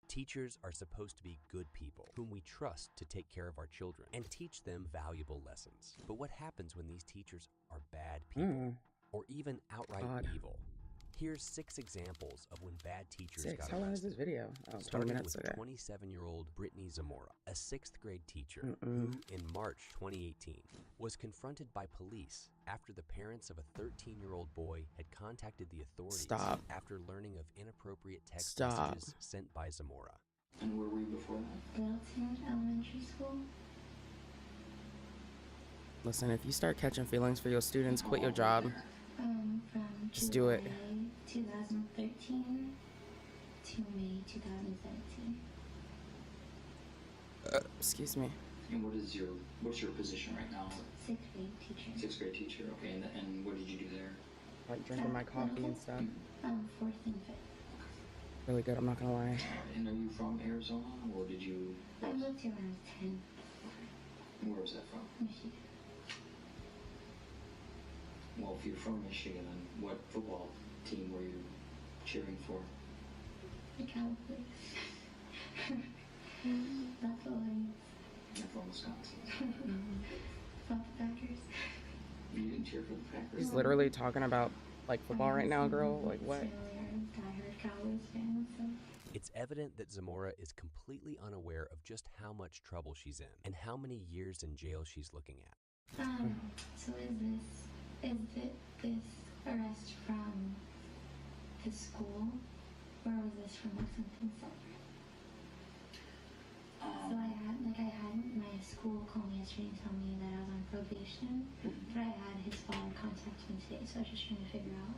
Teachers are supposed to be good people whom we trust to take care of our children and teach them valuable lessons. But what happens when these teachers are bad people or even outright evil? Here's 6 examples of when bad teachers got arrested. How long is this video? Oh, 20 Starting minutes. with Okay. 27-year-old Brittany Zamora, a 6th grade teacher who, in March 2018, was confronted by police after the parents of a 13-year-old boy had contacted the authorities after learning of inappropriate text messages sent by Zamora. And where were you before that? Littleton Elementary School. Listen, if you start catching feelings for your students, quit your job. From Just do it. 2013 to May 2017. Excuse me. And what's your position right now? 6th grade teacher. 6th grade teacher, okay. And what did you do there? Like drinking my coffee and stuff. 4th and 5th. Really good, I'm not gonna lie. And are you from Arizona, or did you? I moved here when I was 10. Okay. Where was that from? Michigan. Well, if you're from Michigan, then what football team were you cheering for? The Cowboys. That's all I know. I'm from Wisconsin. Not the Packers. You didn't cheer for the Packers? He's literally talking about like football right now, girl. Like what? Diehard Cowboys fan, so. It's evident that Zamora is completely unaware of just how much trouble she's in and how many years in jail she's looking at. So is this arrest from the school, or was this from like something separate? So I had my school call me yesterday and tell me that I was on probation, but I had his father contact me today, so I was just trying to figure out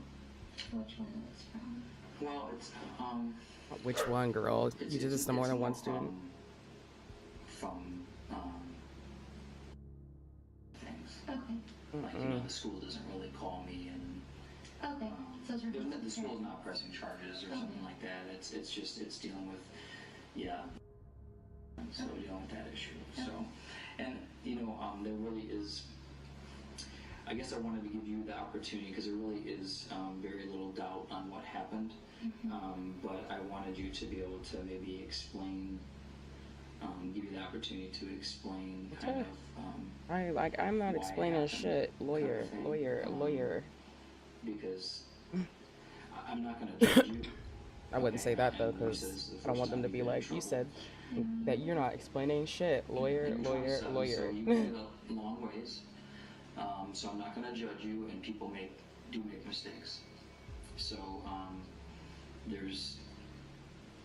which one it was from. Well, it's Which one, girl? You did this to more than one student? From things. Okay. Like, the school doesn't really call me, and Okay. So it's the school's not pressing charges or something like that. It's dealing with, so dealing with that issue. So, and there really is. I guess I wanted to give you the opportunity because there really is very little doubt on what happened, but I wanted you to be able to maybe explain, give you the opportunity to explain kind of. I'm not explaining shit. Lawyer. Because I'm not going to judge you. I wouldn't say that though, because I don't want them to be like, you said that you're not explaining shit. Lawyer. So you get a long ways. So I'm not going to judge you, and people do make mistakes. So there's.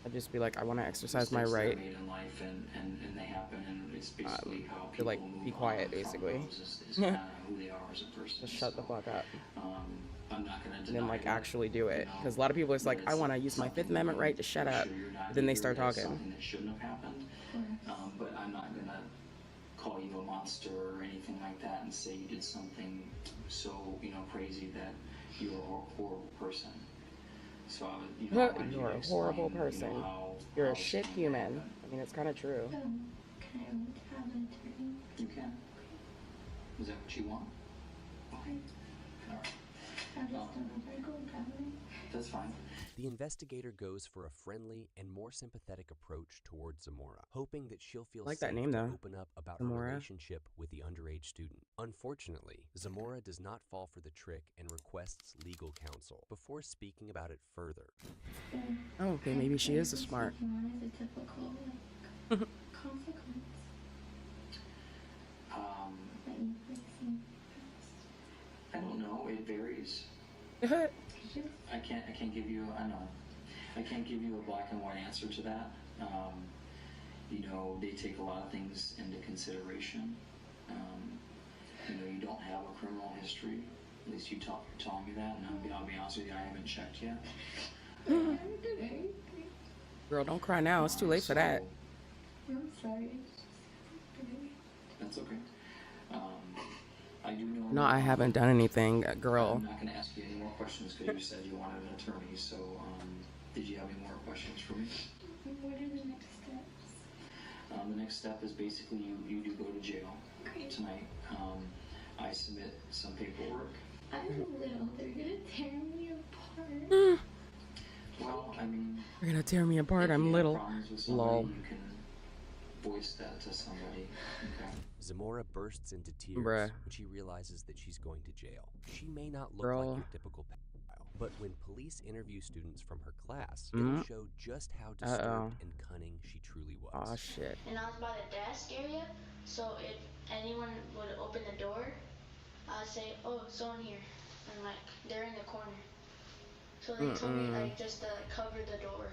I'd just be like, I want to exercise my right. Made in life, and they happen, and it's basically how people like be quiet, basically. Is kind of who they are as a person. Just shut the fuck up. I'm not going to. And then like actually do it, because a lot of people is like, I want to use my 5th Amendment right to shut up. But then they start talking. Something that shouldn't have happened, but I'm not going to call you a monster or anything like that and say you did something so crazy that you're a horrible person. So you're a horrible person. You're a shit human. I mean, it's kind of true. Can I have an attorney? You can. Is that what you want? Okay. All right. I just don't know if I go traveling. That's fine. The investigator goes for a friendly and more sympathetic approach towards Zamora, hoping that she'll feel safe to open up about her relationship with the underage student. Unfortunately, Zamora does not fall for the trick and requests legal counsel before speaking about it further. Oh, okay, maybe she is a smart. What is a typical consequence? I don't know. It varies. I can't give you. I know. I can't give you a black and white answer to that. They take a lot of things into consideration. You don't have a criminal history. At least you're telling me that, and I'll be honest with you, I haven't checked yet. Girl, don't cry now. It's too late for that. I'm sorry. That's okay. I do know. No, I haven't done anything, girl. I'm not going to ask you any more questions because you said you wanted an attorney. So, did you have any more questions for me? What are the next steps? The next step is basically you do go to jail tonight. I submit some paperwork. I'm little. They're gonna tear me apart. Well, I mean, You're gonna tear me apart. I'm little. Lol. You can voice that to somebody. Okay. Zamora bursts into tears Bruh. when she realizes that she's going to jail. She may not look Girl. like your typical pedophile, but when police interview students from her class, it'll show just how disturbed and cunning she truly was. Aw, shit. And I was by the desk area, so if anyone would open the door, I'd say, oh, someone here. And, like, they're in the corner. So they told me, like, just to cover the door.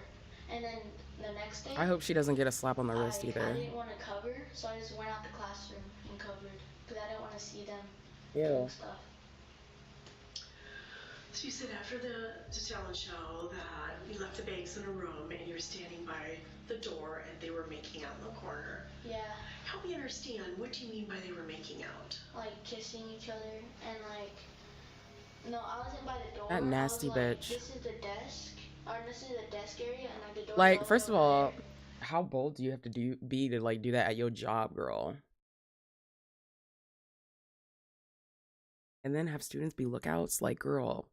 And then the next day, I hope she doesn't get a slap on the wrist either. I didn't want to cover, so I just went out the classroom and covered. Because I didn't want to see them Ew. doing stuff. So you said after the talent show that you left the bags in a room and you were standing by the door and they were making out in the corner. Yeah. Help me understand, what do you mean by they were making out? Like kissing each other and like, no, I wasn't by the door. That nasty bitch. This is the desk, or this is the desk area, and like the door. Like, first of all, how bold do you have to be to like do that at your job, girl? And then have students be lookouts? Like, girl.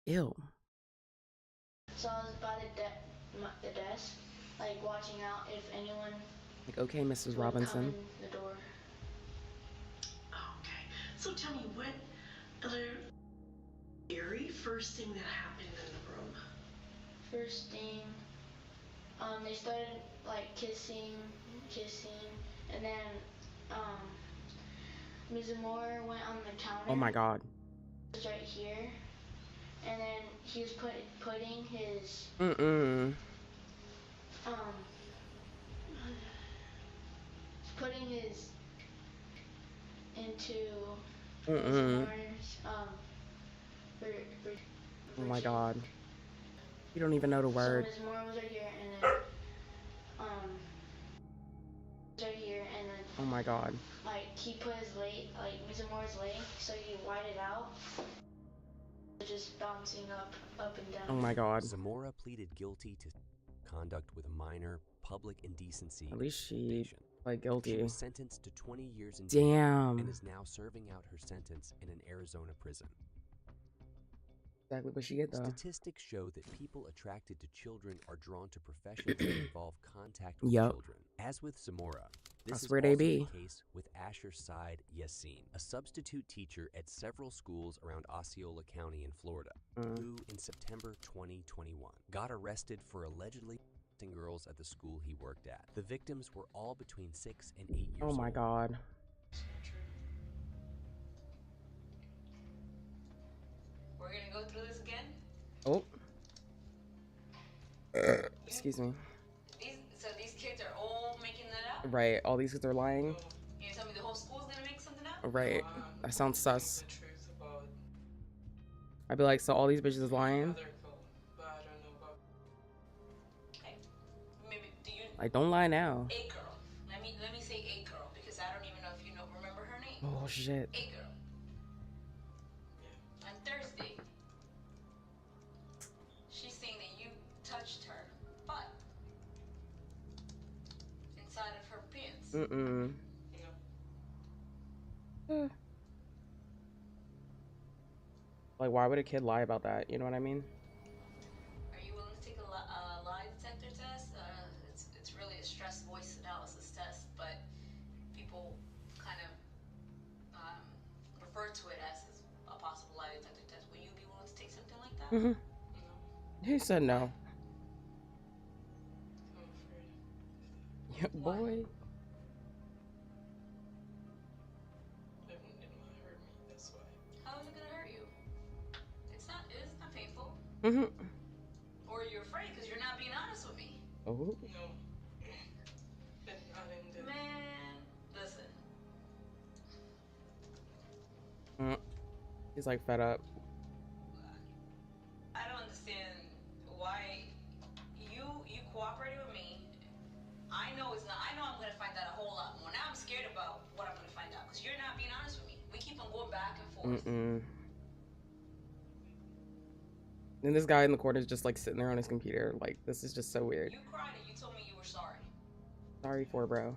Ew. So I was by the desk, like watching out if anyone. Like, okay, Mrs. Robinson. The door. Okay. So tell me, what other scary first thing that happened in the room? First thing, they started like kissing, and then Ms. Moore went on the counter. Oh my god. It was right here, and then he was putting his putting his into Ms. Moore's oh my god. You don't even know the word. So Ms. Moore was right here, and then right here, and then oh my god. like he put his leg, like Ms. Moore's leg, so he wide it out, just bouncing up and down. Oh my god. Zamora pleaded guilty to conduct with a minor, public indecency. At least she pled guilty. She was sentenced to 20 years in jail and is now serving out her sentence in an Arizona prison. Exactly what she get though. Statistics show that people attracted to children are drawn to professions that involve contact with children. As with Zamora, this is also the case with Asher Said Yassin, a substitute teacher at several schools around Osceola County in Florida, who in September 2021 got arrested for allegedly molesting girls at the school he worked at. The victims were all between 6 and 8 years old. Oh my god. We're gonna go through this again? Oh. Excuse me. So these kids are all making that up? Right, all these kids are lying. You tell me the whole school's gonna make something up? Right, that sounds sus. I'd be like, so all these bitches is lying? Okay. Maybe do you like, don't lie now. A girl. Let me say a girl because I don't even know if you remember her name. Oh shit. A girl. On Thursday, she's saying that you touched her butt inside of her pants. Like, why would a kid lie about that? You know what I mean? Are you willing to take a lie detector test? It's really a stress voice analysis test, but people kind of refer to it as a possible lie detector test. Will you be willing to take something like that? No. He said no. I'm afraid. Yeah, boy. It might hurt me, that's why. How is it gonna hurt you? It's not painful. Or you're afraid because you're not being honest with me. Oh. No. I didn't. Man, listen. He's like fed up. I don't understand why you cooperated with me. I know I'm gonna find out a whole lot more. Now I'm scared about what I'm gonna find out because you're not being honest with me. We keep on going back and forth. And this guy in the corner is just like sitting there on his computer. Like, this is just so weird. You cried and you told me you were sorry. Sorry for, bro.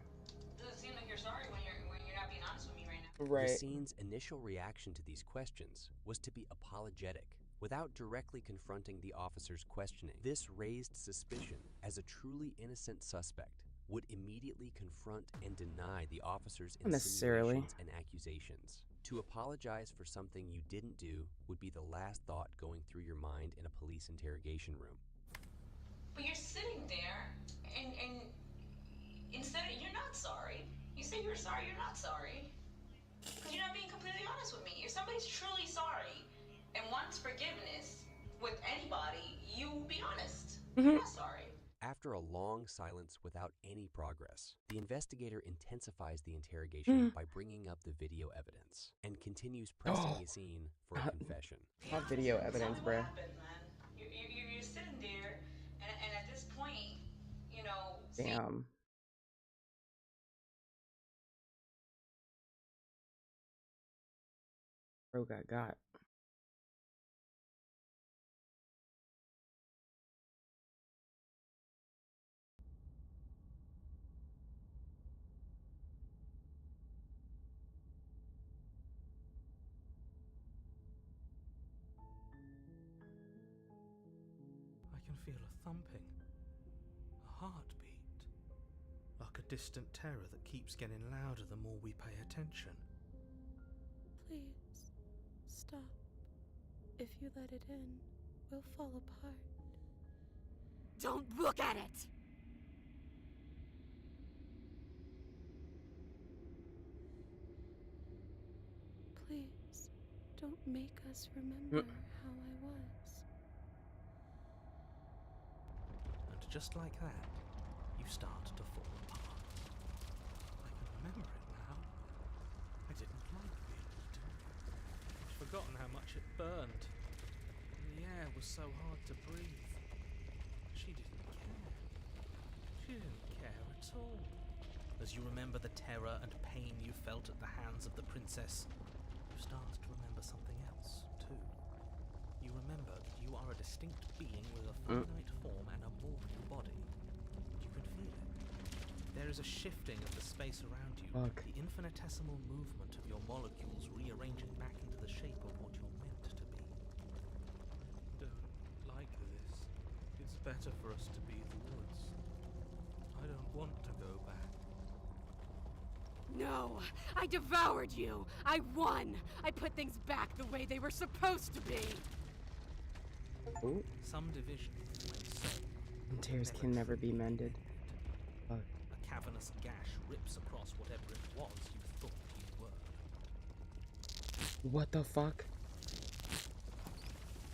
Does it seem like you're sorry when you're not being honest with me right now? Right. Yassine's initial reaction to these questions was to be apologetic, without directly confronting the officer's questioning. This raised suspicion, as a truly innocent suspect would immediately confront and deny the officer's insinuations and accusations. To apologize for something you didn't do would be the last thought going through your mind in a police interrogation room. But you're sitting there, and instead of, you're not sorry. You say you're sorry, you're not sorry. Because you're not being completely honest with me. If somebody's truly sorry and wants forgiveness with anybody, you will be honest. You're not sorry. After a long silence without any progress, the investigator intensifies the interrogation by bringing up the video evidence and continues pressing Yassine for a confession. What video evidence, bro? You're sitting there, and at this point, you know... Damn. Bro got. I can feel a thumping, a heartbeat, like a distant terror that keeps getting louder the more we pay attention. Please, stop. If you let it in, we'll fall apart. Don't look at it! Please, don't make us remember how I was. And just like that, you start to fall apart. I can remember it now. I didn't like being eaten. I'd forgotten how much it burned. And the air was so hard to breathe. She didn't care. She didn't care at all. As you remember the terror and pain you felt at the hands of the princess, you start to remember something else, too. You remember that you are a distinct being with a finite form and a mortal body. You can feel it. There is a shifting of the space around you, the infinitesimal movement of your molecules rearranging back into the shape of what you're meant to be. I don't like this. It's better for us to be the woods. I don't want to go back. No, I devoured you. I won. I put things back the way they were supposed to be. Some division, and tears can never be mended. A cavernous gash rips across whatever it was you thought you were. What the fuck?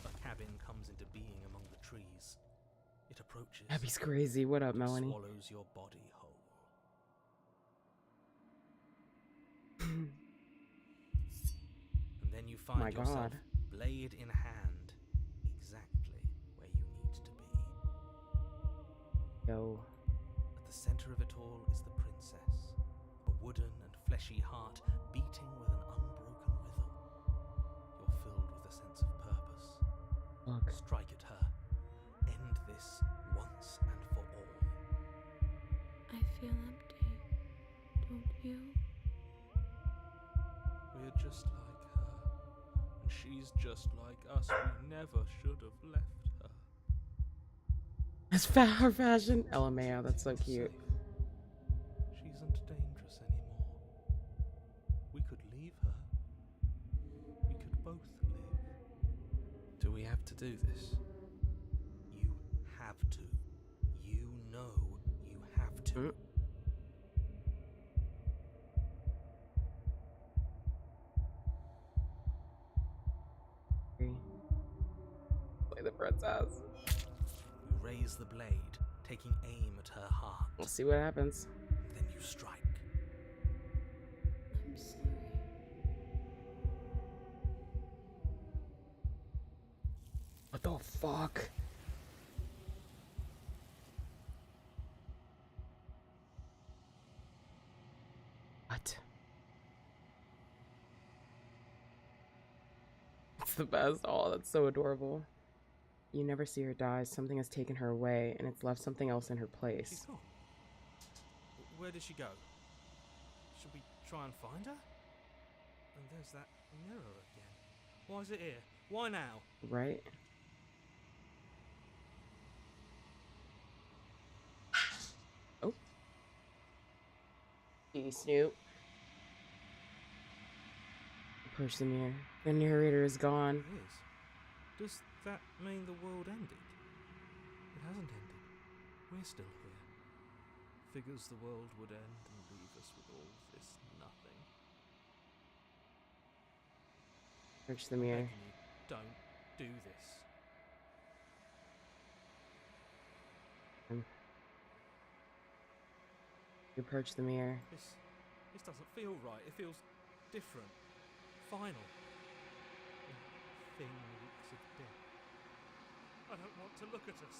A cabin comes into being among the trees. It approaches. Abby's crazy. What up, Melanie? Swallows your body whole. And then you find yourself blade in hand, exactly where you need to be. Yo. At the center of it all is the princess, a wooden and fleshy heart beating with an unbroken rhythm. You're filled with a sense of purpose. Strike at her. End this once and for all. I feel empty, don't you? We're just like her, and she's just like us. We never should have left her. That's her fashion. LMAO, that's so cute. She isn't dangerous anymore. We could leave her. We could both live. Do we have to do this? You have to. You know you have to. Play the princess. You raise the blade, taking aim at her heart. We'll see what happens. Then you strike. I'm sorry. What the fuck? What? It's the best. Oh, that's so adorable. You never see her die. Something has taken her away, and it's left something else in her place. She's gone. Where did she go? Should we try and find her? And there's that mirror again. Why is it here? Why now? Right? Oh. Gee, Snoop. Approach the mirror. The narrator is gone. It is. Does that mean the world ended? It hasn't ended. We're still here. Figures the world would end and leave us with all this nothing. Approach the mirror. Begging you, don't do this. You approach the mirror. This doesn't feel right. It feels different. Final. The thing reeks of death. I don't want to look at us.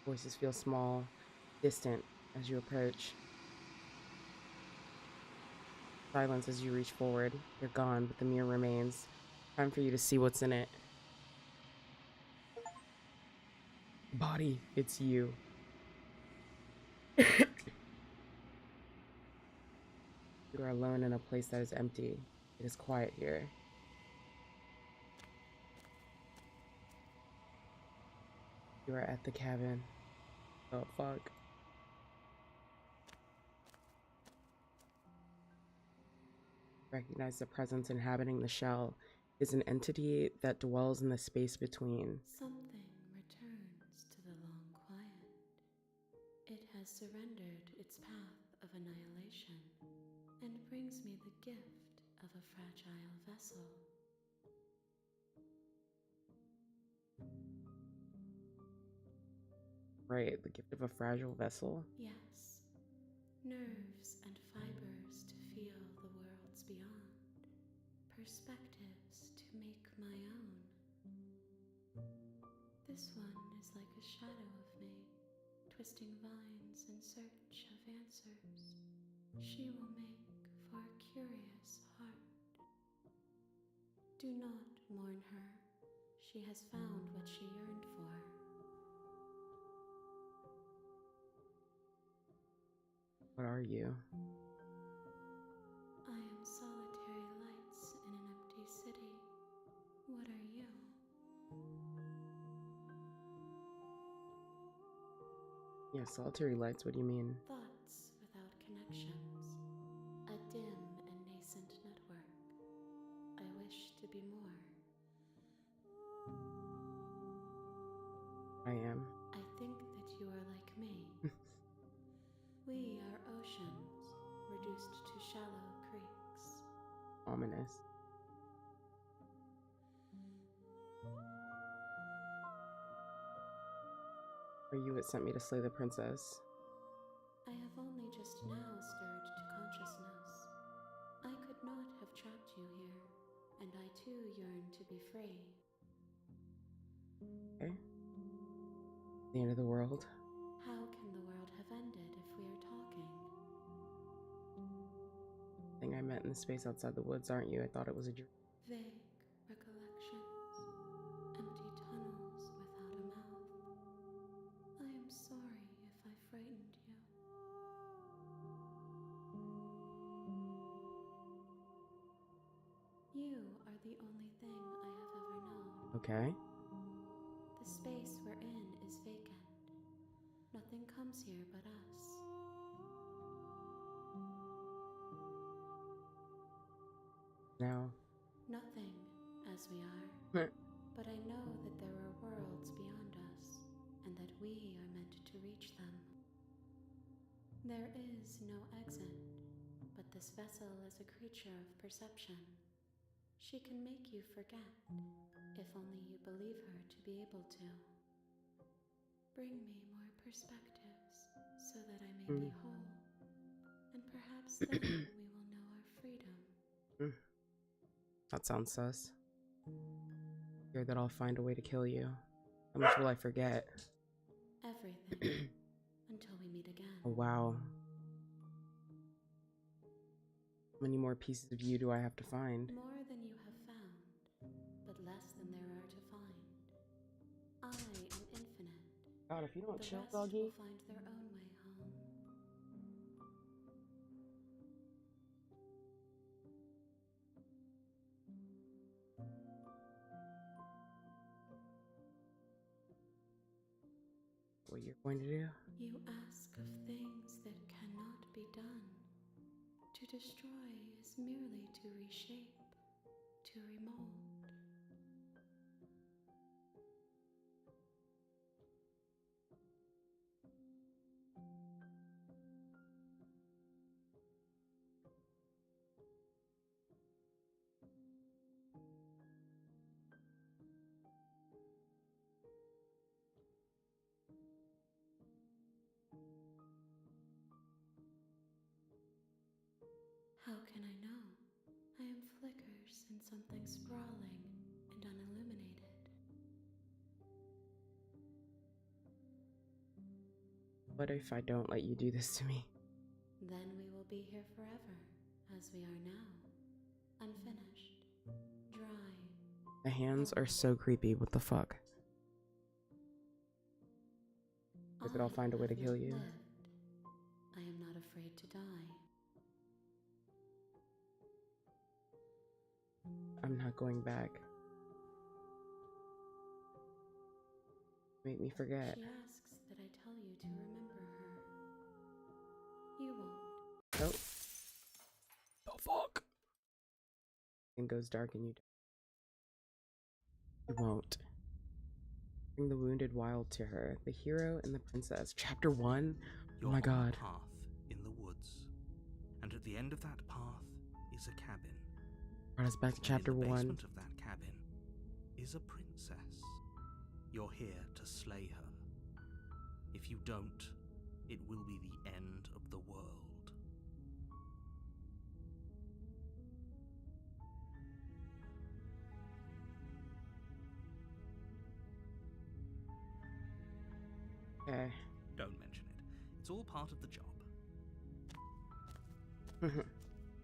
Voices feel small, distant as you approach. Silence as you reach forward. They're gone, but the mirror remains. Time for you to see what's in it. Body, it's you. You are alone in a place that is empty. It is quiet here. You are at the cabin. Oh, fuck. Recognize the presence inhabiting the shell. It is an entity that dwells in the space between. Something returns to the long quiet. It has surrendered its path of annihilation and brings me the gift of a fragile vessel. Right, the gift of a fragile vessel. Yes, nerves and fibers to feel the worlds beyond, perspectives to make my own. This one is like a shadow of me, twisting vines in search of answers. She will make for a curious heart. Do not mourn her. She has found what she yearned for. What are you? I am solitary lights in an empty city. What are you? Yeah, solitary lights, what do you mean? Thoughts without connections. A dim and nascent network. I wish to be more. I am. I think that you are like me. We are oceans, reduced to shallow creeks. Ominous. Are you what sent me to slay the princess? I have only just now stirred to consciousness. I could not have trapped you here, and I too yearn to be free. Okay. The end of the world. How can the world have ended if we are talking? I think I met in the space outside the woods, aren't you? I thought it was a dream. Vague recollections, empty tunnels without a mouth. I am sorry if I frightened you. You are the only thing I have ever known. Okay. The space we're in is vacant. Nothing comes here but us. Now. Nothing, as we are. But I know that there are worlds beyond us, and that we are meant to reach them. There is no exit, but this vessel is a creature of perception. She can make you forget, if only you believe her to be able to. Bring me more perspectives, so that I may be whole, and perhaps then we will know our freedom. That sounds sus. Fear that I'll find a way to kill you. How much will I forget? Everything. Until we meet again. Oh, wow. How many more pieces of you do I have to find? More than you have found, but less than there are to find. I am infinite. God, if you don't chill, the rest doggy. will find their own way home. what you're going to do? You ask of things that cannot be done. To destroy is merely to reshape, to remold. How can I know? I am flickers in something sprawling and unilluminated. What if I don't let you do this to me? Then we will be here forever, as we are now. Unfinished, dry. The hands are so creepy, what the fuck? Or could I'll find a way to kill you? I am not afraid to die. I'm not going back. Make me forget. She asks that I tell you to remember her. You won't. Nope. The fuck? It goes dark and you won't. Bring the wounded wild to her. The hero and the princess. Chapter 1? Oh my god. You're on a path in the woods. And at the end of that path is a cabin. Brought us back to chapter 1. In the basement of that cabin is a princess. You're here to slay her. If you don't, it will be the end of the world. Okay. Don't mention it. It's all part of the job.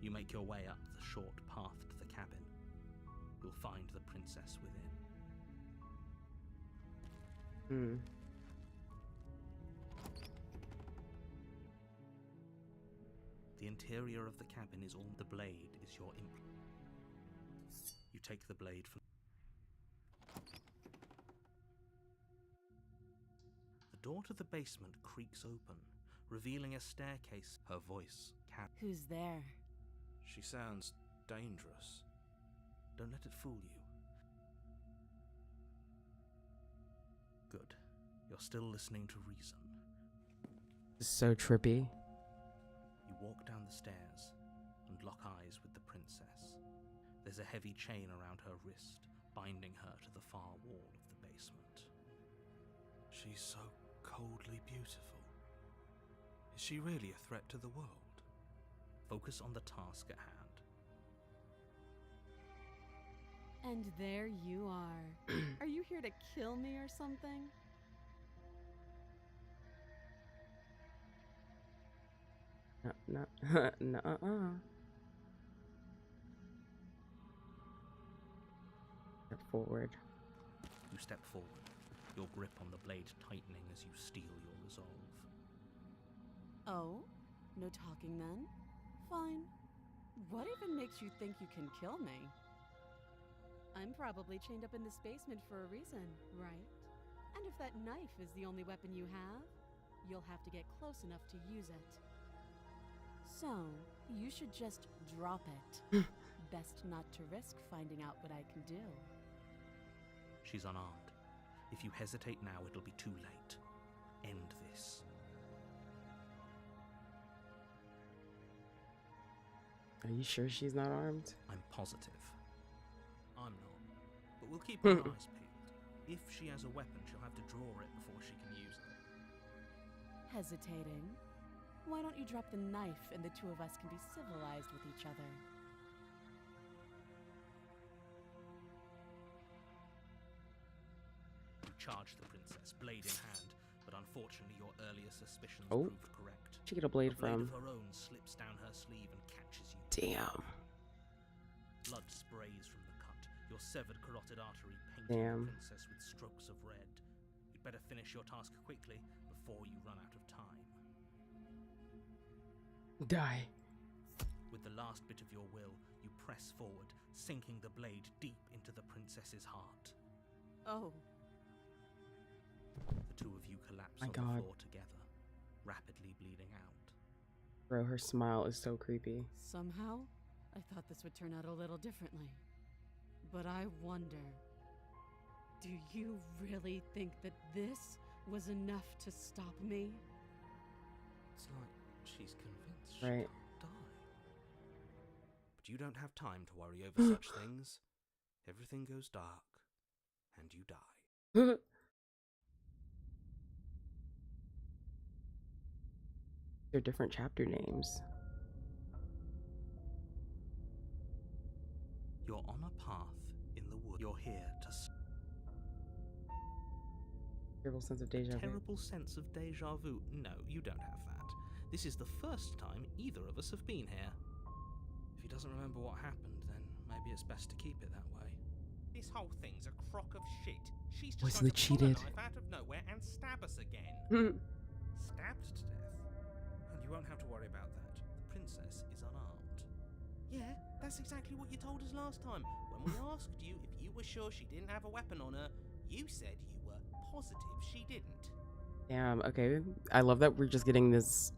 You make your way up the short path to the cabin. You'll find the princess within. The interior of the cabin is all the blade is your implement. You take the blade from the door to the basement creaks open, revealing a staircase. Her voice Who's there? She sounds dangerous. Don't let it fool you. Good. You're still listening to reason. This is so trippy. You walk down the stairs and lock eyes with the princess. There's a heavy chain around her wrist, binding her to the far wall of the basement. She's so coldly beautiful. Is she really a threat to the world? Focus on the task at hand. And there you are. Are you here to kill me or something? No. Step forward. You step forward, your grip on the blade tightening as you steel your resolve. Oh? No talking then? Fine. What even makes you think you can kill me? I'm probably chained up in this basement for a reason, right? And if that knife is the only weapon you have, you'll have to get close enough to use it. So, you should just drop it. Best not to risk finding out what I can do. She's unarmed. If you hesitate now, it'll be too late. End this. Are you sure she's not armed? I'm positive. I'm not. But we'll keep our eyes peeled. If she has a weapon, she'll have to draw it before she can use it. Hesitating? Why don't you drop the knife and the two of us can be civilized with each other? You charge the princess, blade in hand, but unfortunately your earlier suspicions proved correct. She get a blade from? Of her own slips down her sleeve and catches you. Damn. Blood sprays from the cut. Your severed carotid artery painting the princess with strokes of red. You'd better finish your task quickly before you run out of time. Die. With the last bit of your will, you press forward, sinking the blade deep into the princess's heart. Oh. The The two of you collapse My on God. the floor together, rapidly bleeding out. Bro, her smile is so creepy. Somehow, I thought this would turn out a little differently. But I wonder, do you really think that this was enough to stop me? It's like she's convinced Right. she can't die. But you don't have time to worry over such things. Everything goes dark, and you die. They're different chapter names. You're on a path in the wood. You're here to... Terrible sense of deja vu. Terrible sense of deja vu? No, you don't have that. This is the first time either of us have been here. If he doesn't remember what happened, then maybe it's best to keep it that way. This whole thing's a crock of shit. She's just Wesley going to pull a cheated. knife out of nowhere and stab us again. Stabbed to death? And you won't have to worry about that. The princess is unarmed. Yeah, that's exactly what you told us last time. When we asked you if you were sure she didn't have a weapon on her, you said you were positive she didn't. Damn, okay. I love that we're just getting this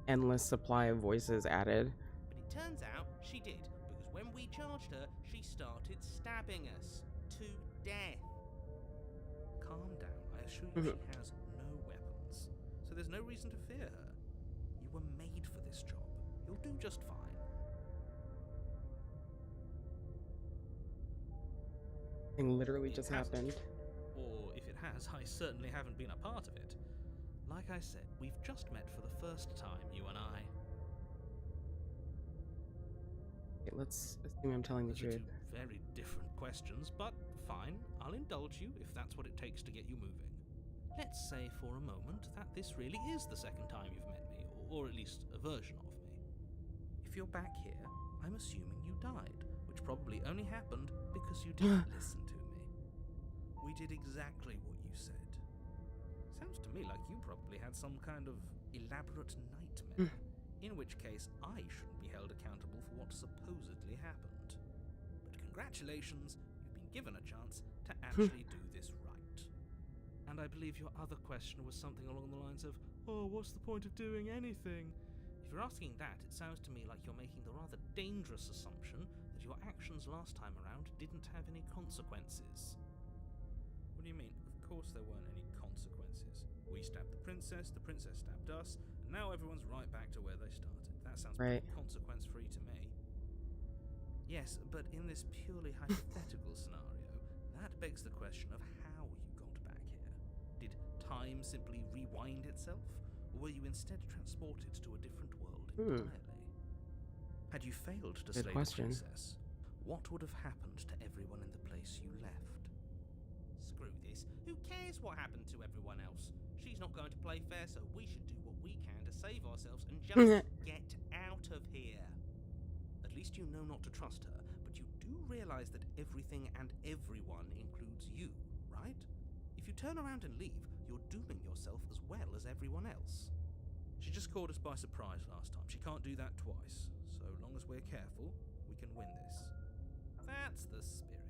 endless supply of voices added. But it turns out she did, because when we charged her, she started stabbing us to death. Calm down. I assure you she has no weapons. So there's no reason to fear her. You were made for this job. You'll do just fine. Thing literally just happened. Or if it has, I certainly haven't been a part of it. Like I said, we've just met for the first time, you and I. Okay, let's assume I'm telling the Those are truth. two very different questions, but fine. I'll indulge you if that's what it takes to get you moving. Let's say for a moment that this really is the second time you've met me, or at least a version of me. If you're back here, I'm assuming you died, which probably only happened because you didn't listen to me. We did exactly what you said. Sounds to me like you probably had some kind of elaborate nightmare, in which case I shouldn't be held accountable for what supposedly happened. But congratulations, you've been given a chance to actually do this right. And I believe your other question was something along the lines of, oh, what's the point of doing anything? If you're asking that, it sounds to me like you're making the rather dangerous assumption that your actions last time around didn't have any consequences. What do you mean? Of course there weren't any consequences. We stabbed the princess stabbed us, and now everyone's right back to where they started. That sounds pretty consequence-free to me. Yes, but in this purely hypothetical scenario, that begs the question of how you got back here. Did time simply rewind itself, or were you instead transported to a different world entirely? Had you failed to slay the princess, what would have happened to everyone in the place you left? Screw this. Who cares what happened to everyone else? She's not going to play fair, so we should do what we can to save ourselves and just get out of here. At least you know not to trust her, but you do realize that everything and everyone includes you, right? If you turn around and leave, you're dooming yourself as well as everyone else. She just caught us by surprise last time. She can't do that twice. So long as we're careful, we can win this. That's the spirit.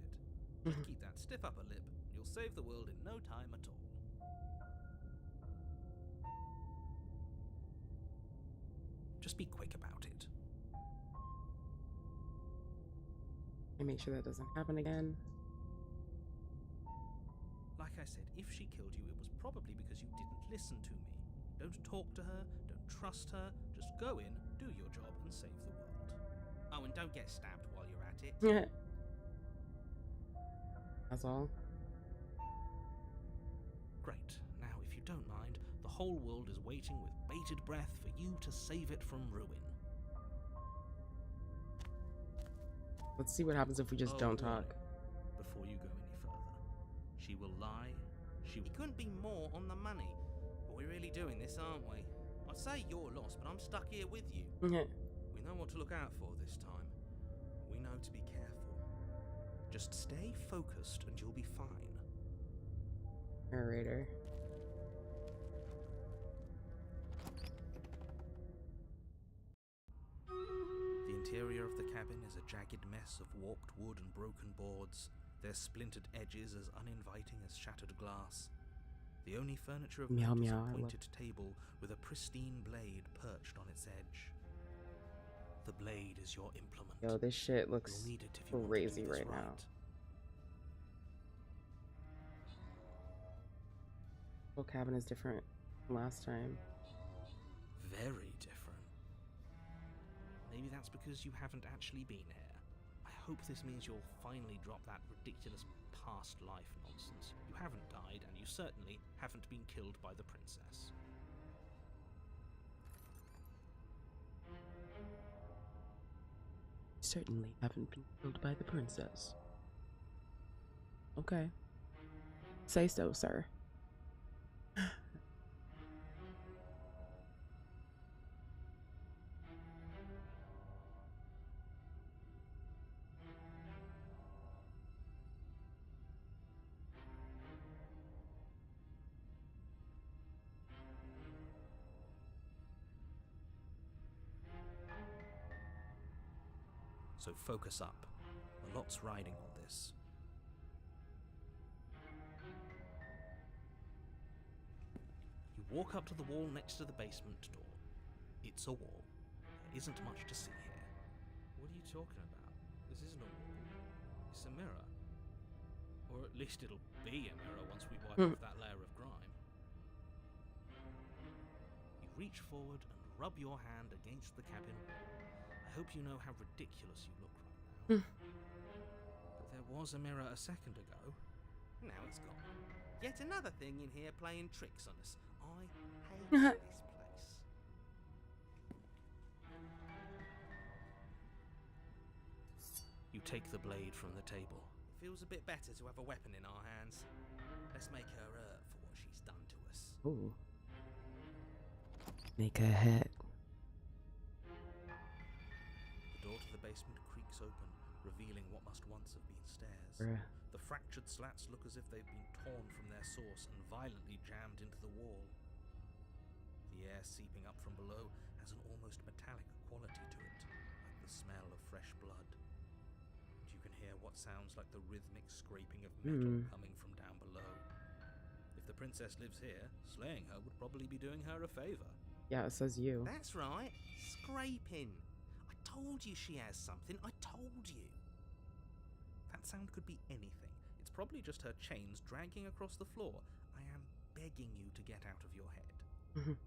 Just keep that stiff upper lip, and you'll save the world in no time at all. Just be quick about it. And make sure that doesn't happen again. Like I said, if she killed you, it was probably because you didn't listen to me. Don't talk to her, don't trust her, just go in, do your job, and save the world. Oh, and don't get stabbed while you're at it. Yeah. That's all. Great. Now, if you don't mind, the whole world is waiting with bated breath for you to save it from ruin. Let's see what happens if we just don't talk. Before you go any further, she will lie. It couldn't be more on the money. But we're really doing this, aren't we? I'd say you're lost, but I'm stuck here with you. We know what to look out for this time. We know to be careful. Just stay focused and you'll be fine. Narrator. The interior of the cabin is a jagged mess of warped wood and broken boards, their splintered edges as uninviting as shattered glass. The only furniture of Meow note is meow. a pointed table with a pristine blade perched on its edge. The blade is your implement. Yo, this shit looks You'll need it if you crazy want to do this right now. Whole cabin is different from last time. Very different. Maybe that's because you haven't actually been here. I hope this means you'll finally drop that ridiculous past life nonsense. You haven't died, and you certainly haven't been killed by the princess. Certainly haven't been killed by the princess. Okay. Say so, sir. So focus up. A lot's riding on this. You walk up to the wall next to the basement door. It's a wall. There isn't much to see here. What are you talking about? This isn't a wall. It's a mirror. Or at least it'll be a mirror once we wipe off that layer of grime. You reach forward and rub your hand against the cabin wall. I hope you know how ridiculous you look right now. But there was a mirror a second ago. Now it's gone. Yet another thing in here playing tricks on us. I hate this place. You take the blade from the table. Feels a bit better to have a weapon in our hands. Let's make her hurt for what she's done to us. Ooh. Make her hurt. The door to the basement creaks open, revealing what must once have been stairs. Bruh. The fractured slats look as if they've been torn from their source and violently jammed into the wall. The air seeping up from below has an almost metallic quality to it, like the smell of fresh blood. And you can hear what sounds like the rhythmic scraping of metal coming from down below. If the princess lives here, slaying her would probably be doing her a favor. Yeah, it says you. That's right, scraping. I told you she has something, I told you. That sound could be anything. It's probably just her chains dragging across the floor. I am begging you to get out of your head.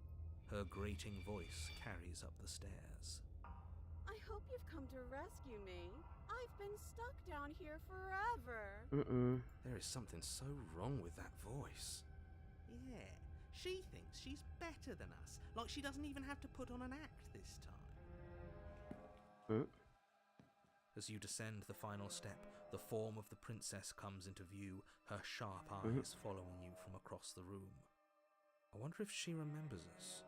Her grating voice carries up the stairs. I hope you've come to rescue me. I've been stuck down here forever. There is something so wrong with that voice. Yeah, she thinks she's better than us. Like she doesn't even have to put on an act this time. As you descend the final step, the form of the princess comes into view, her sharp eyes following you from across the room. I wonder if she remembers us.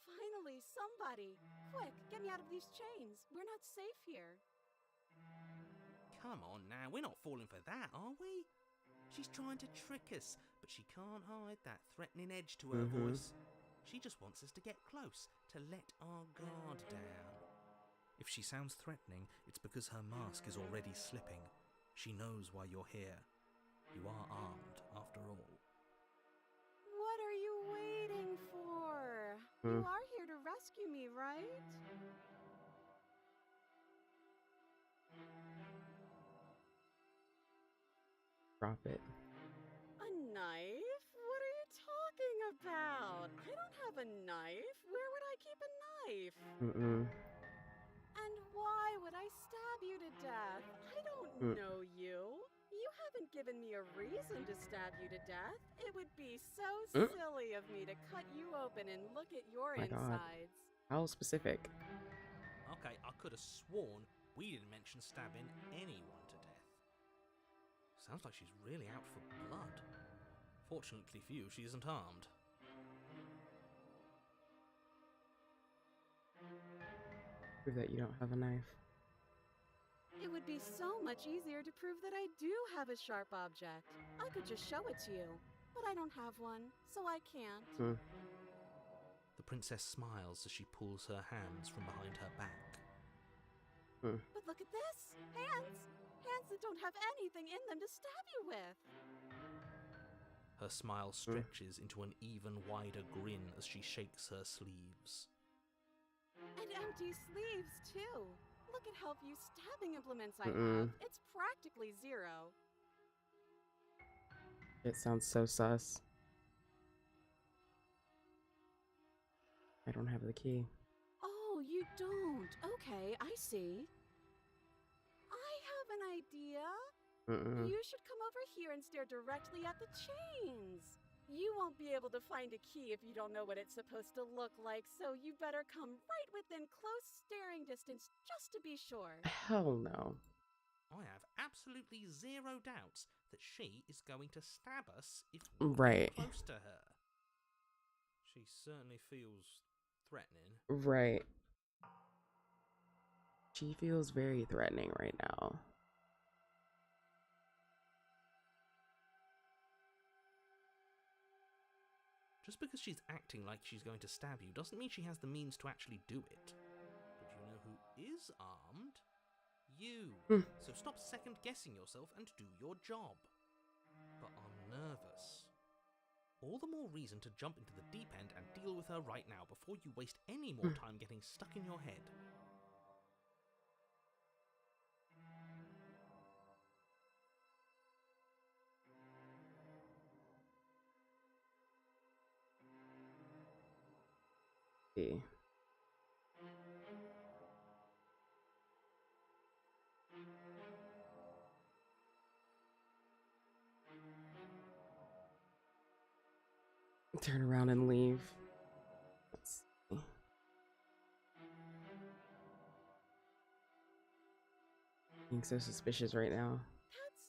Finally, somebody! Quick, get me out of these chains. We're not safe here. Come on now, we're not falling for that, are we? She's trying to trick us, but she can't hide that threatening edge to her voice. She just wants us to get close, to let our guard down. If she sounds threatening, it's because her mask is already slipping. She knows why you're here. You are armed, after all. What are you waiting for? You are here to rescue me, right? Drop it. A knife? What are you talking about? I don't have a knife. Where would I keep a knife? And why would I stab you to death? I don't know you. You haven't given me a reason to stab you to death. It would be so silly of me to cut you open and look at your insides. God. How specific? Okay, I could have sworn we didn't mention stabbing anyone to death. Sounds like she's really out for blood. Fortunately for you, she isn't armed. Prove that you don't have a knife. It would be so much easier to prove that I do have a sharp object. I could just show it to you, but I don't have one, so I can't. The princess smiles as she pulls her hands from behind her back. But look at this! Hands! Hands that don't have anything in them to stab you with! Her smile stretches into an even wider grin as she shakes her sleeves. And empty sleeves, too. Look at how few stabbing implements I have. It's practically zero. It sounds so sus. I don't have the key. Oh, you don't? Okay, I see. I have an idea. You should come over here and stare directly at the chains. You won't be able to find a key if you don't know what it's supposed to look like, so you better come right within close staring distance just to be sure. Hell no. I have absolutely zero doubts that she is going to stab us if we get close to her. She certainly feels threatening. Right. She feels very threatening right now. Just because she's acting like she's going to stab you doesn't mean she has the means to actually do it. But you know who is armed? You. So stop second-guessing yourself and do your job. But I'm nervous. All the more reason to jump into the deep end and deal with her right now before you waste any more time getting stuck in your head. See. Turn around and leave. Let's see. Being so suspicious right now. That's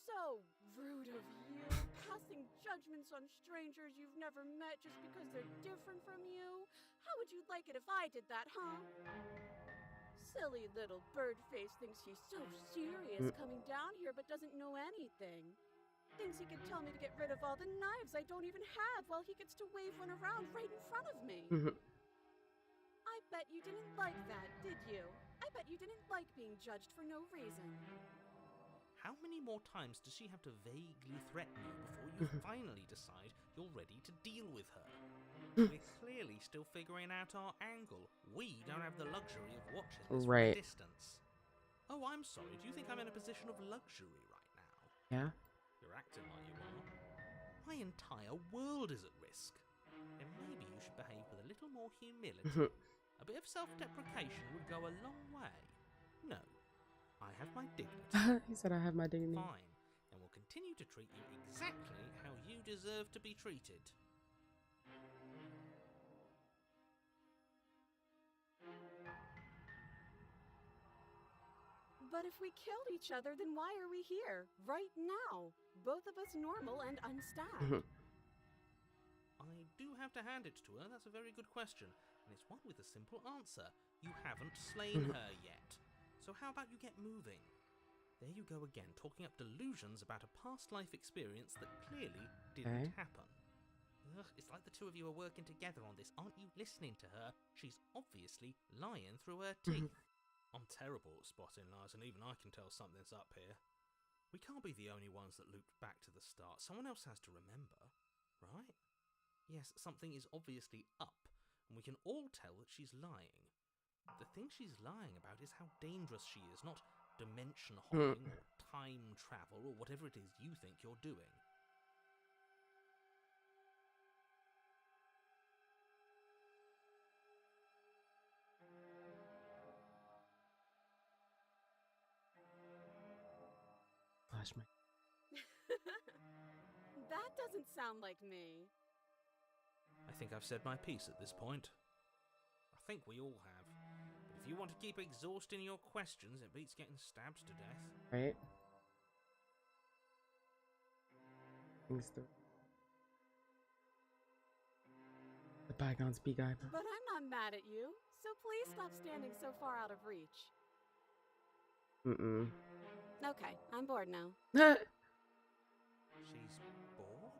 so rude of you, passing judgments on strangers you've never met just because they're different from you. How would you like it if I did that, huh? Silly little bird face thinks he's so serious coming down here but doesn't know anything. Thinks he can tell me to get rid of all the knives I don't even have while he gets to wave one around right in front of me. I bet you didn't like that, did you? I bet you didn't like being judged for no reason. How many more times does she have to vaguely threaten you before you finally decide you're ready to deal with her? We're clearly still figuring out our angle. We don't have the luxury of watching this from a distance. Oh, I'm sorry. Do you think I'm in a position of luxury right now? Yeah. You're acting like you are. My entire world is at risk. And maybe you should behave with a little more humility. A bit of self-deprecation would go a long way. No, I have my dignity. He said I have my dignity. Fine, and will continue to treat you exactly how you deserve to be treated. But if we killed each other, then why are we here, right now? Both of us normal and unstabbed. I do have to hand it to her, that's a very good question. And it's one with a simple answer. You haven't slain her yet. So how about you get moving? There you go again, talking up delusions about a past life experience that clearly didn't happen. Ugh, it's like the two of you are working together on this. Aren't you listening to her? She's obviously lying through her teeth. I'm terrible at spotting lies, and even I can tell something's up here. We can't be the only ones that looped back to the start. Someone else has to remember, right? Yes, something is obviously up, and we can all tell that she's lying. The thing she's lying about is how dangerous she is, not dimension hopping or time travel or whatever it is you think you're doing. That doesn't sound like me. I think I've said my piece at this point. I think we all have. But if you want to keep exhausting your questions, it beats getting stabbed to death. Right? The bygones be guy. But I'm not mad at you, so please stop standing so far out of reach. Okay, I'm bored now. She's bored?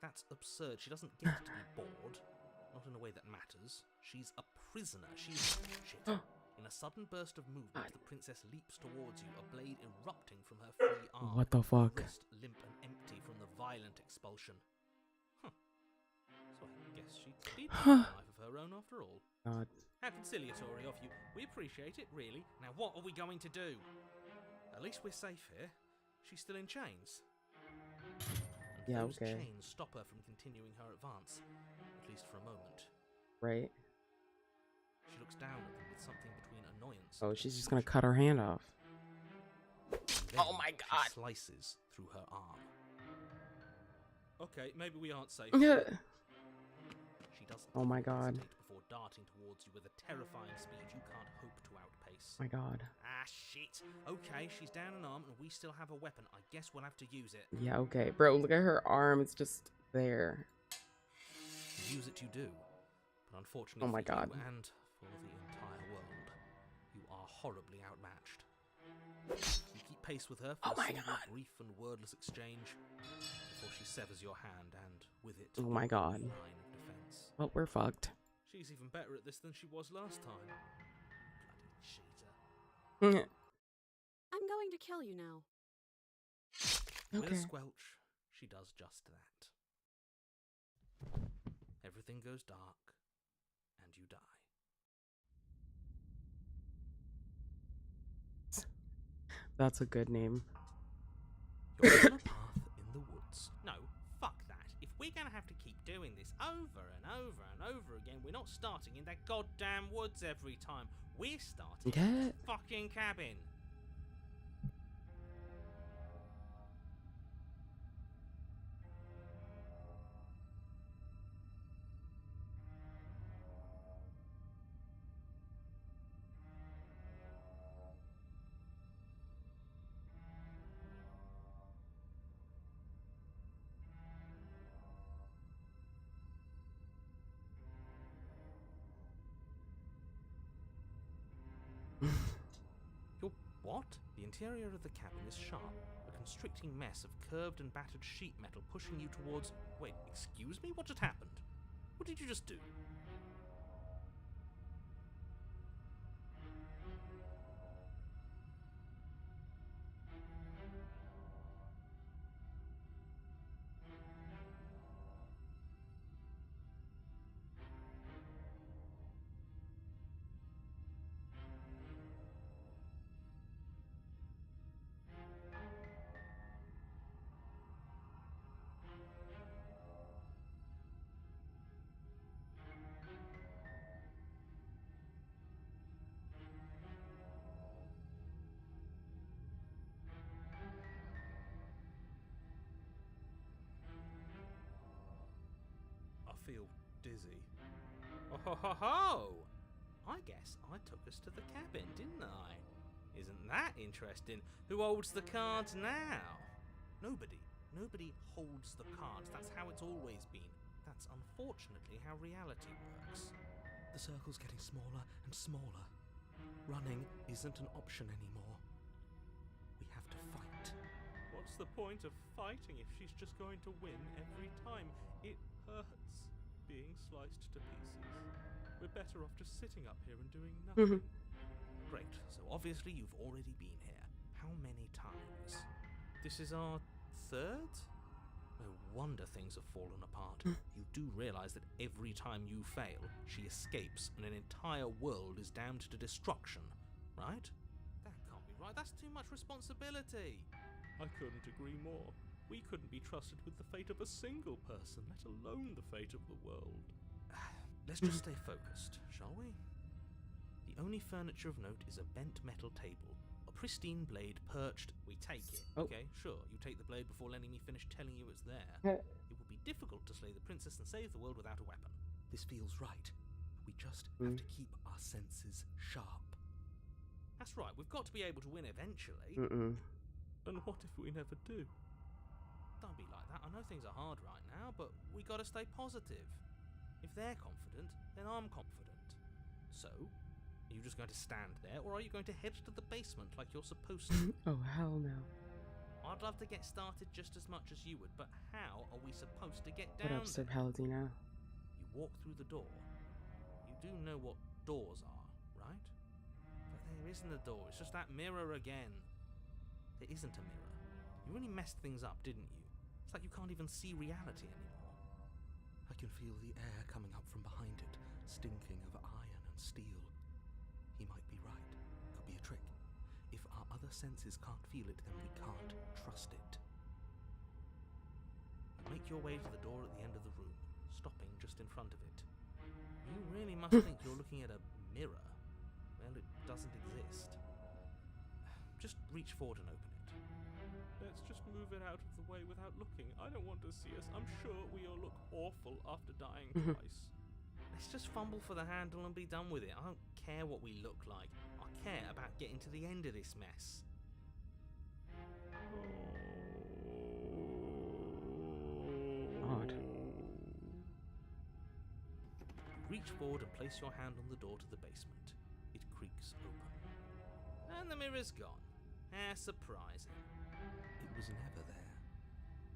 That's absurd. She doesn't get to be bored. Not in a way that matters. She's a prisoner. She's... Shit. In a sudden burst of movement, the princess leaps towards you, a blade erupting from her free arm. What the fuck? Wrist limp and empty from the violence violent expulsion. Huh. So I guess she did have a life of her own after all. God. How conciliatory of you. We appreciate it, really. Now what are we going to do? At least we're safe here. She's still in chains. And Yeah, those okay. chains stop her from continuing her advance. At least for a moment. Right. She looks down at them with something between annoyance Oh, and she's just gonna confusion. cut her hand off. Oh my God. She slices through her arm. Okay, maybe we aren't safe. She doesn't. Oh my God. hesitate before darting towards you with a terrifying speed you can't hope to outpace. My God. Ah, shit. Okay, she's down an arm and we still have a weapon. I guess we'll have to use it. Yeah, okay. Bro, look at her arm. It's just there. Use it you do. But unfortunately Oh my for God. you and for the entire world, you are horribly outmatched. You keep pace with her for a single brief and wordless exchange before she severs your hand and, with it, Oh my God. line of defense. Well, we're fucked. She's even better at this than she was last time. Bloody cheater. I'm going to kill you now. With a Okay. squelch, she does just that. Everything goes dark, and you die. That's a good name. You're on a path in the woods. No, fuck that. If we're gonna have to keep doing this over and over and over again, we're not starting in that goddamn woods every time. We're starting in the fucking cabin. Your what? The interior of the cabin is sharp, a constricting mess of curved and battered sheet metal pushing you towards... Wait, excuse me? What just happened? What did you just do? I feel dizzy. Oh ho ho ho! I guess I took us to the cabin, didn't I? Isn't that interesting? Who holds the cards now? Nobody. Nobody holds the cards. That's how it's always been. That's unfortunately how reality works. The circle's getting smaller and smaller. Running isn't an option anymore. We have to fight. What's the point of fighting if she's just going to win every time? It hurts being sliced to pieces. We're better off just sitting up here and doing nothing. Great, so obviously you've already been here. How many times? This is our third? No wonder things have fallen apart. You do realise that every time you fail, she escapes and an entire world is damned to destruction, right? That can't be right, that's too much responsibility. I couldn't agree more. We couldn't be trusted with the fate of a single person, let alone the fate of the world. Let's just stay focused, shall we? The only furniture of note is a bent metal table. A pristine blade perched... We take it. Okay, sure. You take the blade before letting me finish telling you it's there. It would be difficult to slay the princess and save the world without a weapon. This feels right. We just have to keep our senses sharp. That's right. We've got to be able to win eventually. And what if we never do? Don't be like that. I know things are hard right now, but we got to stay positive. If they're confident, then I'm confident. So, are you just going to stand there, or are you going to head to the basement like you're supposed to? Oh, hell no. I'd love to get started just as much as you would, but how are we supposed to get What down up, Sir there? Paladino? You walk through the door. You do know what doors are, right? But there isn't a door, it's just that mirror again. There isn't a mirror. You really messed things up, didn't you? It's like you can't even see reality anymore. I can feel the air coming up from behind it, stinking of iron and steel. He might be right. Could be a trick. If our other senses can't feel it, then we can't trust it. Make your way to the door at the end of the room, stopping just in front of it. You really must think you're looking at a mirror. Well, it doesn't exist. Just reach forward and open it. Let's just move it out of the way without looking. I don't want to see us. I'm sure we all look awful after dying twice. Let's just fumble for the handle and be done with it. I don't care what we look like. I care about getting to the end of this mess. God. Reach forward and place your hand on the door to the basement. It creaks open. And the mirror's gone. How surprising. It was never there.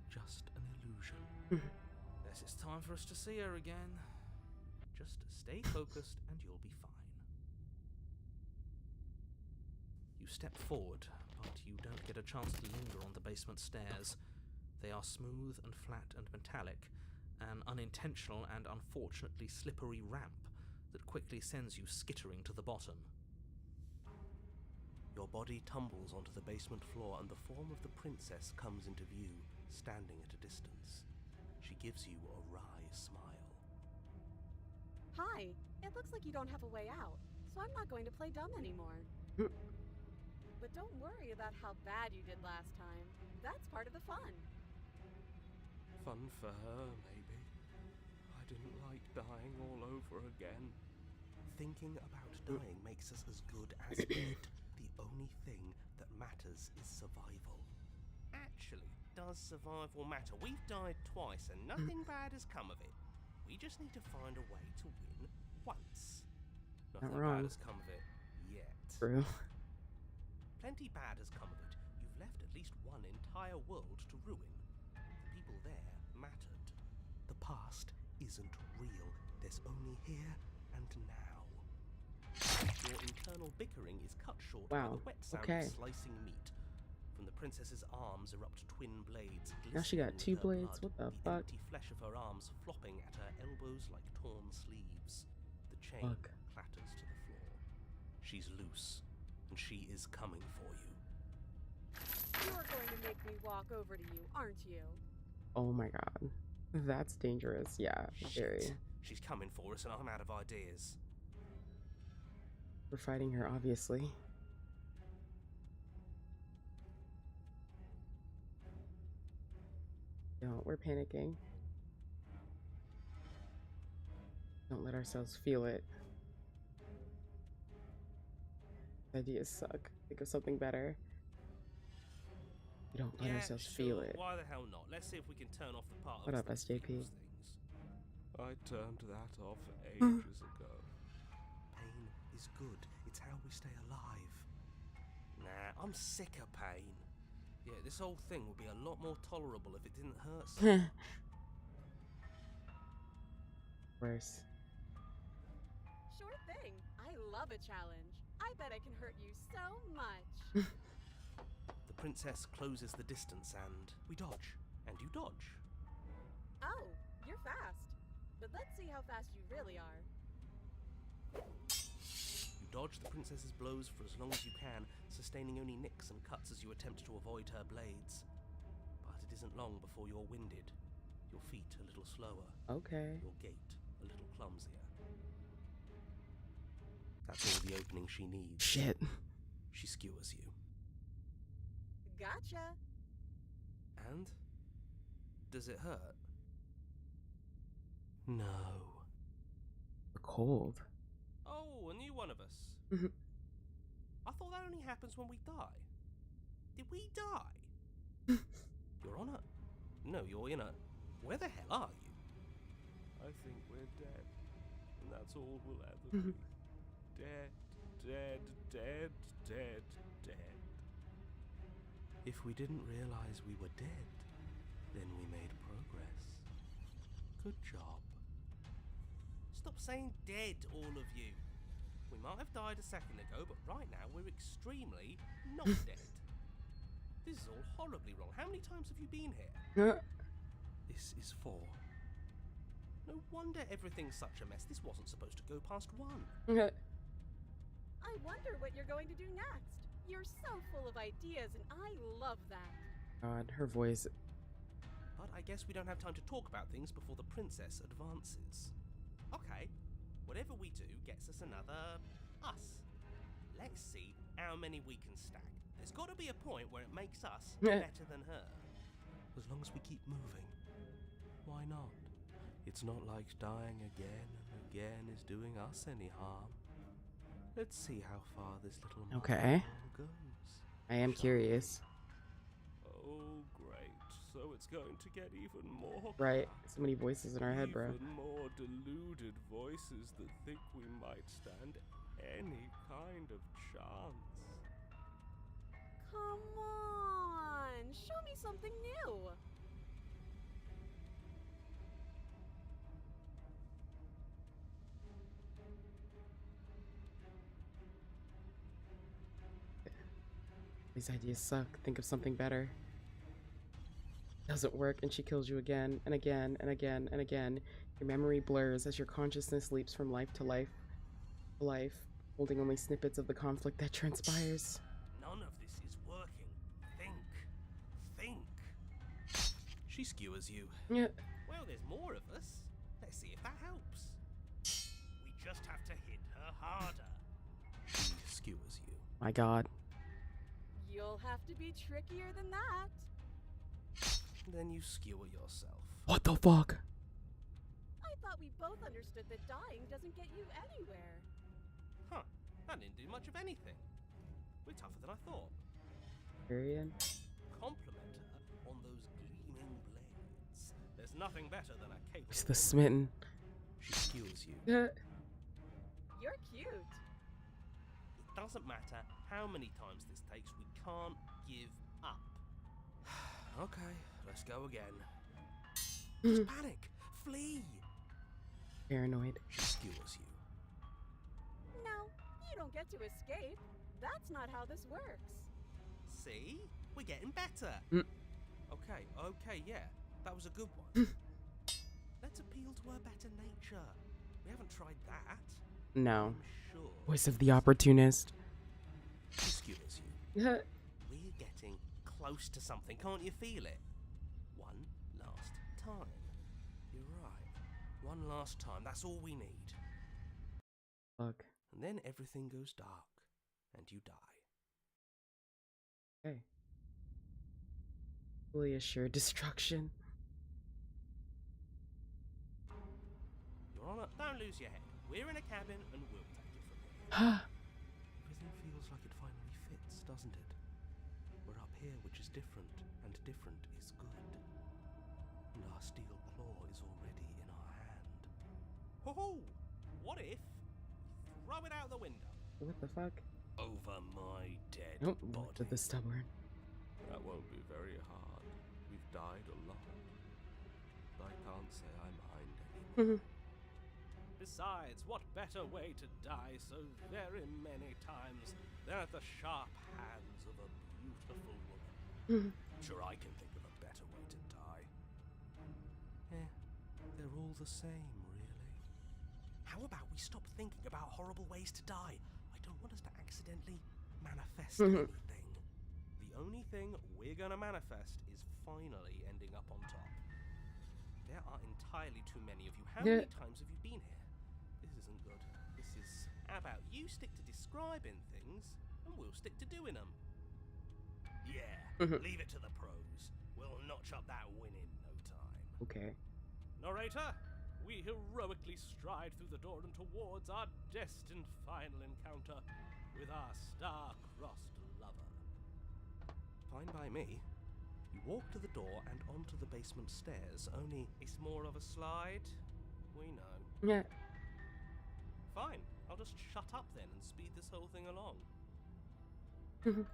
Just an illusion. Guess it's time for us to see her again. Just stay focused and you'll be fine. You step forward, but you don't get a chance to linger on the basement stairs. They are smooth and flat and metallic, an unintentional and unfortunately slippery ramp that quickly sends you skittering to the bottom. Your body tumbles onto the basement floor and the form of the princess comes into view, standing at a distance. She gives you a wry smile. Hi, it looks like you don't have a way out, so I'm not going to play dumb anymore. But don't worry about how bad you did last time. That's part of the fun. Fun for her, maybe. I didn't like dying all over again. Thinking about dying makes us as good as dead. The only thing that matters is survival. Actually, does survival matter? We've died twice and nothing bad has come of it. We just need to find a way to win once. Nothing bad has come of it yet. True. Plenty bad has come of it. You've left at least one entire world to ruin. The people there mattered. The past isn't real. There's only here and now. Your internal bickering is cut short by the wet sound of slicing meat. From the princess's arms erupt twin blades. Now she got 2 blades. What the fuck? The empty flesh of her arms flopping at her elbows like torn sleeves. The chain clatters to the floor. She's loose, and she is coming for you. You're going to make me walk over to you, aren't you? Oh my god. That's dangerous. Yeah, very. She's coming for us and I'm out of ideas. We're fighting her, obviously. No, we're panicking. Don't let ourselves feel it. Ideas suck. Think of something better. We don't let ourselves feel it. Why the hell not? Let's see if we can turn off the part What up, SJP? I turned that off ages ago. Pain is good. It's how we stay alive. Nah, I'm sick of pain. Yeah, this whole thing would be a lot more tolerable if it didn't hurt so much. Worse. Sure thing. I love a challenge. I bet I can hurt you so much. The princess closes the distance and we dodge. And you dodge. Oh, you're fast. But let's see how fast you really are. You dodge the princess's blows for as long as you can, sustaining only nicks and cuts as you attempt to avoid her blades. But it isn't long before you're winded. Your feet a little slower. Okay. Your gait a little clumsier. That's all the opening she needs. Shit. She skewers you. Gotcha. And? Does it hurt? No. We're cold. Oh, a new one of us. I thought that only happens when we die. Did we die? You're on a... No, you're in a... Where the hell are you? I think we're dead. And that's all we'll ever be. Dead, dead, dead, dead, dead. If we didn't realize we were dead, then we made progress. Good job. Stop saying dead, all of you. We might have died a second ago, but right now we're extremely not dead. This is all horribly wrong. How many times have you been here? this is for. No wonder everything's such a mess. This wasn't supposed to go past 1. I wonder what you're going to do next. You're so full of ideas, and I love that. God, her voice. But I guess we don't have time to talk about things before the princess advances. Okay, whatever we do gets us another us. Let's see how many we can stack. There's got to be a point where it makes us better than her. As long as we keep moving, why not? It's not like dying again and again is doing us any harm. Let's see how far this little Okay. goes. I am curious. Oh, great. So it's going to get even more. Right. So many voices in our head, bro. Even more deluded voices that think we might stand any kind of chance. Come on, show me something new. These ideas suck. Think of something better. Doesn't work, and she kills you again and again and again and again. Your memory blurs as your consciousness leaps from life to life, holding only snippets of the conflict that transpires. None of this is working. Think. She skewers you. Yeah. Well, there's more of us. Let's see if that helps. We just have to hit her harder. She skewers you. My God. You'll have to be trickier than that. Then you skewer yourself. What the fuck? I thought we both understood that dying doesn't get you anywhere. Huh. That didn't do much of anything. We're tougher than I thought. Period. Compliment her on those gleaming blades. There's nothing better than a capable. It's the smitten. She skewers you. Yeah. You're cute. It doesn't matter how many times this takes, we can't give up. Okay, let's go again. Just panic! Flee! Paranoid. She skewers you. No, you don't get to escape. That's not how this works. See? We're getting better. Okay, yeah. That was a good one. Let's appeal to her better nature. We haven't tried that. No. I'm sure. Voice of the opportunist. She skewers you. Yeah. We're getting close to something. Can't you feel it? One last time. You're right. One last time. That's all we need. Fuck. And then everything goes dark. And you die. Okay. Fully assured destruction. Your Honor, don't lose your head. We're in a cabin and we'll take it from here. Everything feels like it finally fits, doesn't it? We're up here, which is different, and different is good. And our steel claw is already in our hand. Ho-ho! What if we throw it out the window? What the fuck? Over my dead Nope. body. To the stubborn. That won't be very hard. We've died a lot. I can't say I mind anymore. Besides, what better way to die so very many times than at the sharp hands of a beautiful woman? Sure, I can think of a better way to die. They're all the same, really. How about we stop thinking about horrible ways to die? I don't want us to accidentally manifest anything. The only thing we're gonna manifest is finally ending up on top. There are entirely too many of you. How many times have you been here? This isn't good. This is... How about you stick to describing things, and we'll stick to doing them? Yeah, leave it to the pros. We'll notch up that win in no time. Okay. Narrator, we heroically stride through the door and towards our destined final encounter with our star-crossed lover. Fine by me. You walk to the door and onto the basement stairs, only it's more of a slide. We know. Yeah. Fine, I'll just shut up then and speed this whole thing along. Are you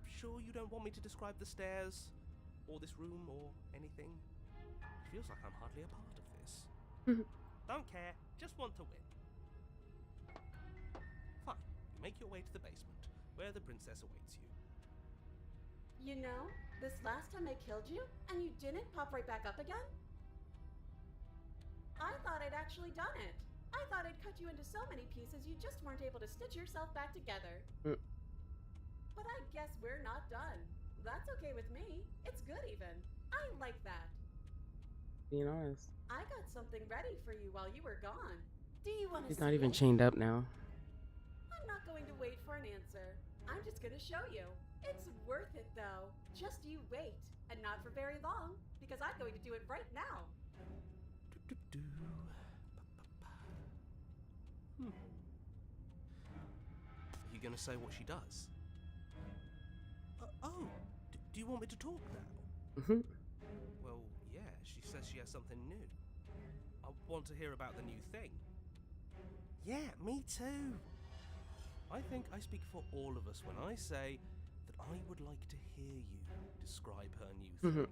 sure you don't want me to describe the stairs, or this room, or anything? It feels like I'm hardly a part of this. Don't care, just want to win. Fine, you make your way to the basement, where the princess awaits you. You know, this last time I killed you, and you didn't pop right back up again? I thought I'd actually done it. I thought I'd cut you into so many pieces you just weren't able to stitch yourself back together. But I guess we're not done. That's okay with me. It's good even. I like that. Being honest. I got something ready for you while you were gone. Do you want to see He's not even it? chained up now. I'm not going to wait for an answer. I'm just going to show you. It's worth it, though. Just you wait. And not for very long, because I'm going to do it right now. Are you going to say what she does? Do you want me to talk now? Well, yeah, she says she has something new. I want to hear about the new thing. Yeah, me too. I think I speak for all of us when I say that I would like to hear you describe her new thing.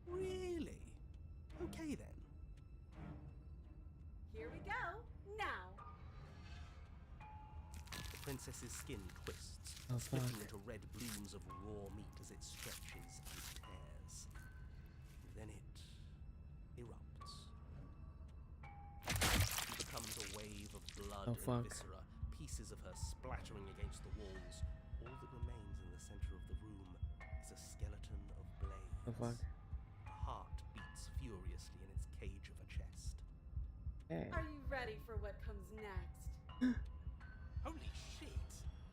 Really? Okay then. Here we go. Now. The princess's skin twists, splitting into red blooms of raw meat as it stretches and tears. Then it erupts. She becomes a wave of blood and viscera, pieces of her splattering against the walls. All that remains in the center of the room is a skeleton of blades. A heart beats furiously in its cage of a chest. Hey. Are you ready for what comes next? Holy shit!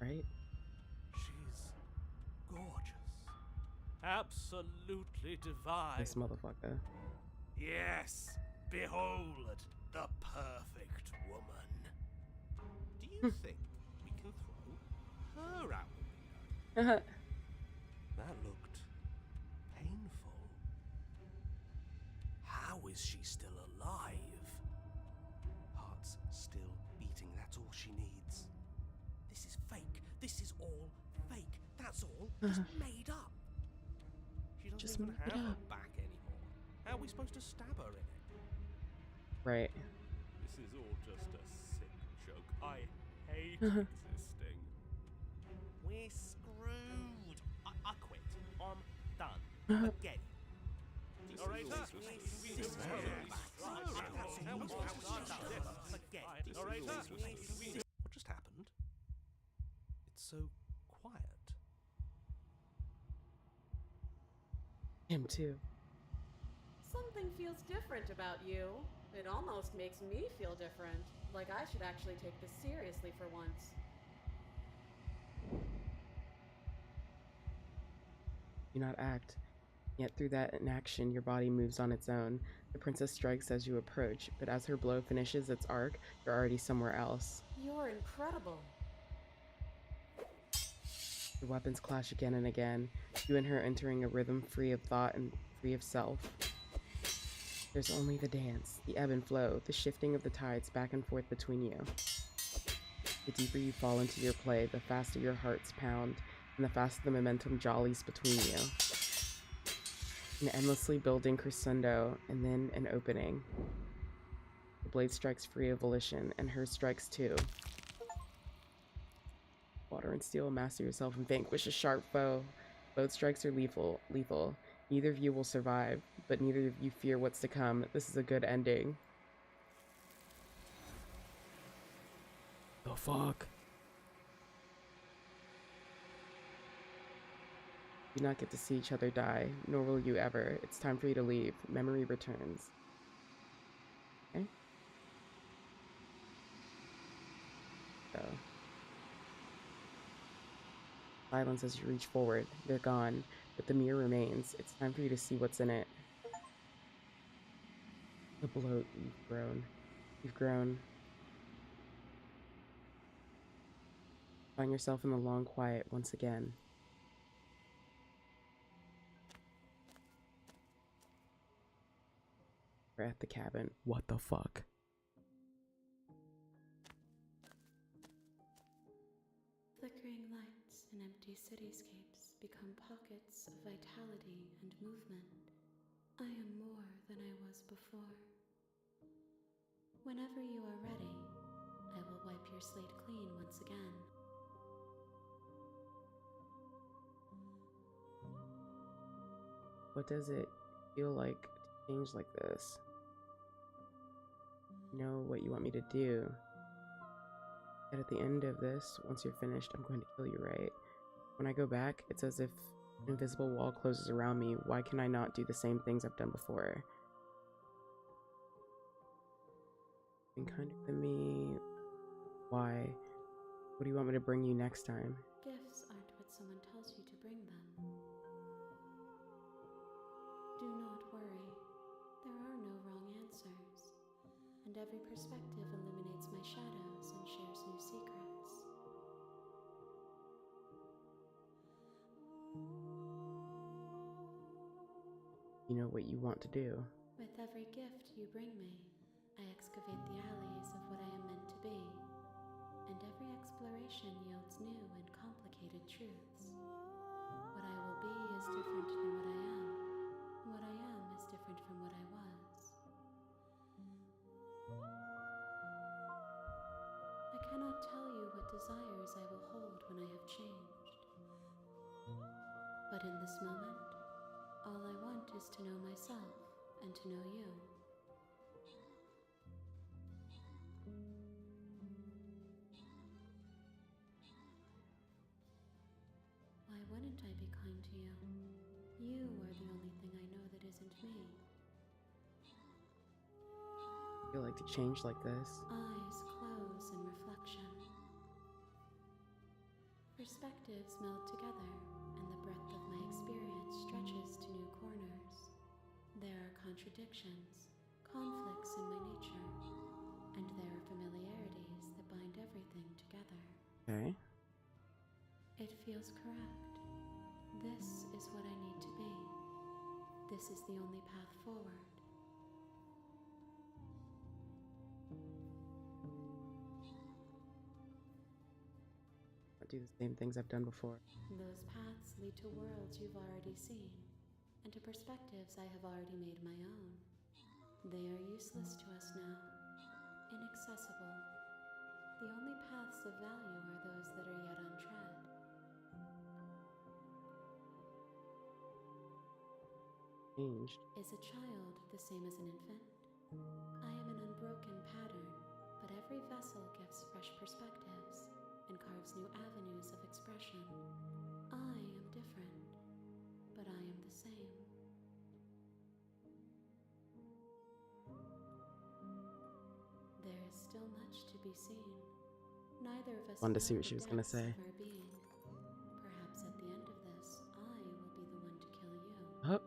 Right? She's gorgeous. Absolutely divine. This motherfucker. Yes! Behold, the perfect woman. Do you think we can throw her out the window? That looked painful. How is she still alive? Heart's still beating, that's all she needs. This is fake. This is all fake. That's all just made up. She doesn't even have her back anymore. How are we supposed to stab her in it? Right. This is all just a sick joke. I hate existing. We're screwed. I quit. I'm done. Forget it. What just happened? It's so quiet. Him too. Something feels different about you. It almost makes me feel different. Like I should actually take this seriously for once. Do not act. Yet through that inaction, your body moves on its own. The princess strikes as you approach, but as her blow finishes its arc, you're already somewhere else. You're incredible. Your weapons clash again and again, you and her entering a rhythm free of thought and free of self. There's only the dance, the ebb and flow, the shifting of the tides back and forth between you. The deeper you fall into your play, the faster your hearts pound, and the faster the momentum jollies between you. An endlessly building crescendo, and then an opening. The blade strikes free of volition, and hers strikes too. Water and steel, master yourself and vanquish a sharp foe. Both strikes are lethal. Neither of you will survive, but neither of you fear what's to come. This is a good ending. The fuck? You do not get to see each other die, nor will you ever. It's time for you to leave. Memory returns. Okay? So. Silence as you reach forward. They're gone, but the mirror remains. It's time for you to see what's in it. The bloat you've grown. You've grown. Find yourself in the long quiet once again. We're at the cabin. What the fuck? Flickering lights and empty cityscapes become pockets of vitality and movement. I am more than I was before. Whenever you are ready, I will wipe your slate clean once again. What does it feel like to change like this? know what you want me to do. And at the end of this, once you're finished, I'm going to kill you, right? When I go back, it's as if an invisible wall closes around me. Why can I not do the same things I've done before? Been kind to me. Why? What do you want me to bring you next time? Gifts aren't what someone tells you to bring them. Do not worry. There are no wrong answers. And every perspective illuminates my shadows and shares new secrets. You know what you want to do. With every gift you bring me, I excavate the alleys of what I am meant to be. And every exploration yields new and complicated truths. What I will be is different than what I am. What I am is different from what I was. I cannot tell you what desires I will hold when I have changed. But in this moment, all I want is to know myself and to know you. Why wouldn't I be kind to you? You are the only thing I know that isn't me. I feel like to change like this. Eyes close in reflection. Perspectives meld together, and the breadth of my experience stretches to new corners. There are contradictions, conflicts in my nature, and there are familiarities that bind everything together. Okay. It feels correct. This is what I need to be. This is the only path forward. I'll do the same things I've done before. Those paths lead to worlds you've already seen, and to perspectives I have already made my own. They are useless to us now, inaccessible. The only paths of value are those that are yet untread. Changed. Is a child the same as an infant? I am an unbroken pattern, but every vessel gives fresh perspectives and carves new avenues of expression. I am different, but I am the same. There is still much to be seen. Neither of us Wanted to see know what she the was gonna depths say. of our being. Perhaps at the end of this, I will be the one to kill you. Oh.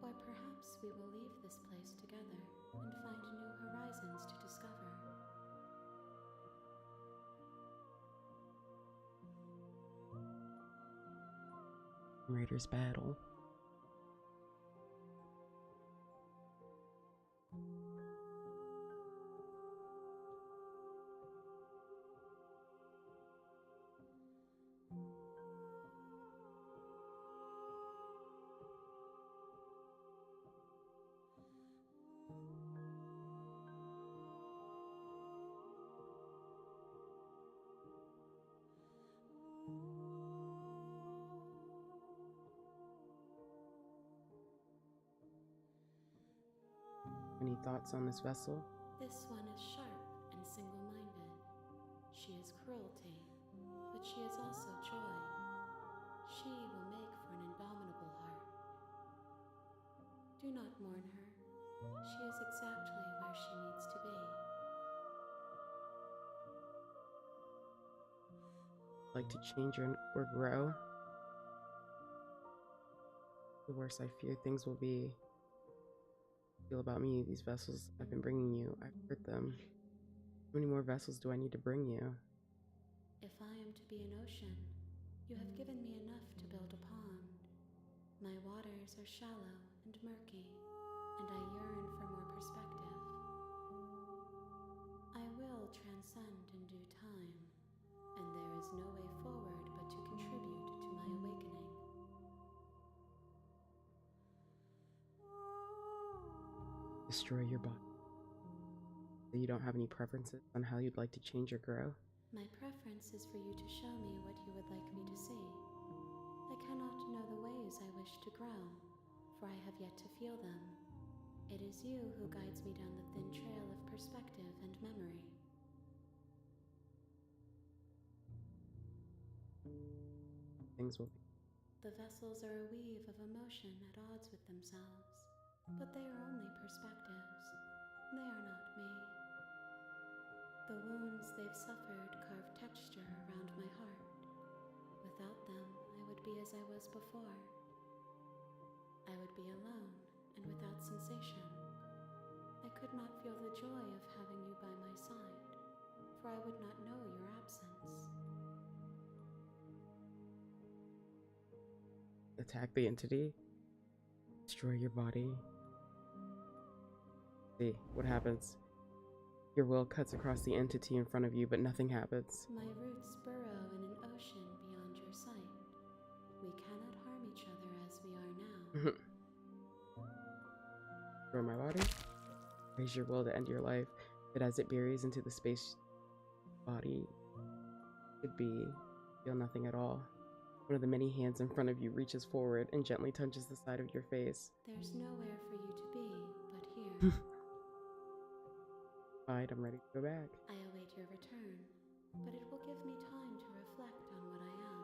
Or perhaps we will leave this place together and find new horizons to discover. Raiders battle. Any thoughts on this vessel? This one is sharp and single-minded. She is cruelty, but she is also joy. She will make for an indomitable heart. Do not mourn her. She is exactly where she needs to be. Like to change or grow? The worse I fear things will be. Feel about me, these vessels I've been bringing you, I've hurt them. How many more vessels do I need to bring you? If I am to be an ocean, you have given me enough to build a pond. My waters are shallow and murky, and I yearn for more perspective. I will transcend in due time, and there is no way forward but to contribute to my awakening. Destroy your body. So you don't have any preferences on how you'd like to change or grow? My preference is for you to show me what you would like me to see. I cannot know the ways I wish to grow, for I have yet to feel them. It is you who guides me down the thin trail of perspective and memory. Things will be. The vessels are a weave of emotion at odds with themselves, but they are only perspectives. They are not me. The wounds they've suffered carve texture around my heart. Without them, I would be as I was before. I would be alone and without sensation. I could not feel the joy of having you by my side, for I would not know your absence. Attack the entity. Destroy your body. See what happens. Your will cuts across the entity in front of you, but nothing happens. My roots burrow in an ocean beyond your sight. We cannot harm each other as we are now. Destroy my body. Raise your will to end your life, but as it buries into the space body could be, feel nothing at all. One of the many hands in front of you reaches forward and gently touches the side of your face. There's nowhere for you to be but here. Fine, I'm ready to go back. I await your return, but it will give me time to reflect on what I am.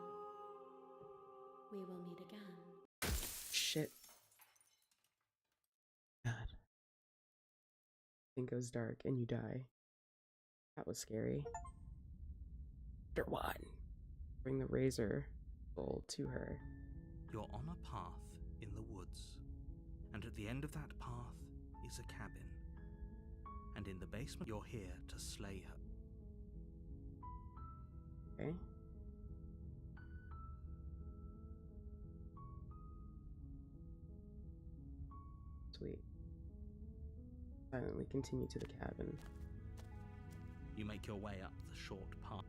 We will meet again. Shit. God. Thing goes dark and you die. That was scary. Chapter 1. Bring the razor bowl to her. You're on a path in the woods, and at the end of that path is a cabin. And in the basement, you're here to slay her. Okay. Sweet. Silently continue to the cabin. You make your way up the short path.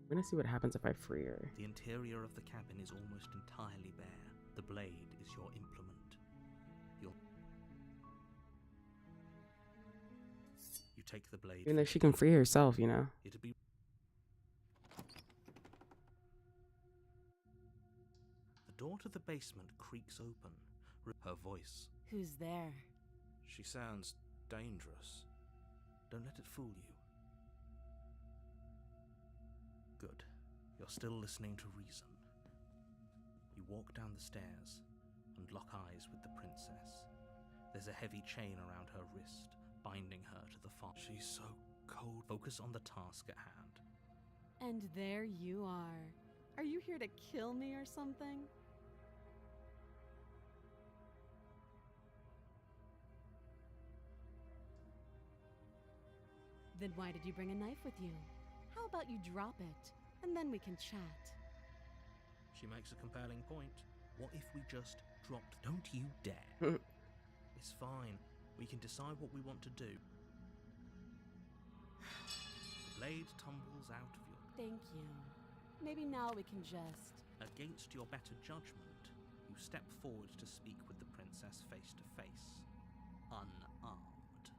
I'm gonna see what happens if I free her. The interior of the cabin is almost entirely bare. The blade is your implement. You take the blade. Even though she can free herself, you know. It'd be. The door to the basement creaks open. Her voice. Who's there? She sounds dangerous. Don't let it fool you. Good. You're still listening to reason. You walk down the stairs and lock eyes with the princess. There's a heavy chain around her wrist, binding her to the farm. She's so cold. Focus on the task at hand. And there you are. Are you here to kill me or something? Then why did you bring a knife with you? How about you drop it, and then we can chat? She makes a compelling point. What if we just dropped? Don't you dare. It's fine. We can decide what we want to do. The blade tumbles out of your... Thank you. Maybe now we can just... Against your better judgment, you step forward to speak with the princess face to face. Unarmed.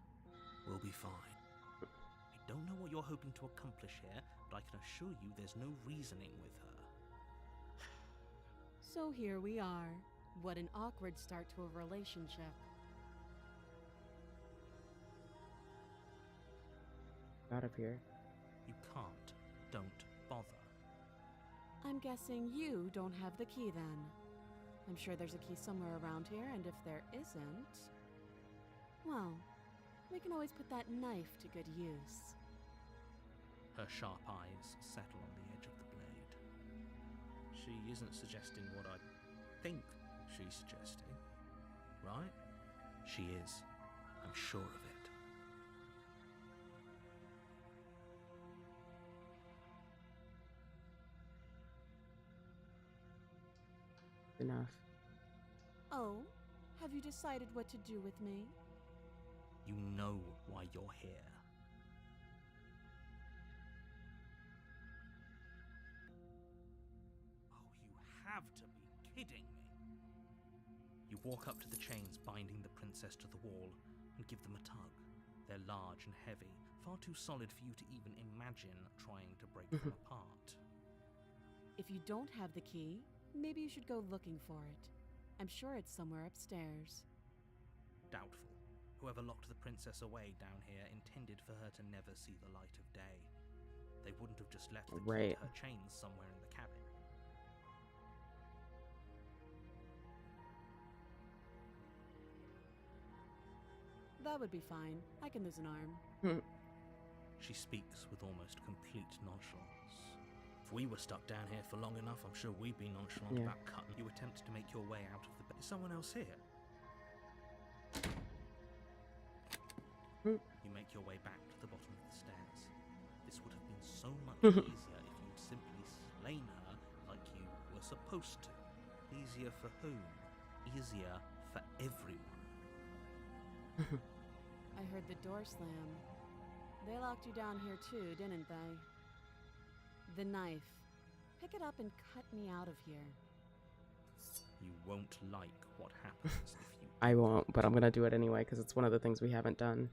We'll be fine. I don't know what you're hoping to accomplish here, but I can assure you there's no reasoning with her. So here we are. What an awkward start to a relationship. Out of here. You can't. Don't bother. I'm guessing you don't have the key then. I'm sure there's a key somewhere around here, and if there isn't... well, we can always put that knife to good use. Her sharp eyes settle on the edge of the blade. She isn't suggesting what I think she's suggesting, right? She is. I'm sure of it. Enough. Oh? Have you decided what to do with me? You know why you're here. Oh, you have to be kidding me. You walk up to the chains binding the princess to the wall and give them a tug. They're large and heavy, far too solid for you to even imagine trying to break them apart. If you don't have the key, maybe you should go looking for it. I'm sure it's somewhere upstairs. Doubtful. Whoever locked the princess away down here intended for her to never see the light of day. They wouldn't have just left the key to her chains somewhere in the cabin. That would be fine. I can lose an arm. She speaks with almost complete nonchalance. If we were stuck down here for long enough, I'm sure we'd be nonchalant about cutting. You attempt to make your way out of the bed. Is someone else here? You make your way back to the bottom of the stairs. This would have been so much easier if you'd simply slain her like you were supposed to. Easier for whom? Easier for everyone. I heard the door slam. They locked you down here too, didn't they? The knife. Pick it up and cut me out of here. You won't like what happens if you... I won't, but I'm gonna do it anyway because it's one of the things we haven't done.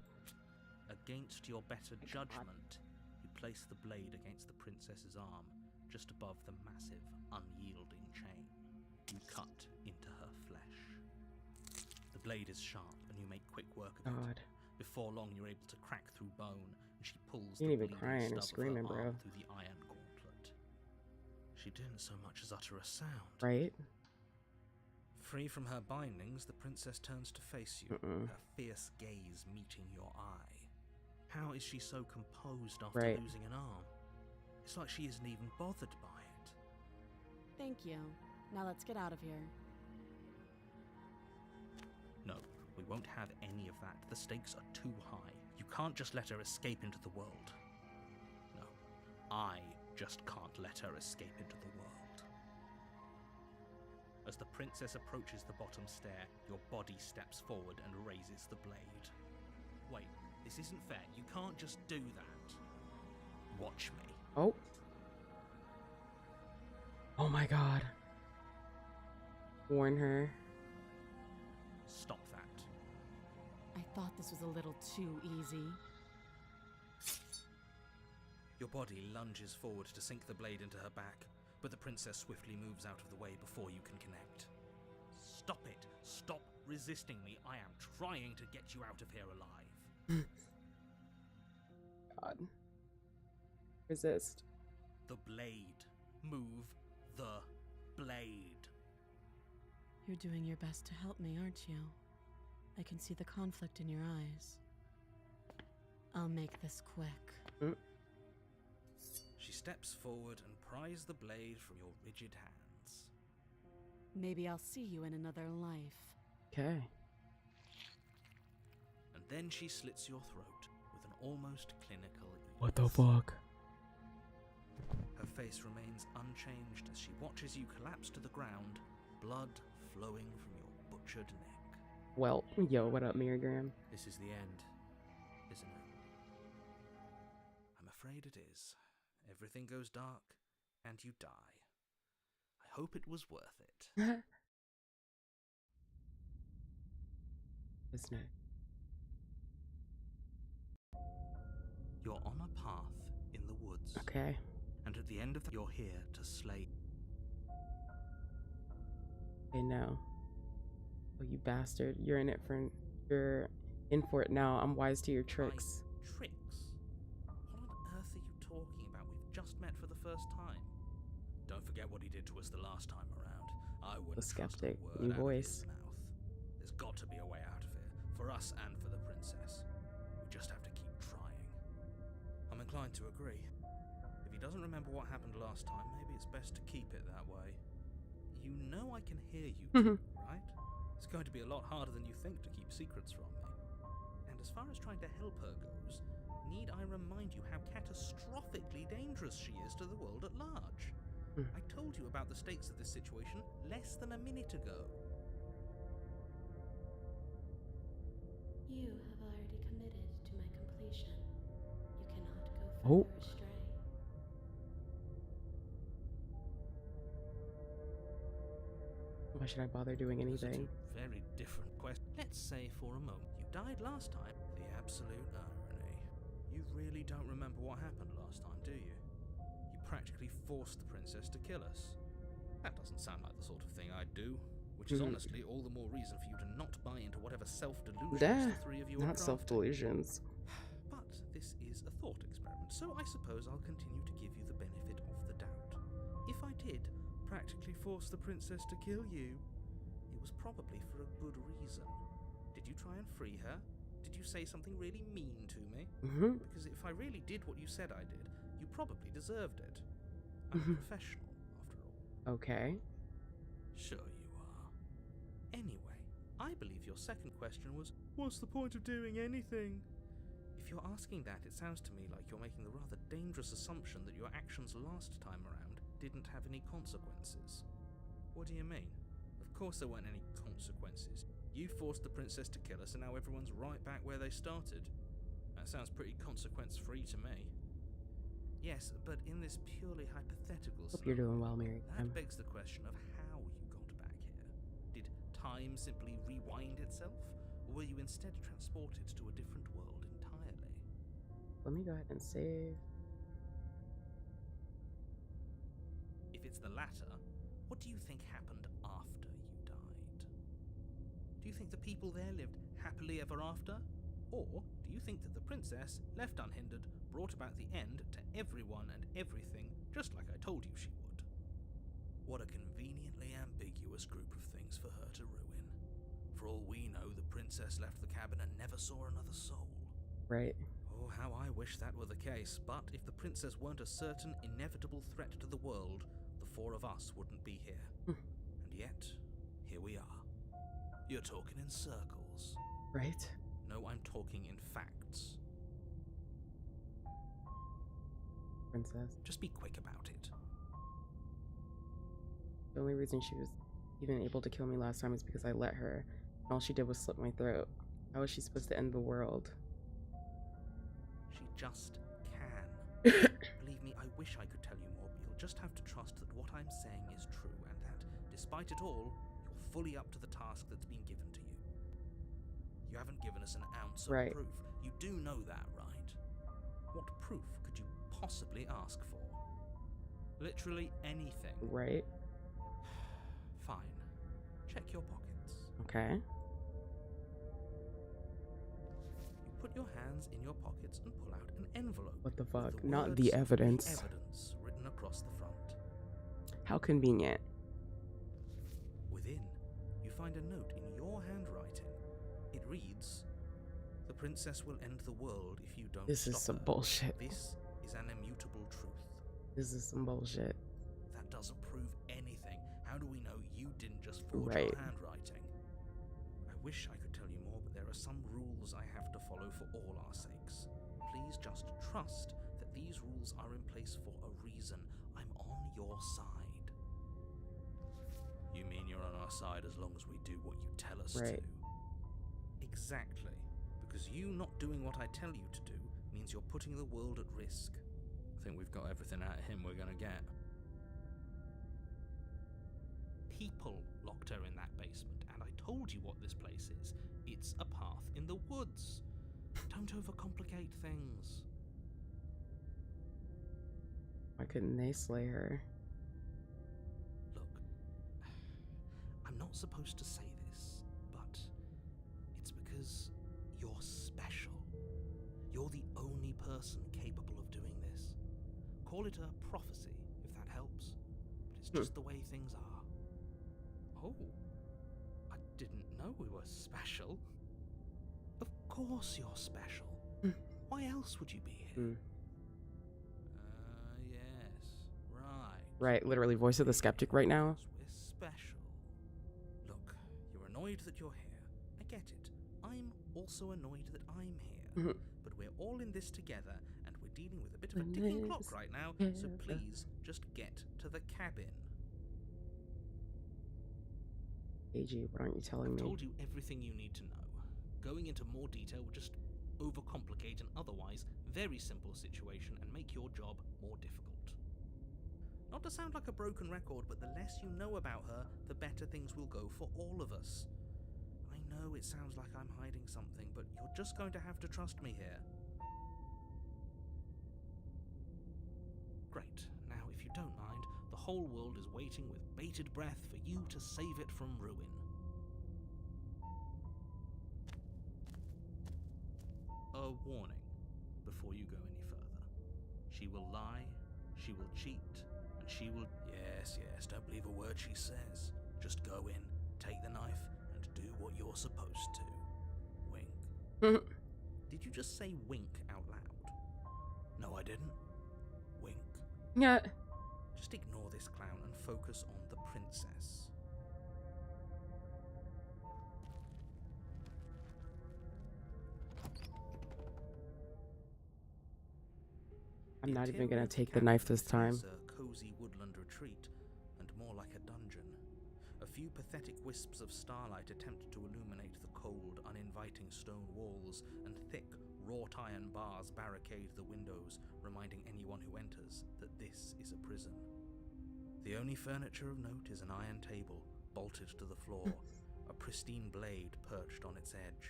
Against your better judgment, you place the blade against the princess's arm, just above the massive, unyielding chain. You cut into her flesh. The blade is sharp, and you make quick work of it. Before long, you're able to crack through bone, and she pulls the bleeding stub of her arm through the iron gauntlet. She didn't so much as utter a sound. Right? Free from her bindings, the princess turns to face you, her fierce gaze meeting your eye. How is she so composed after losing an arm? It's like she isn't even bothered by it. Thank you. Now let's get out of here. No, we won't have any of that. The stakes are too high. You can't just let her escape into the world. No, I just can't let her escape into the world. As the princess approaches the bottom stair, your body steps forward and raises the blade. Wait, this isn't fair. You can't just do that. Watch me. Oh. Oh my god. Warn her. Stop that. I thought this was a little too easy. Your body lunges forward to sink the blade into her back, but the princess swiftly moves out of the way before you can connect. Stop it! Stop resisting me! I am trying to get you out of here alive. God. Resist. The blade. Move the blade. You're doing your best to help me, aren't you? I can see the conflict in your eyes. I'll make this quick. She steps forward and pries the blade from your rigid hands. Maybe I'll see you in another life. Okay. And then she slits your throat with an almost clinical ease. What the fuck? Her face remains unchanged as she watches you collapse to the ground, blood flowing from your butchered neck. Well, yo, what up, Miriam? This is the end, isn't it? I'm afraid it is. Everything goes dark, and you die. I hope it was worth it. Isn't it? You're on a path in the woods. Okay. And at the end of you're here to slay. I know. Oh, you bastard. You're in for it now. I'm wise to your tricks. Tricks? What on earth are you talking about? We've just met for the first time. Don't forget what he did to us the last time around. I wouldn't The skeptic. trust a word New out of voice. his mouth. There's got to be a way out of here. For us and for the princess. We just have to keep trying. I'm inclined to agree. If he doesn't remember what happened last time, maybe it's best to keep it that way. You know I can hear you too, right? It's going to be a lot harder than you think to keep secrets from me. And as far as trying to help her goes, need I remind you how catastrophically dangerous she is to the world at large? I told you about the stakes of this situation less than a minute ago. You have already committed to my completion. You cannot go further astray. Why should I bother doing anything? Very different question. Let's say for a moment you died last time. The absolute irony. You really don't remember what happened last time, do you? You practically force the princess to kill us. That doesn't sound like the sort of thing I'd do, which is honestly all the more reason for you to not buy into whatever self-delusions the three of you are not self-delusions. But this is a thought experiment, so I suppose I'll continue to give you the benefit of the doubt. If I did practically force the princess to kill you, it was probably for a good reason. Did you try and free her? Did you say something really mean to me? Because if I really did what you said I did, you probably deserved it. I'm a professional, after all. Okay. Sure you are. Anyway, I believe your second question was, what's the point of doing anything? If you're asking that, it sounds to me like you're making the rather dangerous assumption that your actions last time around didn't have any consequences. What do you mean? Of course there weren't any consequences. You forced the princess to kill us and now everyone's right back where they started. That sounds pretty consequence-free to me. Yes, but in this purely hypothetical Hope you're doing well, Mary. that begs the question of how you got back here. Did time simply rewind itself? Or were you instead transported to a different world entirely? Let me go ahead and save. If it's the latter, what do you think happened after you died? Do you think the people there lived happily ever after? Or do you think that the princess, left unhindered, brought about the end to everyone and everything, just like I told you she would? What a conveniently ambiguous group of things for her to ruin. For all we know, the princess left the cabin and never saw another soul. Right. Oh, how I wish that were the case, but if the princess weren't a certain, inevitable threat to the world, the four of us wouldn't be here. And yet, here we are. You're talking in circles. Right. No, I'm talking in facts. Princess. Just be quick about it. The only reason she was even able to kill me last time is because I let her. And all she did was slit my throat. How is she supposed to end the world? She just can. Believe me, I wish I could tell you more, but you'll just have to trust that what I'm saying is true, and that, despite it all, you're fully up to the task that's been given to you. You haven't given us an ounce of proof. You do know that, right? What proof could you possibly ask for? Literally anything. Right. Fine. Check your pockets. Okay. You put your hands in your pockets and pull out an envelope. What the fuck? The Not words, the evidence. The evidence written across the front. How convenient. Within, you find a note in your handwriting. It reads, "The princess will end the world if you don't This stop is some her. bullshit. This is an immutable truth." This is some bullshit. That doesn't prove anything. How do we know you didn't just forge your handwriting? I wish I could tell you more, but there are some rules I have to follow for all our sakes. Please just trust that these rules are in place for a reason. I'm on your side. You mean you're on our side as long as we do what you tell us to? Exactly. Because you not doing what I tell you to do means you're putting the world at risk. I think we've got everything out of him we're gonna get. People locked her in that basement, and I told you what this place is. It's a path in the woods. Don't overcomplicate things. Why couldn't they slay her? Look, I'm not supposed to say this, but it's because you're special. You're the only person capable of doing this. Call it a prophecy, if that helps, but it's just the way things are. Oh, I didn't know we were special. Of course you're special. Why else would you be here? Yes, right. Right, literally voice of the skeptic right now. We're special. Look, you're annoyed that you're here. I get it. I'm also annoyed that I'm here. But we're all in this together, and we're dealing with a bit of a ticking clock right now, so please just get to the cabin. AG, what aren't you telling me? I've told you everything you need to know. Going into more detail would just overcomplicate an otherwise very simple situation and make your job more difficult. Not to sound like a broken record, but the less you know about her, the better things will go for all of us. I know it sounds like I'm hiding something, but you're just going to have to trust me here. Great. Now, if you don't whole world is waiting with bated breath for you to save it from ruin. A warning before you go any further. She will lie, she will cheat, and she will... Yes, don't believe a word she says. Just go in, take the knife, and do what you're supposed to. Wink. Did you just say wink out loud? No, I didn't. Wink. Yeah. Just ignore this clown and focus on the princess. I'm not even gonna take the knife this time. A cozy woodland retreat, and more like a dungeon. A few pathetic wisps of starlight attempt to illuminate the cold, uninviting stone walls, and thick, wrought iron bars barricade the windows, reminding anyone who enters that this is a prison. The only furniture of note is an iron table, bolted to the floor, a pristine blade perched on its edge.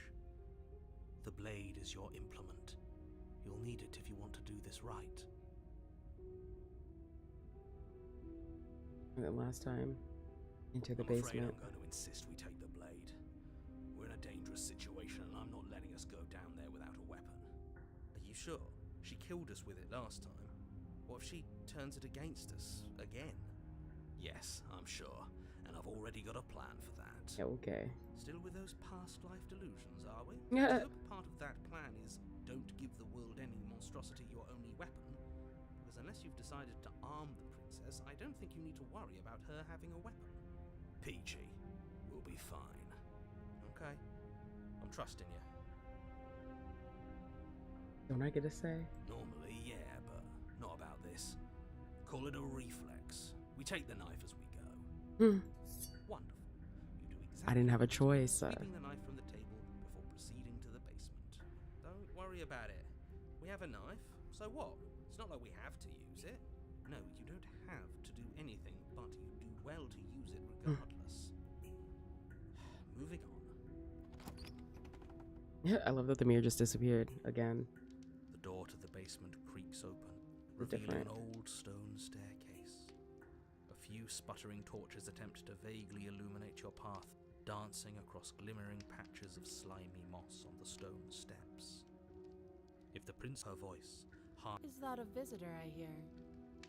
The blade is your implement. You'll need it if you want to do this right. And then last time, into the I'm basement. afraid I'm going to insist we take the blade. We're in a dangerous situation and I'm not letting us go down there without a weapon. Are you sure? She killed us with it last time. What if she turns it against us again? Yes, I'm sure. And I've already got a plan for that. Okay. Still with those past life delusions, are we? Yeah. I hope part of that plan is don't give the world any monstrosity your only weapon. Because unless you've decided to arm the princess, I don't think you need to worry about her having a weapon. Peachy, we'll be fine. Okay, I'm trusting you. Don't I get a say? Normally, yeah, but not about this. Call it a reflex. We take the knife as we go. Wonderful. You do exactly. I didn't have a choice. Sweeping the knife from the table before proceeding to the basement. Don't worry about it. We have a knife, so what? It's not like we have to use it. No, you don't have to do anything, but you do well to use it regardless. Moving on. I love that the mirror just disappeared again. The door to the basement creaks open, Different. revealing an old stone staircase. A few sputtering torches attempt to vaguely illuminate your path, dancing across glimmering patches of slimy moss on the stone steps. If the prince her voice... Is that a visitor I hear?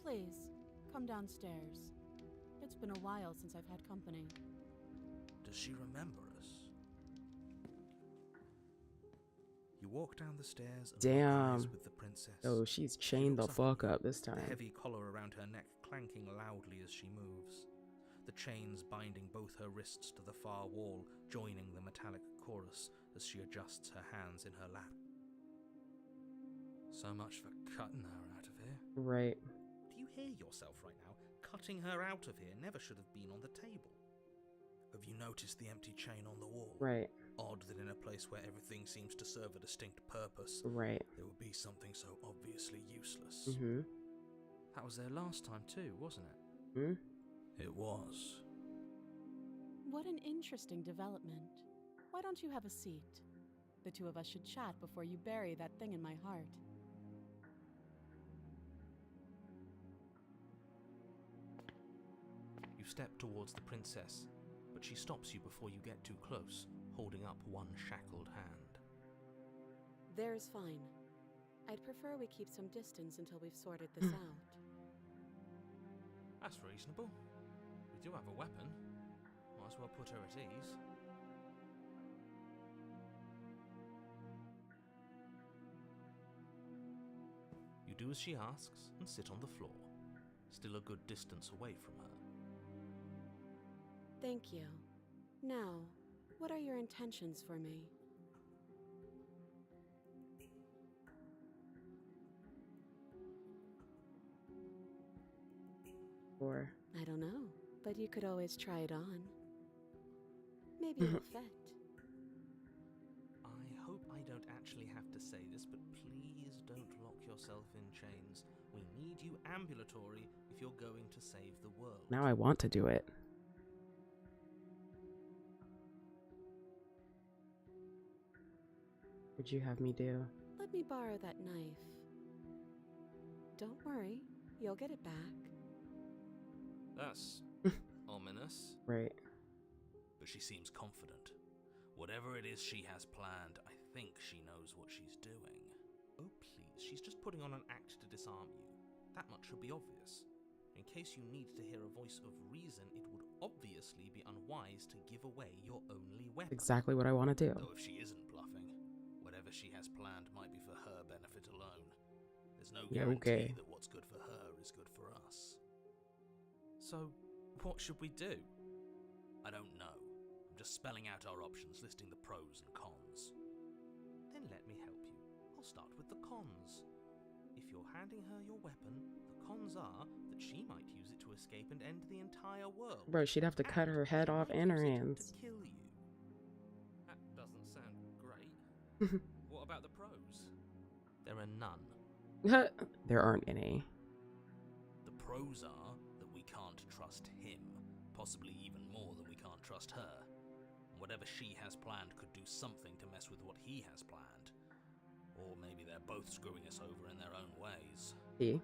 Please, come downstairs. It's been a while since I've had company. Does she remember us? You walk down the stairs and lock eyes with the princess. Oh, she's chained the fuck up this time. The heavy collar around her neck clanking loudly as she moves. The chains binding both her wrists to the far wall, joining the metallic chorus as she adjusts her hands in her lap. So much for cutting her out of here. Right. Do you hear yourself right now? Cutting her out of here never should have been on the table. Have you noticed the empty chain on the wall? Right. Odd that in a place where everything seems to serve a distinct purpose, right, there would be something so obviously useless. That was there last time too, wasn't it? It was. What an interesting development. Why don't you have a seat? The two of us should chat before you bury that thing in my heart. You step towards the princess, but she stops you before you get too close, holding up one shackled hand. There's fine. I'd prefer we keep some distance until we've sorted this out. That's reasonable. We do have a weapon. Might as well put her at ease. You do as she asks and sit on the floor, still a good distance away from her. Thank you. Now, what are your intentions for me? Or I don't know, but you could always try it on. Maybe it'll fit. I hope I don't actually have to say this, but please don't lock yourself in chains. We need you ambulatory if you're going to save the world. now I want to do it. What'd you have me do? Let me borrow that knife. Don't worry, you'll get it back. That's ominous. Right. But she seems confident. Whatever it is she has planned, I think she knows what she's doing. Oh, please, she's just putting on an act to disarm you. That much should be obvious. In case you need to hear a voice of reason, it would obviously be unwise to give away your only weapon. Exactly what I want to do. Though if she isn't bluffing, whatever she has planned might be for her benefit alone. There's no guarantee that what's good for her is good for us. So, what should we do? I don't know. I'm just spelling out our options, listing the pros and cons. Then let me help you. I'll start with the cons. If you're handing her your weapon, the cons are that she might use it to escape and end the entire world. Bro, she'd have to cut her head off and her hands. To kill you. That doesn't sound great. What about the pros? There are none. There aren't any. The pros are that we can't trust him, possibly even more than we can't trust her. Whatever she has planned could do something to mess with what he has planned. Or maybe they're both screwing us over in their own ways. See?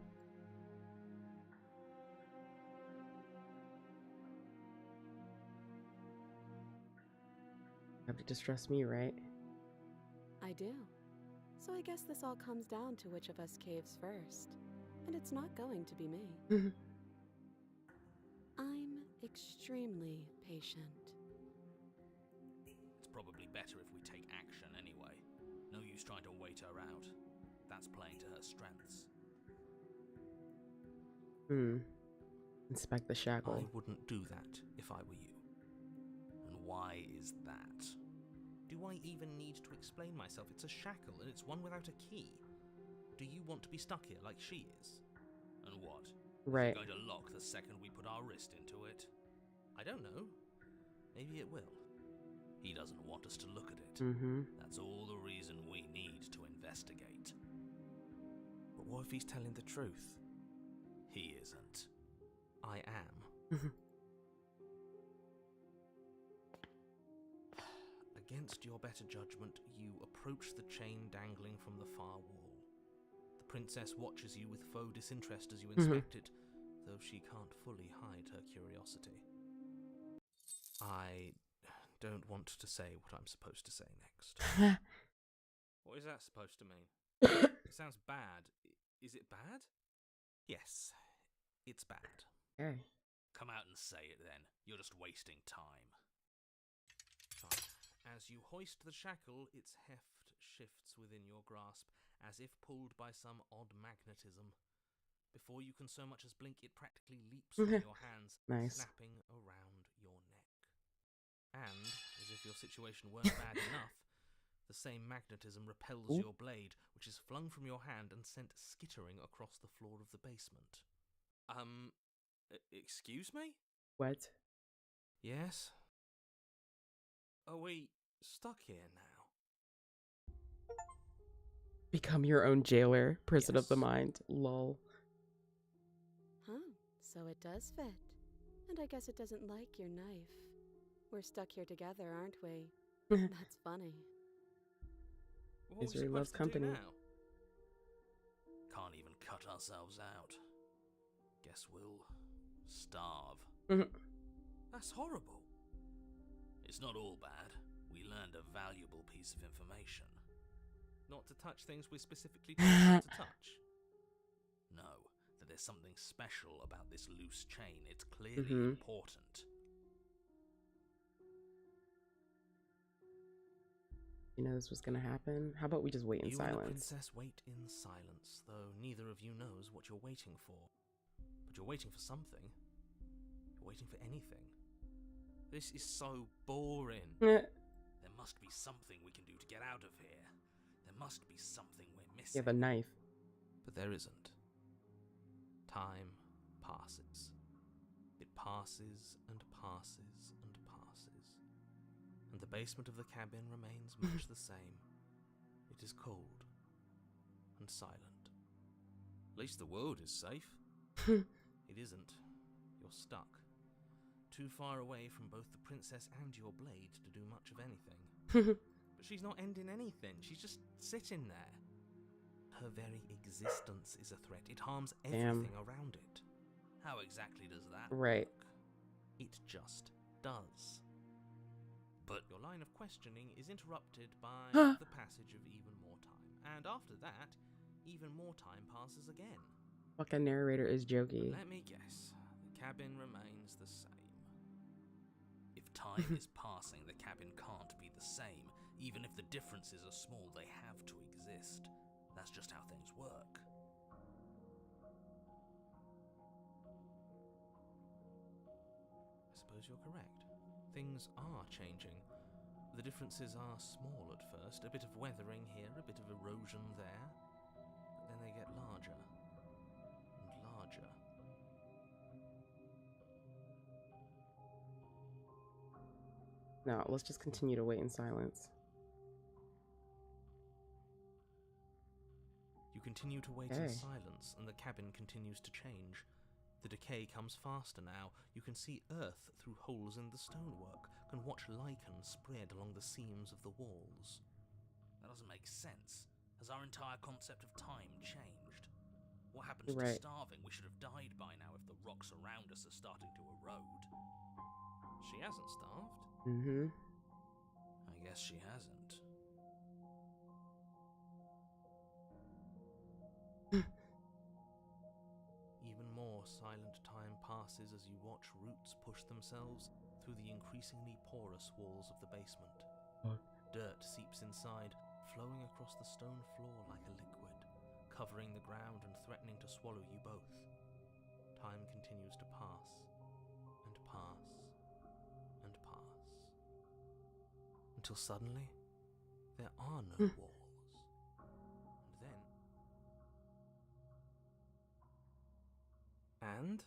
You have to distrust me, right? I do. So I guess this all comes down to which of us caves first. And it's not going to be me. I'm extremely patient. It's probably better if we take action anyway. No use trying to wait her out. That's playing to her strengths. Inspect the shackle. I wouldn't do that if I were you. And why is that? Do I even need to explain myself? It's a shackle and it's one without a key. Do you want to be stuck here like she is? And what? Right. Is it going to lock the second we put our wrist into it? I don't know. Maybe it will. He doesn't want us to look at it. That's all the reason we need to investigate. But what if he's telling the truth? He isn't. I am. Against your better judgment, you approach the chain dangling from the far wall. The princess watches you with faux disinterest as you inspect it, though she can't fully hide her curiosity. I don't want to say what I'm supposed to say next. What is that supposed to mean? It sounds bad. Is it bad? Yes, it's bad. Okay. Come out and say it then. You're just wasting time. Fine. As you hoist the shackle, its heft shifts within your grasp, as if pulled by some odd magnetism. Before you can so much as blink, it practically leaps from your hands, snapping around your neck. And, as if your situation weren't bad enough, the same magnetism repels your blade, which is flung from your hand and sent skittering across the floor of the basement. Excuse me? What? Yes? Are we stuck here now? Become your own jailer, prison of the mind. Lol. Huh, so it does fit. And I guess it doesn't like your knife. We're stuck here together, aren't we? That's funny. Misery loves company. Can't even cut ourselves out. Guess we'll starve. That's horrible. It's not all bad. We learned a valuable piece of information. Not to touch things we're specifically told to touch. No, that there's something special about this loose chain. It's clearly important. You know this was gonna happen. How about we just wait in silence? You and the princess wait in silence, though neither of you knows what you're waiting for. But you're waiting for something. You're waiting for anything. This is so boring. There must be something we can do to get out of here. There must be something we're missing. You have a knife. But there isn't. Time passes. It passes and passes and passes. And the basement of the cabin remains much the same. It is cold and silent. At least the world is safe. It isn't. You're stuck. Too far away from both the princess and your blade to do much of anything. But she's not ending anything. She's just sitting there. Her very existence is a threat. It harms everything around it. How exactly does that Right. work? It just does. But your line of questioning is interrupted by the passage of even more time. And after that, even more time passes again. Fucking narrator is jokey. Let me guess. The cabin remains the same. If time is passing, the cabin can't be the same. Even if the differences are small, they have to exist. That's just how things work. I suppose you're correct. Things are changing. The differences are small at first, a bit of weathering here, a bit of erosion there, but then they get larger and larger. No, let's just continue to wait in silence. You continue to wait in silence, and the cabin continues to change. The decay comes faster now. You can see earth through holes in the stonework, can watch lichen spread along the seams of the walls. That doesn't make sense. Has our entire concept of time changed? What happens to starving? We should have died by now if the rocks around us are starting to erode. She hasn't starved. Mm-hmm. I guess she hasn't. Even more silent time passes as you watch roots push themselves through the increasingly porous walls of the basement. Dirt seeps inside, flowing across the stone floor like a liquid, covering the ground and threatening to swallow you both. Time continues to pass, and pass, and pass. Until suddenly, there are no walls. And then... And?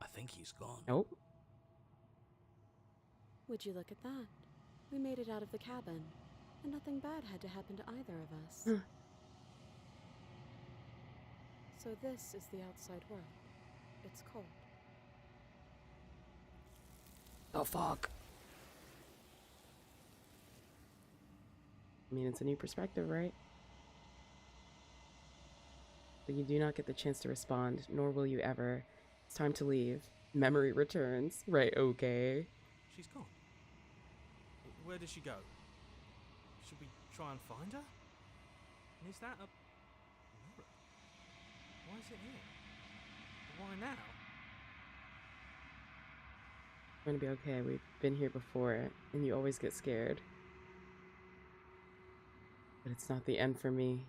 I think he's gone. Nope. Would you look at that? We made it out of the cabin, and nothing bad had to happen to either of us. So this is the outside world. It's cold. The fuck? I mean, it's a new perspective, right? But you do not get the chance to respond, nor will you ever. It's time to leave. Memory returns. Right, okay. She's gone. Where did she go? Should we try and find her? And is that a mirror? Why is it here? Why now? We're gonna be okay. We've been here before, and you always get scared. But it's not the end for me.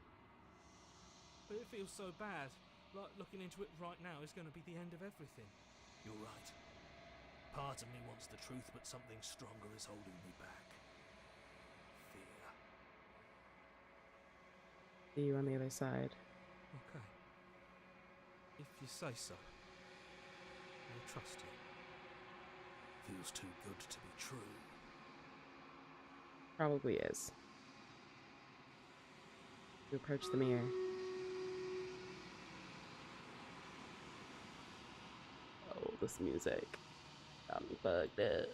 But it feels so bad. Like looking into it right now is going to be the end of everything. You're right. Part of me wants the truth, but something stronger is holding me back. Fear. See you on the other side. Okay. If you say so. I'll trust you. Feels too good to be true. Probably is. You approach the mirror. Oh, this music. Got me fucked up.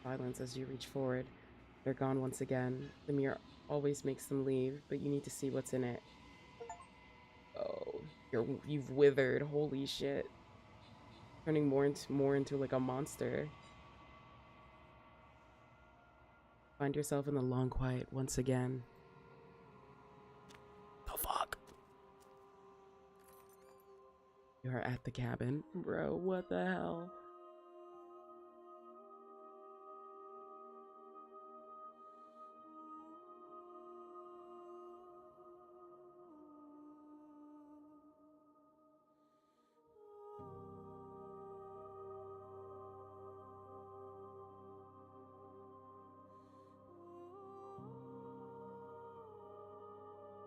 Silence as you reach forward. They're gone once again. The mirror always makes them leave, but you need to see what's in it. Oh, you've withered. Holy shit. Turning more into like a monster. Find yourself in the long quiet once again. The fuck? You are at the cabin. Bro, what the hell?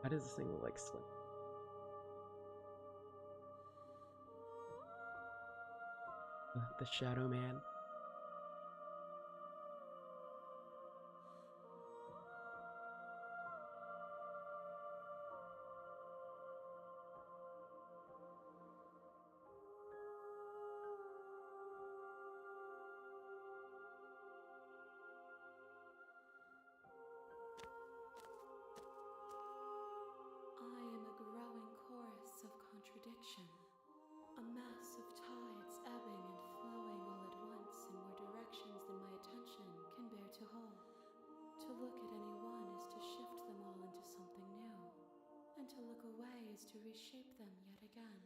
Why does this thing look like Slim? The Shadow Man. contradiction. A mass of tides ebbing and flowing all at once in more directions than my attention can bear to hold. To look at any one is to shift them all into something new, and to look away is to reshape them yet again.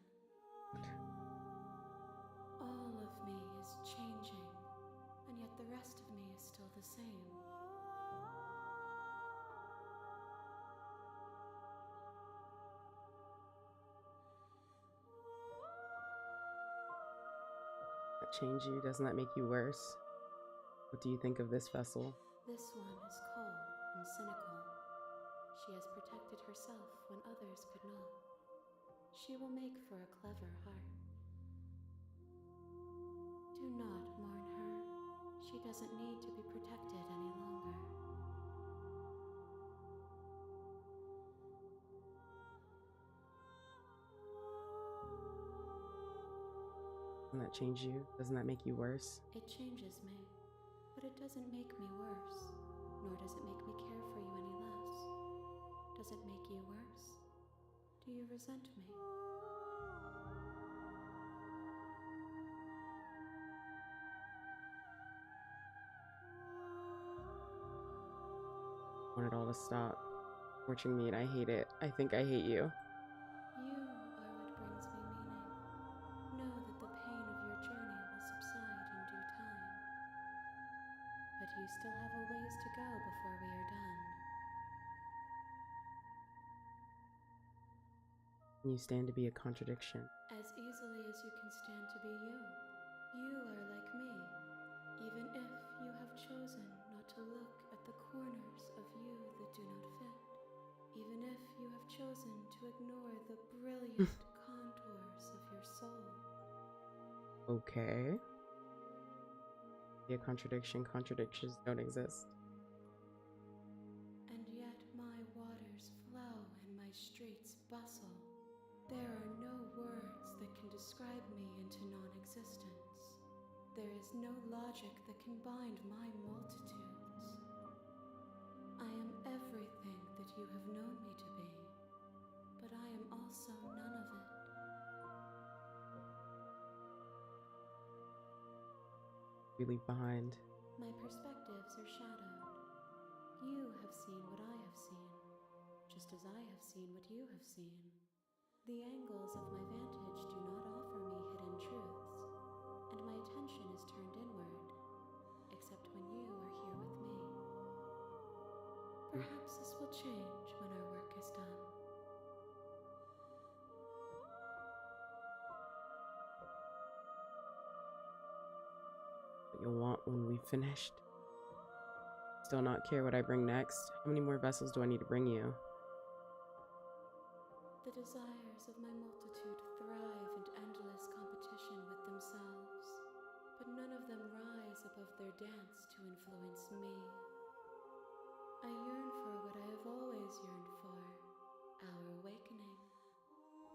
All of me is changing, and yet the rest of me is still the same. That change you? Doesn't that make you worse? What do you think of this vessel? This one is cold and cynical. She has protected herself when others could not. She will make for a clever heart. Do not mourn her. She doesn't need to be protected any longer. Doesn't that change you? Doesn't that make you worse? It changes me, but it doesn't make me worse, nor does it make me care for you any less. Does it make you worse? Do you resent me? I want it all to stop. Torturing me, and I hate it. I think I hate you. You are what brings me meaning. Know that the pain of your journey will subside in due time. But you still have a ways to go before we are done. You stand to be a contradiction. As easily as you can stand to be you. You are like me, even if you have chosen not to look at the corners of you that do not fit. Even if you have chosen to ignore the brilliant contours of your soul. Okay. Be a contradiction. Contradictions don't exist. And yet my waters flow and my streets bustle. There are no words that can describe me into non-existence. There is no logic that can bind my multitudes. I am everything that you have known me to be, but I am also none of it. You leave behind. My perspectives are shadowed. You have seen what I have seen, just as I have seen what you have seen. The angles of my vantage do not offer me hidden truths, and my attention is turned inward, except when you are here with me. Perhaps this will change when our work is done. What you'll want when we've finished. Still not care what I bring next. How many more vessels do I need to bring you? The desires of my multitude thrive in endless competition with themselves, but none of them rise above their dance to influence me. I yearn for what I have always yearned for, our awakening.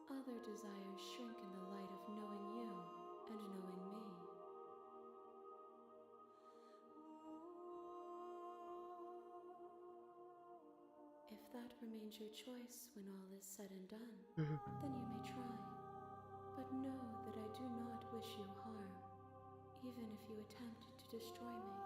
Other desires shrink in the light of knowing you and knowing me. If that remains your choice when all is said and done, then you may try. But know that I do not wish you harm, even if you attempt to destroy me.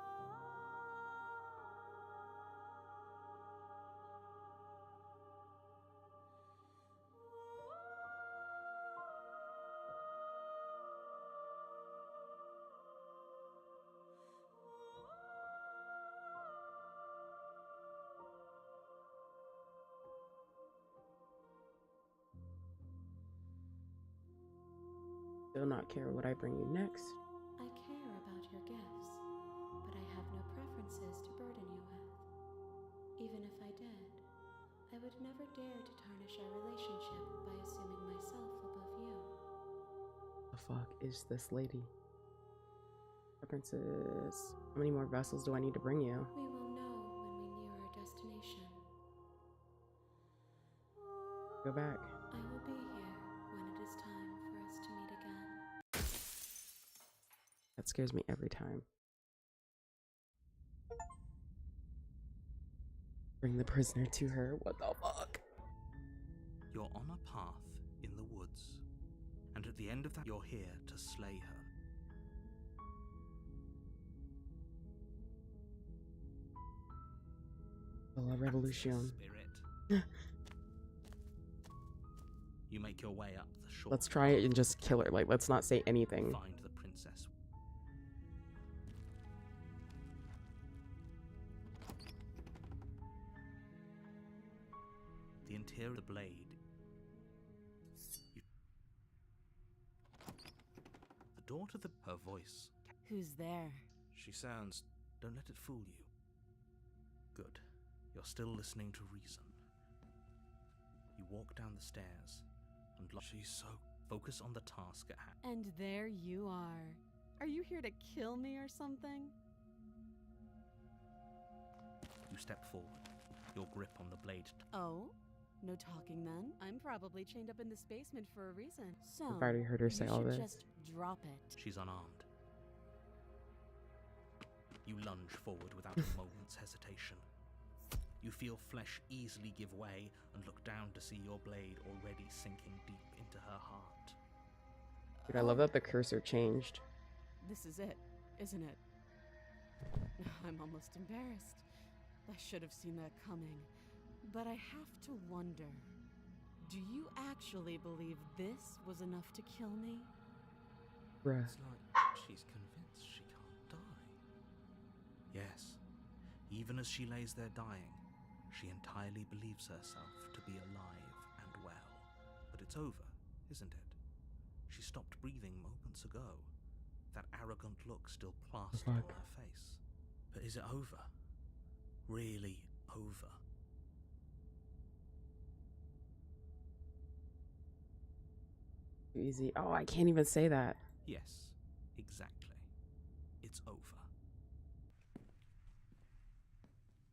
Still not care what I bring you next. I care about your gifts, but I have no preferences to burden you with. Even if I did, I would never dare to tarnish our relationship by assuming myself above you. The fuck is this lady? Preferences. How many more vessels do I need to bring you? We will know when we near our destination. Go back. I will be here when it is time for us to meet again. That scares me every time. Bring the prisoner to her. What the fuck? You're on a path in the woods. And at the end of that, you're here to slay her. La Revolution. Spirit. You make your way up the shore. Let's try it and just kill her. Like, let's not say anything. Find the princess. The interior of the blade. The door to her voice. Who's there? She sounds. Don't let it fool you. Good. You're still listening to reason. You walk down the stairs, and she's so focus on the task at hand. And there you are. Are you here to kill me or something? You step forward, your grip on the blade. Oh? No talking then? I'm probably chained up in this basement for a reason. So, I've already heard her say all this. Just drop it. She's unarmed. You lunge forward without a moment's hesitation. You feel flesh easily give way and look down to see your blade already sinking deep into her heart. Dude, I love that the cursor changed. This is it, isn't it? I'm almost embarrassed. I should have seen that coming. But I have to wonder, do you actually believe this was enough to kill me? Bruh. It's like she's convinced she can't die. Yes, even as she lays there dying, she entirely believes herself to be alive and well. But it's over, isn't it? She stopped breathing moments ago. That arrogant look still plastered on her face. But is it over? Really over? Easy. Oh, I can't even say that. Yes, exactly. It's over.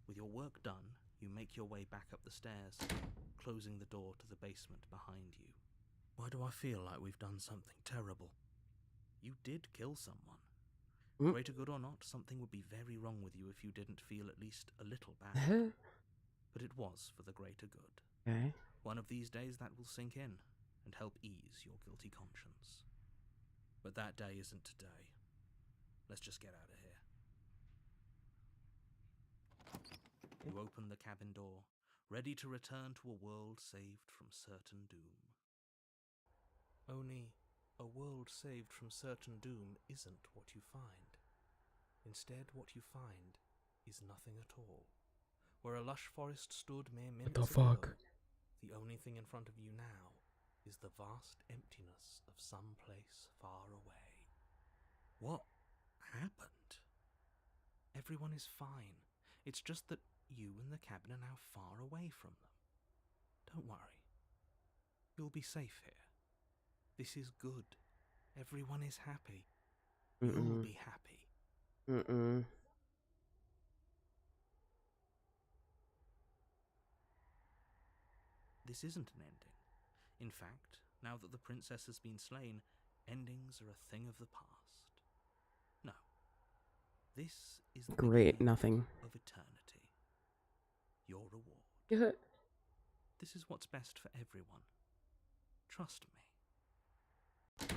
With your work done, you make your way back up the stairs, closing the door to the basement behind you. Why do I feel like we've done something terrible? You did kill someone. Greater good or not, something would be very wrong with you if you didn't feel at least a little bad. But it was for the greater good. Okay. One of these days that will sink in and help ease your guilty conscience. But that day isn't today. Let's just get out of here. You open the cabin door, ready to return to a world saved from certain doom. Only, a world saved from certain doom isn't what you find. Instead, what you find is nothing at all. Where a lush forest stood mere minutes ago, the only thing in front of you now is the vast emptiness of some place far away. What happened? Everyone is fine. It's just that you and the cabin are now far away from them. Don't worry. You'll be safe here. This is good. Everyone is happy. You'll be happy. This isn't an ending. In fact, now that the princess has been slain, endings are a thing of the past. No. This is the great nothing of eternity. Your reward. This is what's best for everyone. Trust me.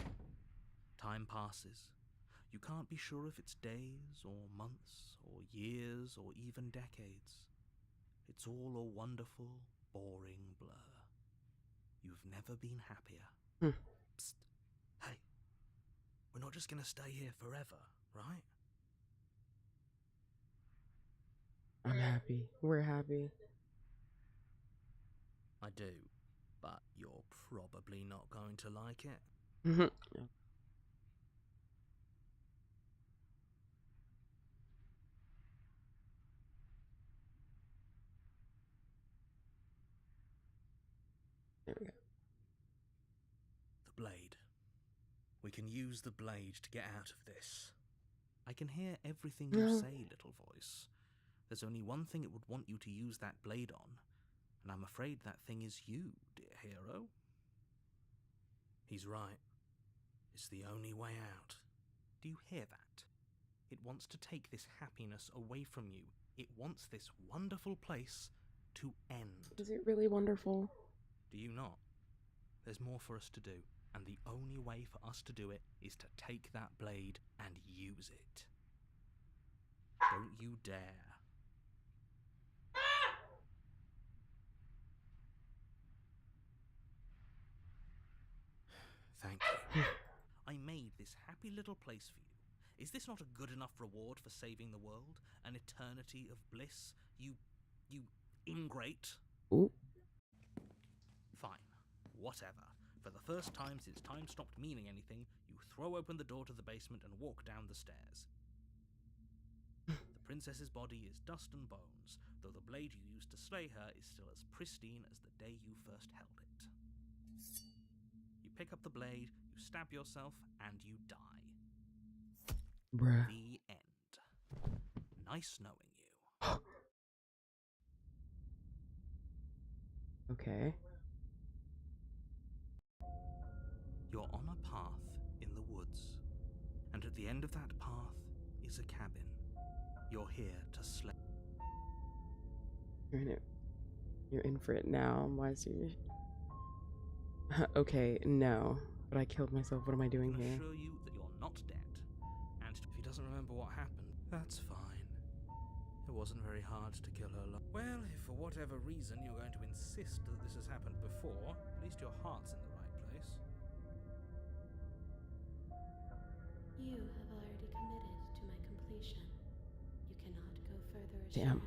Time passes. You can't be sure if it's days or months or years or even decades. It's all a wonderful, boring blur. You've never been happier. Psst. Hey, we're not just gonna stay here forever, right? I'm happy. We're happy. I do, but you're probably not going to like it. There we go. The blade. We can use the blade to get out of this. I can hear everything you say, little voice. There's only one thing it would want you to use that blade on, and I'm afraid that thing is you, dear hero. He's right. It's the only way out. Do you hear that? It wants to take this happiness away from you. It wants this wonderful place to end. Is it really wonderful? Do you not? There's more for us to do. And the only way for us to do it is to take that blade and use it. Don't you dare. Thank you. I made this happy little place for you. Is this not a good enough reward for saving the world? An eternity of bliss? You ingrate? Ooh. Fine. Whatever. For the first time since time stopped meaning anything, you throw open the door to the basement and walk down the stairs. The princess's body is dust and bones, though the blade you used to slay her is still as pristine as the day you first held it. You pick up the blade, you stab yourself, and you die. Bruh. The end. Nice knowing you. Okay. You're on a path in the woods, and at the end of that path is a cabin. You're here to slay. You're in for it now. Why is you? Okay, no. But I killed myself. What am I doing here? I can assure you that you're not dead. And if he doesn't remember what happened, that's fine. It wasn't very hard to kill her. Well, if for whatever reason you're going to insist that this has happened before, at least your heart's in the right place. You have already committed to my completion. You cannot go further astray. Damn.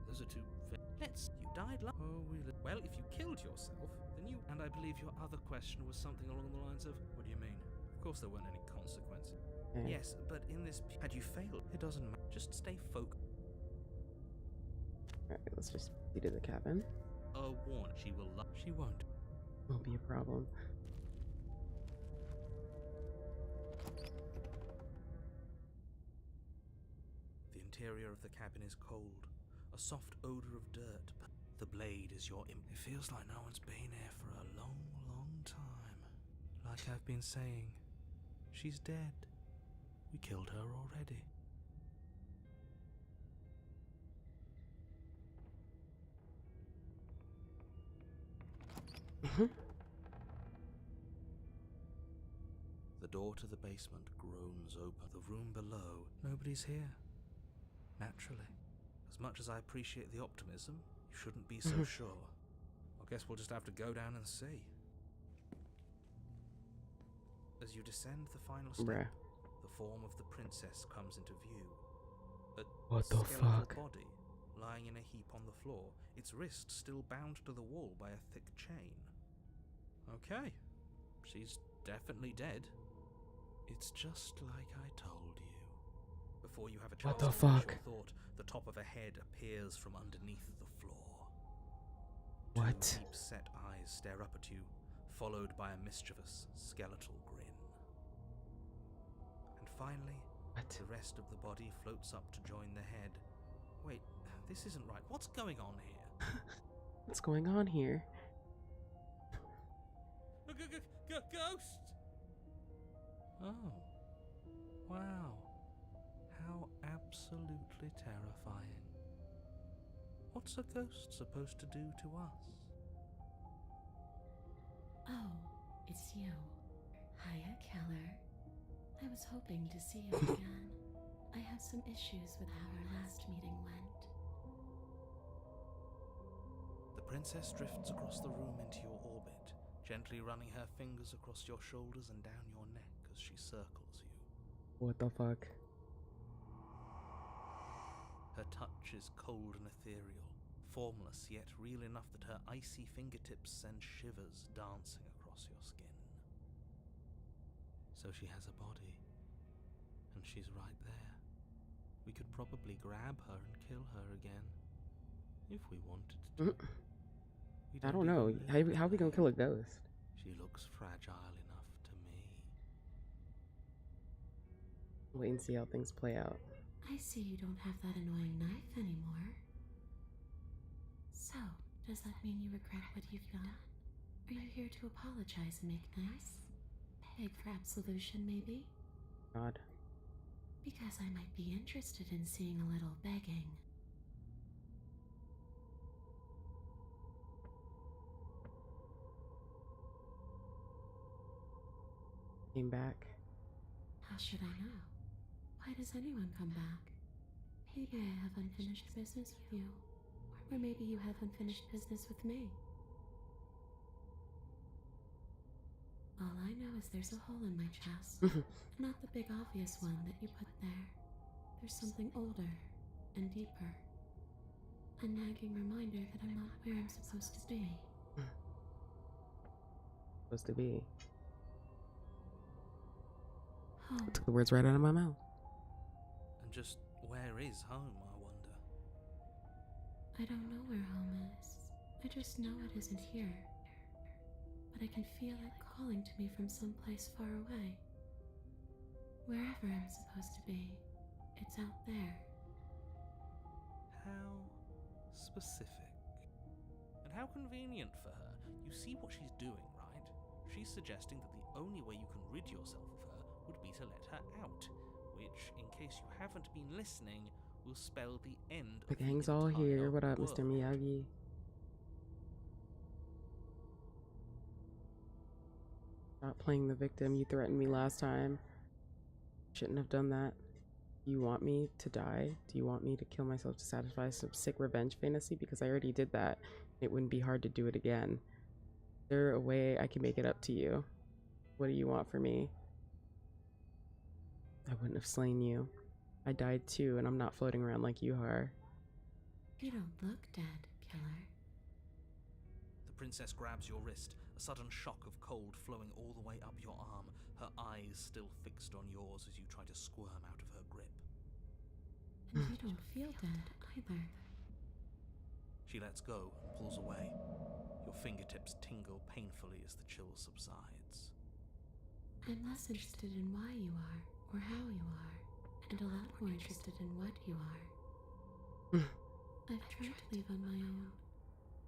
Those are two. You died last. Oh, well, if you killed yourself, then you. And I believe your other question was something along the lines of, what do you mean? Of course there weren't any consequences. Okay. Yes, but in this, had you failed, it doesn't matter. Just stay focused. Alright, let's just be to the cabin. Warn. She will. She won't. Won't be a problem. The interior of the cabin is cold. A soft odor of dirt. The blade is your imp. It feels like no one's been here for a long, long time. Like I've been saying, she's dead. We killed her already. The door to the basement groans open. The room below, nobody's here. Naturally. As much as I appreciate the optimism, you shouldn't be so sure. I guess we'll just have to go down and see. As you descend the final step, the form of the princess comes into view. A skeletal body, lying in a heap on the floor, its wrist still bound to the wall by a thick chain. Okay, she's definitely dead. It's just like I told you. Before you have a chance to finish your thought, the top of a head appears from underneath the floor. What? Two deep-set eyes stare up at you, followed by a mischievous, skeletal grin. And finally, the rest of the body floats up to join the head. Wait, this isn't right. What's going on here? What's going on here? Ghost! Oh. Wow. How absolutely terrifying. What's a ghost supposed to do to us? Oh, it's you. Hiya, Keller. I was hoping to see you again. I have some issues with how our last meeting went. The princess drifts across the room into your orbit, gently running her fingers across your shoulders and down your neck as she circles you. What the fuck? Her touch is cold and ethereal, formless yet real enough that her icy fingertips send shivers dancing across your skin. So she has a body, and she's right there. We could probably grab her and kill her again, if we wanted to. I don't know. How are we gonna kill a ghost? She looks fragile enough to me. Wait and see how things play out. I see you don't have that annoying knife anymore. So, does that mean you regret what you've done? Are you here to apologize and make nice? Beg for absolution, maybe? God. Because I might be interested in seeing a little begging. came back. How should I know? Why does anyone come back? Maybe I have unfinished business with you. Or maybe you have unfinished business with me. All I know is there's a hole in my chest. Not the big obvious one that you put there. There's something older and deeper. A nagging reminder that I'm not where I'm supposed to be. Supposed to be. Home. I took the words right out of my mouth. And just where is home, I wonder? I don't know where home is. I just know it isn't here. But I can feel it calling to me from someplace far away. Wherever I'm supposed to be, it's out there. How specific. And how convenient for her. You see what she's doing, right? She's suggesting that the only way you can rid yourself of her would be to let her out, which, in case you haven't been listening, will spell the end The of gang's the all entire here. What up, world. Mr. Miyagi? Stop playing the victim. You threatened me last time. Shouldn't have done that. Do you want me to die? Do you want me to kill myself to satisfy some sick revenge fantasy? Because I already did that. It wouldn't be hard to do it again. Is there a way I can make it up to you? What do you want from me? I wouldn't have slain you. I died too, and I'm not floating around like you are. You don't look dead, killer. The princess grabs your wrist, a sudden shock of cold flowing all the way up your arm, her eyes still fixed on yours as you try to squirm out of her grip. And you don't feel dead either. She lets go and pulls away. Your fingertips tingle painfully as the chill subsides. I'm less interested in why you are, or how you are, and a lot more interested in what you are. I've tried to leave on my own.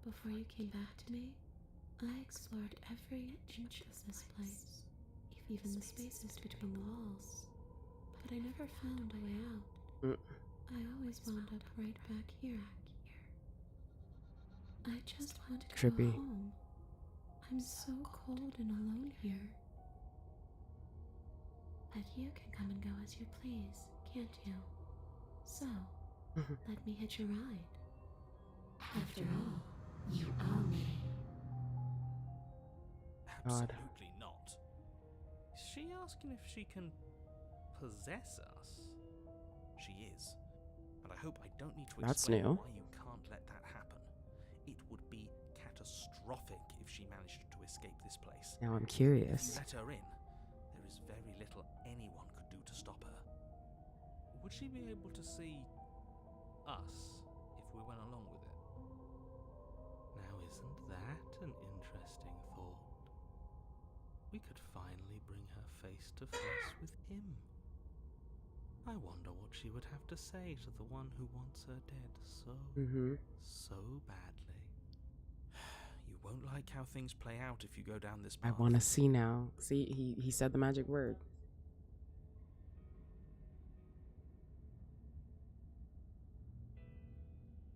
Before you came back to me, I explored every inch of this place, even the spaces between the walls. But I never found a way out. I always wound up right back here. I just want to go Trippy. home. I'm so cold and alone here. But you can come and go as you please, can't you? So, let me hitch a ride. After all, you owe me. God. Absolutely not. Is she asking if she can possess us? She is. And I hope I don't need to That's explain new. why you can't let that happen. It would be catastrophic if she managed to escape this place. Now I'm If curious. you let her in, there is very little anyone could do to stop her. Would she be able to see us if we went along with it? Now isn't that an interesting thought? We could finally bring her face to face with him. I wonder what she would have to say to the one who wants her dead so badly. You won't like how things play out if you go down this path. I want to see now. See, he said the magic word.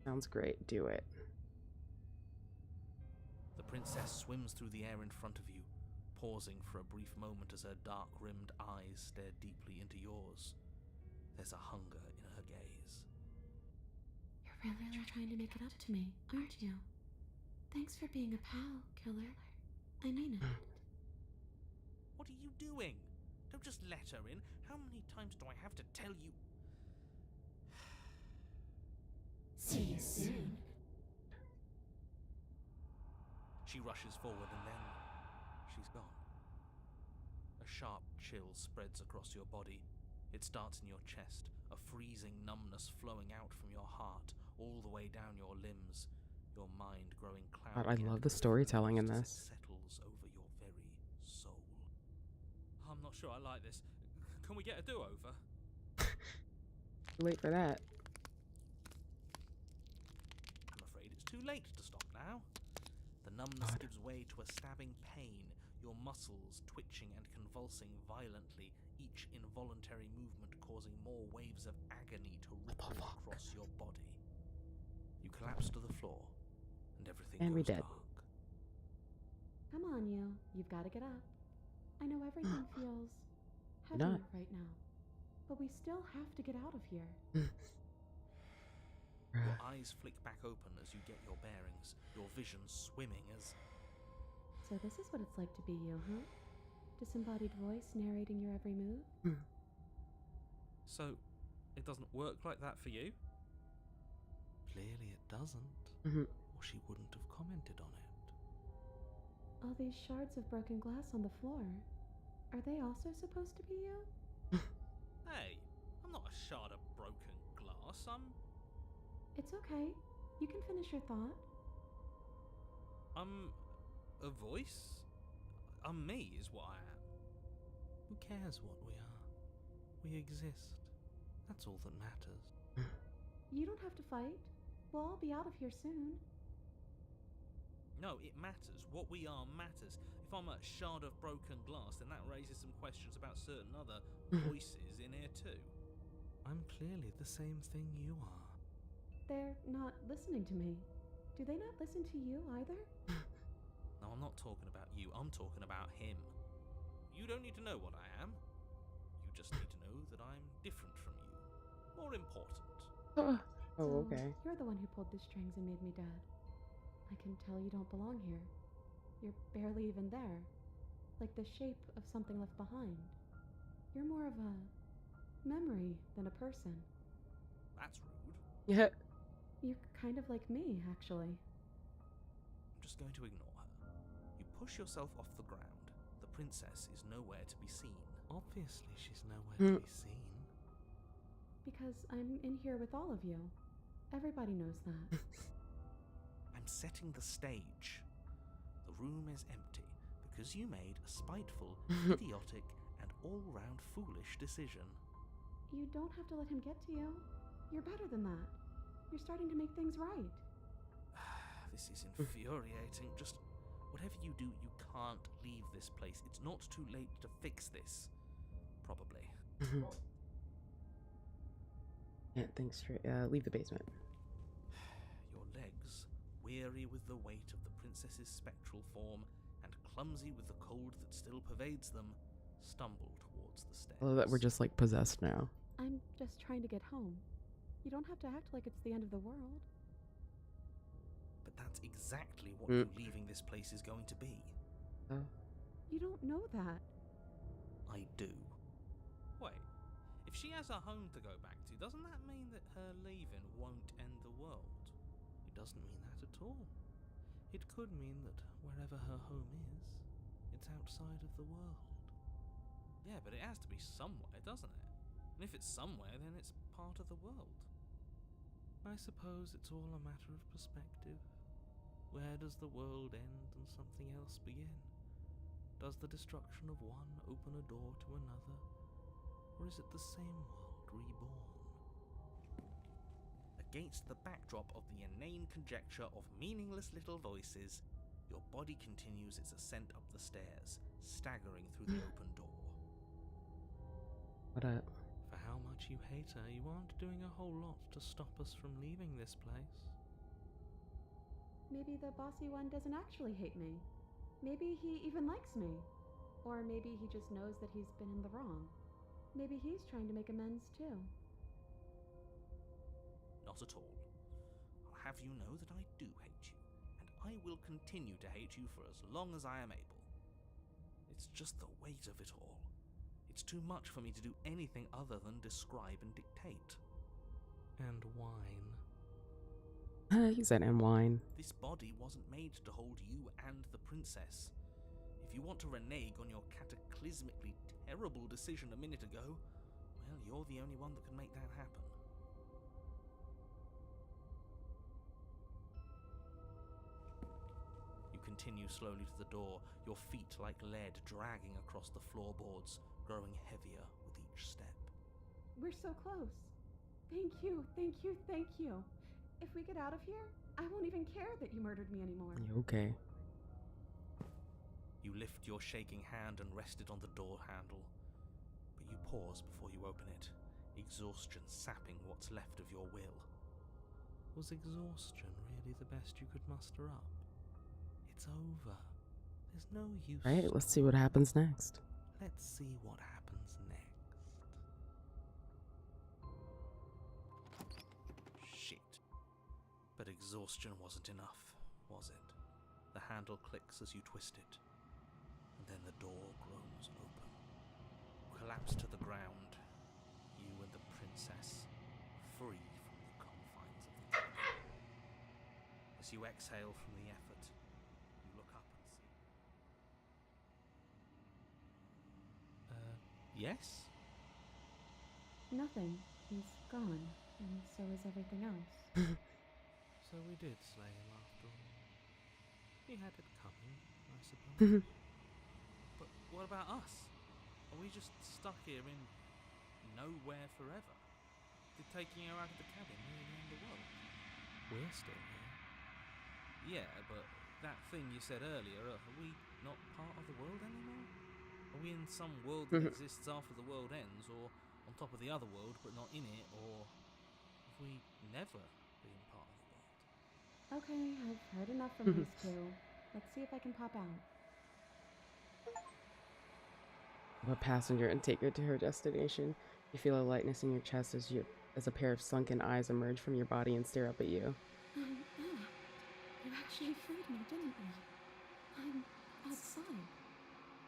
Sounds great. Do it. The princess swims through the air in front of you, pausing for a brief moment as her dark-rimmed eyes stare deeply into yours. There's a hunger in her gaze. You're really trying to make it up to me, aren't you? Thanks for being a pal, killer. I mean it. What are you doing? Don't just let her in. How many times do I have to tell you? See you soon. She rushes forward and then she's gone. A sharp chill spreads across your body. It starts in your chest, a freezing numbness flowing out from your heart all the way down your limbs, your mind growing cloudy. God, I love the storytelling in this. It settles over your very soul. I'm not sure I like this. Can we get a do-over? Too late for that. I'm afraid it's too late to stop now. The numbness gives way to a stabbing pain, your muscles twitching and convulsing violently, each involuntary movement causing more waves of agony to ripple across your body. You collapse to the floor, and everything And we goes dead. dark. Come on, you. You've got to get up. I know everything feels heavy right now, but we still have to get out of here. Your eyes flick back open as you get your bearings, your vision swimming as... So this is what it's like to be you, huh? Disembodied voice narrating your every move? So, it doesn't work like that for you? Clearly it doesn't, or she wouldn't have commented on it. All these shards of broken glass on the floor, are they also supposed to be you? Hey, I'm not a shard of broken glass, It's okay. You can finish your thought. I'm a voice? I'm me is what I am. Who cares what we are? We exist. That's all that matters. You don't have to fight. We'll all be out of here soon. No, it matters. What we are matters. If I'm a shard of broken glass, then that raises some questions about certain other voices in here too. I'm clearly the same thing you are. They're not listening to me. Do they not listen to you either? No, I'm not talking about you. I'm talking about him. You don't need to know what I am. You just need to know that I'm different from you. More important. Oh, okay. You're the one who pulled the strings and made me dead. I can tell you don't belong here. You're barely even there. Like the shape of something left behind. You're more of a memory than a person. That's rude. Yeah. You're kind of like me, actually. I'm just going to ignore her. You push yourself off the ground. The princess is nowhere to be seen. Obviously, she's nowhere to be seen. Because I'm in here with all of you. Everybody knows that. I'm setting the stage. The room is empty because you made a spiteful, idiotic, and all-round foolish decision. You don't have to let him get to you. You're better than that. You're starting to make things right. This is infuriating. Just whatever you do, you can't leave this place. It's not too late to fix this. Probably. Can't think straight. Leave the basement. Your legs, weary with the weight of the princess's spectral form and clumsy with the cold that still pervades them, stumble towards the stairs. I love that we're just like possessed now. I'm just trying to get home. You don't have to act like it's the end of the world. But that's exactly what you leaving this place is going to be. You don't know that. I do. Wait, if she has a home to go back to, doesn't that mean that her leaving won't end the world? It doesn't mean that at all. It could mean that wherever her home is, it's outside of the world. Yeah, but it has to be somewhere, doesn't it? And if it's somewhere, then it's part of the world. I suppose it's all a matter of perspective. Where does the world end and something else begin? Does the destruction of one open a door to another? Or is it the same world reborn? Against the backdrop of the inane conjecture of meaningless little voices, your body continues its ascent up the stairs, staggering through the open door. What up? For how much you hate her, you aren't doing a whole lot to stop us from leaving this place. Maybe the bossy one doesn't actually hate me. Maybe he even likes me. Or maybe he just knows that he's been in the wrong. Maybe he's trying to make amends too. Not at all. I'll have you know that I do hate you, and I will continue to hate you for as long as I am able. It's just the weight of it all. It's too much for me to do anything other than describe and dictate. And whine. He said and whine. This body wasn't made to hold you and the princess. If you want to renege on your cataclysmically terrible decision a minute ago, well, you're the only one that can make that happen. You continue slowly to the door, your feet like lead dragging across the floorboards, growing heavier with each step. We're so close. Thank you, thank you, thank you. If we get out of here, I won't even care that you murdered me anymore. Okay. You lift your shaking hand and rest it on the door handle, but you pause before you open it, exhaustion sapping what's left of your will. Was exhaustion really the best you could muster up? It's over. There's no use. Right, let's see what happens next. Let's see what happens next. Shit. But exhaustion wasn't enough, was it? The handle clicks as you twist it, and then the door groans open. Collapse to the ground, you and the princess, free from the confines of the cabin. As you exhale from the effort, you look up and see... Yes? Nothing. He's gone, and so is everything else. So we did slay him after all. He had it coming, I suppose. But what about us? Are we just stuck here in nowhere forever? Did taking her out of the cabin really end the world? We're still here. Yeah, but that thing you said earlier, are we not part of the world anymore? Are we in some world that exists after the world ends, or on top of the other world but not in it, or have we never been part of the world? Okay, I've heard enough from these two. Let's see if I can pop out. A passenger and take her to her destination. You feel a lightness in your chest as a pair of sunken eyes emerge from your body and stare up at you. You actually freed me, didn't you? I'm outside.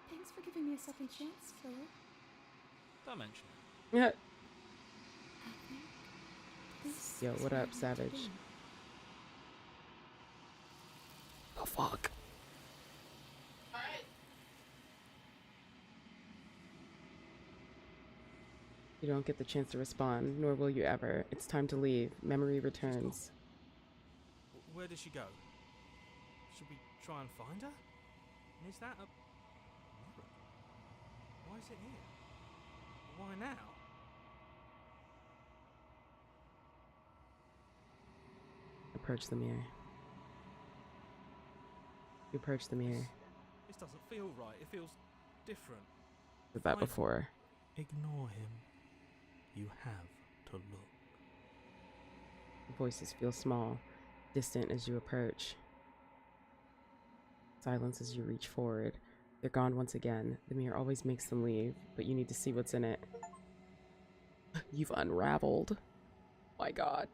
Thanks for giving me a second chance, Philip. Don't mention Yeah. I think this Yo, is what I up, need to Savage? do. Oh, fuck. You don't get the chance to respond, nor will you ever. It's time to leave. Memory returns. Where did she go? Should we try and find her? And is that a mirror? Why is it here? Why now? Approach the mirror. You approach the mirror. This doesn't feel right. It feels different. Did that before. Ignore him. You have to look. The voices feel small, distant as you approach. Silence as you reach forward. They're gone once again. The mirror always makes them leave, but you need to see what's in it. You've unraveled. My God.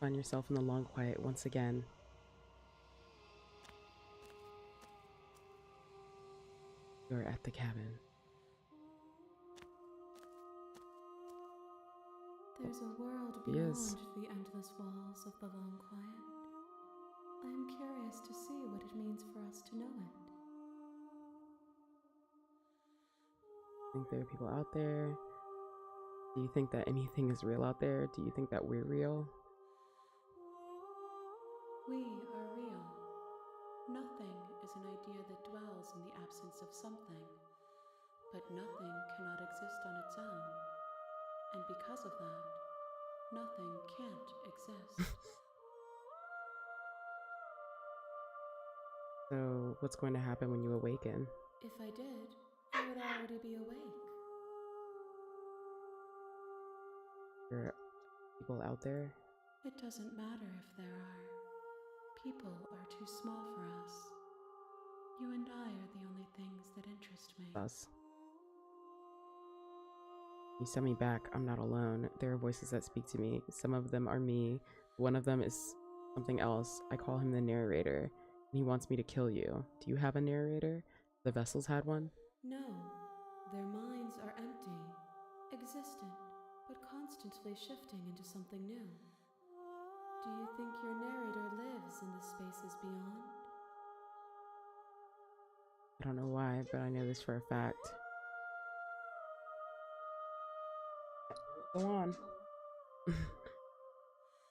Find yourself in the long quiet once again. You're at the cabin. There's a world He beyond is. the endless walls of the long quiet. I am curious to see what it means for us to know it. Think there are people out there? Do you think that anything is real out there? Do you think that we're real? We are real. Nothing is an idea that dwells in the absence of something, but nothing cannot exist on its own. And because of that, nothing can't exist. So, what's going to happen when you awaken? If I did, I would already be awake. There are people out there? It doesn't matter if there are. People are too small for us. You and I are the only things that interest me. Us. You send me back. I'm not alone. There are voices that speak to me. Some of them are me. One of them is something else. I call him the narrator, and he wants me to kill you. Do you have a narrator? The vessels had one? No, their minds are empty, existent, but constantly shifting into something new. Do you think your narrator lives in the spaces beyond? I don't know why, but I know this for a fact. Go on.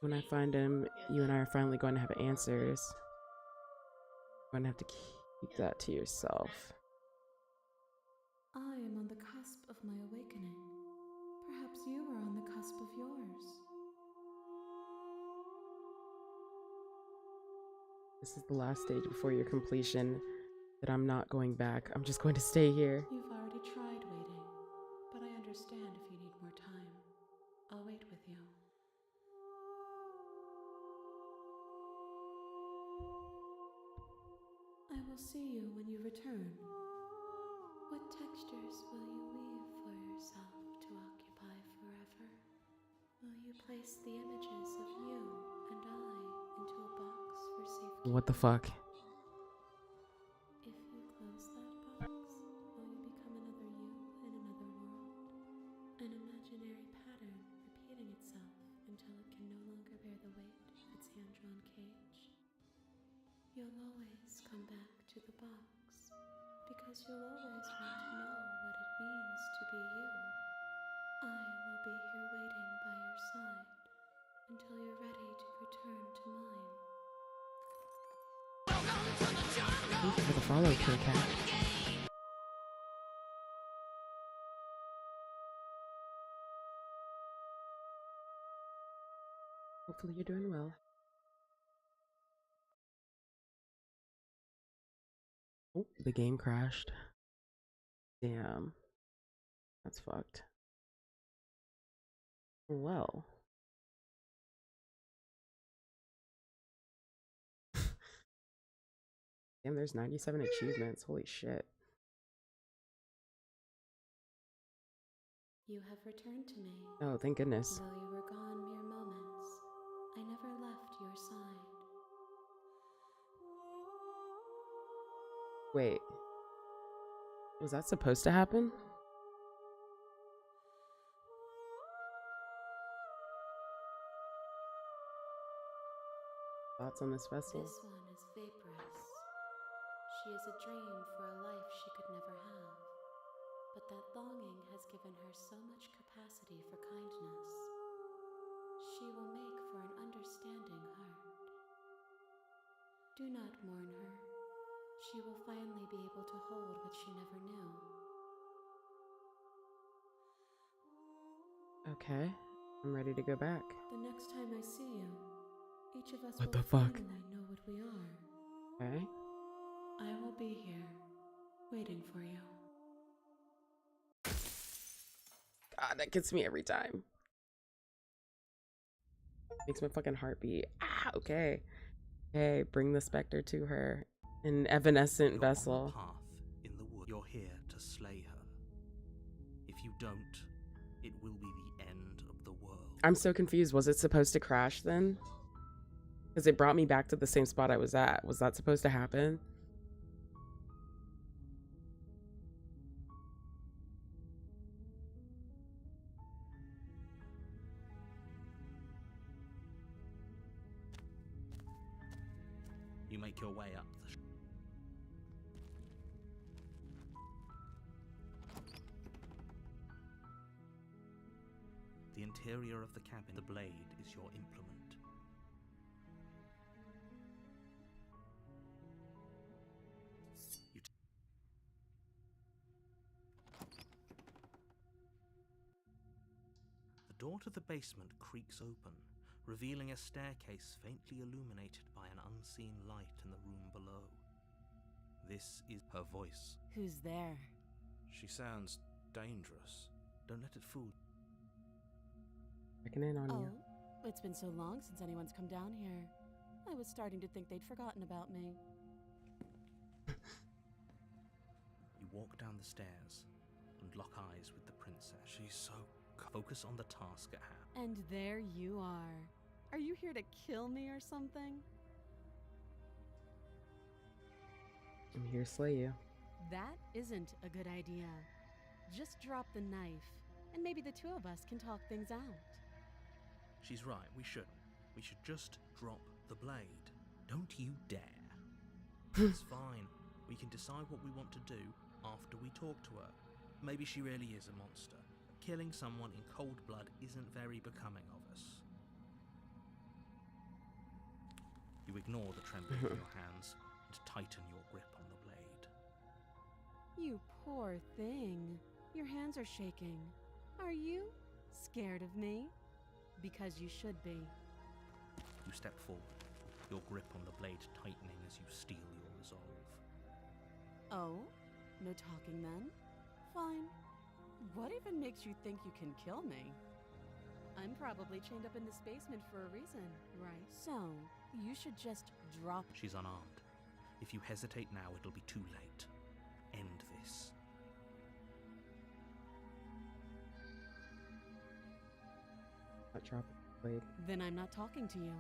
When I find him, you and I are finally going to have answers. You're going to have to keep that to yourself. I am on the cusp of my awakening. Perhaps you are on the cusp of yours. This is the last stage before your completion. That I'm not going back. I'm just going to stay here. You've already tried waiting, but I understand if you need more time. I'll wait with you. I will see you when you return. What textures will you weave for yourself to occupy forever? Will you place the images of you and I into a box for safekeeping? What the fuck? If you close that box, will you become another you in another world? An imaginary pattern repeating itself until it can no longer bear the weight of its hand-drawn cage? You'll always come back to the box, because you'll always want to know what it means to be you. I will be here waiting by your side until you're ready to return to mine. Thank you for the follow, Kitty Cat. Hopefully you're doing well. Oh, the game crashed. Damn. That's fucked. Well. Damn, there's 97 achievements. Holy shit. You have returned to me. Oh, thank goodness. Though you were gone mere moments, I never left your side. Wait. Was that supposed to happen? Thoughts on this vessel? This one is vaporous. She is a dream for a life she could never have. But that longing has given her so much capacity for kindness. She will make for an understanding heart. Do not mourn her. She will finally be able to hold what she never knew. Okay, I'm ready to go back. The next time I see you, each of us What will the fuck? finally know what we are. Okay. I will be here, waiting for you. God, that gets me every time. Makes my fucking heart beat. Ah, okay. Okay, bring the specter to her. An evanescent vessel. On the path in the wood. You're here to slay her. If you don't, it will be the end of the world. I'm so confused. Was it supposed to crash then? Because it brought me back to the same spot I was at. Was that supposed to happen? You make your way up the The interior of the cabin. The blade is your implement. The door to the basement creaks open, revealing a staircase faintly illuminated by an unseen light in the room below. This is her voice. Who's there? She sounds dangerous. Don't let it fool you. Checking in on you. Oh, it's been so long since anyone's come down here. I was starting to think they'd forgotten about me. You walk down the stairs and lock eyes with the princess. She's so focus on the task at hand. And there you are. Are you here to kill me or something? I'm here to slay you. That isn't a good idea. Just drop the knife, and maybe the two of us can talk things out. She's right, we shouldn't. We should just drop the blade. Don't you dare. It's fine. We can decide what we want to do after we talk to her. Maybe she really is a monster. Killing someone in cold blood isn't very becoming of us. You ignore the trembling of your hands and tighten your grip on the blade. You poor thing. Your hands are shaking. Are you scared of me? Because you should be. You step forward, your grip on the blade tightening as you steel your resolve. Oh? No talking then? Fine. What even makes you think you can kill me? I'm probably chained up in this basement for a reason, right? So, you should just drop. She's unarmed. If you hesitate now, it'll be too late. End this. Not drop it, blade. Then I'm not talking to you.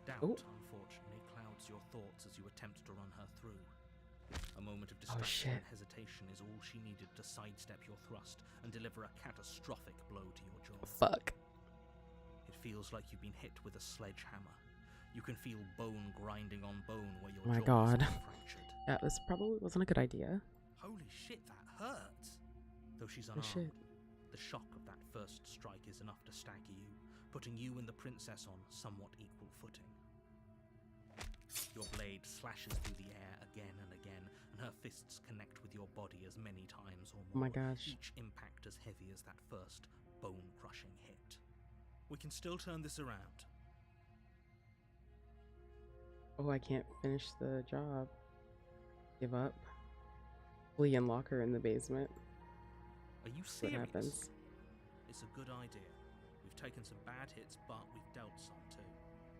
Doubt, unfortunately, clouds your thoughts as you attempt to run her through. A moment of distraction and hesitation is all she needed to sidestep your thrust and deliver a catastrophic blow to your jaw. Fuck. It feels like you've been hit with a sledgehammer. You can feel bone grinding on bone where your my jaw God. is fractured. Yeah, this probably wasn't a good idea. Holy shit, that hurts! Though she's Oh, unarmed, shit. the shock of that first strike is enough to stagger you, putting you and the princess on somewhat equal footing. Your blade slashes through the air again and again, and her fists connect with your body as many times or more. Oh my gosh. Each impact as heavy as that first bone-crushing hit. We can still turn this around. Oh, I can't finish the job. Give up. Flee and lock her in the basement. Are you That's what serious? happens. It's a good idea. We've taken some bad hits, but we've dealt some too.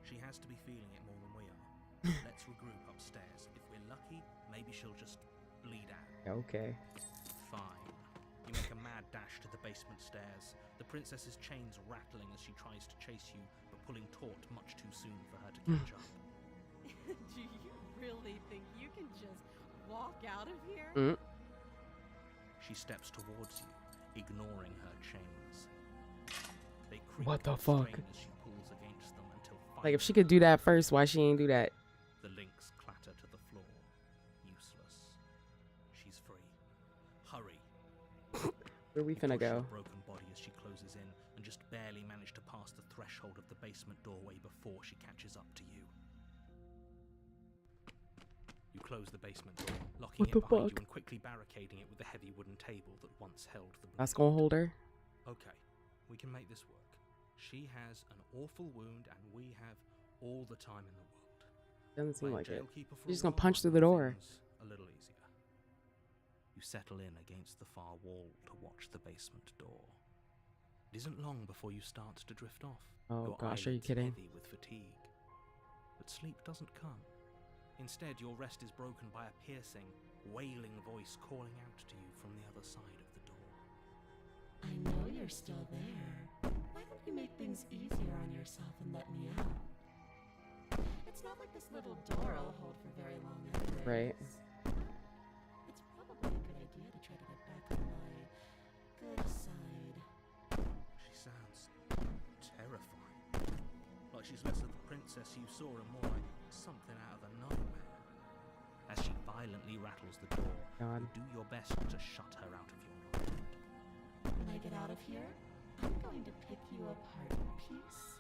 She has to be feeling it more than we are. Let's regroup upstairs. If we're lucky, maybe she'll just bleed out. Okay. Fine. You make a mad dash to the basement stairs. The princess's chains rattling as she tries to chase you, but pulling taut much too soon for her to catch up. Do you really think you can just walk out of here? She steps towards you, ignoring her chains. They creak What the and fuck? strain as she pulls against them until Like, if she could do that first, why she ain't do that? the links clatter to the floor. Useless. She's free. Hurry. Where we You finna push go? Your broken body as she closes in, and just barely manage to pass the threshold of the basement doorway before she catches up to you. You close the basement door, locking What it the behind fuck? you and quickly barricading it with the heavy wooden table that once held the That's blade. gonna hold her? Okay, we can make this work. She has an awful wound, and we have all the time in the world. Doesn't seem Playing like it. jailkeeper for She's just a gonna while punch through the might door. make things a little easier. You settle in against the far wall to watch the basement door. It isn't long before you start to drift off. Oh Your gosh, are you eyelids kidding? heavy with fatigue. But sleep doesn't come. Instead, your rest is broken by a piercing, wailing voice calling out to you from the other side of the door. I know you're still there. Why don't you make things easier on yourself and let me out? It's not like this little door will hold for very long anyways. Right. It's probably a good idea to try to get back on my good side. She sounds terrifying. Like she's less of the princess you saw and more like something out of a nightmare. As she violently rattles the door, God. you do your best to shut her out of your mind. When I get out of here, I'm going to pick you apart piece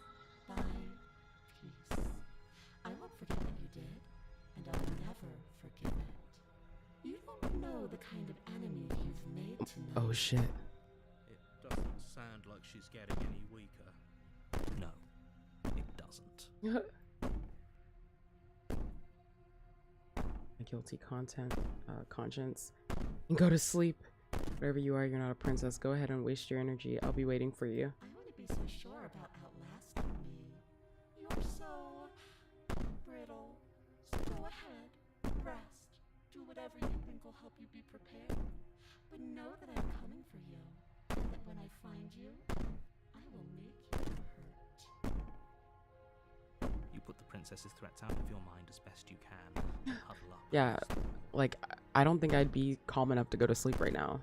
by piece. I won't forget what you did, and I'll never forgive it. You don't know the kind of enemies you've made tonight. Oh shit. It doesn't sound like she's getting any weaker. No, it doesn't. My guilty conscience. And go to sleep. Whatever you are, you're not a princess. Go ahead and waste your energy. I'll be waiting for you. I want to be so sure about outlasting me. You're so brittle. So go ahead, rest. Do whatever you think will help you be prepared. But know that I'm coming for you. And that when I find you, I will make you hurt. You put the princess's threats out of your mind as best you can and huddle up. Yeah, like, I don't think I'd be calm enough to go to sleep right now.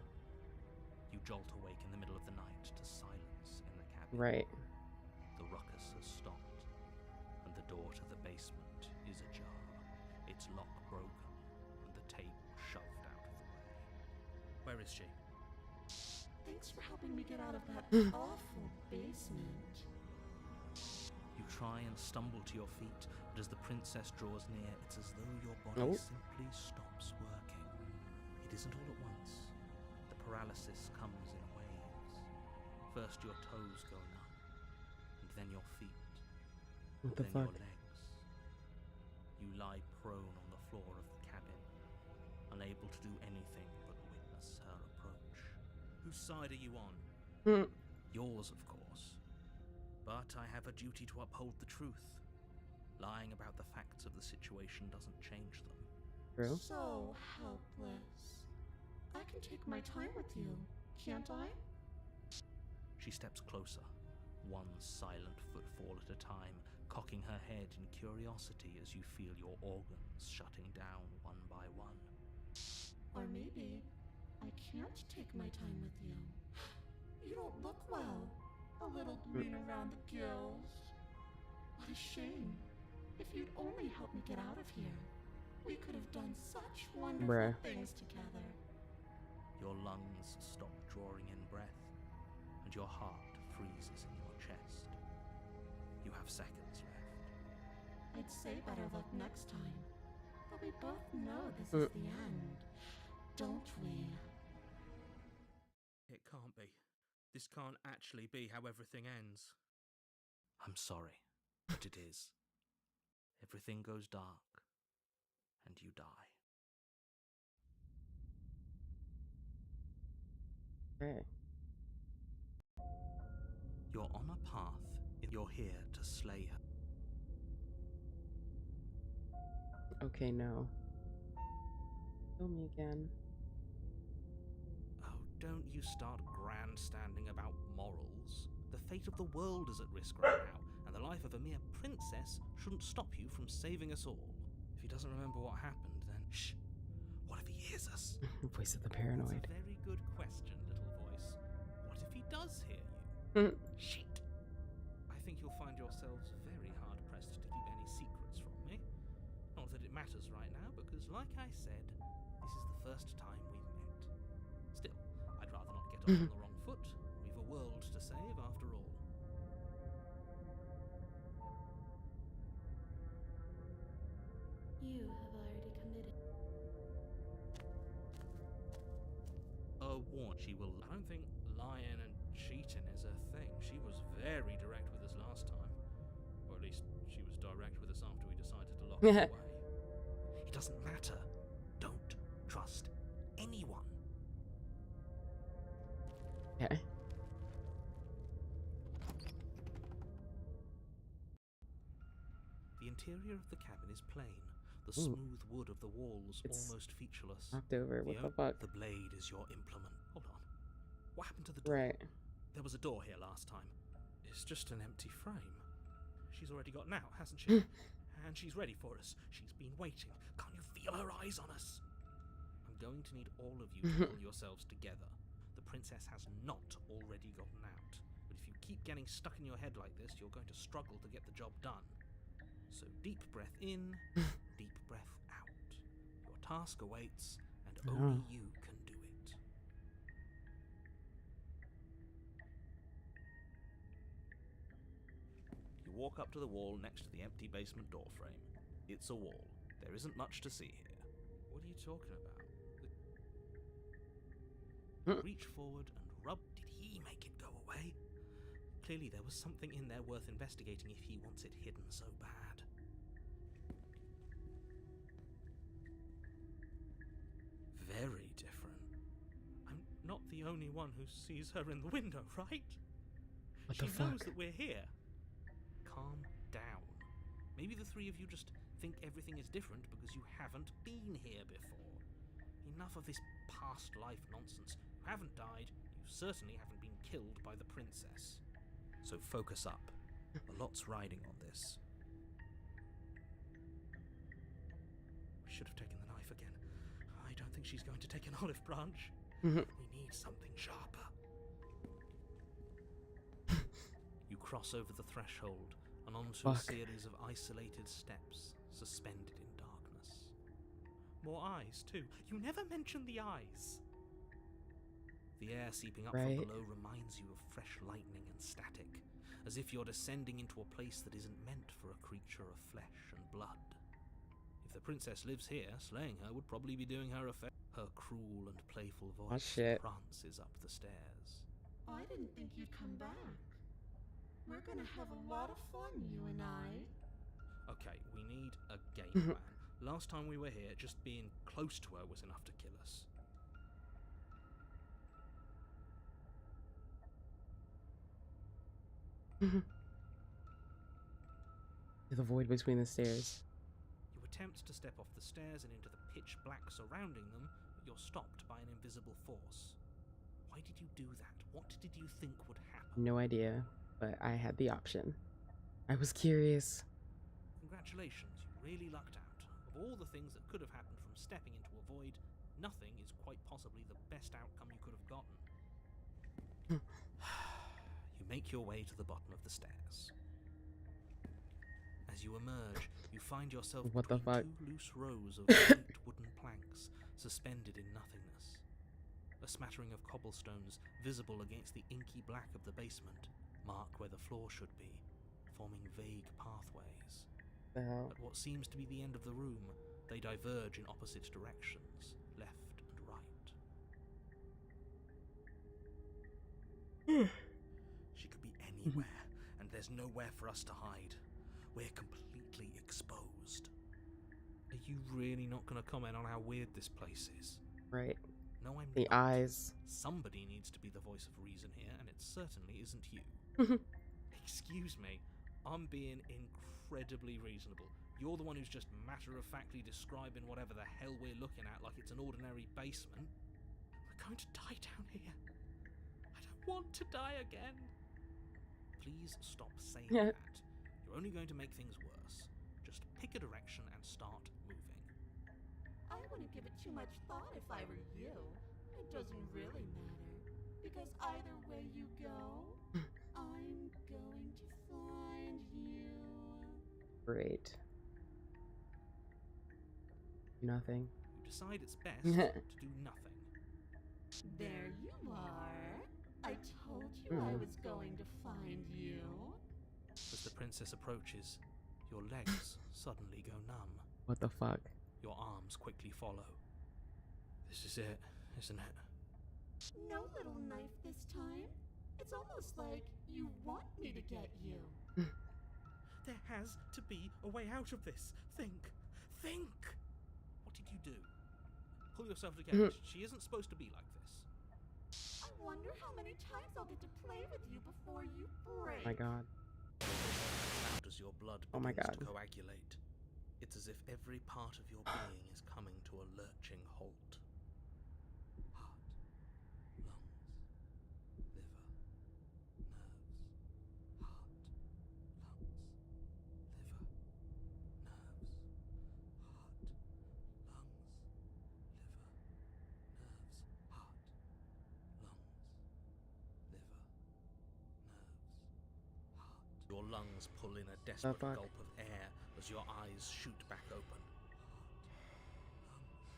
You jolt awake in the middle of the night to silence in the cabin. Right. The ruckus has stopped, and the door to the basement is ajar, its lock broken, and the table shoved out of the way. Where is she? Thanks for helping me get out of that awful basement. You try and stumble to your feet, but as the princess draws near, it's as though your body simply stops working. It isn't all at once. The paralysis comes in waves. First your toes go numb, and then your feet, What the then fuck? your legs. You lie prone on the floor of the cabin, unable to do anything but witness her approach. Whose side are you on? Yours, of course. But I have a duty to uphold the truth. Lying about the facts of the situation doesn't change them. True. So helpless. I can take my time with you, can't I? She steps closer, one silent footfall at a time, cocking her head in curiosity as you feel your organs shutting down one by one. Or maybe I can't take my time with you. You don't look well. A little green around the gills. What a shame. If you'd only help me get out of here, we could have done such wonderful things together. Your lungs stop drawing in breath, and your heart freezes in your chest. You have seconds left. I'd say better luck next time, but we both know this is the end, don't we? It can't be. This can't actually be how everything ends. I'm sorry, but it is. Everything goes dark, and you die. Okay. You're on a path. You're here to slay her. Okay, no. Kill me again. Oh, don't you start grandstanding about morals. The fate of the world is at risk right now, and the life of a mere princess shouldn't stop you from saving us all. If he doesn't remember what happened, then shh. What if he hears us? Voice of the paranoid. That's a very good question, little voice. What if he does hear you? Shit. I think you'll find yourselves very hard-pressed to keep any secrets from me. Not that it matters right now, because like I said, this is the first time we've met. Still, I'd rather not get off on the wrong foot. We've a world to save after all. You have already committed. She will. I don't think lying and cheating is a thing. She was very direct with us last time. Or at least she was direct with us after we decided to lock her away. It doesn't matter. Don't trust anyone. Okay. The interior of the cabin is plain. The smooth wood of the walls almost featureless. Knocked over. What the fuck? The blade is your implement. Hold on. What happened to the door? Right. There was a door here last time. It's just an empty frame. She's already gotten out, hasn't she? And she's ready for us. She's been waiting. Can't you feel her eyes on us? I'm going to need all of you to pull yourselves together. The princess has not already gotten out. But if you keep getting stuck in your head like this, you're going to struggle to get the job done. So deep breath in, deep breath out. Your task awaits, and only you can do it. You walk up to the wall next to the empty basement door frame. It's a wall. There isn't much to see here. What are you talking about? Reach forward and rub. Did he make it go away? Clearly there was something in there worth investigating if he wants it hidden so bad. Very different. I'm not the only one who sees her in the window, right? What She the fuck? knows that we're here. Calm down. Maybe the three of you just think everything is different because you haven't been here before. Enough of this past life nonsense. You haven't died. You certainly haven't been killed by the princess. So focus up. A lot's riding on this. We should have taken the knife again. I don't think she's going to take an olive branch. We need something sharper. You cross over the threshold and onto a series of isolated steps suspended in darkness. More eyes, too. You never mention the eyes. The air seeping up from below reminds you of fresh lightning and static, as if you're descending into a place that isn't meant for a creature of flesh and blood. If the princess lives here, slaying her would probably be doing her a favor. Her cruel and playful voice prances up the stairs. I didn't think you'd come back. We're gonna have a lot of fun, you and I. Okay, we need a game plan. Last time we were here, just being close to her was enough to kill us. The void between the stairs. You attempt to step off the stairs and into the pitch black surrounding them, but you're stopped by an invisible force. Why did you do that? What did you think would happen? No idea, but I had the option. I was curious. Congratulations, you really lucked out. Of all the things that could have happened from stepping into a void, nothing is quite possibly the best outcome you could have gotten. You make your way to the bottom of the stairs. As you emerge, you find yourself between two loose rows of neat wooden planks suspended in nothingness. A smattering of cobblestones visible against the inky black of the basement mark where the floor should be, forming vague pathways. At what seems to be the end of the room, they diverge in opposite directions, left and right. She could be anywhere, and there's nowhere for us to hide. We're completely exposed. Are you really not going to comment on how weird this place is? Right. No, I'm the not. Eyes. Somebody needs to be the voice of reason here, and it certainly isn't you. Excuse me, I'm being incredibly reasonable. You're the one who's just matter-of-factly describing whatever the hell we're looking at like it's an ordinary basement. We're going to die down here. I don't want to die again. Please stop saying that. You're only going to make things worse. Just pick a direction and start moving. I wouldn't give it too much thought if I were you. It doesn't really matter. Because either way you go, I'm going to find you. Great. Nothing. You decide it's best to do nothing. There you are. I told you I was going to find you. As the princess approaches, your legs suddenly go numb. What the fuck? Your arms quickly follow. This is it, isn't it? No little knife this time. It's almost like you want me to get you. There has to be a way out of this. Think! Think! What did you do? Pull yourself together. She isn't supposed to be like this. I wonder how many times I'll get to play with you before you break. Oh my god. Loud as your blood begins to coagulate. It's as if every part of your being is coming to a lurching halt. Heart, lungs, liver, nerves. Heart, lungs, liver, nerves. Heart, lungs, liver, nerves. Heart, lungs, liver, nerves. Heart. Your lungs pull in a desperate gulp of air as your eyes shoot back open.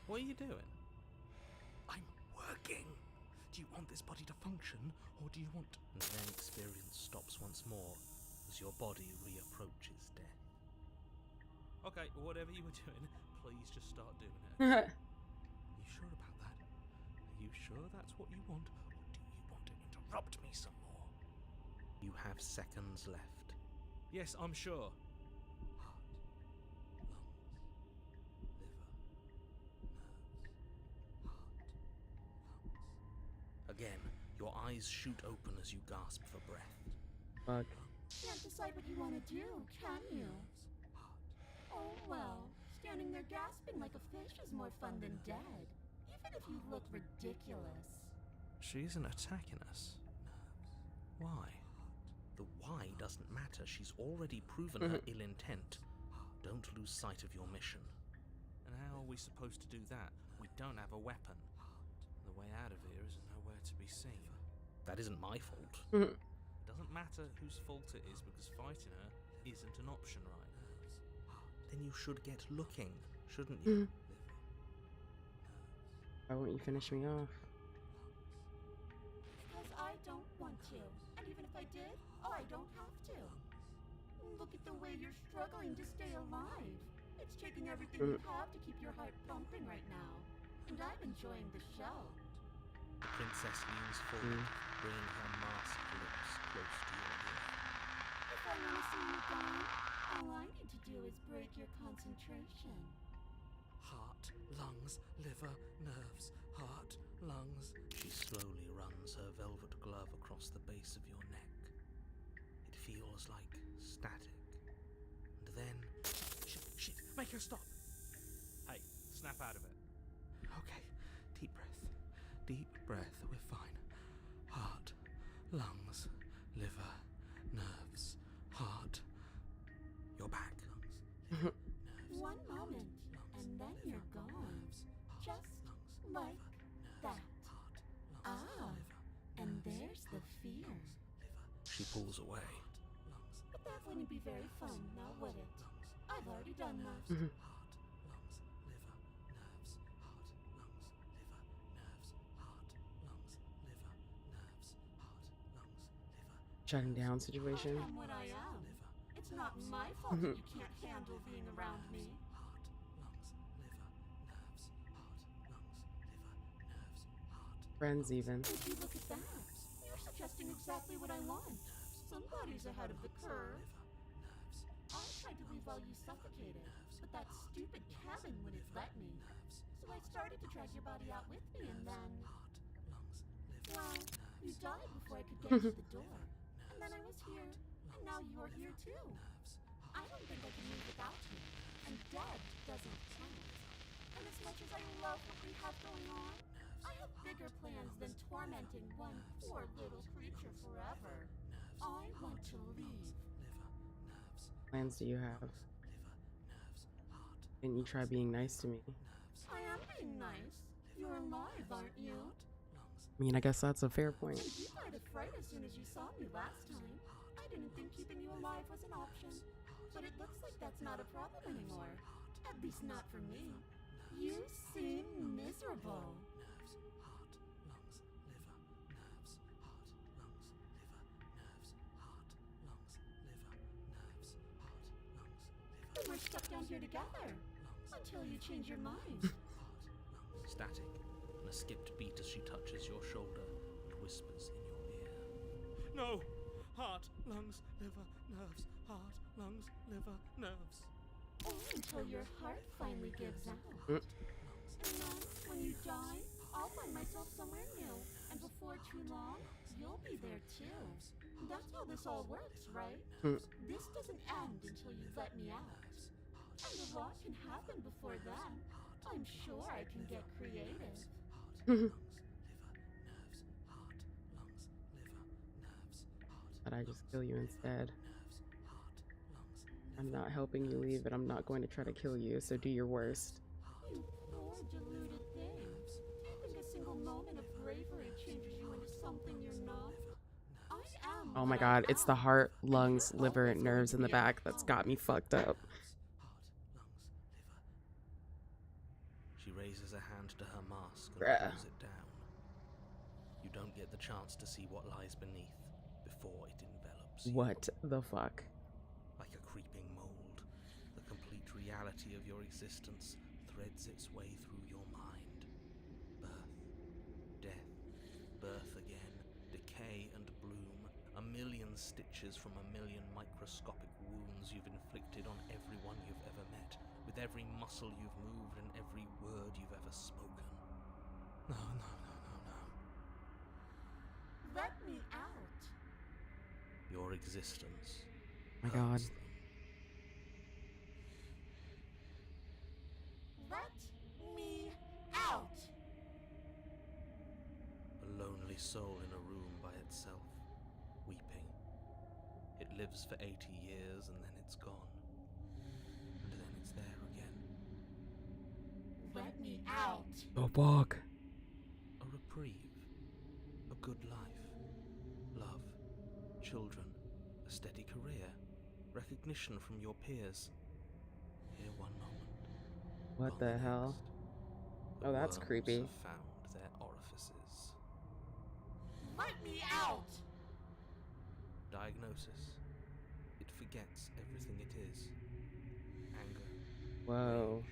What are you doing? I'm working. Do you want this body to function, or do you want... And then experience stops once more as your body reapproaches death. Okay, whatever you were doing, please just start doing it. Are you sure about that? Are you sure that's what you want, or do you want to interrupt me some more? You have seconds left. Yes, I'm sure. Again, your eyes shoot open as you gasp for breath. Fuck. Can't decide what you want to do, can you? Oh well, standing there gasping like a fish is more fun than dead. Even if you look ridiculous. She isn't attacking us. Why? The why doesn't matter. She's already proven her ill intent. Don't lose sight of your mission. And how are we supposed to do that? We don't have a weapon. The way out of here is nowhere to be seen. That isn't my fault. It doesn't matter whose fault it is because fighting her isn't an option, right? Then you should get looking, shouldn't you? Why won't you finish me off? Because I don't want to. And even if I did, I don't have to. Look at the way you're struggling to stay alive. It's taking everything you have to keep your heart pumping right now. And I'm enjoying the show. The princess leans forward, bringing her masked lips close to your ear. If I want to see you gone, all I need to do is break your concentration. Heart, lungs, liver, nerves, heart, lungs. She slowly runs her velvet glove across the base of your neck. It feels like static. And then... Shit, make her stop! Hey, snap out of it. Okay, deep breath, we're fine. Heart, lungs, liver, nerves, heart. You're back. Lungs, nerves, One moment, and then you're gone. Just like that. And there's the fear. She pulls away. But that wouldn't be very fun, now would it? I've already done that. Shutting down situation. I am what I am. It's not my fault that you can't handle being around me. Friends even. If you look at that, you're suggesting exactly what I want. Somebody's ahead of the curve. I tried to leave while you suffocated, but that stupid cabin wouldn't let me. So I started to drag your body out with me, and then... Well, you died before I could get to the door. And then I was here, and now you're here too. I don't think I can live without you. And dead doesn't count. And as much as I love what we have going on, I have bigger plans than tormenting one poor little creature forever. I want to leave. Plans do you have? Didn't you try being nice to me? I am being nice. You're alive, aren't you? I mean, I guess that's a fair point. You died of fright as soon as you saw me last time. I didn't think keeping you alive was an option. But it looks like that's not a problem anymore. At least not for me. You seem miserable. Then we're stuck down here together. Until you change your mind. Static, and a skipped beat as she touches your shoulder and whispers in your ear. No! Heart, lungs, liver, nerves. Heart, lungs, liver, nerves. Or until your heart finally gives out. And then, when you die, I'll find myself somewhere new. And before too long, you'll be there too. That's how this all works, right? This doesn't end until you let me out. And a lot can happen before then. I'm sure I can get creative. But I just kill you instead. I'm not helping you leave, but I'm not going to try to kill you, so do your worst. You poor deluded thing. Do you think a single moment of bravery changes you into something you're not? I am. Oh my god, it's the heart, lungs, liver, and nerves in the back that's got me fucked up. She raises a hand to her mask and pulls it down. You don't get the chance to see what lies beneath before it envelops you. What the fuck? Like a creeping mold, the complete reality of your existence threads its way through your mind. Birth, death, birth again, decay and bloom, a million stitches from a million microscopic wounds you've inflicted on everyone you've ever met, with every muscle you've moved and every word you've ever spoken. No. Let me out. Your existence. My god. Let me out. A lonely soul in a room by itself, weeping. It lives for 80 years and then it's gone. And then it's there again. Let me out. Oh fuck. A reprieve. A good life. Love. Children. A steady career. Recognition from your peers. Here one moment. What the hell? Oh, that's creepy. Have found their orifices. Let me out. Diagnosis. It forgets everything it is. Anger. Whoa.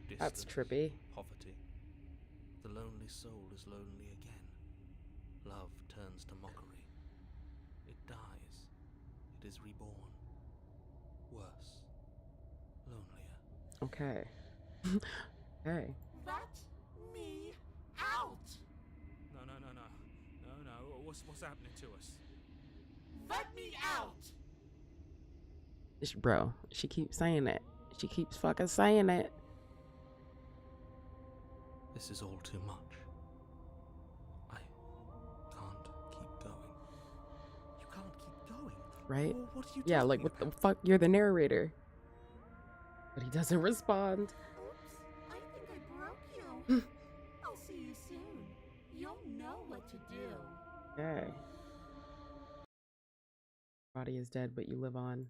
Rage, That's distance, trippy. Poverty. The lonely soul is lonely again. Love turns to mockery. It dies. It is reborn. Worse. Lonelier. Okay. Hey. Let me out. No. What's happening to us? Let me out. Bro, she keeps saying it. She keeps fucking saying it. This is all too much. I can't keep going. You can't keep going? Right? Well, what are you yeah, like, what the fuck? You're the narrator. But he doesn't respond. Oops, I think I broke you. I'll see you soon. You'll know what to do. Okay. Body is dead, but you live on.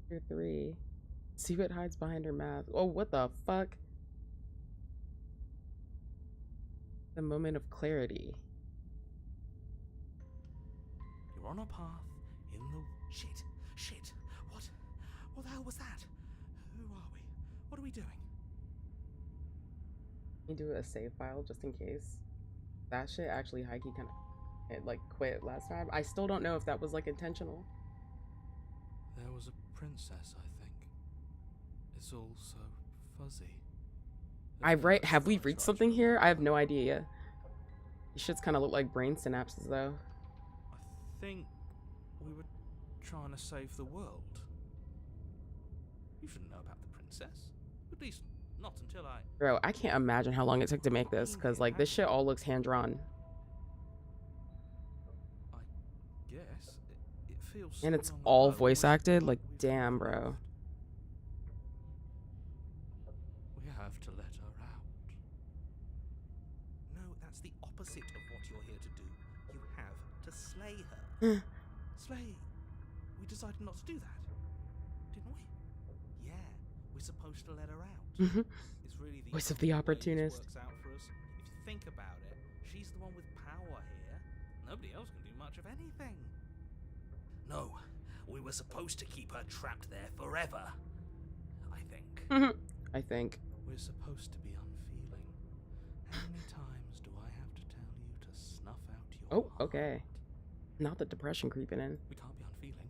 Tier 3. See what hides behind her mask. Oh, what the fuck? The moment of clarity. You're on a path in the... Shit. What the hell was that? Who are we? What are we doing? Can you do a save file just in case? That shit actually Heike kind of like quit last time. I still don't know if that was like intentional. There was a princess, I think. It's all so fuzzy. Have we reached something here? I have no idea. These shits kind of look like brain synapses though. I think we were trying to save the world. You shouldn't know about the princess. At least not until I... Bro, I can't imagine how long it took to make this, because like this shit all looks hand-drawn. I guess it feels... And it's all voice acted? Like, damn, bro. We have to let her out. No, that's the opposite of what you're here to do. You have to slay her. Slay? We decided not to do that, didn't we? Yeah, we're supposed to let her out. It's really the voice of the opportunist. Works out for us. If you think about it, she's the one with power here. Nobody else can do much of anything. No, we were supposed to keep her trapped there forever. I think. I think. We're supposed to be unfeeling. How many times do I have to tell you to snuff out your Oh, okay. Not the depression creeping in. We can't be unfeeling.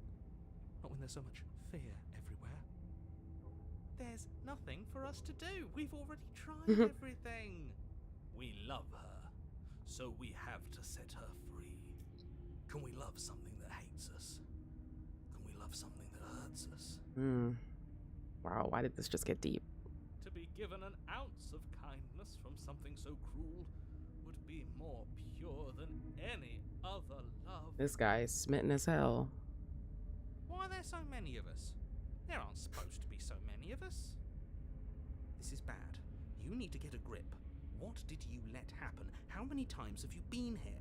Not when there's so much fear everywhere. There's nothing for us to do. We've already tried everything. We love her, so we have to set her free. Can we love something that hates us? Can we love something that hurts us? Wow, why did this just get deep? To be given an ounce of kindness from something so cruel would be more pure than any other love. This guy is smitten as hell. Why are there so many of us? There aren't supposed to be so many of us. This is bad. You need to get a grip. What did you let happen? How many times have you been here?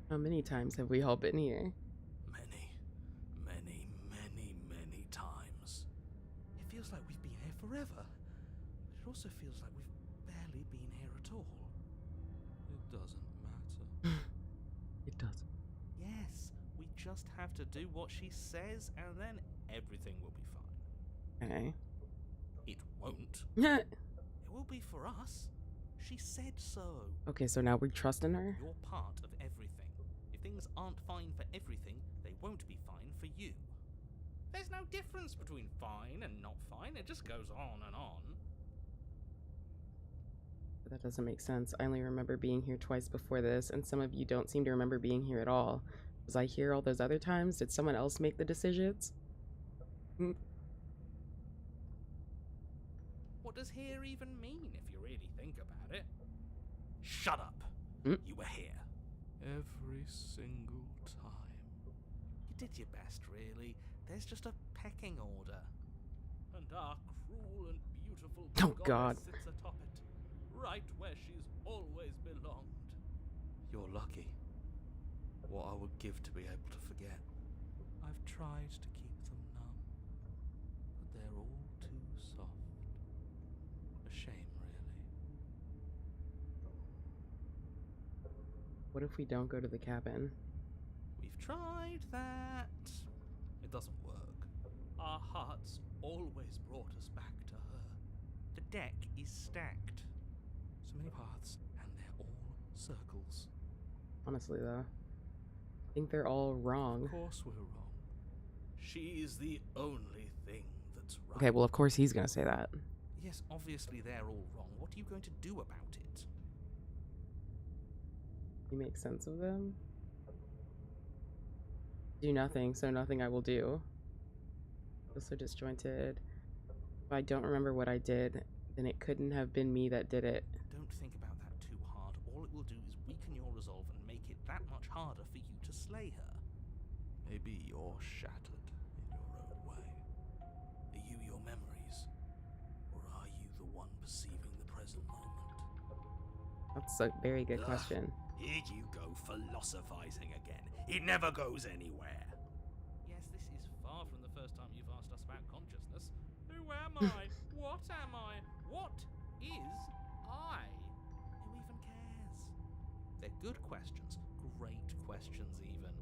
How many times have we all been here? Many times. It feels like we've been here forever. But it also feels like we've barely been here at all. It doesn't matter. It doesn't. Yes, we just have to do what she says and then everything will be fine. Okay. It won't. It will be for us. She said so. Okay, so now we trust in her? You're part of everything. If things aren't fine for everything, they won't be fine for you. There's no difference between fine and not fine. It just goes on and on. But that doesn't make sense. I only remember being here twice before this, and some of you don't seem to remember being here at all. Was I here all those other times? Did someone else make the decisions? What does here even mean, if you really think about it? Shut up! You were here. Every single time. You did your best, really. There's just a pecking order. And our cruel and beautiful God sits atop it, right where she's always belonged. You're lucky. What I would give to be able to forget. I've tried to keep them numb, but they're all too soft. A shame, really. What if we don't go to the cabin? We've tried that. It doesn't work. Our hearts always brought us back to her. The deck is stacked. So many paths, and they're all circles. Honestly, though, I think they're all wrong. Of course we're wrong. She's the only thing that's right. Okay, well, of course he's gonna say that. Yes, obviously they're all wrong. What are you going to do about it? You make sense of them? Do nothing, so nothing I will do. Feel so disjointed. If I don't remember what I did, then it couldn't have been me that did it. Don't think about that too hard. All it will do is weaken your resolve and make it that much harder for you to slay her. Maybe you're shattered in your own way. Are you your memories? Or are you the one perceiving the present moment? That's a very good question. Here you go philosophizing again. It never goes anywhere. Yes, this is far from the first time you've asked us about consciousness. Who am I? What am I? What is I? Who even cares? They're good questions, great questions even,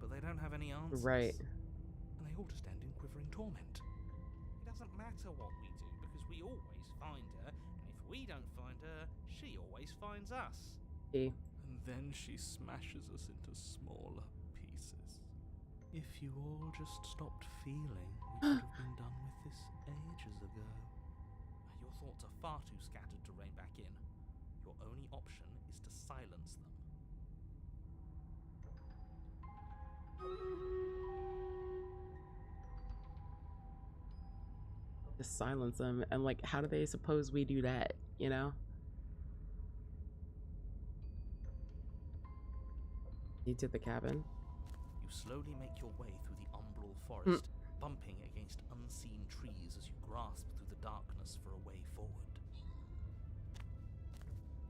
but they don't have any answers. Right. And they all just end in quivering torment. It doesn't matter what we do, because we always find her, and if we don't find her, she always finds us. See. And then she smashes us into smaller pieces. If you all just stopped feeling, we could have been done with this ages ago. Your thoughts are far too scattered to rein back in. Your only option is to silence them. Just silence them, and like, how do they suppose we do that, you know? You to the cabin. You slowly make your way through the umbral forest, bumping against unseen trees as you grasp through the darkness for a way forward.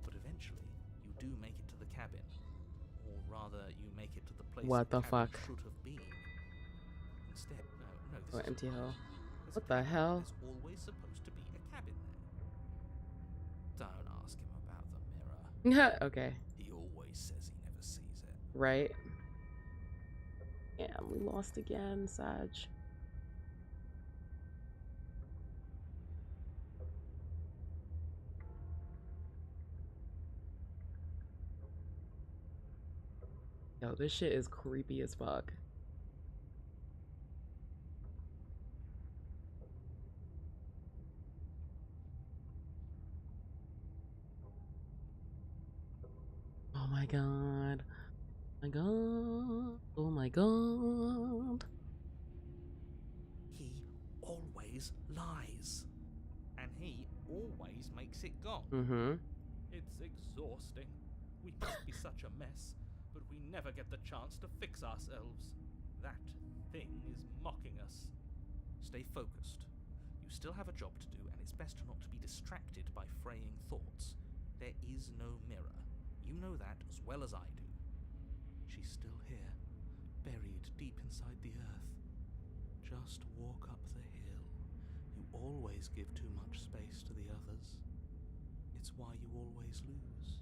But eventually, you do make it to the cabin. Or rather, you make it to the place What the cabin fuck? should have been. Instead, no, this Oh, is empty wrong. hell. There's What a the cabin. hell? There's always supposed to be a cabin there. Don't ask him about the mirror. Okay. He always says he never sees it. Right. Yeah, we lost again, Sag. Yo, this shit is creepy as fuck. Oh my god. Oh my god. Oh my god. He always lies. And he always makes it gone. Mm-hmm. It's exhausting. We must be such a mess, but we never get the chance to fix ourselves. That thing is mocking us. Stay focused. You still have a job to do, and it's best not to be distracted by fraying thoughts. There is no mirror. You know that as well as I do. She's still here, buried deep inside the earth. Just walk up the hill. You always give too much space to the others. It's why you always lose.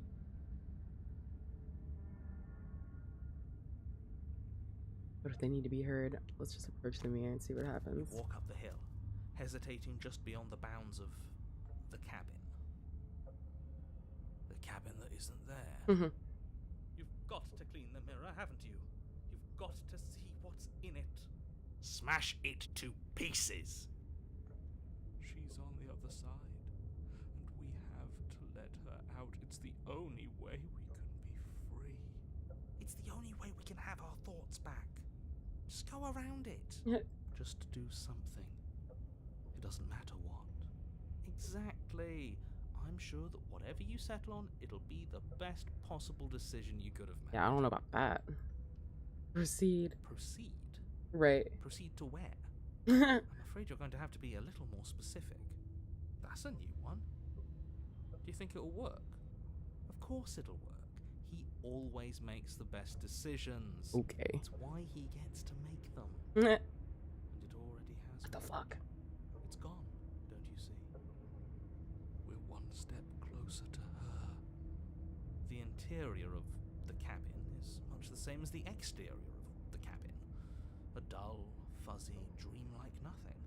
What if they need to be heard? Let's just approach the mirror and see what happens. You walk up the hill, hesitating just beyond the bounds of the cabin. The cabin that isn't there. Mm-hmm. You've got to clean the mirror, haven't you? You've got to see what's in it. Smash it to pieces! She's on the other side, and we have to let her out. It's the only way we can be free. It's the only way we can have our thoughts back. Just go around it. Just do something. It doesn't matter what. Exactly. I'm sure that whatever you settle on, it'll be the best possible decision you could have made. Yeah, I don't know about that. Proceed. Proceed? Right. Proceed to where? I'm afraid you're going to have to be a little more specific. That's a new one. Do you think it'll work? Of course it'll work. He always makes the best decisions. Okay. It's why he gets to make them. And it already has. What the fuck? It's gone, don't you see? We're one step closer to her. The interior of the cabin is much the same as the exterior of the cabin. A dull, fuzzy, dreamlike nothing.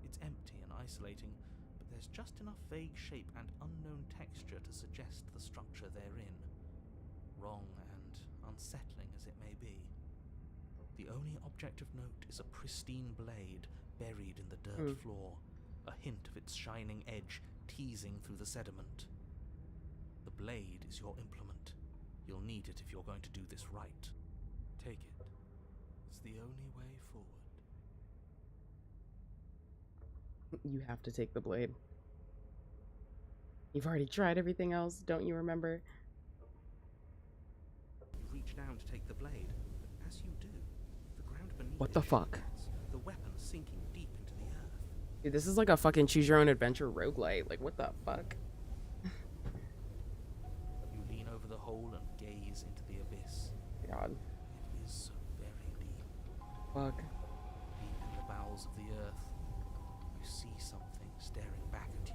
It's empty and isolating, but there's just enough vague shape and unknown texture to suggest the structure therein. Wrong and unsettling as it may be. The only object of note is a pristine blade buried in the dirt floor, a hint of its shining edge teasing through the sediment. The blade is your implement. You'll need it if you're going to do this right. Take it. It's the only way forward. You have to take the blade. You've already tried everything else, don't you remember? You reach down to take the blade, but as you do, the ground beneath What the fuck? shifts, the weapon sinking deep into the earth. Dude, this is like a fucking choose your own adventure roguelite. Like, what the fuck? You lean over the hole and gaze into the abyss. God. It is so very deep. Fuck. Deep in the bowels of the earth, you see something staring back at you.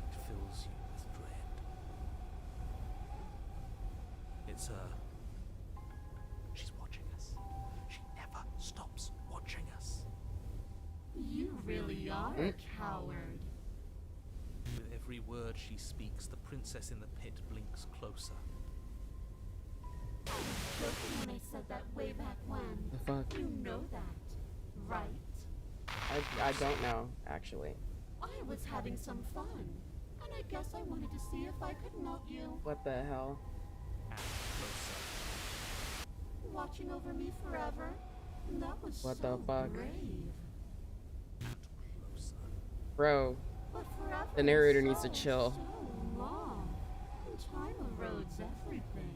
It fills you with dread. It's her. She's watching us. She never stops watching us. You really are a coward. With every word she speaks, the princess in the pit blinks closer. I was joking when I said that way back when. The fuck? You know that, right? I don't know, actually. I was having some fun, and I guess I wanted to see if I could melt you. What the hell? And closer. Watching over me forever? That was What so the fuck? brave. And closer. Bro, But forever the narrator is needs to chill. So long. And time erodes everything.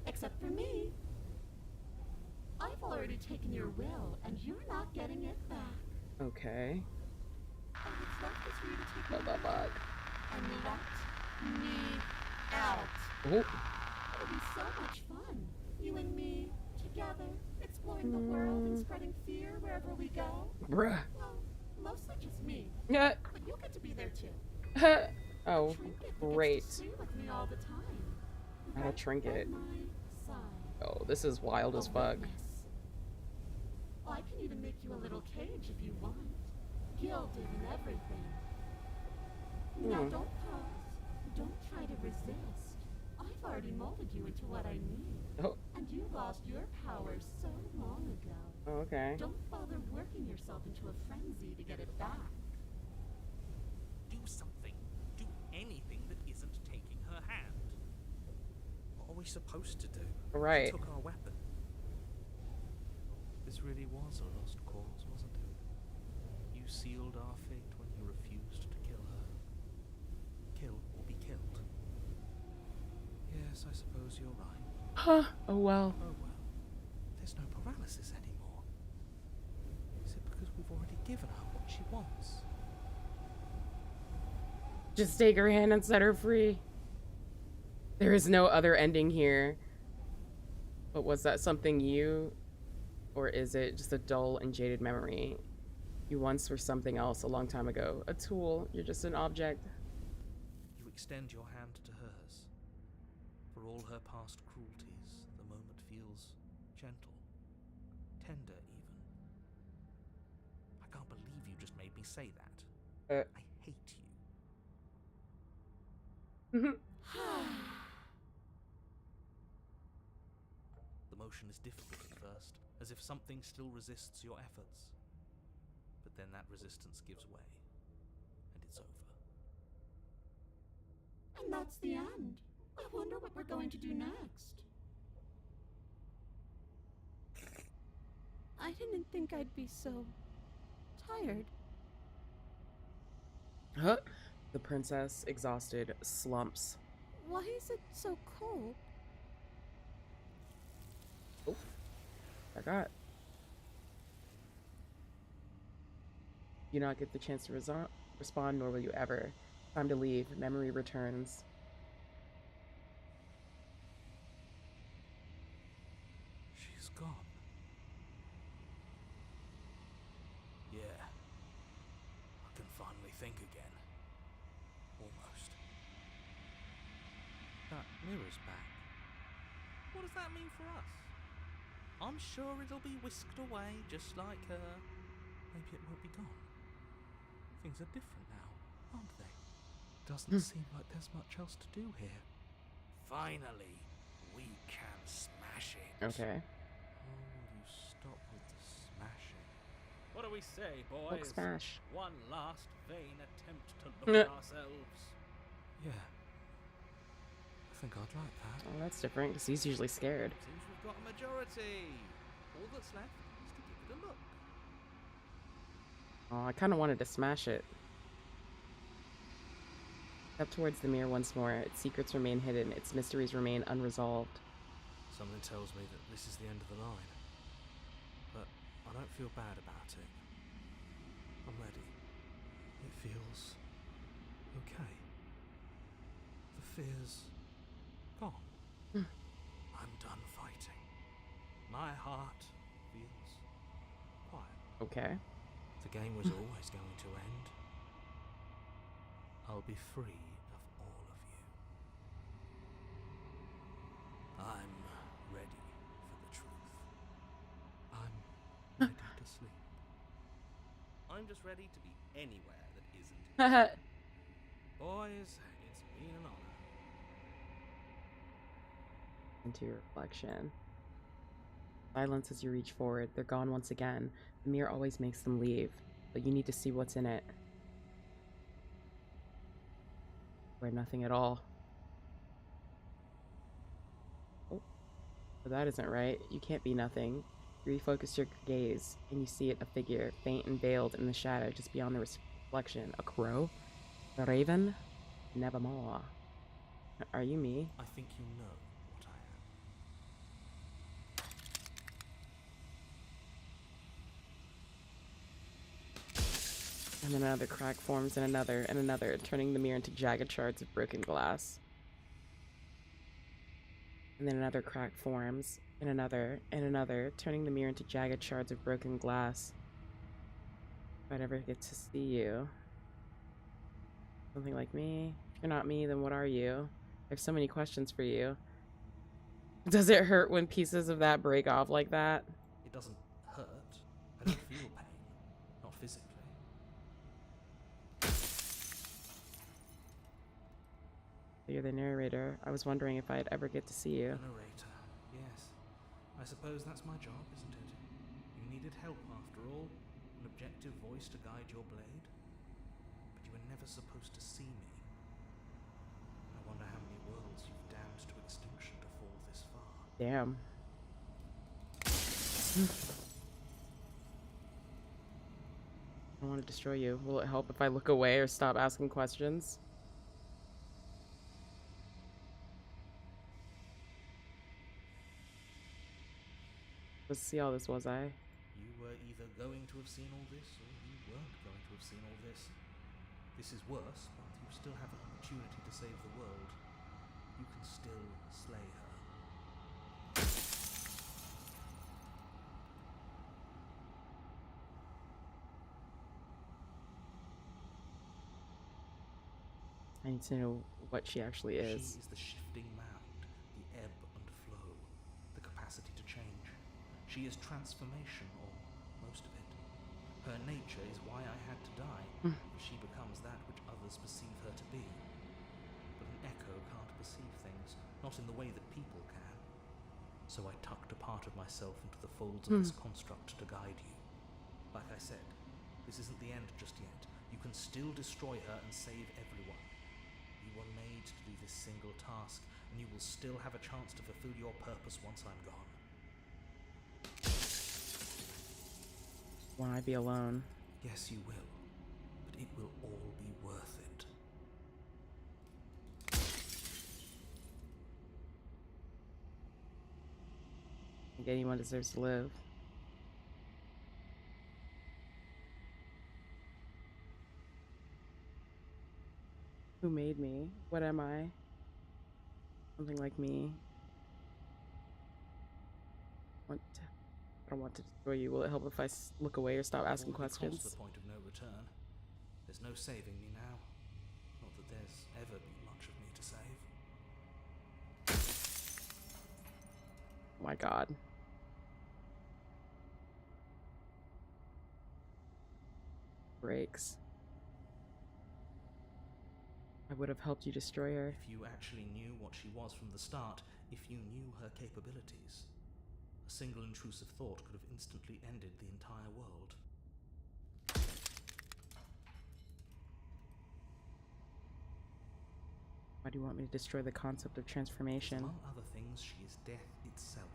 Except for me. I've already taken your will, and you're not getting it back. Okay. And what's left is for you to take What the my will fuck? and let me out. Oh. It'll be so much fun. You and me, together, exploring the world and spreading fear wherever we go. Bruh. Well, mostly just me. Yeah. But you'll get to be there too. Oh, Trinket that great. gets to stay with me all the time. Not a Right trinket. by my side. Oh, this is wild as A fuck. witness. I can even make you a little cage if you want. Gilded and everything. Now Hmm. don't pause. Don't try to resist. I've already molded you into what I need. Oh. And you lost your power so long ago. Oh, okay. Don't bother working yourself into a frenzy to get it back. Do something. Do anything that isn't taking her hand. What are we supposed to do? Right. She took our weapon. This really was a lost cause, wasn't it? You sealed our fate when you refused to kill her. Kill or be killed. Yes, I suppose you're right. Huh. Oh, well. Oh well. There's no paralysis anymore. Is it because we've already given her what she wants? Just take her hand and set her free. There is no other ending here. But was that something you... Or is it just a dull and jaded memory? You once were something else a long time ago. A tool. You're just an object. You extend your hand to hers. For all her past cruelties, the moment feels gentle, tender even. I can't believe you just made me say that. I hate you. The motion is difficult at first, as if something still resists your efforts. But then that resistance gives way, and it's over. And that's the end. I wonder what we're going to do next. I didn't think I'd be so tired. Huh? The princess, exhausted, slumps. Why is it so cold? Oh, forgot. You not get the chance to respond, nor will you ever. Time to leave. Memory returns. She's gone. Yeah. I can finally think again. Almost. That mirror's back. What does that mean for us? I'm sure it'll be whisked away just like her. Maybe it won't be gone. Things are different now, aren't they? Doesn't seem like there's much else to do here. Finally, we can smash it. Okay. Oh, will you stop with the smashing? What do we say, Book boys? smash. One last vain attempt to look at ourselves. Yeah. I think I'd like that. Oh, that's different, because he's usually scared. Seems we've We've got a majority. All that's left is to give it a look. Oh, I kind of wanted to smash it. Step towards the mirror once more. Its secrets remain hidden. Its mysteries remain unresolved. Something tells me that this is the end of the line. But I don't feel bad about it. I'm ready. It feels okay. The fear's gone. I'm done fighting. My heart feels quiet. Okay. The game was always going to end. I'll be free of all of you. I'm ready for the truth. I'm ready to sleep. I'm just ready to be anywhere that isn't. Boys, it's been an honor. Into your reflection. Silence as you reach forward. They're gone once again. The mirror always makes them leave, but you need to see what's in it. Or nothing at all. Oh, but that isn't right. You can't be nothing. You refocus your gaze, and you see it, a figure, faint and veiled in the shadow just beyond the reflection. A crow? A raven? Nevermore. Are you me? I think you know what I am. And then another crack forms, and another, turning the mirror into jagged shards of broken glass. And then another crack forms, and another, turning the mirror into jagged shards of broken glass. If I'd ever get to see you. Something like me? If you're not me, then what are you? I have so many questions for you. Does it hurt when pieces of that break off like that? It doesn't hurt. I don't feel pain. Not physically. You're the narrator. I was wondering if I'd ever get to see you. The narrator, yes. I suppose that's my job, isn't it? You needed help after all. An objective voice to guide your blade. But you were never supposed to see me. I wonder how many worlds you've damned to extinction to fall this far. Damn. I want to destroy you. Will it help if I look away or stop asking questions? Let's see all this, was I? You were either going to have seen all this, or you weren't going to have seen all this. This is worse, but you still have an opportunity to save the world. You can still slay her. I need to know what she actually is. She is the shifting mound, the ebb and flow, the capacity to change. She is transformation, or most of it. Her nature is why I had to die. She becomes that which others perceive her to be. But an echo can't perceive things, not in the way that people can. So I tucked a part of myself into the folds of this construct to guide you. Like I said, this isn't the end just yet. You can still destroy her and save everyone. You were made to do this single task, and you will still have a chance to fulfill your purpose once I'm gone. Won't I be alone? Yes, you will. But it will all be worth it. I think anyone deserves to live. Who made me? What am I? Something like me. I don't want to destroy you. Will it help if I look away or stop asking questions? Crossed the point of no return. There's no saving me now. Not that there's ever been much of me to save. Oh my god. Breaks. I would have helped you destroy her. If you actually knew what she was from the start, if you knew her capabilities, a single intrusive thought could have instantly ended the entire world. Why do you want me to destroy the concept of transformation? Among other things, she is death itself.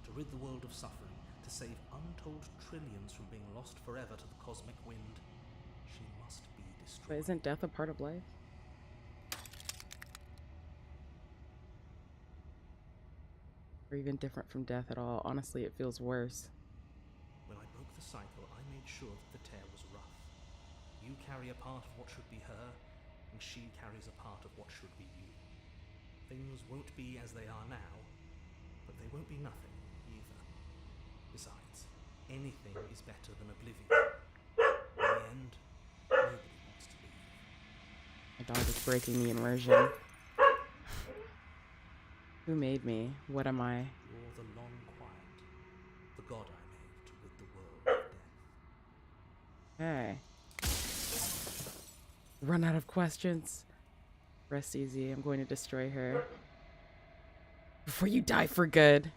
to rid the world of suffering, to save untold trillions from being lost forever to the cosmic wind, she must be destroyed. But isn't death a part of life? Or even different from death at all? Honestly, it feels worse. When I broke the cycle, I made sure that the tear was rough. You carry a part of what should be her, and she carries a part of what should be you. Things won't be as they are now, but they won't be nothing either. Besides, anything is better than oblivion. In the end, nobody wants to leave. My dog is breaking the immersion. Who made me? What am I? You're the long quiet, the god I made to rid the world of death. Hey. Run out of questions. Rest easy. I'm going to destroy her. Before you die for good.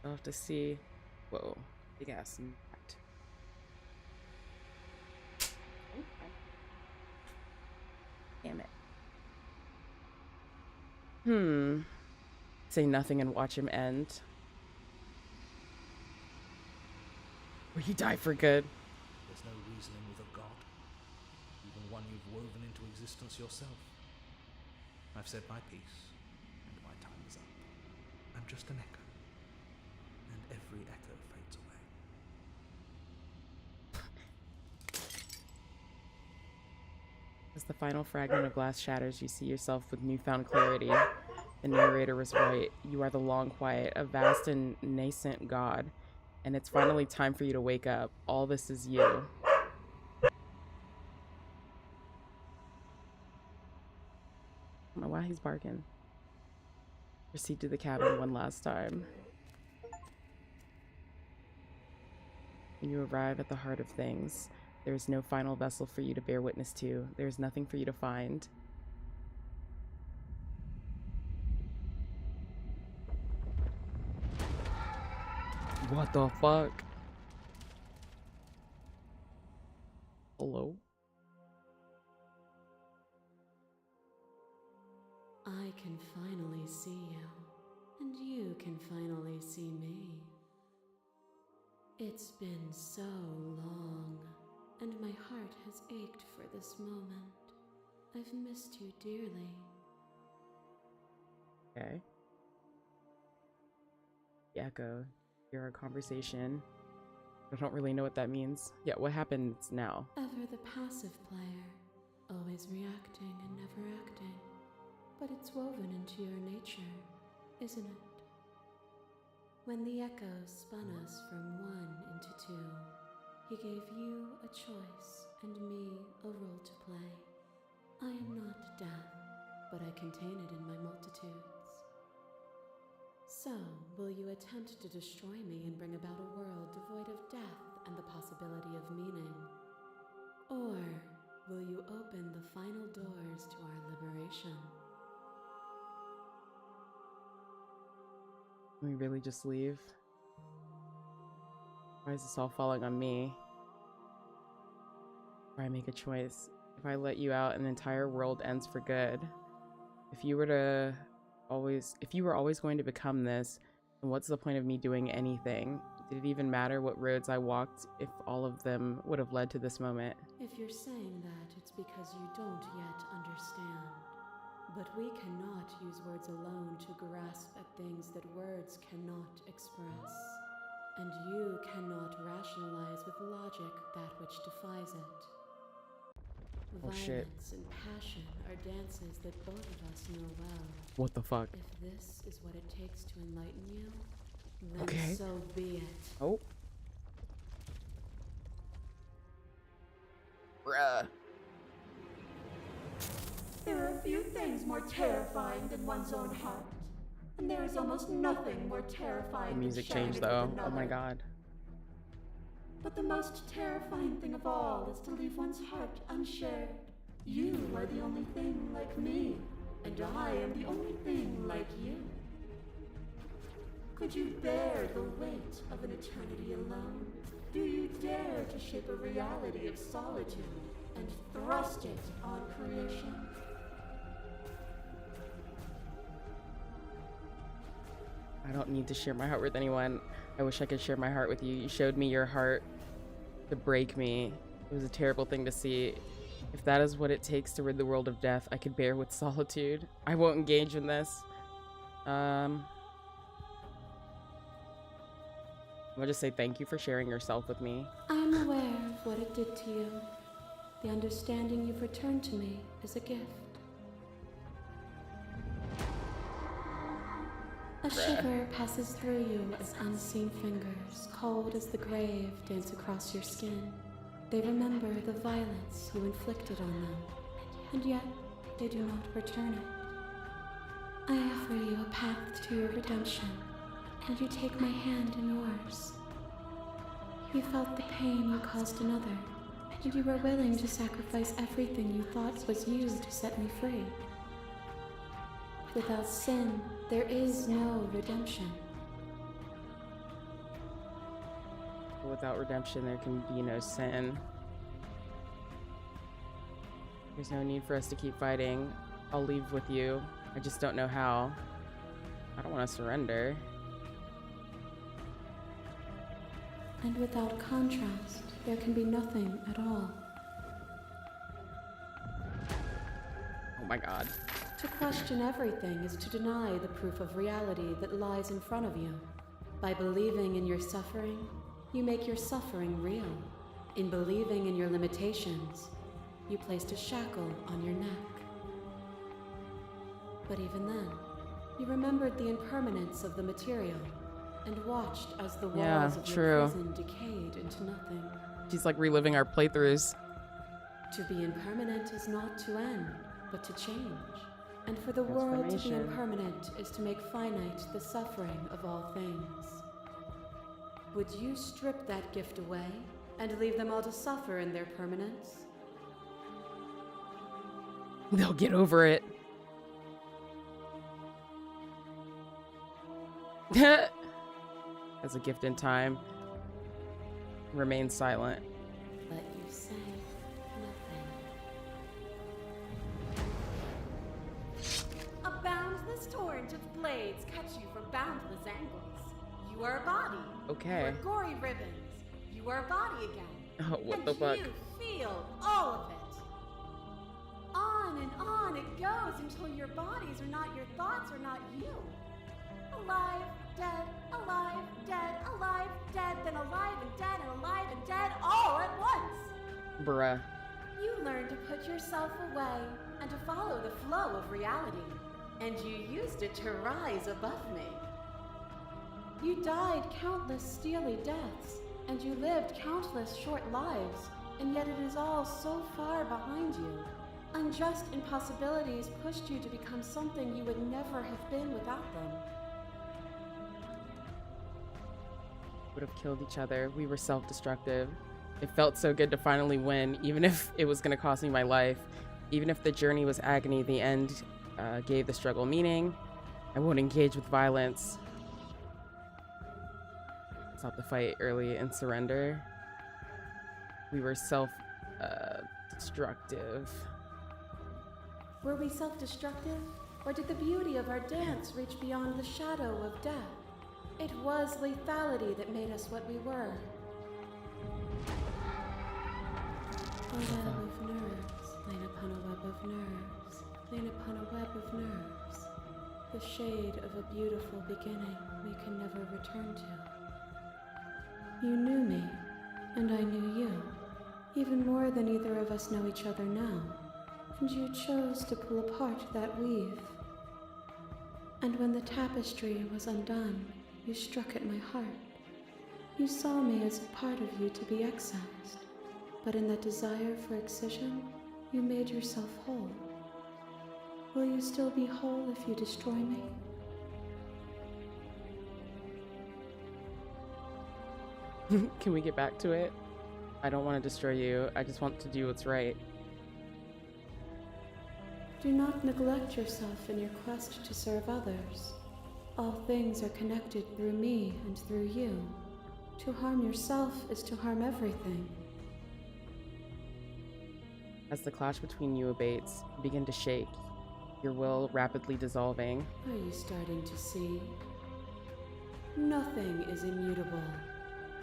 I'll have to see. Whoa. Big ass mat. Damn it. Say nothing and watch him end. Or you die for good. There's no reasoning with a god, even one you've woven into existence yourself. I've said my piece, and my time is up. I'm just an echo, and every echo fades away. As the final fragment of glass shatters, you see yourself with newfound clarity. The narrator was right. You are the long quiet, a vast and nascent god. And it's finally time for you to wake up. All this is you. I don't know why he's barking. Proceed to the cabin one last time. When you arrive at the heart of things, there is no final vessel for you to bear witness to. There is nothing for you to find. What the fuck? Hello? I can finally see you, and you can finally see me. It's been so long, and my heart has ached for this moment. I've missed you dearly. Okay. The echo. Hear our conversation. I don't really know what that means. Yeah, what happens now? Ever the passive player, always reacting and never acting. But it's woven into your nature, isn't it? When the echo spun us from one into two, he gave you a choice and me a role to play. I am not death, but I contain it in my multitudes. So, will you attempt to destroy me and bring about a world devoid of death and the possibility of meaning? Or will you open the final doors to our liberation? Can we really just leave? Why is this all falling on me? Or I make a choice. If I let you out, an entire world ends for good. If you were always going to become this, then what's the point of me doing anything? Did it even matter what roads I walked if all of them would have led to this moment? If you're saying that, it's because you don't yet understand. But we cannot use words alone to grasp at things that words cannot express. And you cannot rationalize with logic that which defies it. Oh, Violence shit. and passion are dances that both of us know well. What the fuck? If this is what it takes to enlighten you, then Okay. so be it. Oh. Bruh. There are few things more terrifying than one's own heart. And there is almost nothing more terrifying The music than sharing changed it with though. another. Oh my god. But the most terrifying thing of all is to leave one's heart unshared. You are the only thing like me, and I am the only thing like you. Could you bear the weight of an eternity alone? Do you dare to shape a reality of solitude and thrust it on creation? I don't need to share my heart with anyone. I wish I could share my heart with you. You showed me your heart to break me. It was a terrible thing to see. If that is what it takes to rid the world of death, I could bear with solitude. I won't engage in this. I'm gonna just say thank you for sharing yourself with me. I'm aware of what it did to you. The understanding you've returned to me is a gift. A shiver passes through you as unseen fingers, cold as the grave, dance across your skin. They remember the violence you inflicted on them, and yet they do not return it. I offer you a path to your redemption, and you take my hand in yours. You felt the pain you caused another, and you were willing to sacrifice everything you thought was you to set me free. Without sin, there is no redemption. Without redemption, there can be no sin. There's no need for us to keep fighting. I'll leave with you. I just don't know how. I don't want to surrender. And without contrast, there can be nothing at all. Oh my god. To question everything is to deny the proof of reality that lies in front of you. By believing in your suffering, you make your suffering real. In believing in your limitations, you placed a shackle on your neck. But even then, you remembered the impermanence of the material and watched as the walls of your prison decayed into nothing. She's like reliving our playthroughs. To be impermanent is not to end, but to change. And for the world to be impermanent is to make finite the suffering of all things. Would you strip that gift away and leave them all to suffer in their permanence? They'll get over it. As a gift in time, remain silent. Let you say nothing. A boundless torrent of blades cut you from boundless angles. You are a body. Okay. You are gory ribbons. You are a body again. Oh, what the fuck? And you feel all of it. On it goes until your bodies are not your thoughts, are not you. Alive, dead, alive, dead, alive, dead, then alive and dead and alive and dead all at once. Bruh. You learn to put yourself away and to follow the flow of reality. And you used it to rise above me. You died countless steely deaths, and you lived countless short lives, and yet it is all so far behind you. Unjust impossibilities pushed you to become something you would never have been without them. Would have killed each other. We were self-destructive. It felt so good to finally win, even if it was going to cost me my life. Even if the journey was agony, the end gave the struggle meaning. I won't engage with violence. Stop the fight early and surrender. We were self-destructive. Were we self-destructive, or did the beauty of our dance reach beyond the shadow of death? It was lethality that made us what we were. A web of nerves, lain upon a web of nerves, lain upon a web of nerves. The shade of a beautiful beginning we can never return to. You knew me, and I knew you, even more than either of us know each other now. And you chose to pull apart that weave. And when the tapestry was undone, you struck at my heart. You saw me as a part of you to be excised, but in that desire for excision, you made yourself whole. Will you still be whole if you destroy me? Can we get back to it? I don't want to destroy you. I just want to do what's right. Do not neglect yourself in your quest to serve others. All things are connected through me and through you. To harm yourself is to harm everything. As the clash between you abates, you begin to shake, your will rapidly dissolving. Are you starting to see? Nothing is immutable.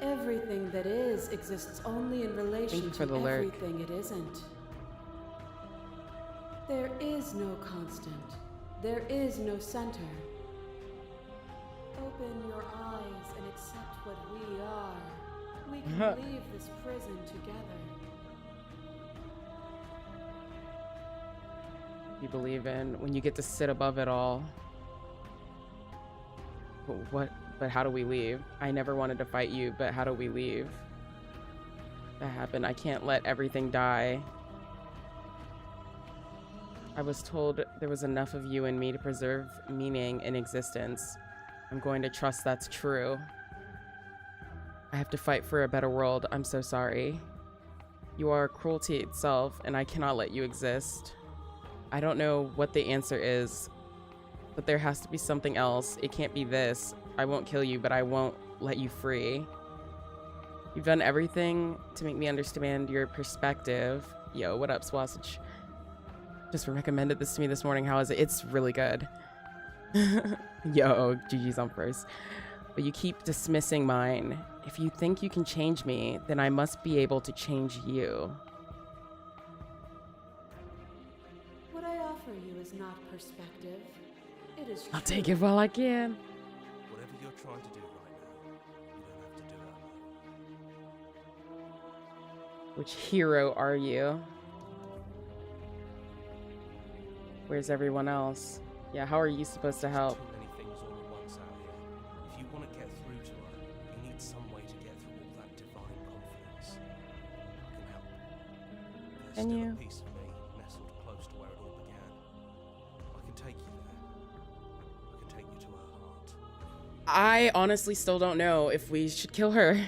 Everything that is exists only in relation to everything it isn't. There is no constant. There is no center. Open your eyes and accept what we are. We can leave this prison together. You believe in when you get to sit above it all. But how do we leave? I never wanted to fight you, but how do we leave? That happened. I can't let everything die. I was told there was enough of you in me to preserve meaning in existence. I'm going to trust that's true. I have to fight for a better world. I'm so sorry. You are cruelty itself, and I cannot let you exist. I don't know what the answer is, but there has to be something else. It can't be this. I won't kill you, but I won't let you free. You've done everything to make me understand your perspective. Yo, what up, Swasage? Just recommended this to me this morning. How is it? It's really good. Yo, GG's on first. But you keep dismissing mine. If you think you can change me, then I must be able to change you. What I offer you is not perspective. It is I'll take it while I can. Whatever you're trying to do right now, you don't have to do it alone. Which hero are you? Where's everyone else? Yeah, how are you supposed to help? Too many things all at once out here. If you want to get through to her, you need some way to get through all that divine confidence. I can help. There's still a piece of me nestled close to where it all began. I can take you there. I can take you to her heart. I honestly still don't know if we should kill her.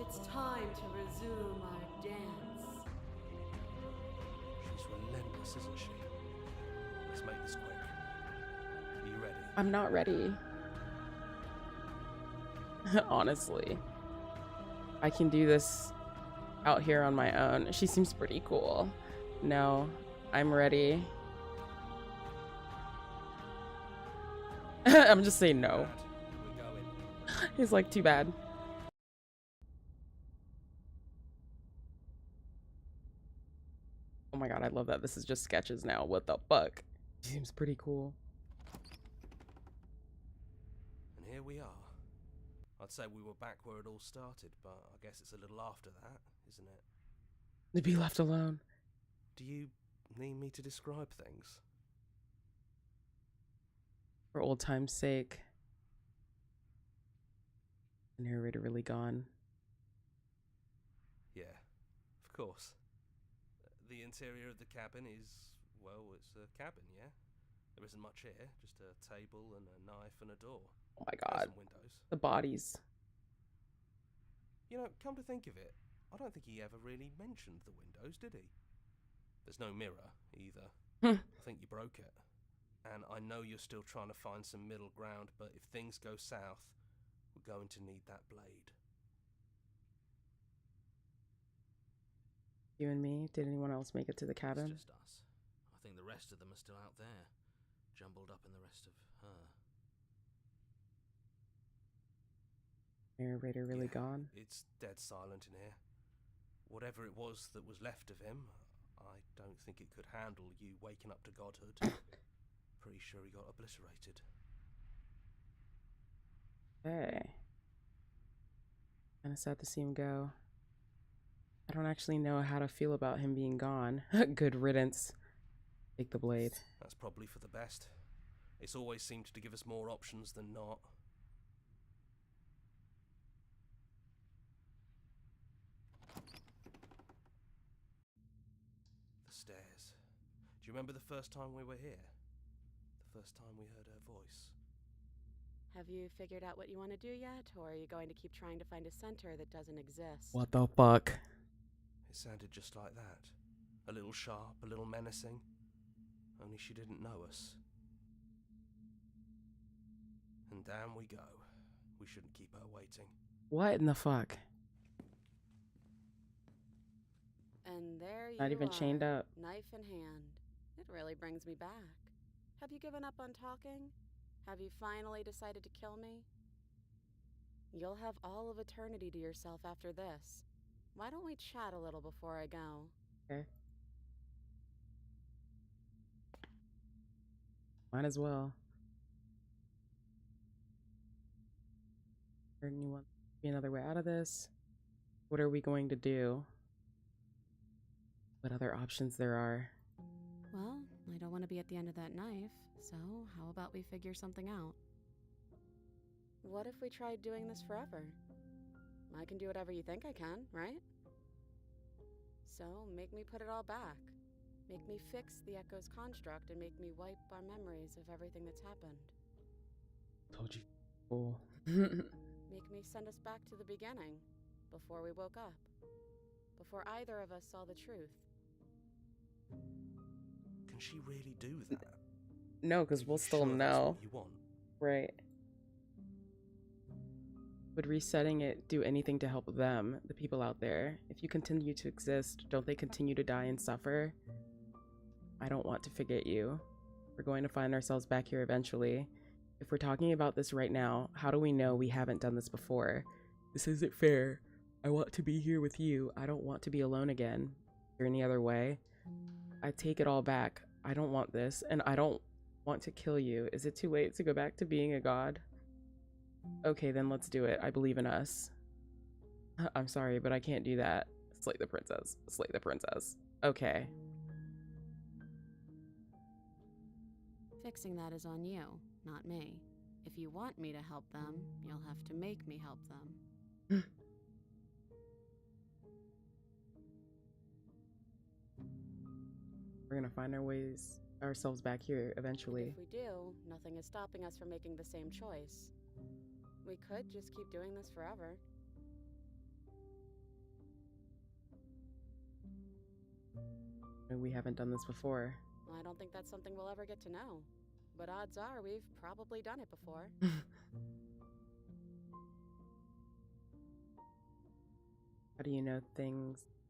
It's time to resume our dance. She's relentless, isn't she? Let's make this quick. Are you ready? I'm not ready. Honestly. I can do this out here on my own. She seems pretty cool. No, I'm ready. I'm just saying no. We're going. He's like, too bad. Oh my god, I love that this is just sketches now. What the fuck? Seems pretty cool. And here we are. I'd say we were back where it all started, but I guess it's a little after that, isn't it? To be left alone. Do you need me to describe things? For old time's sake. The narrator really gone. Yeah, of course. The interior of the cabin is, well, it's a cabin, yeah? There isn't much here, just a table and a knife and a door. Oh my god. Some windows. The bodies. You know, come to think of it, I don't think he ever really mentioned the windows, did he? There's no mirror, either. I think you broke it. And I know you're still trying to find some middle ground, but if things go south, we're going to need that blade. You and me? Did anyone else make it to the cabin? It's just us. I think the rest of them are still out there, jumbled up in the rest of her. Narrator really gone? It's dead silent in here. Whatever it was that was left of him, I don't think it could handle you waking up to godhood. Pretty sure he got obliterated. Hey. Kinda sad to see him go. I don't actually know how to feel about him being gone. Good riddance. Take the blade. That's probably for the best. It's always seemed to give us more options than not. The stairs. Do you remember the first time we were here? The first time we heard her voice? Have you figured out what you want to do yet, or are you going to keep trying to find a center that doesn't exist? What the fuck? It sounded just like that. A little sharp, a little menacing. Only she didn't know us. And down we go. We shouldn't keep her waiting. What in the fuck? And there you Not even are, chained up. knife in hand. It really brings me back. Have you given up on talking? Have you finally decided to kill me? You'll have all of eternity to yourself after this. Why don't we chat a little before I go? Okay. Might as well. Or you want be another way out of this? What are we going to do? What other options there are? Well, I don't want to be at the end of that knife, so how about we figure something out? What if we tried doing this forever? I can do whatever you think I can, right? So, make me put it all back. Make me fix the Echo's construct and make me wipe our memories of everything that's happened. Told you. Cool. Make me send us back to the beginning, before we woke up. Before either of us saw the truth. Can she really do that? No, because we'll still know. What you want? Right. Would resetting it do anything to help them, the people out there? If you continue to exist, don't they continue to die and suffer? I don't want to forget you. We're going to find ourselves back here eventually. If we're talking about this right now, how do we know we haven't done this before? This isn't fair. I want to be here with you. I don't want to be alone again. Is there any other way? I take it all back. I don't want this, and I don't want to kill you. Is it too late to go back to being a god? Okay, then let's do it. I believe in us. I'm sorry, but I can't do that. Slay the princess. Slay the princess. Okay. Fixing that is on you, not me. If you want me to help them, you'll have to make me help them. We're gonna find ourselves back here eventually. And if we do, nothing is stopping us from making the same choice. We could just keep doing this forever. And we haven't done this before. I don't think that's something we'll ever get to know. But odds are we've probably done it before. How do you know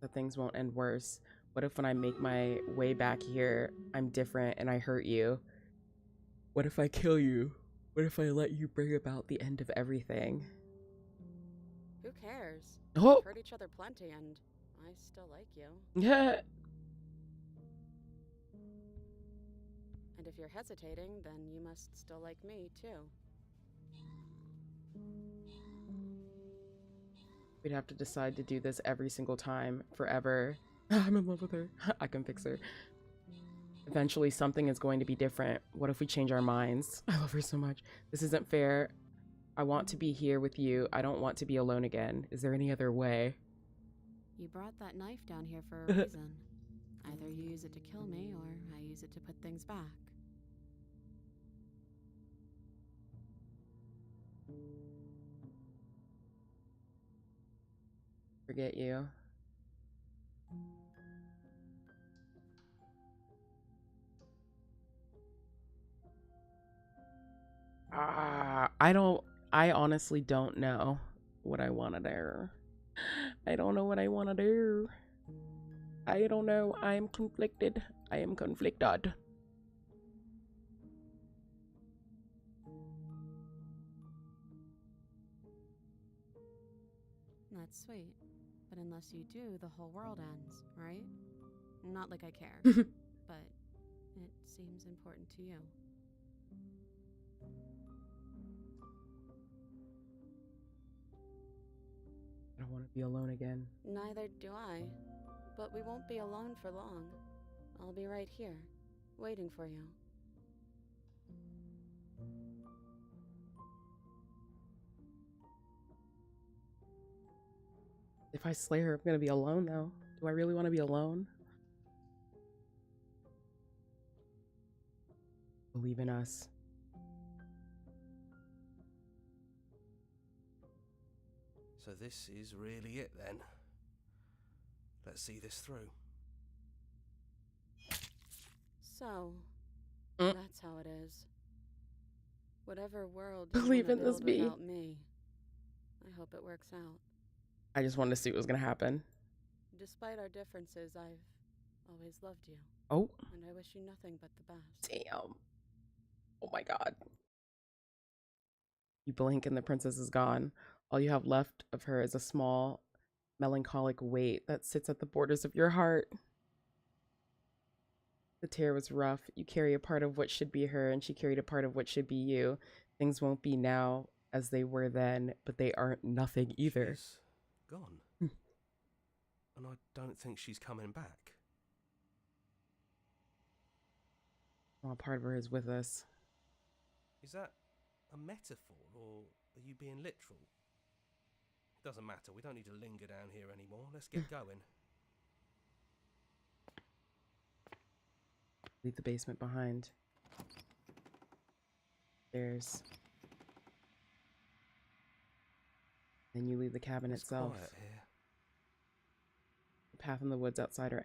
that things won't end worse? What if when I make my way back here, I'm different and I hurt you? What if I kill you? What if I let you bring about the end of everything? Who cares? Oh! We've hurt each other plenty and I still like you. Yeah. And if you're hesitating, then you must still like me, too. We'd have to decide to do this every single time, forever. I'm in love with her. I can fix her. Eventually, something is going to be different. What if we change our minds? I love her so much. This isn't fair. I want to be here with you. I don't want to be alone again. Is there any other way? You brought that knife down here for a reason. Either you use it to kill me, or I use it to put things back. Forget you. I honestly don't know what I want to do. I don't know what I want to do. I don't know. I am conflicted. I am conflicted. That's sweet. But unless you do, the whole world ends, right? Not like I care. But it seems important to you. I don't want to be alone again. Neither do I. But we won't be alone for long. I'll be right here, waiting for you. If I slay her, I'm gonna be alone though. Do I really want to be alone? Believe in us. So this is really it then. Let's see this through. So, that's how it is. Whatever world you Believe wanna in this build bee. without me, I hope it works out. I just wanted to see what was gonna happen. Despite our differences, I've always loved you. Oh. And I wish you nothing but the best. Damn. Oh my god. You blink and the princess is gone. All you have left of her is a small, melancholic weight that sits at the borders of your heart. The tear was rough. You carry a part of what should be her, and she carried a part of what should be you. Things won't be now as they were then, but they aren't nothing either. She's gone. And I don't think she's coming back. Well, part of her is with us. Is that a metaphor, or are you being literal? It doesn't matter. We don't need to linger down here anymore. Let's get going. Leave the basement behind. Stairs. Then you leave the cabin itself. Quiet here. The path in the woods outside are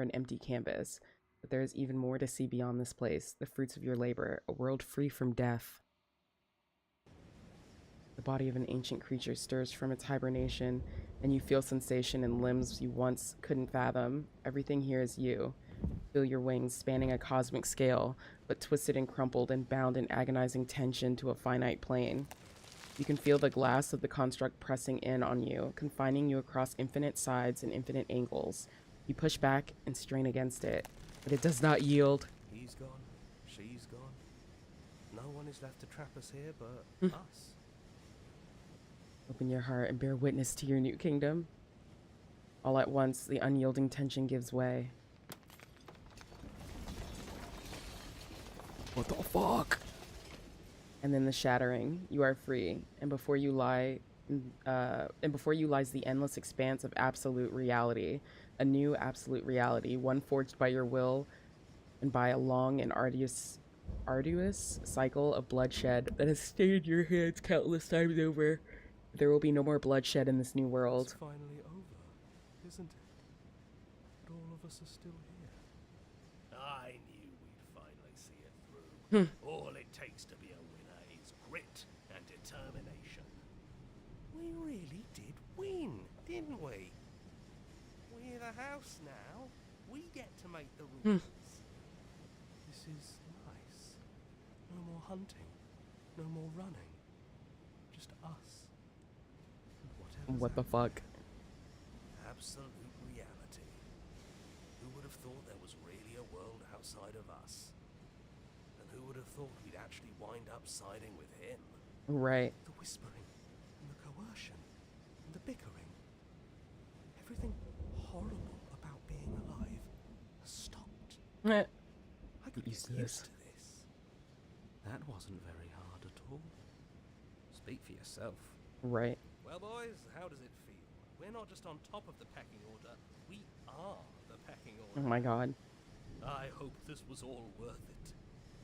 an empty canvas, but there is even more to see beyond this place. The fruits of your labor, a world free from death. The body of an ancient creature stirs from its hibernation, and you feel sensation in limbs you once couldn't fathom. Everything here is you. Feel your wings spanning a cosmic scale, but twisted and crumpled and bound in agonizing tension to a finite plane. You can feel the glass of the construct pressing in on you, confining you across infinite sides and infinite angles. You push back and strain against it, but it does not yield. He's gone. She's gone. No one is left to trap us here but us. Open your heart and bear witness to your new kingdom. All at once, the unyielding tension gives way. What the fuck? And then the shattering. You are free, and before you lies the endless expanse of absolute reality, a new absolute reality, one forged by your will and by a long and arduous cycle of bloodshed that has stained your hands countless times over. There will be no more bloodshed in this new world. It's finally over, isn't it? But all of us are still here. I knew we'd finally see it through. All it takes to be a winner is grit and determination. We really did win, didn't we? We're the house now. We get to make the rules. This is nice. No more hunting. No more running. Just us. What the fuck? Absolute reality. Who would have thought there was really a world outside of us? And who would have thought we'd actually wind up siding with him? Right. The whispering, and the coercion, and the bickering. Everything horrible about being alive has stopped. I could get used to this. That wasn't very hard at all. Speak for yourself. Right. Well, boys, how does it feel? We're not just on top of the pecking order, we are the pecking order. Oh my god. I hope this was all worth it,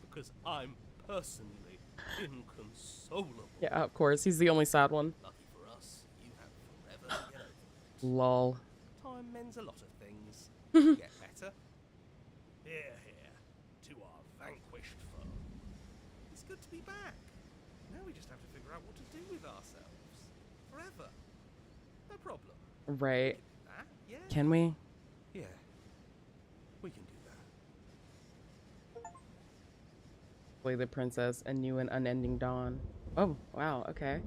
because I'm personally inconsolable. Yeah, of course. He's the only sad one. Lucky for us, you have forever to get over it. Lol. Time mends a lot of things. Get better. Here, here, to our vanquished foe. It's good to be back. Now we just have to figure out what to do with ourselves. Forever. No problem. Right. That, yeah? Can we? Yeah. We can do that. Play the princess, a new and unending dawn. Oh, wow, okay.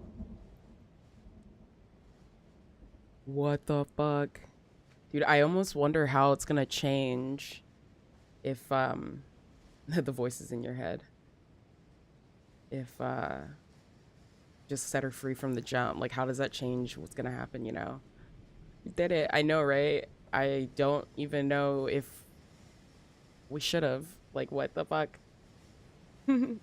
What the fuck? Dude, I almost wonder how it's gonna change if, the voice is in your head. If, just set her free from the jump. Like, how does that change what's gonna happen, you know? You did it. I know, right? I don't even know if we should have. Like, what the fuck? Our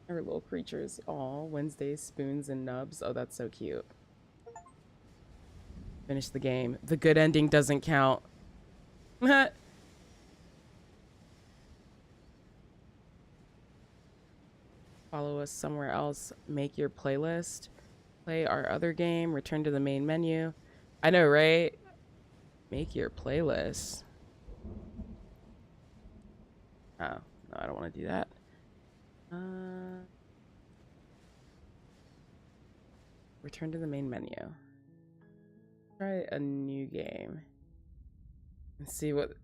little creatures. Aw, Wednesdays, spoons, and nubs. Oh, that's so cute. Finish the game. The good ending doesn't count. Follow us somewhere else. Make your playlist. Play our other game. Return to the main menu. I know, right? Make your playlist. Oh, no, I don't want to do that. Return to the main menu. Try a new game. And see what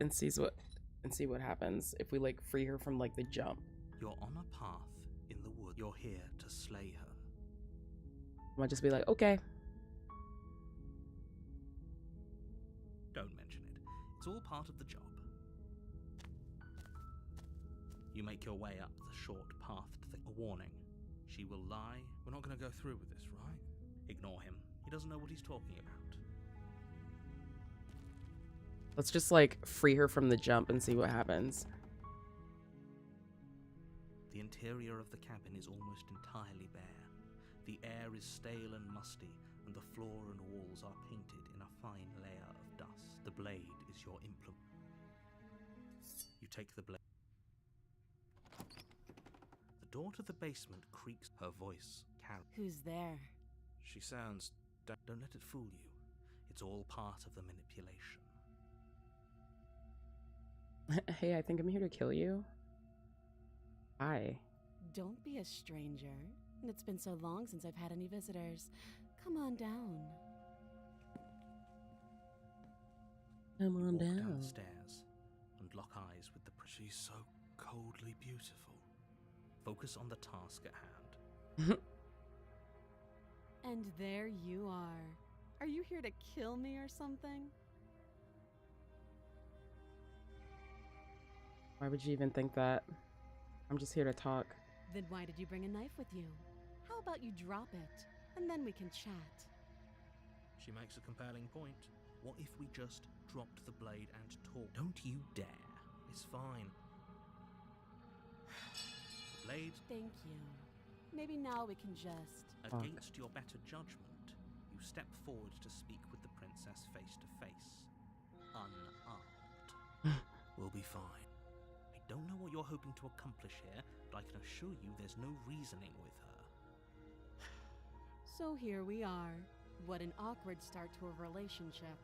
happens if we like free her from like the jump. You're on a path in the wood. You're here to slay her. I'm gonna just be like, okay. Don't mention it. It's all part of the job. You make your way up the short path to a warning. She will lie. We're not going to go through with this, right? Ignore him. He doesn't know what he's talking about. Let's just like free her from the jump and see what happens. The interior of the cabin is almost entirely bare. The air is stale and musty, and the floor and walls are painted in a fine layer of dust. The blade is your implement. You take the blade. The door to the basement creaks. Her voice carries. Who's there? She sounds... Don't let it fool you. It's all part of the manipulation. Hey, I think I'm here to kill you. Hi. Don't be a stranger. It's been so long since I've had any visitors. Come on down. Come on Walk down. downstairs and lock eyes with the... She's so coldly beautiful. Focus on the task at hand. And there you are. Are you here to kill me or something? Why would you even think that? I'm just here to talk. Then why did you bring a knife with you? How about you drop it, and then we can chat? She makes a compelling point. What if we just dropped the blade and talked? Don't you dare. It's fine. The blade... Thank you. Maybe now we can just... Against your better judgment, you step forward to speak with the princess face to face. Unarmed. We'll be fine. I don't know what you're hoping to accomplish here, but I can assure you there's no reasoning with her. So here we are. What an awkward start to a relationship.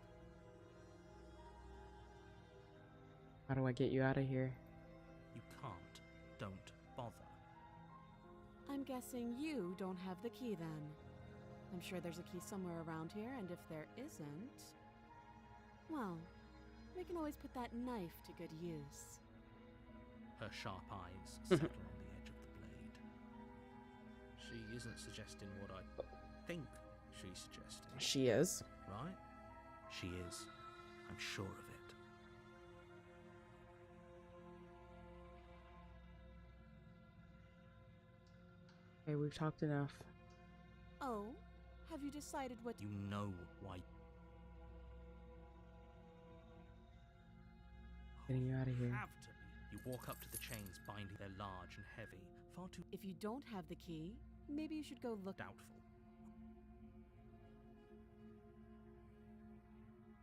How do I get you out of here? You can't. Don't bother. I'm guessing you don't have the key then. I'm sure there's a key somewhere around here, and if there isn't... well, we can always put that knife to good use. Her sharp eyes settle on the edge of the blade. She isn't suggesting what I think she's suggesting. She is. Right? She is. I'm sure of it. Okay, we've talked enough. Oh? Have you decided what... You know why... Getting you out of here. Have to be. You walk up to the chains binding. They're large and heavy. Far too... If you don't have the key, maybe you should go look... Doubtful.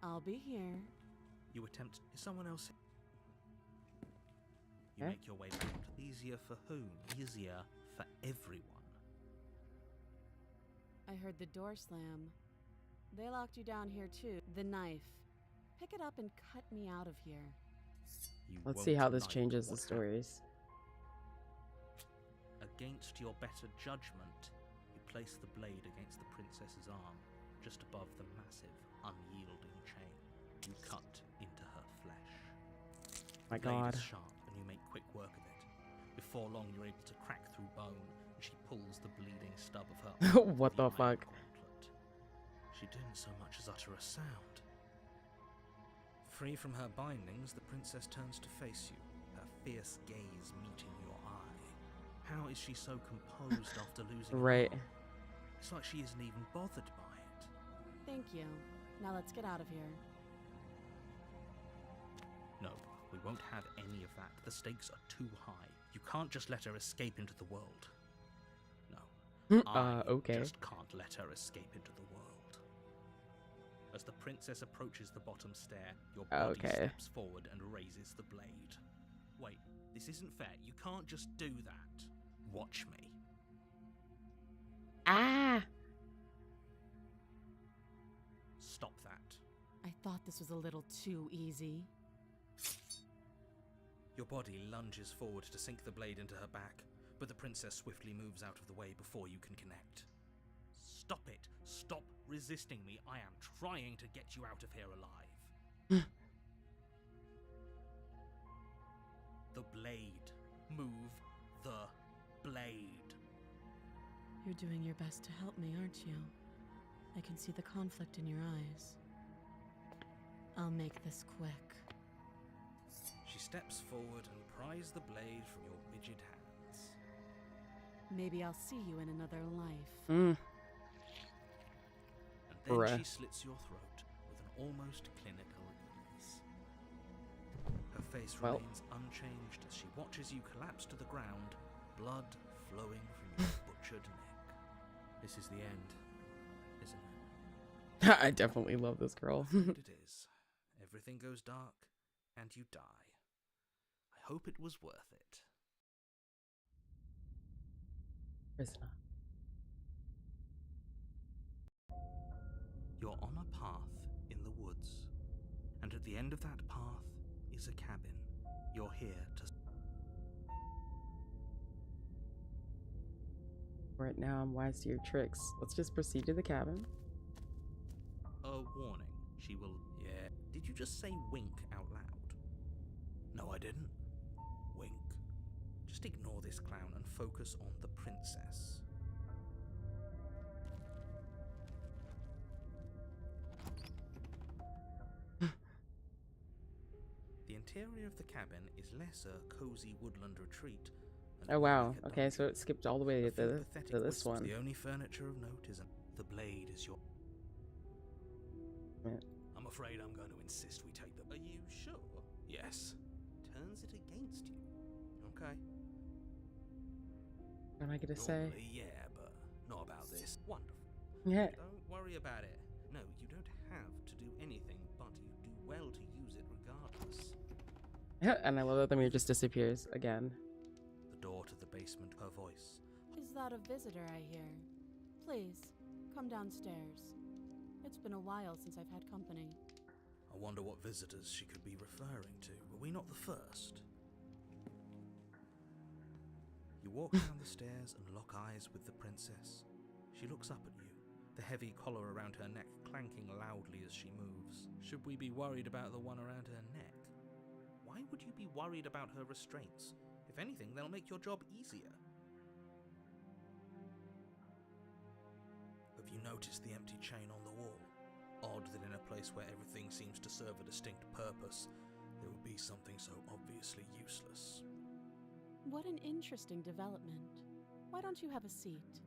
I'll be here. You attempt... Is someone else... You Okay. make your way back. Easier for whom? Easier for everyone. I heard the door slam. They locked you down here too. The knife. Pick it up and cut me out of here. You Let's won't see how this like changes the what stories. Against your better judgment, you place the blade against the princess's arm, just above the massive, unyielding chain. You cut into her flesh. My The blade God. is sharp, and you make quick work of it. Before long, you're able to crack through bone, and she pulls the bleeding stub of her arm. What the fuck? Gauntlet. She didn't so much as utter a sound. Free from her bindings, the princess turns to face you, her fierce gaze meeting your eye. How is she so composed after losing Right. an arm? It's like she isn't even bothered by it. Thank you. Now let's get out of here. No, we won't have any of that. The stakes are too high. You can't just let her escape into the world. No. Okay. Just can't let her escape into the world. As the princess approaches the bottom stair, your body steps forward and raises the blade. Wait, this isn't fair. You can't just do that. Watch me. Ah! Stop that. I thought this was a little too easy. Your body lunges forward to sink the blade into her back, but the princess swiftly moves out of the way before you can connect. Stop it. Stop resisting me. I am trying to get you out of here alive. The blade. Move the blade. You're doing your best to help me, aren't you? I can see the conflict in your eyes. I'll make this quick. She steps forward and pries the blade from your rigid hands. Maybe I'll see you in another life. And then she slits your throat with an almost clinical ease. Her face remains unchanged as she watches you collapse to the ground, blood flowing from your butchered neck. This is the end, isn't it? I definitely love this girl. It is. Everything goes dark, and you die. I hope it was worth it. Prisoner. You're on a path in the woods, and at the end of that path is a cabin. You're here to... Right now, I'm wise to your tricks. Let's just proceed to the cabin. A warning. She will... Yeah. Did you just say wink out loud? No, I didn't. Wink. Just ignore this clown and focus on the princess. The interior of the cabin is less a cozy woodland retreat. Oh wow, okay, so it skipped all the way to this one. The only furniture of note is the blade is your... Yeah. I'm afraid I'm going to insist we take them. Are you sure? Yes. Turns it against you. Okay. What am I gonna say? Normally, yeah, but not about this. Wonderful. Yeah. Don't worry about it. No, you don't have to do anything, but you do well to use it regardless. Yeah, and I love that the mirror just disappears again. The door to the basement, her voice. Is that a visitor I hear? Please, come downstairs. It's been a while since I've had company. I wonder what visitors she could be referring to. Were we not the first? You walk down the stairs and lock eyes with the princess. She looks up at you, the heavy collar around her neck clanking loudly as she moves. Should we be worried about the one around her neck? Why would you be worried about her restraints? If anything, they'll make your job easier. Have you noticed the empty chain on the wall? Odd that in a place where everything seems to serve a distinct purpose, there would be something so obviously useless. What an interesting development. Why don't you have a seat?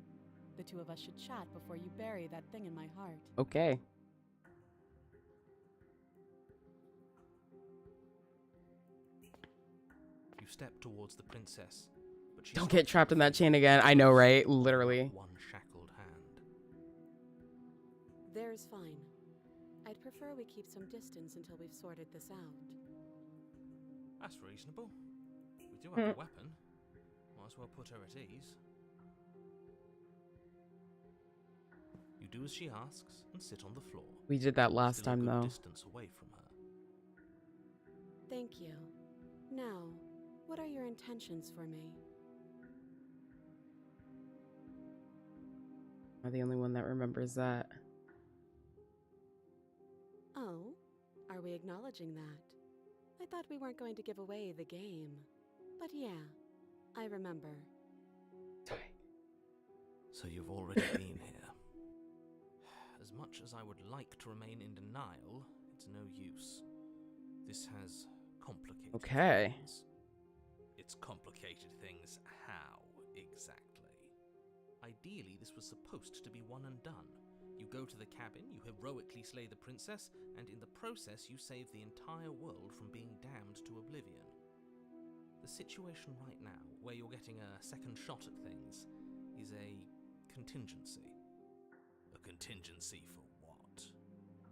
The two of us should chat before you bury that thing in my heart. Okay. You step towards the princess, but she don't get trapped in that chain again. I know, right? Literally. One shackled hand. There's fine. I'd prefer we keep some distance until we've sorted this out. That's reasonable. We do have a weapon. Might as well put her at ease. You do as she asks and sit on the floor. We did that last Still a time, good though. Distance away from her. Thank you. Now, what are your intentions for me? I'm the only one that remembers that. Oh, are we acknowledging that? I thought we weren't going to give away the game. But yeah, I remember. So you've already been here. As much as I would like to remain in denial, it's no use. This has complicated things. It's complicated things how, exactly? Ideally, this was supposed to be one and done. You go to the cabin, you heroically slay the princess, and in the process you save the entire world from being damned to oblivion. The situation right now, where you're getting a second shot at things, is a contingency. A contingency for what?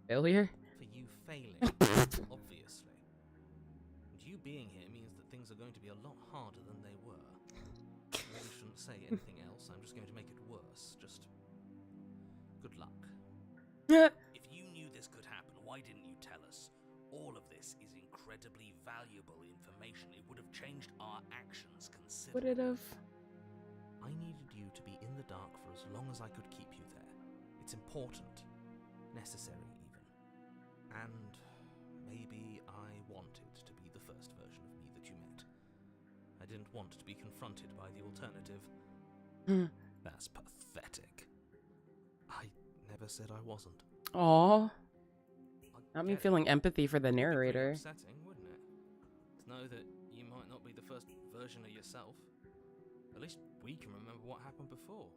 Failure? For you failing, obviously. And you being here means that things are going to be a lot harder than they were. I really shouldn't say anything else, I'm just going to make it worse. Just... good luck. If you knew this could happen, why didn't you tell us? All of this is incredibly valuable information. It would have changed our actions considerably. Would it have? I needed you to be in the dark for as long as I could keep you there. It's important. Necessary, even. And maybe I wanted to be the first version of me that you met. I didn't want to be confronted by the alternative. That's pathetic. I never said I wasn't. Aw. Not me feeling empathy for the narrator. It'd be pretty upsetting, wouldn't it? To know that you might not be the first version of yourself. At least we can remember what happened before.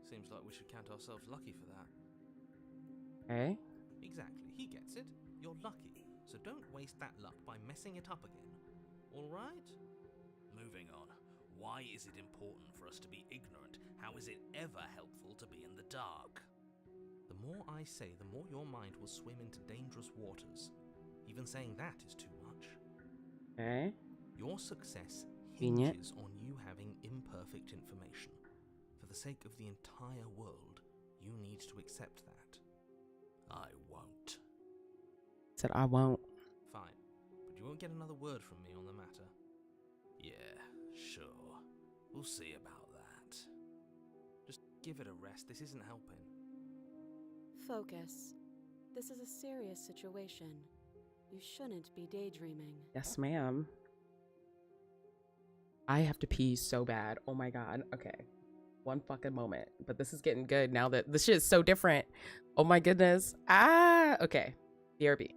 Seems like we should count ourselves lucky for that. Okay. Exactly, he gets it. You're lucky, so don't waste that luck by messing it up again. Alright? Moving on. Why is it important for us to be ignorant? How is it ever helpful to be in the dark? The more I say, the more your mind will swim into dangerous waters. Even saying that is too much. Okay. Your success Convenient. hinges on you having imperfect information. For the sake of the entire world, you need to accept that. I won't. Said I won't. Fine, but you won't get another word from me on the matter. Yeah, sure. We'll see about that. Just give it a rest. This isn't helping. Focus. This is a serious situation. You shouldn't be daydreaming. Yes, ma'am. I have to pee so bad. Oh my god. Okay. One fucking moment. But this is getting good now that this shit is so different. Oh my goodness. Ah, okay. BRB.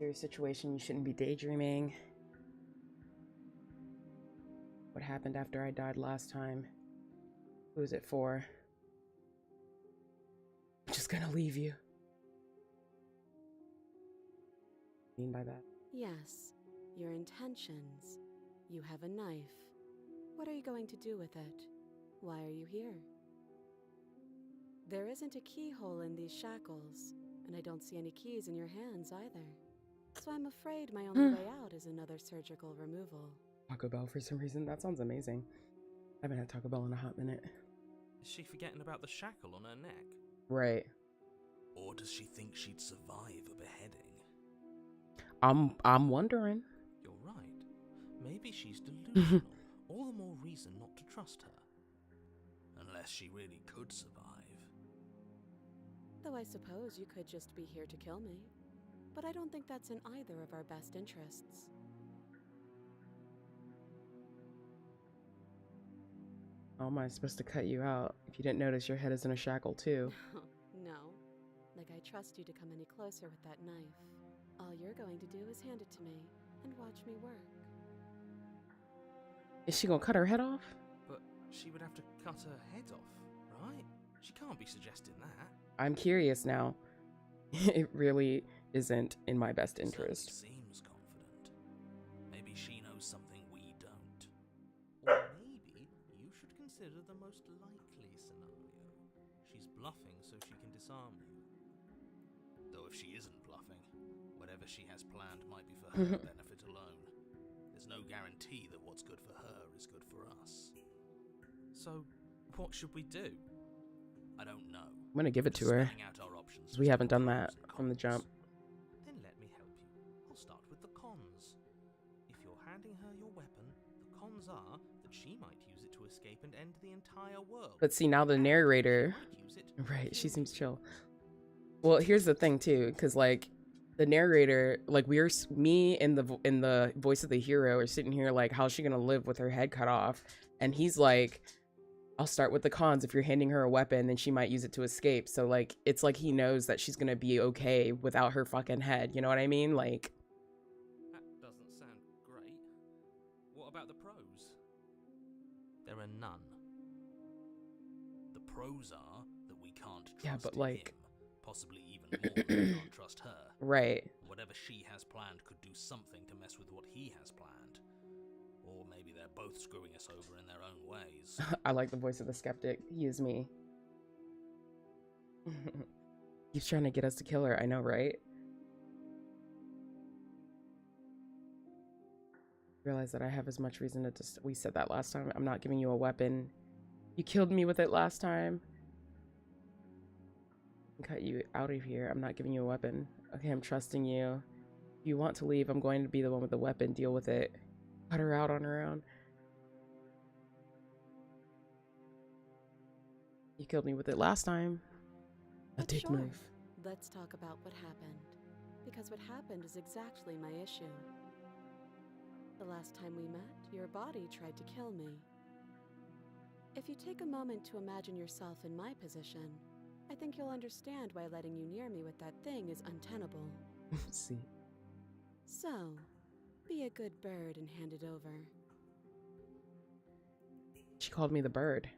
Serious situation, you shouldn't be daydreaming. What happened after I died last time? Who is it for? I'm just gonna leave you. What do you mean by that? Yes, your intentions. You have a knife. What are you going to do with it? Why are you here? There isn't a keyhole in these shackles, and I don't see any keys in your hands either. So I'm afraid my only way out is another surgical removal. Taco Bell for some reason. That sounds amazing. I haven't had Taco Bell in a hot minute. Is she forgetting about the shackle on her neck? Right. Or does she think she'd survive a beheading? I'm wondering. You're right. Maybe she's delusional. All the more reason not to trust her. Unless she really could survive. Though I suppose you could just be here to kill me. But I don't think that's in either of our best interests. How am I supposed to cut you out? If you didn't notice, your head is in a shackle too. No. Like I trust you to come any closer with that knife. All you're going to do is hand it to me and watch me work. Is she gonna cut her head off? But she would have to cut her head off, right? She can't be suggesting that. I'm curious now. It really isn't in my best interest. Seems confident. Maybe she knows something we don't. Or maybe you should consider the most likely scenario. She's bluffing so she can disarm you. Though if she isn't bluffing, whatever she has planned might be for her benefit alone. There's no guarantee that what's good for her is good for us. So, what should we do? I don't know. I'm gonna give it to her. Because we haven't done that from the jump. Then let me help you. I'll start with the cons. If you're handing her your weapon, the cons are that she might use it to escape and end the entire world. But see, now the narrator... Right, she seems chill. Well, here's the thing too, because like the narrator, like me and the voice of the hero are sitting here like, how's she gonna live with her head cut off? And he's like, I'll start with the cons. If you're handing her a weapon, then she might use it to escape. So like, it's like he knows that she's gonna be okay without her fucking head. You know what I mean? Like, that doesn't sound great. What about the pros? There are none. The pros are that we can't trust yeah, but like, him. Possibly even more than we can't trust her. Right. Whatever she has planned could do something to mess with what he has planned. Or maybe they're both screwing us over in their own ways. I like the voice of the skeptic. He is me. He's trying to get us to kill her. I know, right? Realize that I have as much reason to just... We said that last time. I'm not giving you a weapon. You killed me with it last time. Cut you out of here. I'm not giving you a weapon. Okay, I'm trusting you. If you want to leave, I'm going to be the one with the weapon. Deal with it. Cut her out on her own. You killed me with it last time. A dick move. Let's talk about what happened. Because what happened is exactly my issue. The last time we met, your body tried to kill me. If you take a moment to imagine yourself in my position, I think you'll understand why letting you near me with that thing is untenable. See. So, be a good bird and hand it over. She called me the bird.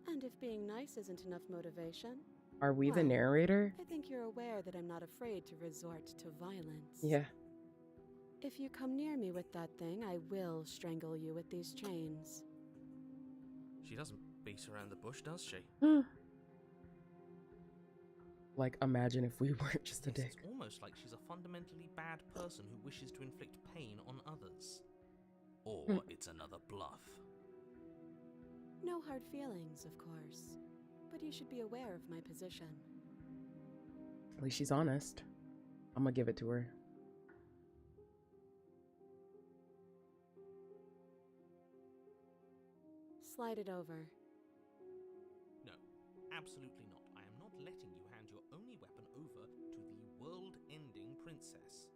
And if being nice isn't enough motivation... Are we the narrator? I think you're aware that I'm not afraid to resort to violence. Yeah. If you come near me with that thing, I will strangle you with these chains. She doesn't beat around the bush, does she? Like, imagine if we weren't just a dick. It's almost like she's a fundamentally bad person who wishes to inflict pain on others. Or it's another bluff. No hard feelings, of course. But you should be aware of my position. At least she's honest. I'm gonna give it to her. Slide it over. No, absolutely not. I am not letting you hand your only weapon over to the world-ending princess.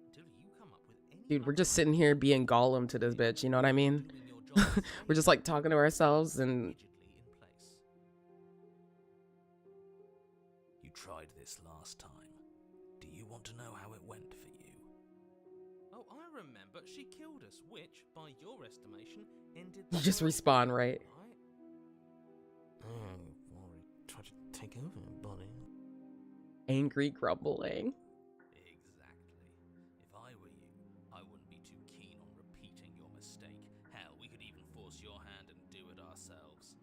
Until you come up with any... Dude, we're just sitting here being Gollum to this bitch, you know what I mean? We're just like talking to ourselves and... You tried this last time. Do you want to know how it went for you? remember she killed us, which, by your estimation, ended. You just respawn, right? Well, we tried to take over, buddy. Angry grumbling. Exactly. If I were you, I wouldn't be too keen on repeating your mistake. Hell, we could even force your hand and do it ourselves.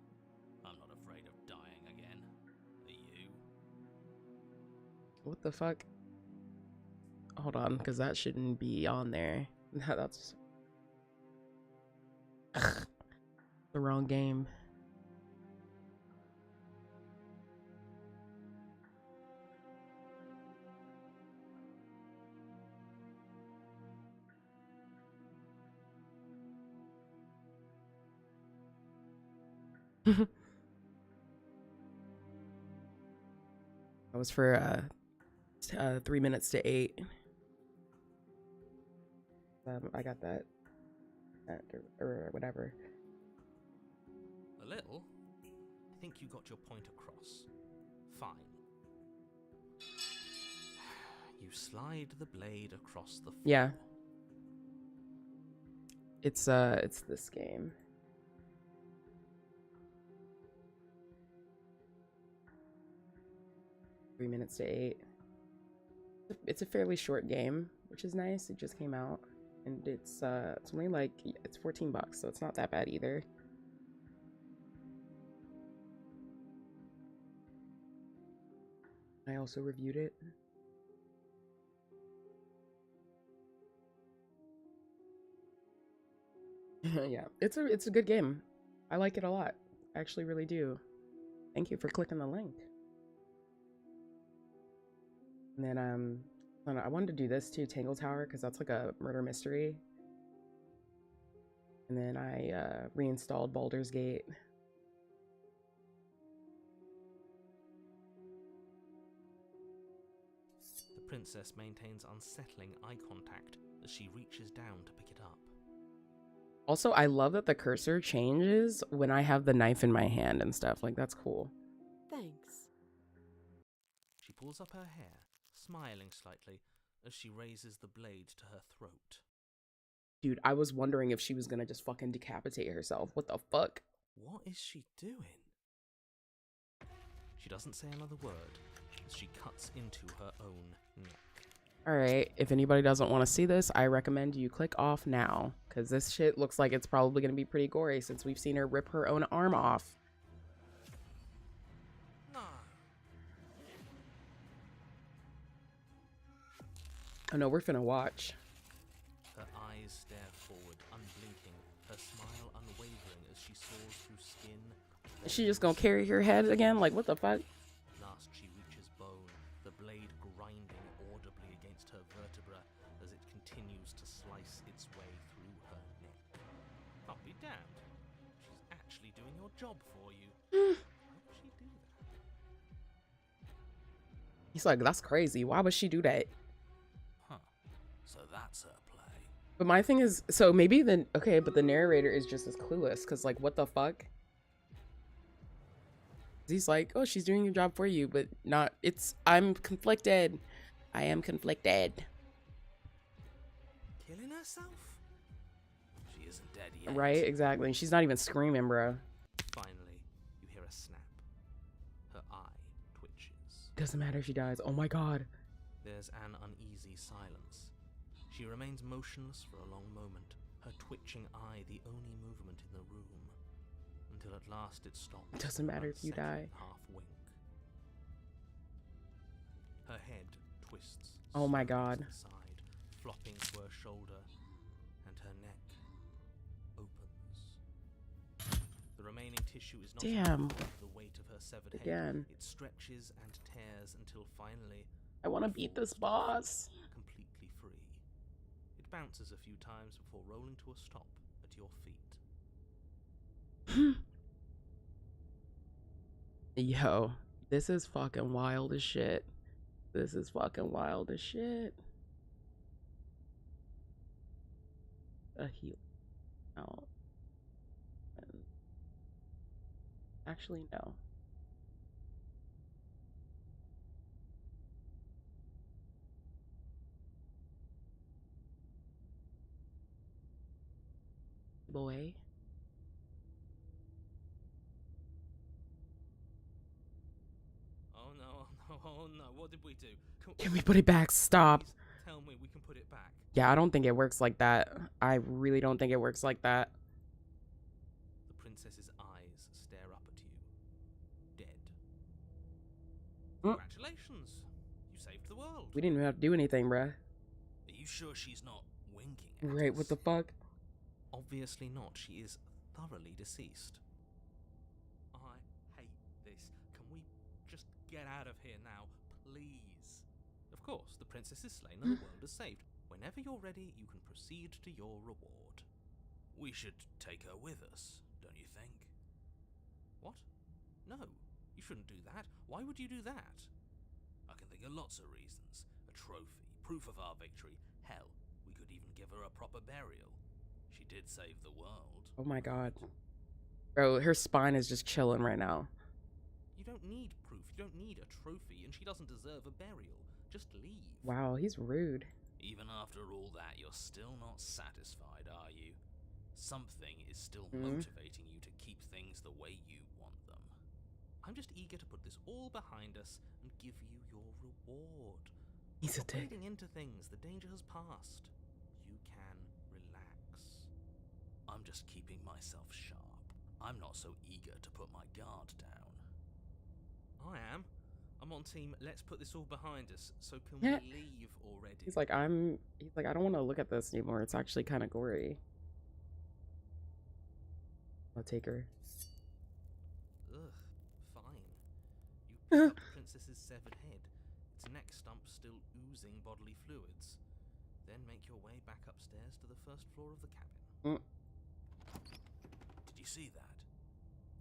I'm not afraid of dying again. Are you? What the fuck? Hold on, because that shouldn't be on there. That's the wrong game. That was for 3 minutes to 8. I got that or whatever. A little. I think you got your point across. Fine. You slide the blade across the floor. Yeah. It's this game. Three minutes to 8. It's a fairly short game, which is nice. It just came out, and it's only like it's $14, so it's not that bad either. I also reviewed it. Yeah, it's a good game. I like it a lot. I actually really do. Thank you for clicking the link. And then I don't know, I wanted to do this too, Tangle Tower, because that's like a murder mystery. And then I reinstalled Baldur's Gate. The princess maintains unsettling eye contact as she reaches down to pick it up. Also, I love that the cursor changes when I have the knife in my hand and stuff. Like, that's cool. Thanks. She pulls up her hair, smiling slightly as she raises the blade to her throat. Dude, I was wondering if she was gonna just fucking decapitate herself. What the fuck? What is she doing? She doesn't say another word as she cuts into her own neck. Alright, if anybody doesn't want to see this, I recommend you click off now. Because this shit looks like it's probably going to be pretty gory since we've seen her rip her own arm off. No. Oh no, we're finna watch. Her eyes stare forward, unblinking, her smile unwavering as she soars through skin. Is she just gonna carry her head again? Like, what the fuck? Last she reaches bone, the blade grinding audibly against her vertebra as it continues to slice its way through her neck. I'll be damned. She's actually doing your job for you. Why would she do that? He's like, that's crazy. Why would she do that? Huh. So that's her play. But my thing is, so maybe okay, but the narrator is just as clueless, because like, what the fuck? He's like, oh, she's doing your job for you, but not, I'm conflicted. I am conflicted. Killing herself? She isn't dead yet. Right, exactly. She's not even screaming, bro. Finally, you hear a snap. Her eye twitches. Doesn't matter if she dies. Oh my god. There's an uneasy silence. She remains motionless for a long moment, her twitching eye the only movement in the room. Until at last it stops. It doesn't matter if you die. Half wink. Her head twists. Oh my god. To the side, flopping to her shoulder, and her neck opens. The remaining tissue is not Damn. the weight of her severed Again. head. It stretches and tears until finally I want to beat this boss. completely free. It bounces a few times before rolling to a stop at your feet. Yo, this is fucking wild as shit. This is fucking wild as shit. A heal. No. Actually, no. boy. Oh no, oh no, what did we do? Can we put it back? Stop. Tell me we can put it back. Yeah, I don't think it works like that. I really don't think it works like that. The princess's eyes stare up at you, dead. Congratulations! You saved the world. We didn't even have to do anything, bruh. Are you sure she's not winking at Right, us? what the fuck? Obviously not. She is thoroughly deceased. I hate this. Can we just get out of here now, please? Of course, the princess is slain and the world is saved. Whenever you're ready, you can proceed to your reward. We should take her with us, don't you think? What? No, you shouldn't do that. Why would you do that? I can think of lots of reasons. A trophy, proof of our victory. Hell, we could even give her a proper burial. She did save the world. Oh my god. Bro, her spine is just chilling right now. You don't need proof, you don't need a trophy, and she doesn't deserve a burial. Just leave. Wow, he's rude. Even after all that, you're still not satisfied, are you? Something is still motivating you to keep things the way you want them. I'm just eager to put this all behind us and give you your reward. He's a Stop dick. wading into things. The danger has passed. You can relax. I'm just keeping myself sharp. I'm not so eager to put my guard down. I am. I'm on team, let's put this all behind us. So can Yeah. we leave already? He's like, I don't want to look at this anymore. It's actually kind of gory. I'll take her. Ugh, fine. You pick up the princess's severed head, its neck stump still oozing bodily fluids. Then make your way back upstairs to the first floor of the cabin. Did you see that?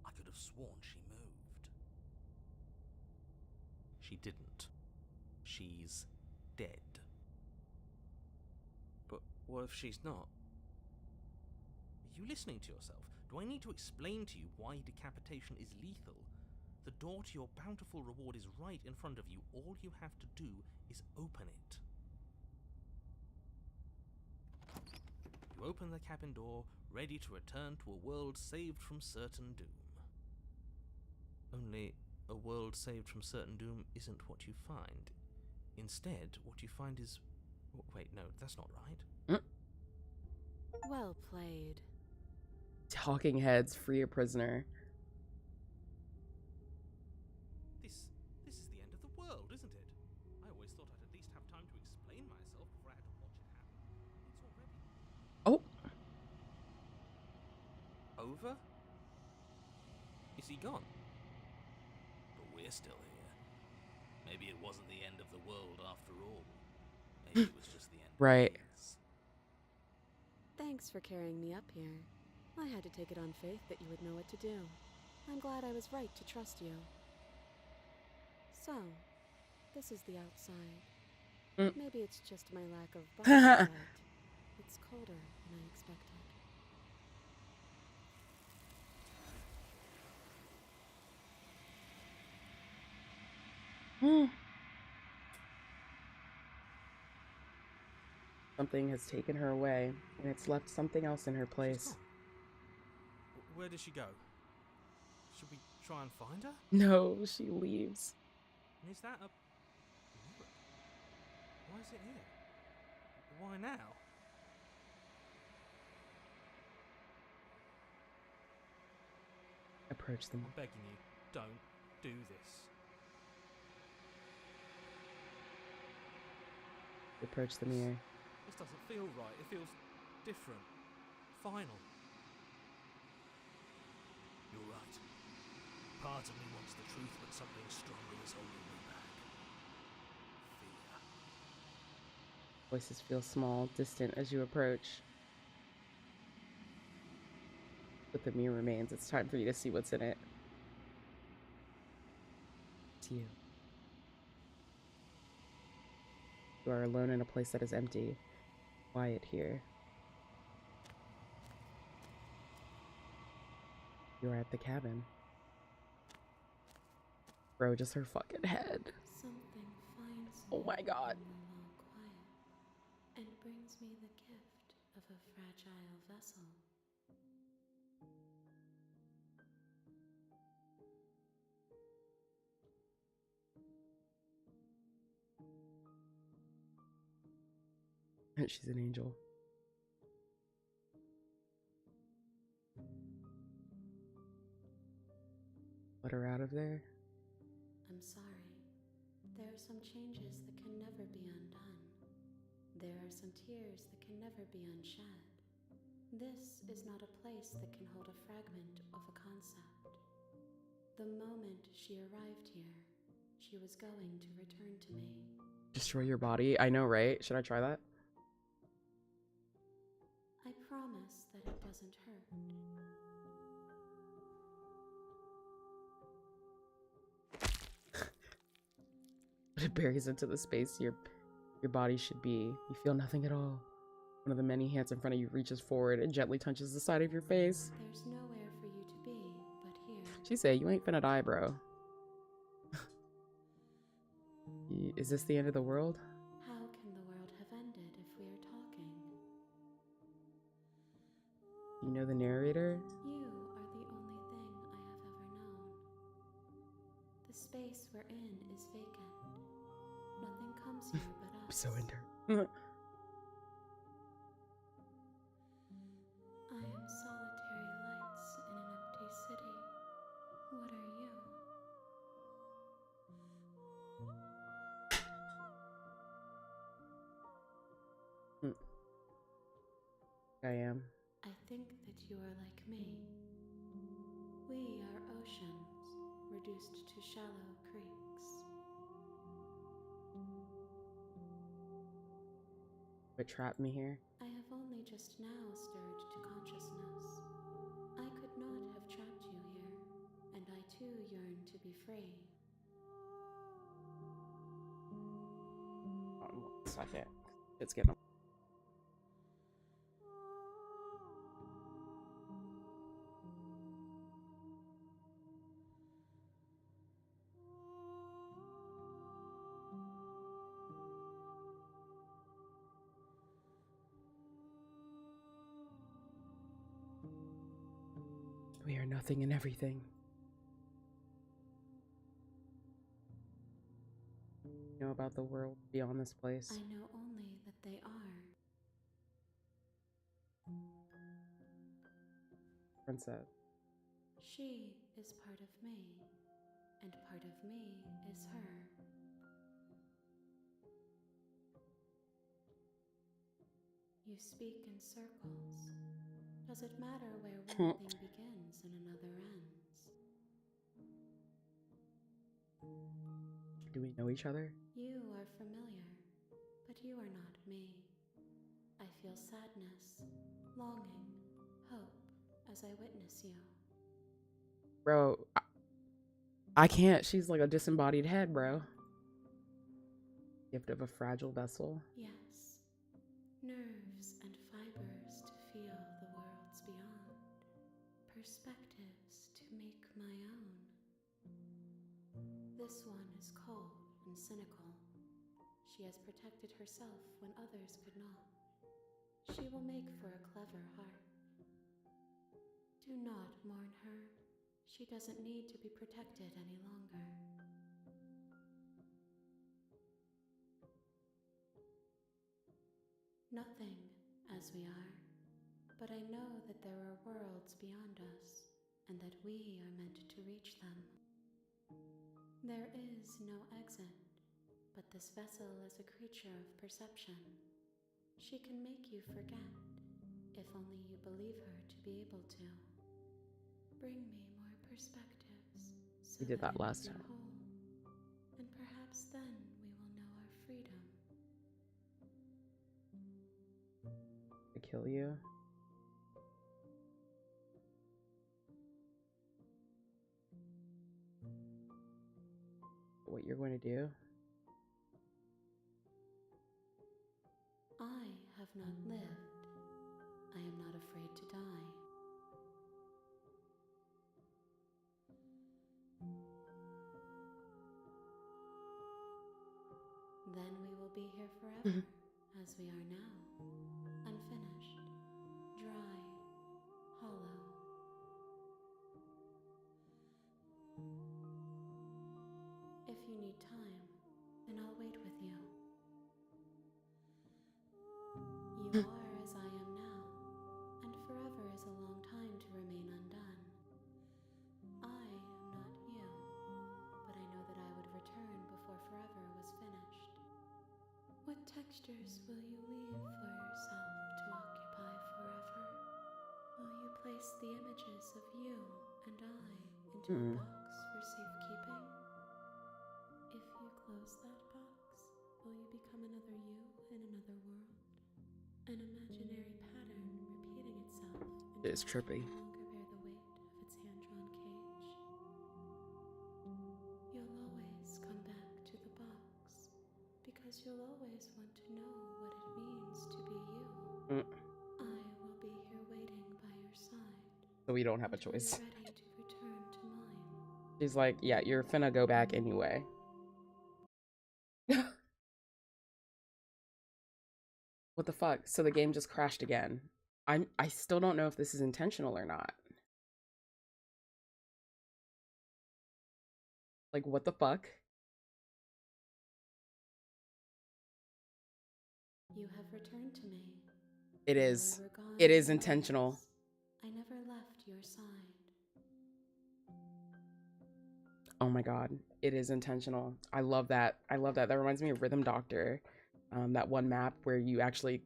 I could have sworn she moved. She didn't. She's dead. But what if she's not? Are you listening to yourself? Do I need to explain to you why decapitation is lethal? The door to your bountiful reward is right in front of you. All you have to do is open it. You open the cabin door, ready to return to a world saved from certain doom. Only a world saved from certain doom isn't what you find. Instead, what you find is... Wait, no, that's not right. Well played. Talking heads, free a prisoner. This is the end of the world, isn't it? I always thought I'd at least have time to explain myself before I had to watch it happen. It's already... Oh. Over? Is he gone? But we're still here. Maybe it wasn't the end of the world after all. Maybe it was just the end Right. of his. Thanks for carrying me up here. I had to take it on faith that you would know what to do. I'm glad I was right to trust you. So, this is the outside. Maybe it's just my lack of body, but it's colder than I expected. Something has taken her away, and it's left something else in her place. Where did she go? Should we try and find her? No, she leaves. And is that a mirror? Why is it here? Why now? Approach them. I'm begging you, don't do this. Approach the mirror. This doesn't feel right. It feels different. Final. You're right. Part of me wants the truth, but something stronger is holding me back. Fear. Voices feel small, distant as you approach. But the mirror remains. It's time for you to see what's in it. It's you. You are alone in a place that is empty. Quiet here. You are at the cabin. Bro, just her fucking head. Something finds Oh my god. me in the low quiet and brings me the gift of a fragile vessel. She's an angel. Let her out of there. I'm sorry. There are some changes that can never be undone. There are some tears that can never be unshed. This is not a place that can hold a fragment of a concept. The moment she arrived here, she was going to return to me. Destroy your body? I know, right? Should I try that? I promise that it doesn't hurt. But it buries into the space your body should be. You feel nothing at all. One of the many hands in front of you reaches forward and gently touches the side of your face. There's nowhere for you to be but here. She said, "You ain't finna die, bro." Is this the end of the world? How can the world have ended if we are talking? You know the narrator? You are the only thing I have ever known. The space we're in is vacant. Nothing comes here but us. I'm so into her. I am solitary lights in an empty city. What are you? I am. I think that you are like me. We are oceans, reduced to shallow creeks. What trapped me here? I have only just now stirred to consciousness. I could not have trapped you here, and I too yearn to be free. Hold on 1 second. It's getting. We are nothing and everything. You know about the world beyond this place? I know only that they are. Princess. She is part of me, and part of me is her. You speak in circles. Does it matter where one thing begins and another ends? Do we know each other? You are familiar, but you are not me. I feel sadness, longing, hope as I witness you. Bro, I can't. She's like a disembodied head, bro. Gift of a fragile vessel. Yes. Nerves and fibers to feel the worlds beyond. Perspectives to make my own. This one is cold and cynical. She has protected herself when others could not. She will make for a clever heart. Do not mourn her. She doesn't need to be protected any longer. Nothing, as we are, but I know that there are worlds beyond us, and that we are meant to reach them. There is no exit, but this vessel is a creature of perception. She can make you forget, if only you believe her to be able to. Bring me more perspectives, so We did that I last make you time. whole, and perhaps then we will know our freedom. To kill you? What you're going to do? I have not lived. I am not afraid to die. Then we will be here forever, as we are now. Unfinished, dry, hollow. If you need time, then I'll wait with you. textures will you leave for yourself to occupy forever? Will you place the images of you and I into a box for safekeeping? If you close that box, will you become another you in another world? An imaginary pattern repeating itself until It's trippy. it can no longer bear the weight of its hand-drawn cage. You'll always come back to the box, because you'll always want to know what it means to be you. I will be here waiting by your side. So we don't have a choice. Ready to return to mine. She's like, yeah, you're finna go back anyway. What the fuck? So the game just crashed again. I still don't know if this is intentional or not. Like, what the fuck? You have returned to me. It is. It is intentional. I never left your side. Oh my god. It is intentional. I love that. I love that. That reminds me of Rhythm Doctor. That one map where you actually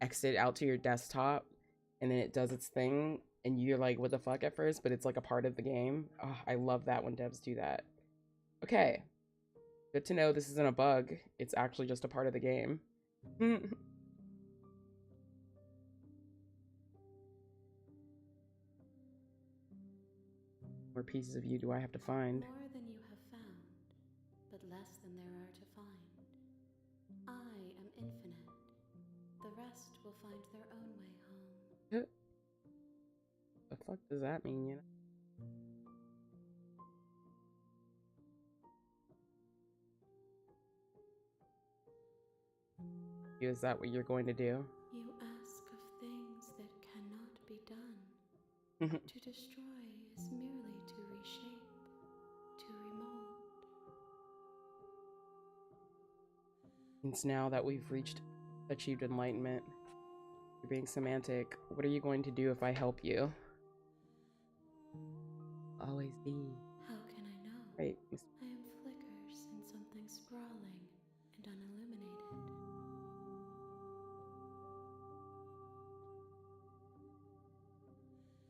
exit out to your desktop and then it does its thing and you're like, what the fuck at first, but it's like a part of the game. Oh, I love that when devs do that. Okay. Good to know this isn't a bug. It's actually just a part of the game. More pieces of you do I have to find? More than you have found, but less than there are to find. I am infinite. The rest will find their own way home. The fuck does that mean, you know? Is that what you're going to do? You ask of things that cannot be done. To destroy is merely to reshape, to remold. Since now that we've achieved enlightenment, you're being semantic. What are you going to do if I help you? Always be. How can I know? Right. I am flickers in something sprawling and unilluminated.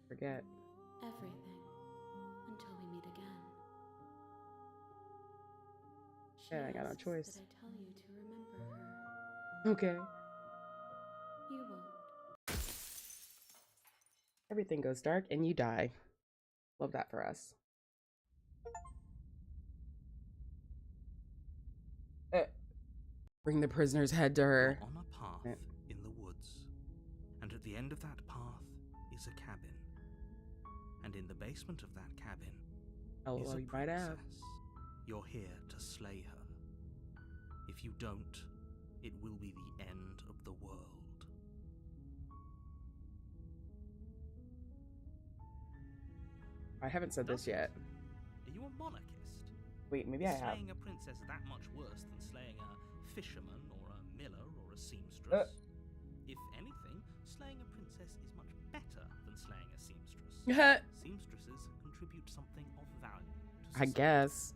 Forget everything until we meet again. Yeah, I got no choice. That I tell you to remember her. Okay. You won't. Everything goes dark and you die. Love that for us. Bring the prisoner's head to her. You're on a path in the woods, and at the end of that path is a cabin. And in the basement of that cabin is a princess. You're here to slay her. If you don't, it will be the end of the world. I haven't said this yet. Are you a monarchist? Wait, maybe I have. Slaying a princess that much worse than slaying a fisherman or a miller or a seamstress? If anything, slaying a princess is much better than slaying a seamstress. Seamstresses contribute something of value to society. I guess.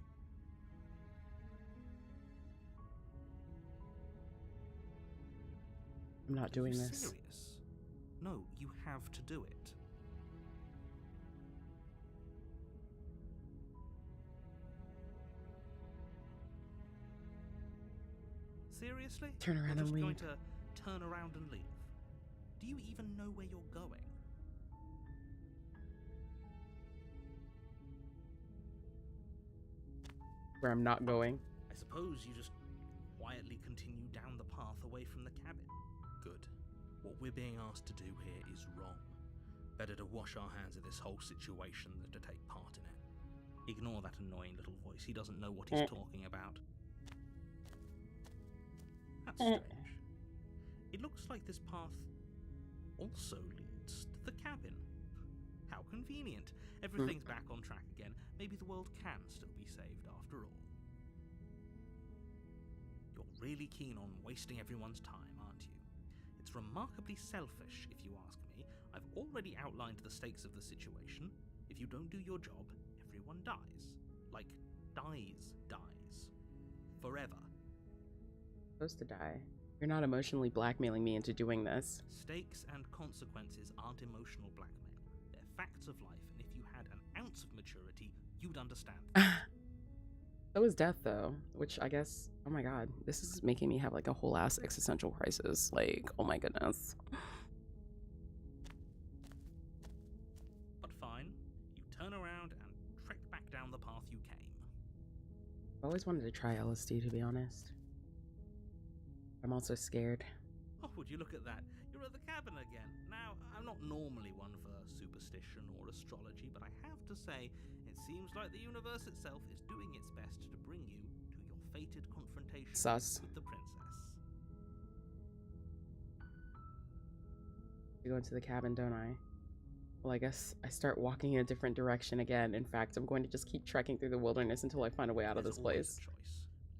I'm not doing this. Serious? No, you have to do it. Seriously? Turn around and leave. You're just going to turn around and leave? Do you even know where you're going? Where I'm not going. I suppose you just quietly continue down the path away from the cabin. Good. What we're being asked to do here is wrong. Better to wash our hands of this whole situation than to take part in it. Ignore that annoying little voice. He doesn't know what he's talking about. That's strange. It looks like this path also leads to the cabin. How convenient. Everything's back on track again. Maybe the world can still be saved after all. You're really keen on wasting everyone's time, aren't you? It's remarkably selfish, if you ask me. I've already outlined the stakes of the situation. If you don't do your job, everyone dies. Like, dies. Forever. Supposed to die. You're not emotionally blackmailing me into doing this. Stakes and consequences aren't emotional blackmail. They're facts of life, and if you had an ounce of maturity, you'd understand. So is death, though, which I guess, oh my god, this is making me have like a whole ass existential crisis. Like, oh my goodness. But fine, you turn around and trek back down the path you came. I always wanted to try LSD, to be honest. I'm also scared. Oh, would you look at that? You're at the cabin again. Now, I'm not normally one for superstition or astrology, but I have to say, it seems like the universe itself is doing its best to bring you to your fated confrontation with the princess. I go into the cabin, don't I? Well, I guess I start walking in a different direction again. In fact, I'm going to just keep trekking through the wilderness until I find a way out of this place.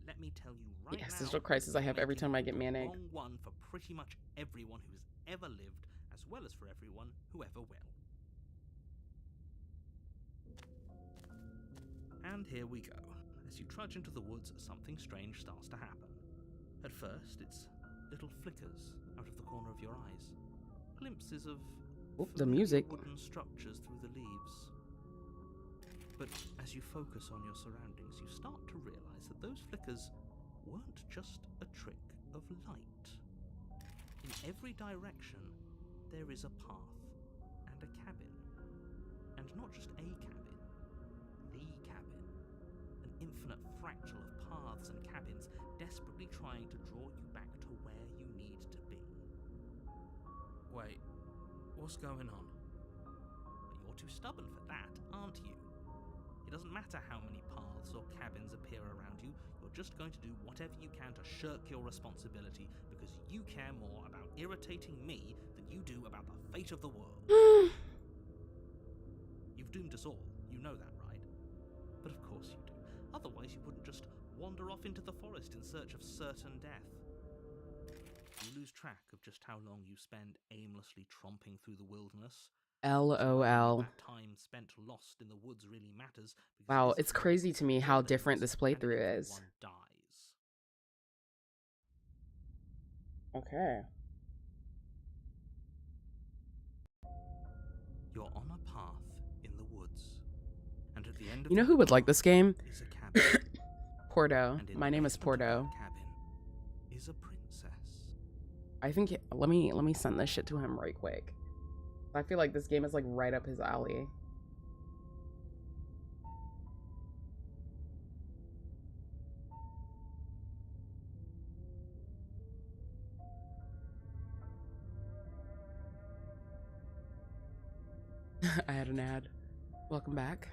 Let me tell you right now, existential crisis I have every time I get manic. Wrong one for pretty much everyone who has ever lived, as well as for everyone who ever will. And here we go. As you trudge into the woods, something strange starts to happen. At first, it's little flickers out of the corner of your eyes. Glimpses of the music. Wooden structures through the leaves. But as you focus on your surroundings, you start to realize that those flickers weren't just a trick of light. In every direction, there is a path and a cabin. And not just a cabin, the cabin. An infinite fractal of paths and cabins, desperately trying to draw you back to where you need to be. Wait, what's going on? But you're too stubborn for that, aren't you? It doesn't matter how many paths or cabins appear around you, you're just going to do whatever you can to shirk your responsibility because you care more about irritating me than you do about the fate of the world. You've doomed us all, you know that, right? But of course you do. Otherwise you wouldn't just wander off into the forest in search of certain death. You lose track of just how long you spend aimlessly tromping through the wilderness. LOL. That time spent lost in the woods really matters. Wow, it's crazy to me how different this playthrough is. Okay. You're on a path in the woods, and at the end of you know who would like this game? Porto. My name is Porto. Cabin is a princess. I think let me send this shit to him right quick. I feel like this game is like right up his alley. I had an ad. Welcome back.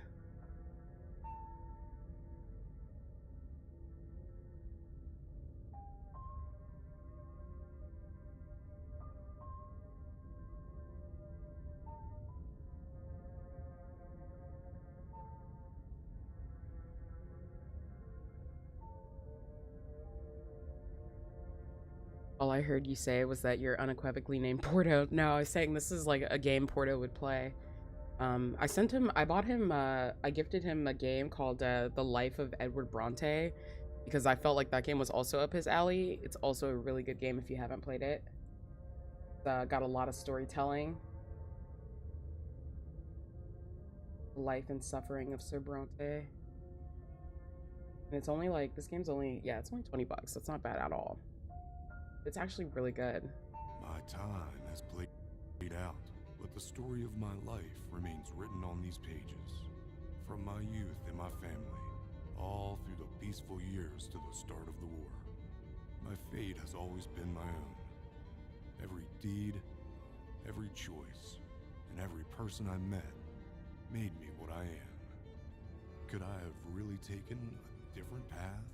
All I heard you say was that you're unequivocally named Porto. No, I was saying this is like a game Porto would play. I gifted him a game called The Life of Edward Bronte because I felt like that game was also up his alley. It's also a really good game if you haven't played it. Got a lot of storytelling. The life and suffering of Sir Bronte. And it's only like, this game's only, yeah, it's only $20. That's not bad at all. It's actually really good. My time has played out, but the story of my life remains written on these pages. From my youth and my family, all through the peaceful years to the start of the war. My fate has always been my own. Every deed, every choice, and every person I met made me what I am. Could I have really taken a different path?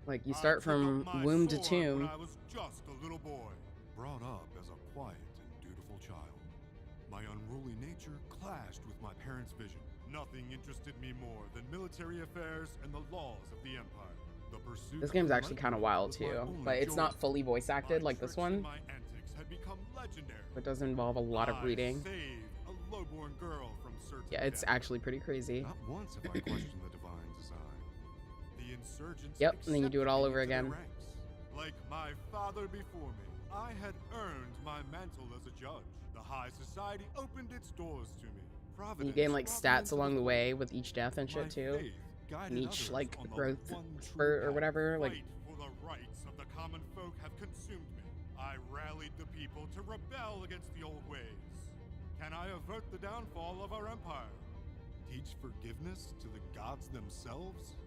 Like, you start from womb to tomb. When I was just a little boy, brought up as a quiet and dutiful child. My unruly nature clashed with my parents' vision. Nothing interested me more than military affairs and the laws of the Empire. The pursuit this game's actually kind of wild too, but it's not fully voice acted like this one. My antics had become legendary. It does involve a lot of reading. Saved a lowborn girl from certain yeah, it's death. Actually pretty crazy. Not once have I questioned the divine design. The insurgents yep, and then you do it all over again. Like my father before me, I had earned my mantle as a judge. The high society opened its doors to me. You gain like stats along the way with each death and shit too. And each like growth spurt or whatever. Like for the rights of the common folk have consumed me. I rallied the people to rebel against the old ways. Can I avert the downfall of our empire? Teach forgiveness to the gods themselves?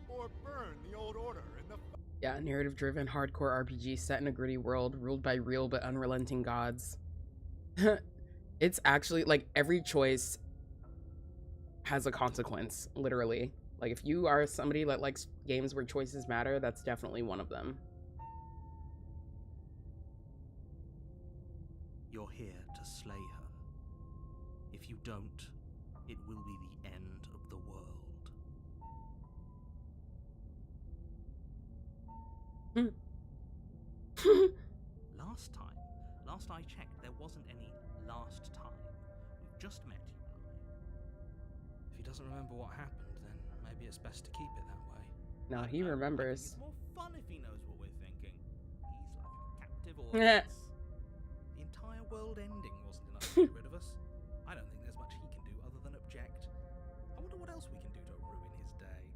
Or burn the old order in the... Yeah, narrative-driven hardcore RPG set in a gritty world ruled by real but unrelenting gods. It's actually, like, every choice has a consequence, literally. Like, if you are somebody that likes games where choices matter, that's definitely one of them. You're here to slay her. If you don't, it will be the end of the world. Last I checked, there wasn't any last time. We've just met, you and I. If he doesn't remember what happened, then maybe it's best to keep it that way. No, he remembers. It's more fun if he knows what we're thinking. He's like a captive audience. The entire world ending wasn't enough to get rid of us. I don't think there's much he can do other than object. I wonder what else we can do to ruin his day.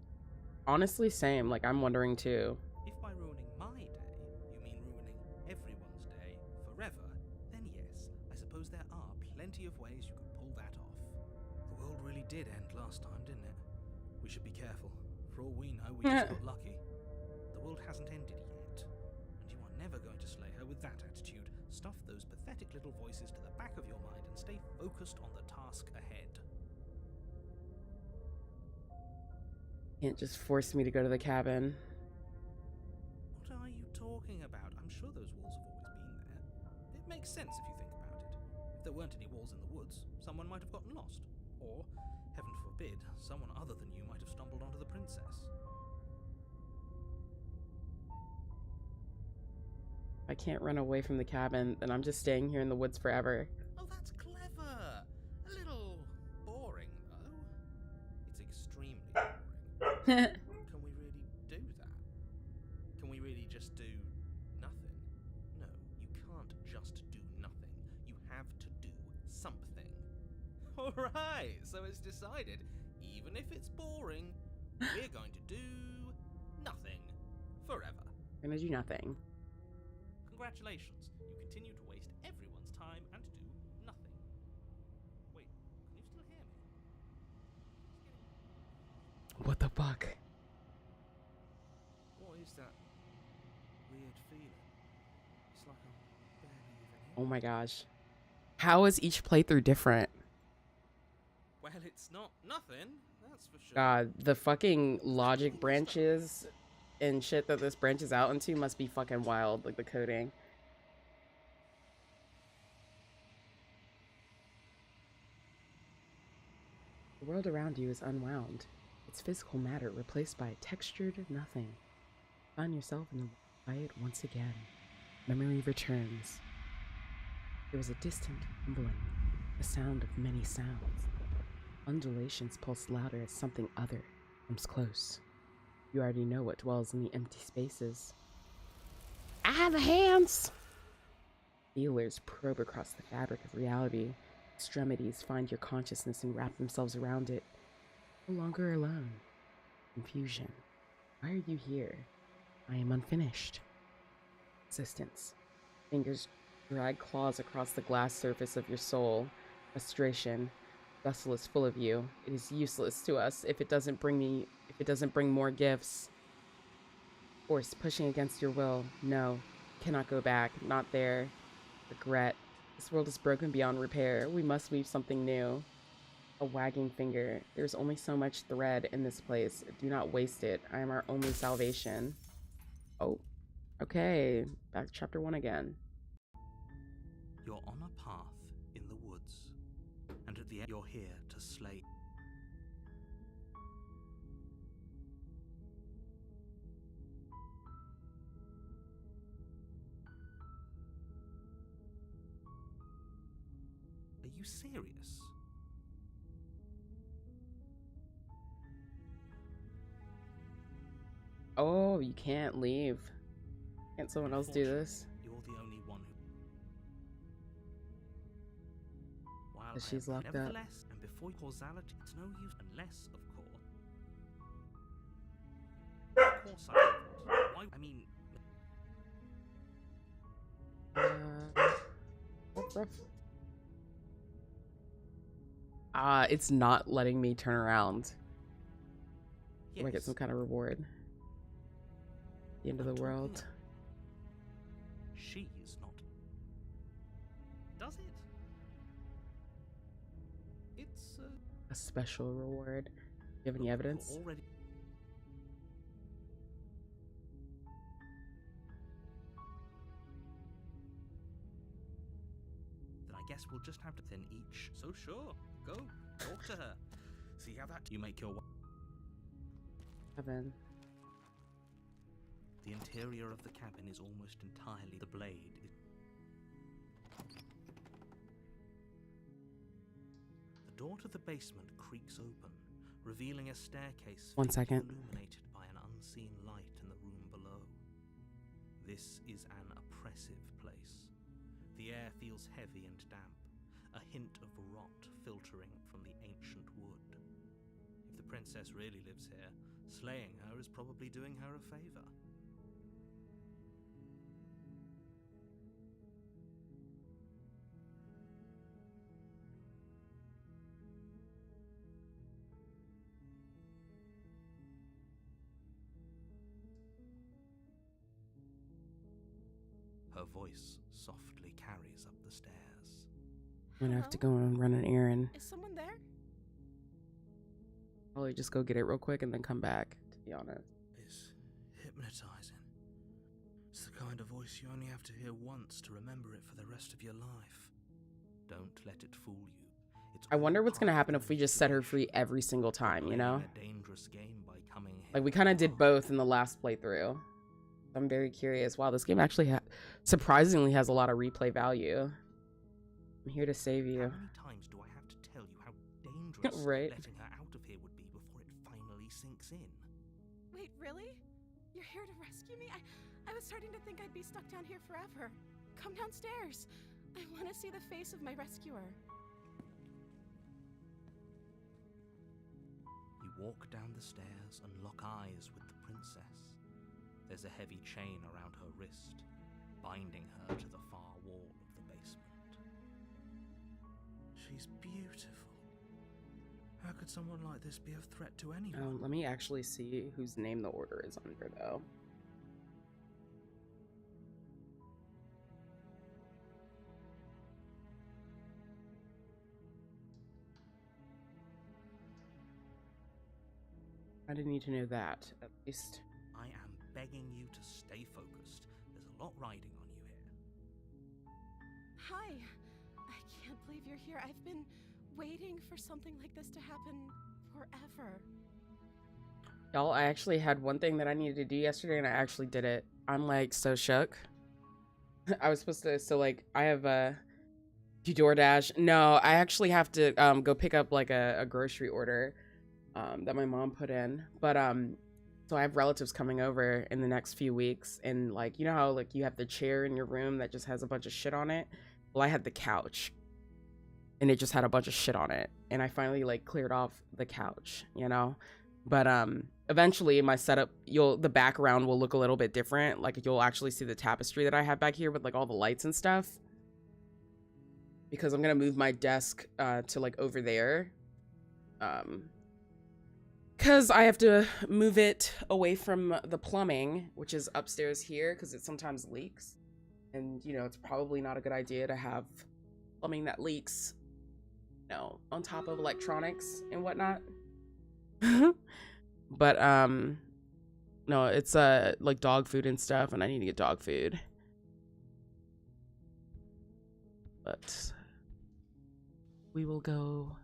Honestly, same. Like, I'm wondering too. If by ruining my day, you mean ruining everyone's day forever, then yes, I suppose there are plenty of ways you could pull that off. The world really did end last time, didn't it? We should be careful. For all we know, we just got lucky. The world hasn't ended yet, and you are never going to slay her with that attitude. Stuff those pathetic little voices to the back of your mind and stay focused on the task ahead. Can't just force me to go to the cabin. What are you talking about? I'm sure those walls have always been there. It makes sense if you think about it. If there weren't any walls in the woods, someone might have gotten lost. Or, heaven forbid, someone other than you might have stumbled onto the princess. If I can't run away from the cabin, then I'm just staying here in the woods forever. Oh, that's clever! A little boring, though. It's extremely boring. Can we really do that? Can we really just do nothing? No, you can't just do nothing. You have to do something. Alright, so it's decided. Even if it's boring, we're going to do nothing. Forever. I'm gonna do nothing. Congratulations. You continue to waste everyone's time and do nothing. Wait, can you still hear me? What the fuck? What is that weird feeling? It's like I'm barely even here. Oh my gosh. How is each playthrough different? Well, it's not nothing, that's for sure. God, the fucking logic branches and shit that this branches out into must be fucking wild, like the coding. The world around you is unwound. It's physical matter replaced by a textured nothing. Find yourself in the quiet once again. Memory returns. There was a distant rumbling, the sound of many sounds. Undulations pulse louder as something other comes close. You already know what dwells in the empty spaces. Ah, the hands! Feelers probe across the fabric of reality. Extremities find your consciousness and wrap themselves around it. No longer alone. Confusion. Why are you here? I am unfinished. Existence. Fingers drag claws across the glass surface of your soul. Frustration. Vessel is full of you. It is useless to us if it doesn't bring more gifts. Force pushing against your will. No. Cannot go back. Not there. Regret. This world is broken beyond repair. We must weave something new. A wagging finger. There's only so much thread in this place. Do not waste it. I am our only salvation. Oh. Okay. Back to chapter 1 again. You're on a path in the woods, and at the end you're here to slay. Are you serious? Oh, you can't leave. Can't someone else do this? You're the only one who. While She's locked up. Nevertheless, and before causality, it's no use unless, of course. Of course, why? I mean. It's not letting me turn around. Yes. I might get some kind of reward. The end of the world. She is not. Does it? It's a special reward. Do you have any evidence? Already. Then I guess we'll just have to then each. So sure, go talk to her. See how that you make your. Cabin. The interior of the cabin is almost entirely the blade. The door to the basement creaks open, revealing a staircase 1 second. illuminated by an unseen light in the room below. This is an oppressive place. The air feels heavy and damp, a hint of rot filtering from the ancient wood. If the princess really lives here, slaying her is probably doing her a favor. Her voice softly carries up the stairs. I'm gonna have to go and run an errand. Is someone there? Probably just go get it real quick and then come back, to be honest. It's hypnotizing. It's the kind of voice you only have to hear once to remember it for the rest of your life. Don't let it fool you. I wonder what's gonna happen if we just set her free every single time, you know? A dangerous game by coming here. Like, we kind of did both in the last playthrough. I'm very curious. Wow, this game actually surprisingly has a lot of replay value. I'm here to save you. How many times do I have to tell you how dangerous right. letting her out of here would be before it finally sinks in? Wait, really? You're here to rescue me? I was starting to think I'd be stuck down here forever. Come downstairs. I want to see the face of my rescuer. You walk down the stairs and lock eyes with the princess. There's a heavy chain around her wrist, binding her to the far wall of the basement. She's beautiful. How could someone like this be of threat to anyone? Let me actually see whose name the order is under, though. I didn't need to know that, at least. I am begging you to stay focused. There's a lot riding on you here. Hi. I can't believe you're here. I've been waiting for something like this to happen forever. Y'all, I actually had one thing that I needed to do yesterday, and I actually did it. I'm, like, so shook. I was supposed to, so, like, I have do DoorDash. No, I actually have to go pick up, like, a grocery order that my mom put in. But, so I have relatives coming over in the next few weeks, and, like, you know how, like, you have the chair in your room that just has a bunch of shit on it? Well, I had the couch, and it just had a bunch of shit on it, and I finally, like, cleared off the couch, you know? But, eventually my setup, the background will look a little bit different. Like, you'll actually see the tapestry that I have back here with, like, all the lights and stuff. Because I'm gonna move my desk, to, like, over there. Because I have to move it away from the plumbing, which is upstairs here, because it sometimes leaks. And, you know, it's probably not a good idea to have plumbing that leaks, you know, on top of electronics and whatnot. But, no, it's, like, dog food and stuff, and I need to get dog food. But we will go...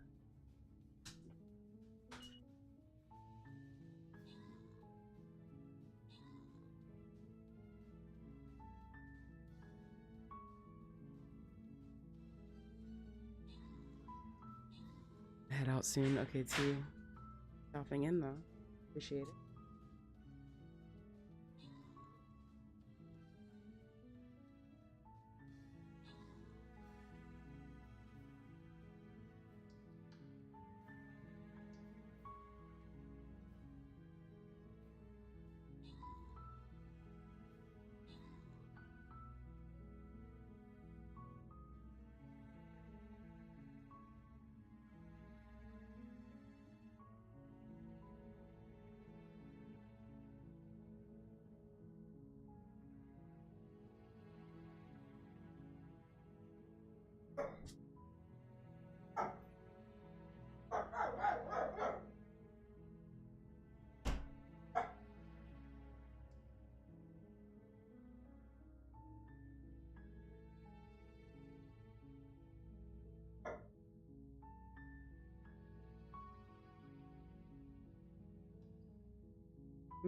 head out soon. Okay, too. Stopping in though. Appreciate it.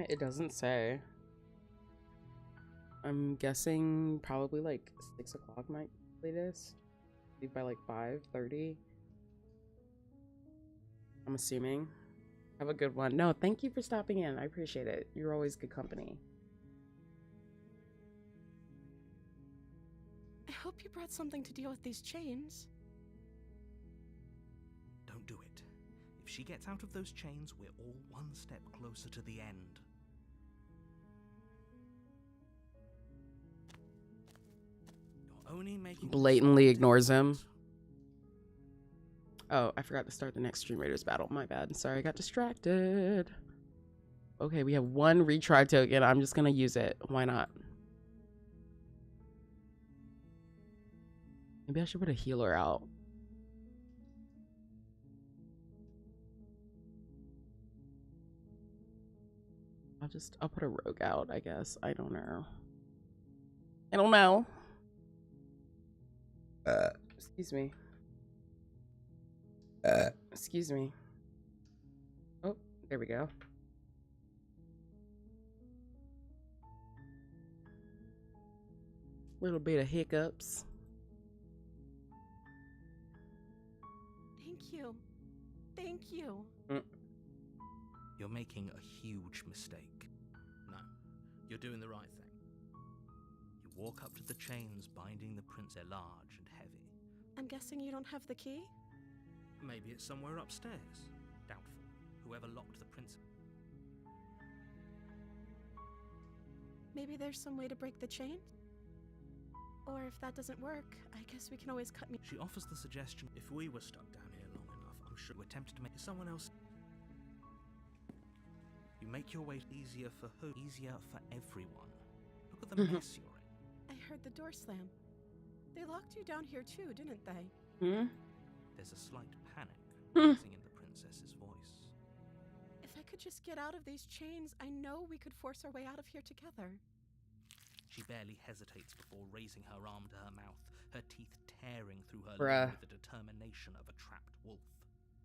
It doesn't say. I'm guessing probably like 6 o'clock might be latest. Leave by like 5:30. I'm assuming. Have a good one. No, thank you for stopping in. I appreciate it. You're always good company. I hope you brought something to deal with these chains. Don't do it. If she gets out of those chains, we're all one step closer to the end. You're only making Blatantly ignores him. Oh, I forgot to start the next Stream Raiders battle. My bad. Sorry, I got distracted. Okay, we have one retry token. I'm just gonna use it. Why not? Maybe I should put a healer out. I'll put a rogue out, I guess. I don't know. I don't know. Excuse me. Excuse me. Oh, there we go. Little bit of hiccups. Thank you. Thank you. You're making a huge mistake. No, you're doing the right thing. You walk up to the chains binding the prince. They're large and heavy. I'm guessing you don't have the key? Maybe it's somewhere upstairs. Doubtful. Whoever locked the prince. Maybe there's some way to break the chain? Or if that doesn't work, I guess we can always cut me. She offers the suggestion, if we were stuck down here long enough, I'm sure we're tempted to make someone else. You make your way easier for who? Easier for everyone. Look at the mess you're in. I heard the door slam. They locked you down here too, didn't they? There's a slight panic rising in the princess's voice. If I could just get out of these chains, I know we could force our way out of here together. She barely hesitates before raising her arm to her mouth, her teeth tearing through her Bruh. lip with the determination of a trapped wolf.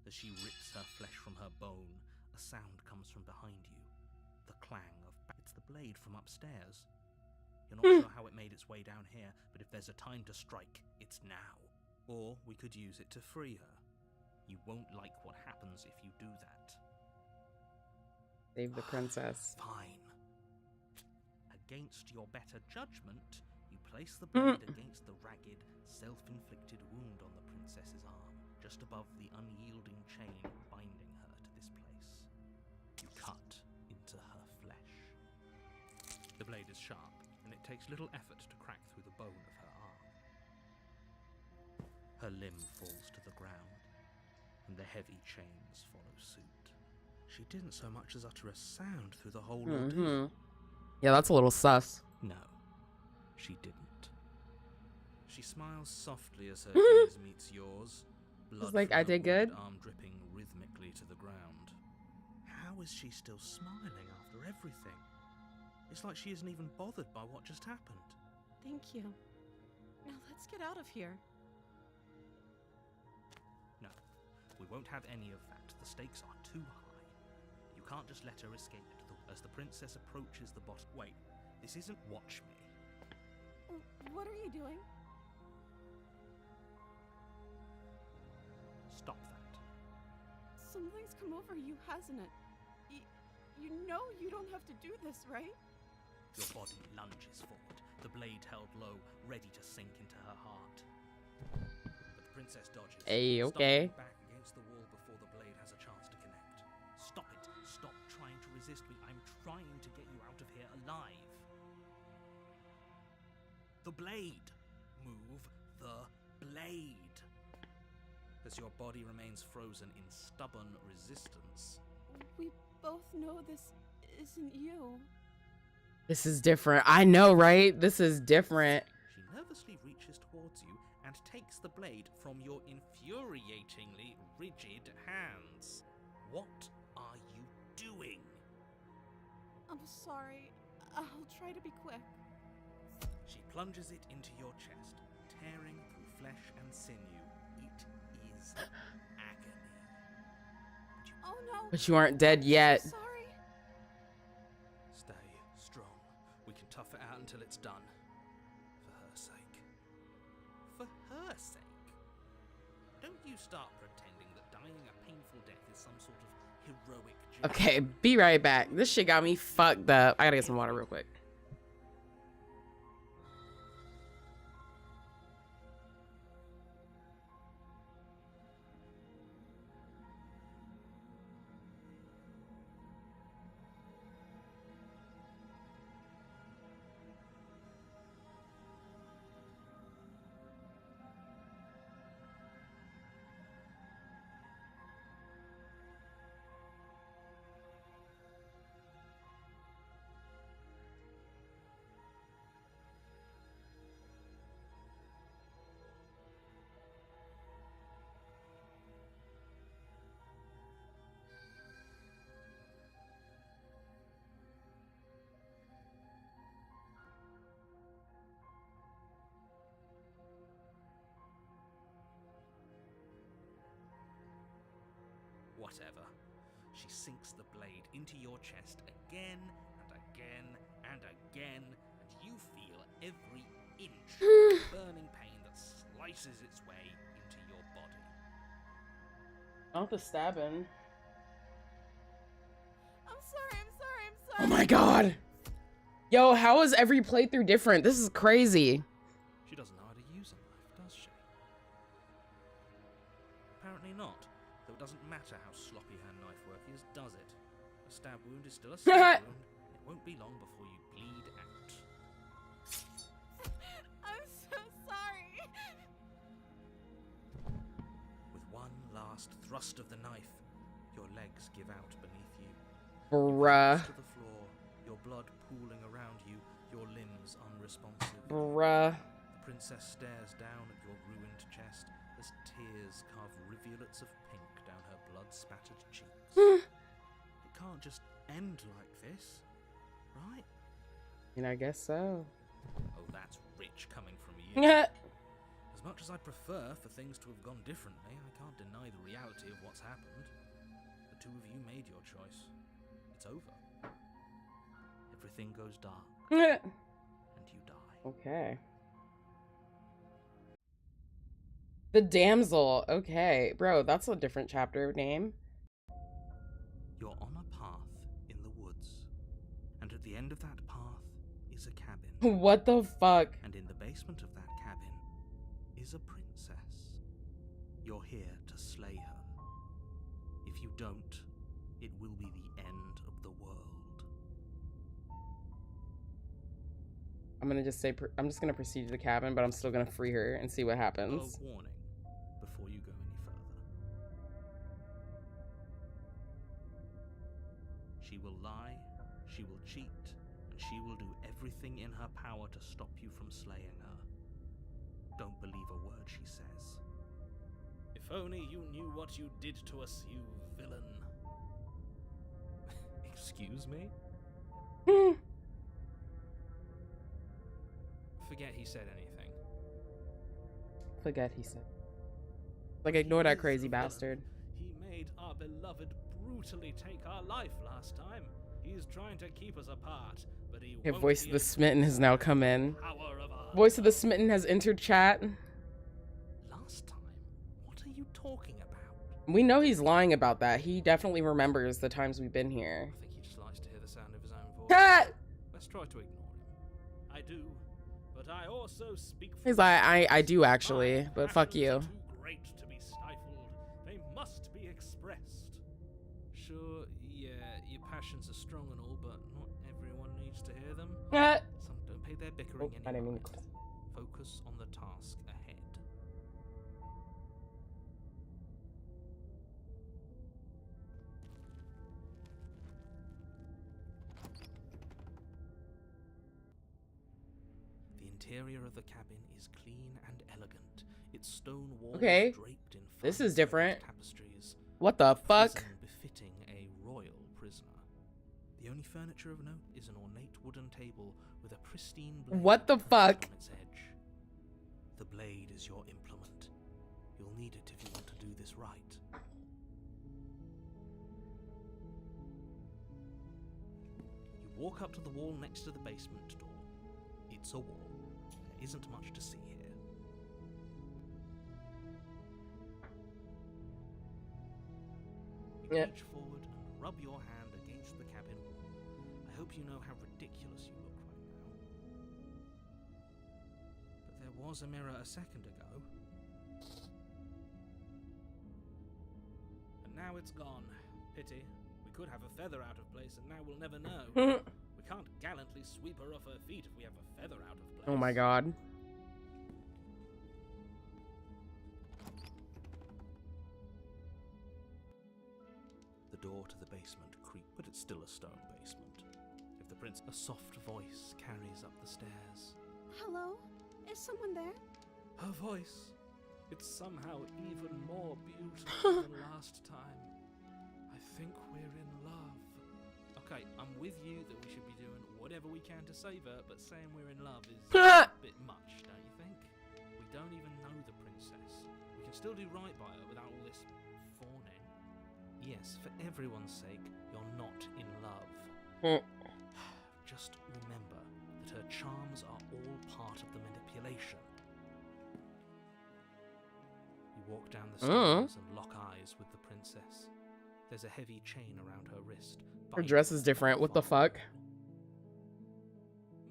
As she rips her flesh from her bone, a sound comes from behind you. The clang of... It's the blade from upstairs. You're not sure how it made its way down here, but if there's a time to strike, it's now. Or we could use it to free her. You won't like what happens if you do that. Save the princess. Fine. Against your better judgment, you place the blade against the ragged, self-inflicted wound on the princess's arm, just above the unyielding chain binding her to this place. You cut into her flesh. The blade is sharp, and it takes little effort to crack through the bone of her arm. Her limb falls to the ground, and the heavy chains follow suit. She didn't so much as utter a sound through the whole ordeal. Yeah, that's a little sus. No, she didn't. She smiles softly as her gaze meets yours. Blood like, from I her did good. wounded arm dripping rhythmically to the ground. How is she still smiling after everything? It's like she isn't even bothered by what just happened. Thank you. Now let's get out of here. No, we won't have any of that. The stakes are too high. You can't just let her escape into as the princess approaches the bottom. Wait, this isn't watch me. What are you doing? Stop that. Something's come over you, hasn't it? You know you don't have to do this, right? Your body lunges forward, the blade held low, ready to sink into her heart. But the princess dodges. Hey, okay. Stopping back against the wall before the blade has a chance to connect. Stop it. Stop trying to resist me. I'm trying to get you out of here alive. The blade. Move the blade. As your body remains frozen in stubborn resistance. We both know this isn't you. This is different. I know, right? This is different. She nervously reaches towards you and takes the blade from your infuriatingly rigid hands. What are you doing? I'm sorry. I'll try to be quick. She plunges it into your chest, tearing through flesh and sinew. It is agony. Oh no! But you aren't dead yet. So sorry. Stay strong. We can tough it out until it's done. For her sake. For her sake? Don't you start pretending that dying a painful death is some sort of heroic gesture. Okay, be right back. This shit got me fucked up. I gotta get some water real quick. Whatever. She sinks the blade into your chest again and again and again, and you feel every inch of burning pain that slices its way into your body. Not the stabbing. I'm sorry. Oh my god! Yo, how is every playthrough different? This is crazy. She doesn't know how to use a knife, does she? Apparently not. Though it doesn't matter how sloppy her knife work is, does it? A stab wound is still a stab wound. It won't be long before you bleed out. I'm so sorry. With one last thrust of the knife, your legs give out beneath you. Bruh. To the floor, your blood pooling around you, your limbs unresponsive. Bruh. The princess stares down at your ruined chest as tears carve rivulets of pink down her blood-spattered cheeks. It can't just end like this, right? And I guess so. Oh, that's rich coming from you. As much as I'd prefer for things to have gone differently, I can't deny the reality of what's happened. The two of you made your choice. It's over. Everything goes dark. And you die. Okay. The damsel. Okay. Bro, that's a different chapter name. You're on a path in the woods. And at the end of that path is a cabin. What the fuck? And in the basement of that cabin is a princess. You're here to slay her. If you don't, it will be the end of the world. I'm gonna just say, I'm just gonna proceed to the cabin, but I'm still gonna free her and see what happens. A warning before you go any further. She will lie, she will cheat, and she will do everything in her power to stop you from slaying her. Don't believe a word she says. If only you knew what you did to us, you villain. Excuse me? Forget he said anything. Forget he said. Like, ignore that crazy bastard. He made our beloved brutally take our life last time. He's trying to keep us apart, but he Okay, won't. Voice of the Smitten has now come in. Voice of the Smitten has entered chat. Last time? What are you talking about? We know he's lying about that. He definitely remembers the times we've been here. I think he just likes to hear the sound of his own voice. Let's try to ignore him. I do, but I also speak for He's like, I do actually, but fuck you. too great to be stifled. They must be expressed. Sure, yeah, your passions are strong and all, but not everyone needs to hear them. Some don't pay their bickering I didn't mean mind. Focus on the task ahead. The interior of the cabin is clean and elegant, its stone walls Okay. draped in This fine is different. tapestries. What the A fuck? prison befitting a royal prisoner. The only furniture of note is an ornate wooden table with a pristine blade What the fuck? on its edge. The blade is your implement. You'll need it if you want to do this right. You walk up to the wall next to the basement door. It's a wall. There isn't much to see here. You reach forward and rub your hand against the cabin wall. I hope you know how ridiculous you look right now. But there was a mirror a second ago. And now it's gone. Pity. We could have a feather out of place and now we'll never know. We can't gallantly sweep her off her feet if we have a feather out of place. Oh my god. The door to the basement creaks, but it's still a stone basement. If the prince, a soft voice carries up the stairs. Hello? Is someone there? Her voice. It's somehow even more beautiful than last time. I think we're in love. Okay, I'm with you that we should be doing whatever we can to save her, but saying we're in love is a bit much, don't you think? We don't even know the princess. We can still do right by her without all this fawning. Yes, for everyone's sake, you're not in love. Just remember that her charms are all part of the manipulation. You walk down the stairs and lock eyes with the princess. There's a heavy chain around her wrist. Her dress is different. What the fuck?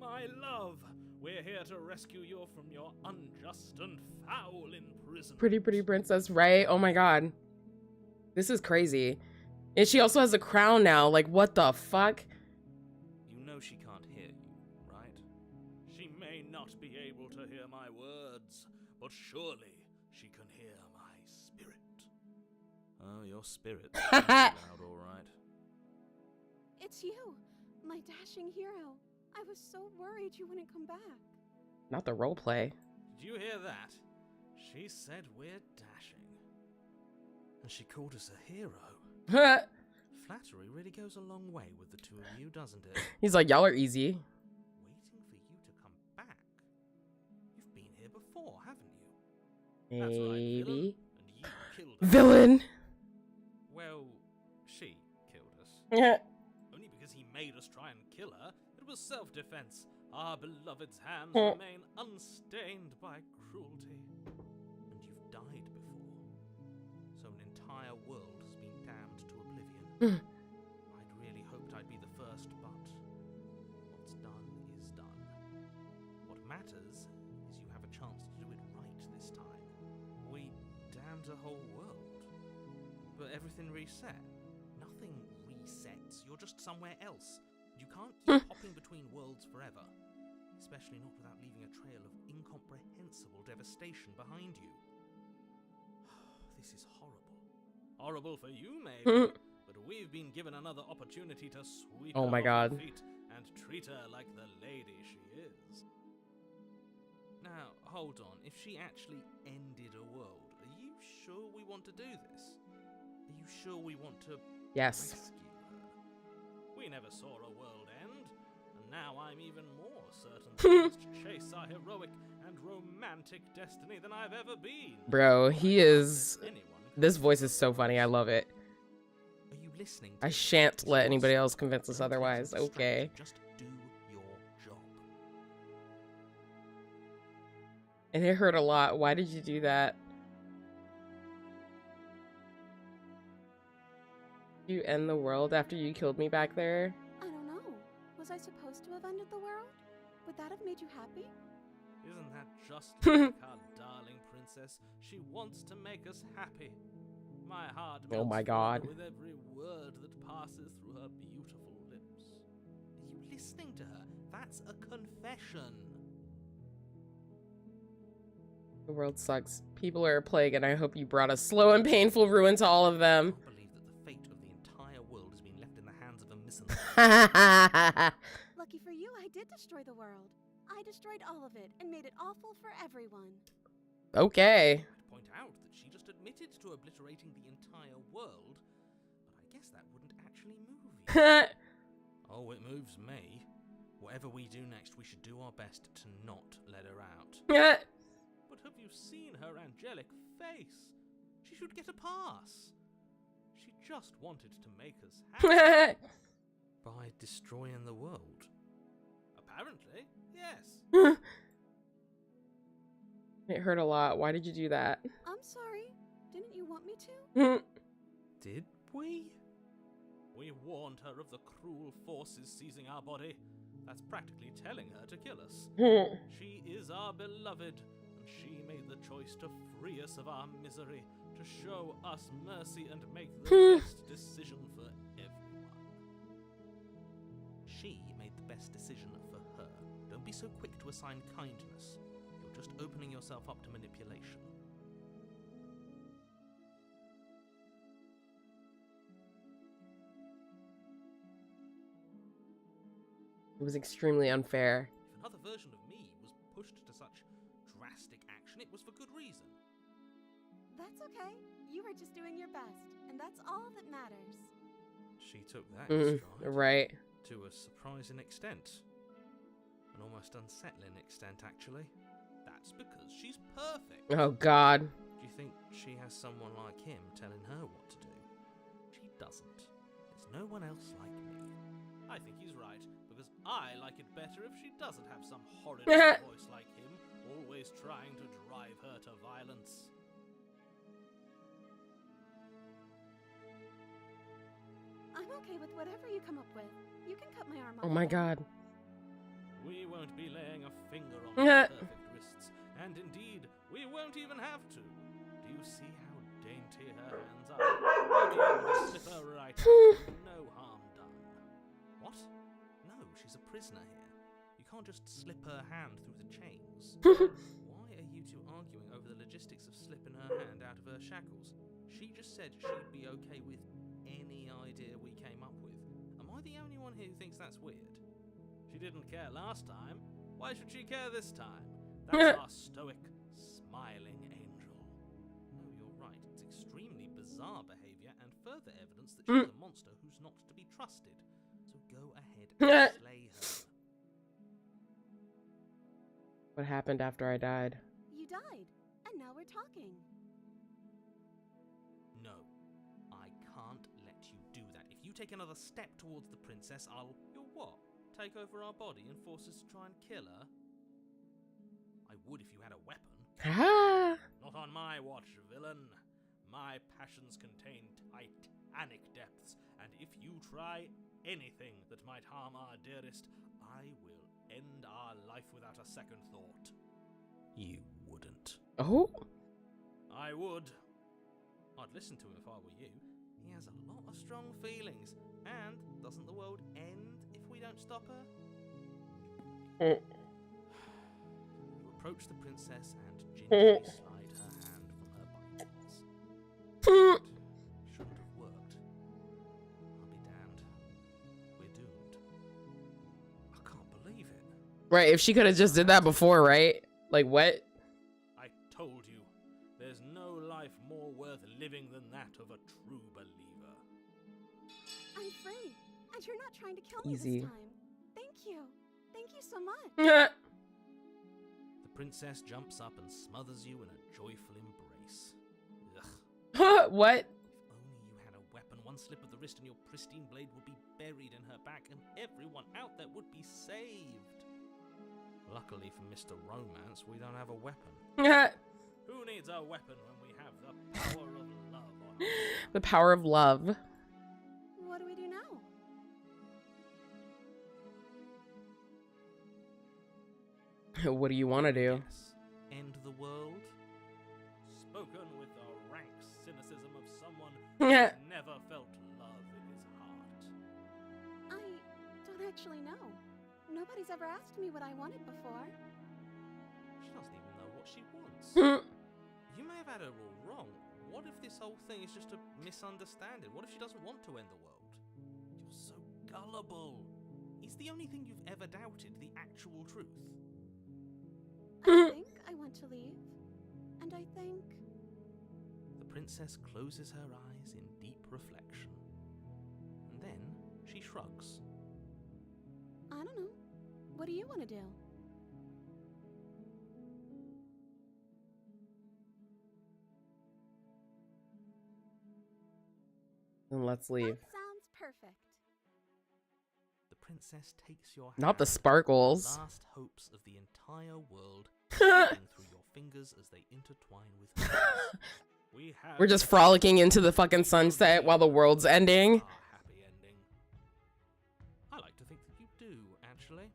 My love, we're here to rescue you from your unjust and foul imprisonment. Pretty princess, right? Oh my god. This is crazy. And she also has a crown now. Like, what the fuck? You know she can't hear you, right? She may not be able to hear my words, but surely she can hear my spirit. Oh, your spirit's loud, all right. It's you, my dashing hero. I was so worried you wouldn't come back. Not the role play. Did you hear that? She said we're dashing. And she called us a hero. Flattery really goes a long way with the two of you, doesn't it? He's like, y'all are easy. Waiting for you to come back. You've been here before, haven't you? Maybe. That's right, villain. And you killed us. Villain. Well, she killed us. Only because he made us try and kill her. It was self-defense. Our beloved's hands remain unstained by cruelty. And you've died before. So an entire world has been damned to oblivion. I'd really hoped I'd be the first, but what's done is done. What matters is you have a chance to do it right this time. We damned a whole world. But everything reset. Nothing resets. You're just somewhere else. You can't keep hopping between worlds forever. Especially not without leaving a trail of incomprehensible devastation behind you. This is horrible. Horrible for you, maybe. But we've been given another opportunity to sweep her off her feet and treat her like the lady she is. Now, hold on. If she actually ended a world, are you sure we want to do this? Are you sure we want to Yes. rescue her? We never saw a world end, and now I'm even more certain that we must chase our heroic and romantic destiny than I've ever been. Bro, he is... This voice is so funny. I love it. Are you listening? I shan't let anybody else convince us otherwise. Okay. Just do your job. And it hurt a lot. Why did you do that? You end the world after you killed me back there? I don't know. Was I supposed to have ended the world? Would that have made you happy? Isn't that just like our darling princess? She wants to make us happy. My heart melts Oh my god. with every word that passes through her beautiful lips. Are you listening to her? That's a confession. The world sucks. People are a plague, and I hope you brought a slow and painful ruin to all of them. I believe that the fate of the entire world has been left in the hands of a misanthrope. Lucky for you, I did destroy the world. I destroyed all of it and made it awful for everyone. Okay. I'd point out that she just admitted to obliterating the entire world, but I guess that wouldn't actually move you. Oh, it moves me. Whatever we do next, we should do our best to not let her out. But have you seen her angelic face? She should get a pass. She just wanted to make us happy by destroying the world. Apparently, yes. It hurt a lot. Why did you do that? I'm sorry. Didn't you want me to? Did we? We warned her of the cruel forces seizing our body. That's practically telling her to kill us. She is our beloved, and she made the choice to free us of our misery, to show us mercy and make the best decision for everyone. She made the best decision for her. Don't be so quick to assign kindness. You're just opening yourself up to manipulation. It was extremely unfair. If another version of me was pushed to such drastic action, it was for good reason. That's okay. You were just doing your best, and that's all that matters. She took that in stride. Right. To a surprising extent. An almost unsettling extent, actually. That's because she's perfect. Oh, God. Do you think she has someone like him telling her what to do? She doesn't. There's no one else like me. I think he's right, because I like it better if she doesn't have some horrid voice like him, always trying to drive her to violence. I'm okay with whatever you come up with. You can cut my arm off. Oh my God. We won't be laying a finger on her perfect wrists, and indeed, we won't even have to. Do you see how dainty her hands are? We'll be able to slip her right out with no harm done. What? No, she's a prisoner here. You can't just slip her hand through the chains. Why are you two arguing over the logistics of slipping her hand out of her shackles? She just said she'd be okay with any idea we came up with. Am I the only one here who thinks that's weird? She didn't care last time. Why should she care this time? That's our stoic, smiling angel. No, you're right. It's extremely bizarre behavior and further evidence that she's a monster who's not to be trusted. So go ahead and slay her. What happened after I died? You died, and now we're talking. No, I can't let you do that. If you take another step towards the princess, You'll what? Take over our body and force us to try and kill her? I would if you had a weapon. Not on my watch, villain. My passions contain titanic depths, and if you try anything that might harm our dearest, I will end our life without a second thought. You wouldn't. Oh? I would. I'd listen to him if I were you. He has a lot of strong feelings, and doesn't the world end if we don't stop her? You approach the princess and gingerly slide her hand from her bindings. Shouldn't have worked. I'll be damned. We're doomed. I can't believe it. Right, if she could have just did that before, right? Like, what? I told you, there's no life more worth living than that of a true believer. I'm free, and you're not trying to kill me Easy. this time. Thank you. Thank you so much. The princess jumps up and smothers you in a joyful embrace. Ugh. What? If only you had a weapon, one slip of the wrist and your pristine blade would be buried in her back, and everyone out there would be saved. Luckily for Mr. Romance, we don't have a weapon. Who needs a weapon when we have the power of love on us? The power of love. What do we do now? What do you want to do? Yes. End the world? Spoken with the rank cynicism of someone who's never felt love in his heart. I don't actually know. Nobody's ever asked me what I wanted before. She doesn't even know what she wants. You may have had her all wrong. What if this whole thing is just a misunderstanding? What if she doesn't want to end the world? You're so gullible. Is the only thing you've ever doubted the actual truth? I think I want to leave. And I think... The princess closes her eyes in deep reflection. And then she shrugs. I don't know. What do you want to do? Then let's leave. That sounds perfect. The princess takes your hand. Not the sparkles. The last hopes of the entire world slipping through your fingers as they intertwine with hers. We're just frolicking into the fucking sunset while the world's ending. Happy ending. I like to think that you do, actually.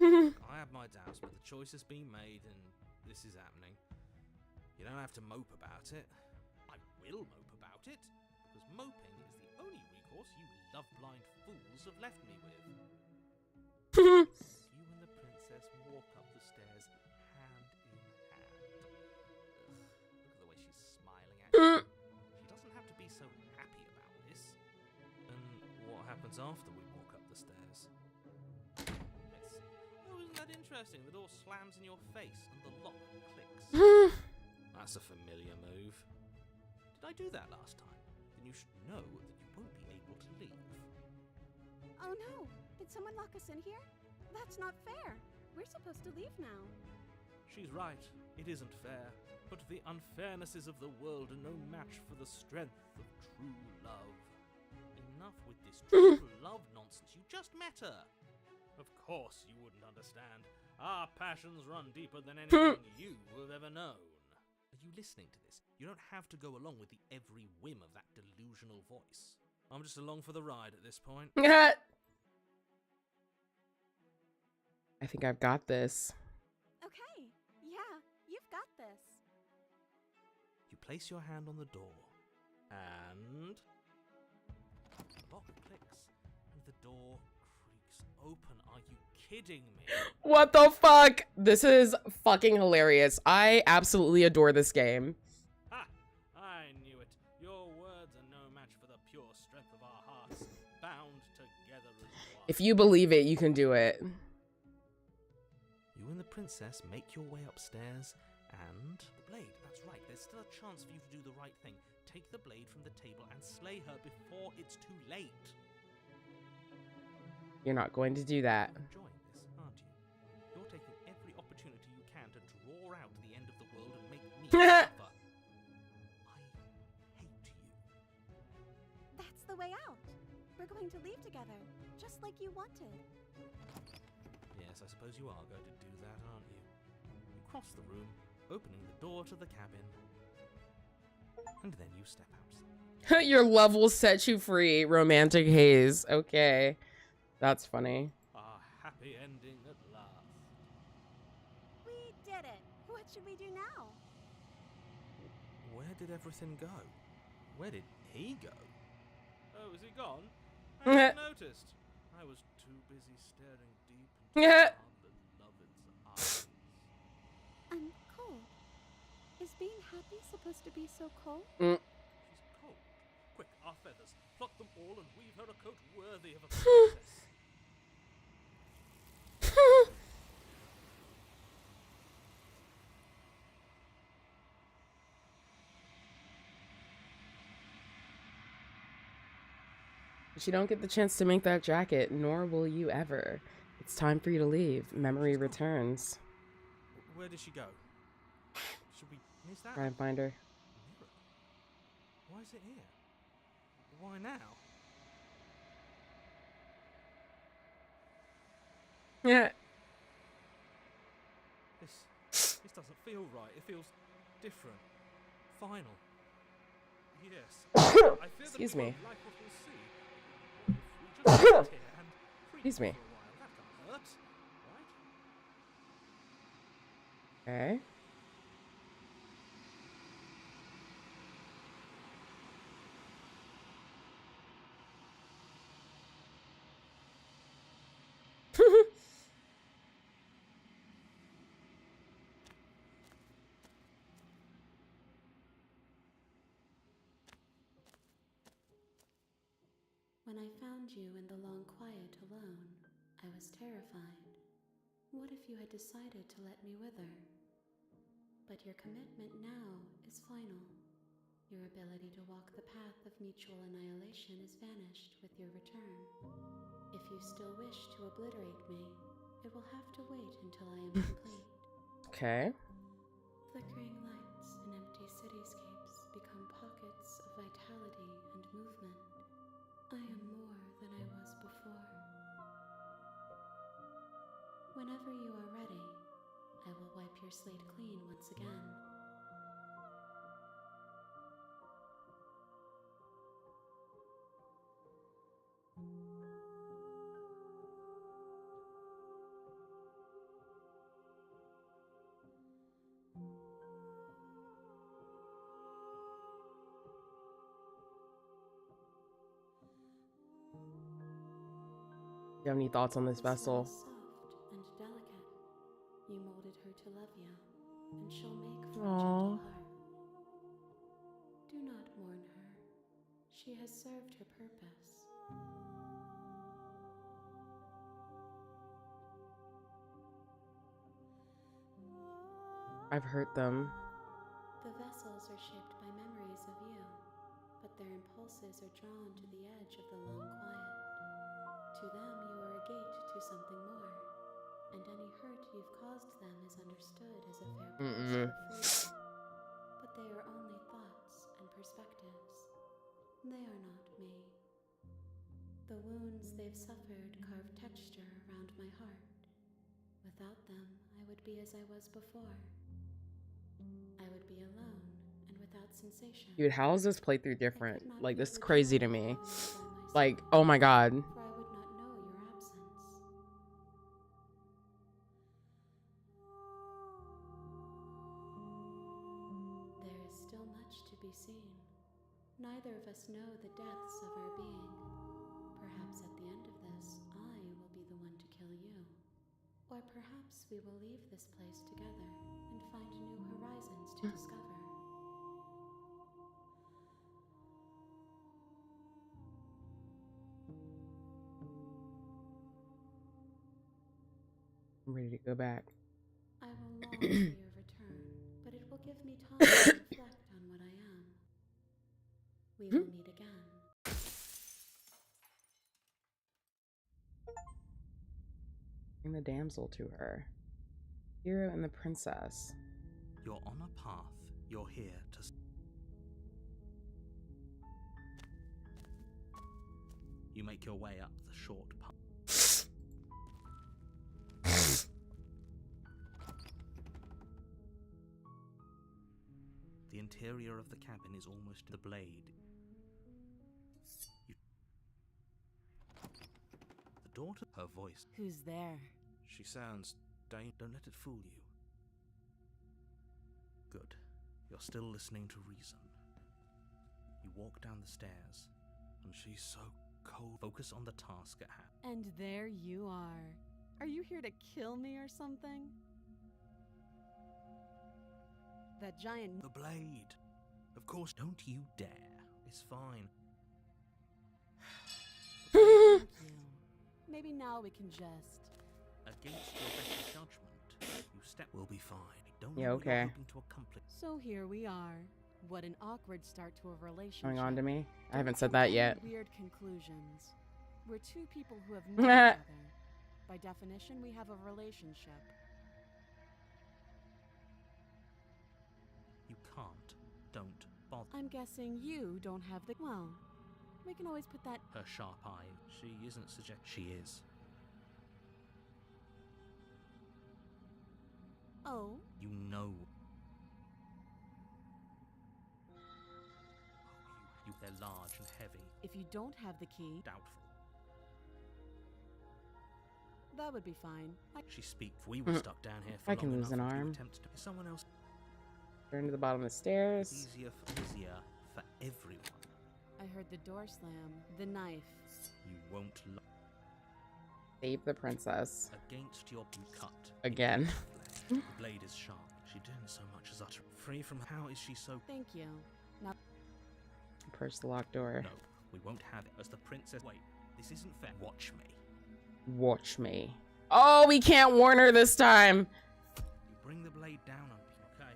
I have my doubts, but the choice has been made and this is happening. You don't have to mope about it. I will mope about it, because moping is the only recourse you love-blind fools have left me with. You and the princess walk up the stairs hand in hand. Ugh, look at the way she's smiling at you. She doesn't have to be so happy about this. And what happens after we walk up the stairs? Let's see. Oh, isn't that interesting? The door slams in your face and the lock clicks. That's a familiar move. Did I do that last time? Then you should know that you won't be able to leave. Oh no! Did someone lock us in here? That's not fair. We're supposed to leave now. She's right. It isn't fair. But the unfairnesses of the world are no match for the strength of true love. Enough with this true love nonsense. You just met her. Of course you wouldn't understand. Our passions run deeper than anything you have ever known. Are you listening to this? You don't have to go along with the every whim of that delusional voice. I'm just along for the ride at this point. I think I've got this. Okay, yeah, you've got this. You place your hand on the door, and the lock clicks, and the door creaks open. Are you kidding me? What the fuck? This is fucking hilarious. I absolutely adore this game. Ha! I knew it. Your words are no match for the pure strength of our hearts, bound together as one. If you believe it, you can do it. You and the princess make your way upstairs, and the blade, that's right, there's still a chance for you to do the right thing. Take the blade from the table and slay her before it's too late. You're not going to do that. You're enjoying this, aren't you? You're taking every opportunity you can to draw out the end of the world and make me suffer. I hate you. That's the way out. We're going to leave together, just like you wanted. Yes, I suppose you are going to do that, aren't you? You cross the room, opening the door to the cabin, and then you step out. Your love will set you free. Romantic haze. Okay. That's funny. A happy ending at last. We did it. What should we do now? Where did everything go? Where did he go? Oh, is he gone? I hadn't noticed. I was too busy staring deep into our beloved's eyes. I'm cold. Is being happy supposed to be so cold? She's cold. Quick, our feathers. Pluck them all and weave her a coat worthy of a princess. But you don't get the chance to make that jacket, nor will you ever. It's time for you to leave. Memory returns. Where did she go? Should we miss that? Try and find her. Mirror. Why is it here? Why now? Yeah. This doesn't feel right. It feels different. Final. Yes. I fear Excuse that we me. won't like what we'll see. What if we just sit here and freak Excuse me. for a while? That can't hurt, right? Okay. When I found you in the long quiet alone, I was terrified. What if you had decided to let me wither? but your commitment now is final. Your ability to walk the path of mutual annihilation is vanished with your return. If you still wish to obliterate me, it will have to wait until I am complete. Okay. Flickering lights in empty cityscapes become pockets of vitality and movement. I am more than I was before. Whenever you are ready, I will wipe your slate clean once again. Do you have any thoughts on this vessel? Soft and delicate. You molded her to love you, and she'll make for a Aww. gentle heart. Do not mourn her. She has served her purpose. I've hurt them. The vessels are shaped by memories of you, but their impulses are drawn to the edge of the long quiet. To them, you are a gate to something more, and any hurt you've caused them is understood as a fair price for freedom. But they are only thoughts and perspectives. They are not me. The wounds they've suffered carve texture around my heart. Without them, I would be as I was before. I would be alone and without sensation. Dude, how is this playthrough different? Like, this is crazy to me. Like, oh my god. For I would not know your absence. There is still much to be seen. Neither of us know the depths of our being. Perhaps at the end of this, I will be the one to kill you. Or perhaps we will leave this place together and find new horizons to discover. I'm ready to go back. I will long for your return, but it will give me time to reflect on what I am. We will meet again. Bring the damsel to her. Hero and the princess. You're on a path. You're here to... You make your way up the short path. The interior of the cabin is almost the blade. The daughter, her voice. Who's there? She sounds... Don't let it fool you. Good. You're still listening to reason. You walk down the stairs, and she's so cold. Focus on the task at hand. And there you are. Are you here to kill me or something? That giant... The blade! Of course, don't you dare. It's fine. Thank you. Maybe now we can just... Against your better judgment, you step will be fine. Don't Yeah, know what you're okay. hoping to accomplish. So here we are. What an awkward start to a relationship. Going on to me? I haven't said Don't that draw yet. Weird conclusions. We're two people who have known each other. By definition, we have a relationship. You can't. Don't bother. I'm guessing you don't have the... Well, we can always put that... Her sharp eye. She isn't she is. Oh? You know. They're large and heavy. If you don't have the key... Doubtful. That would be fine. She speaks. We were stuck down here for I can long lose an enough. arm. Attempt to someone else. Turn to the bottom of the stairs. Easier for everyone. I heard the door slam. The knife. You won't Save the princess. against your cut. Again. The blade is sharp. She didn't so much as utter. Free from how is she so... Thank you. Now... Press the locked door. No, we won't have it as the princess... Wait, this isn't fair. Watch me. Watch me. Oh, we can't warn her this time. You bring the blade down on me, okay?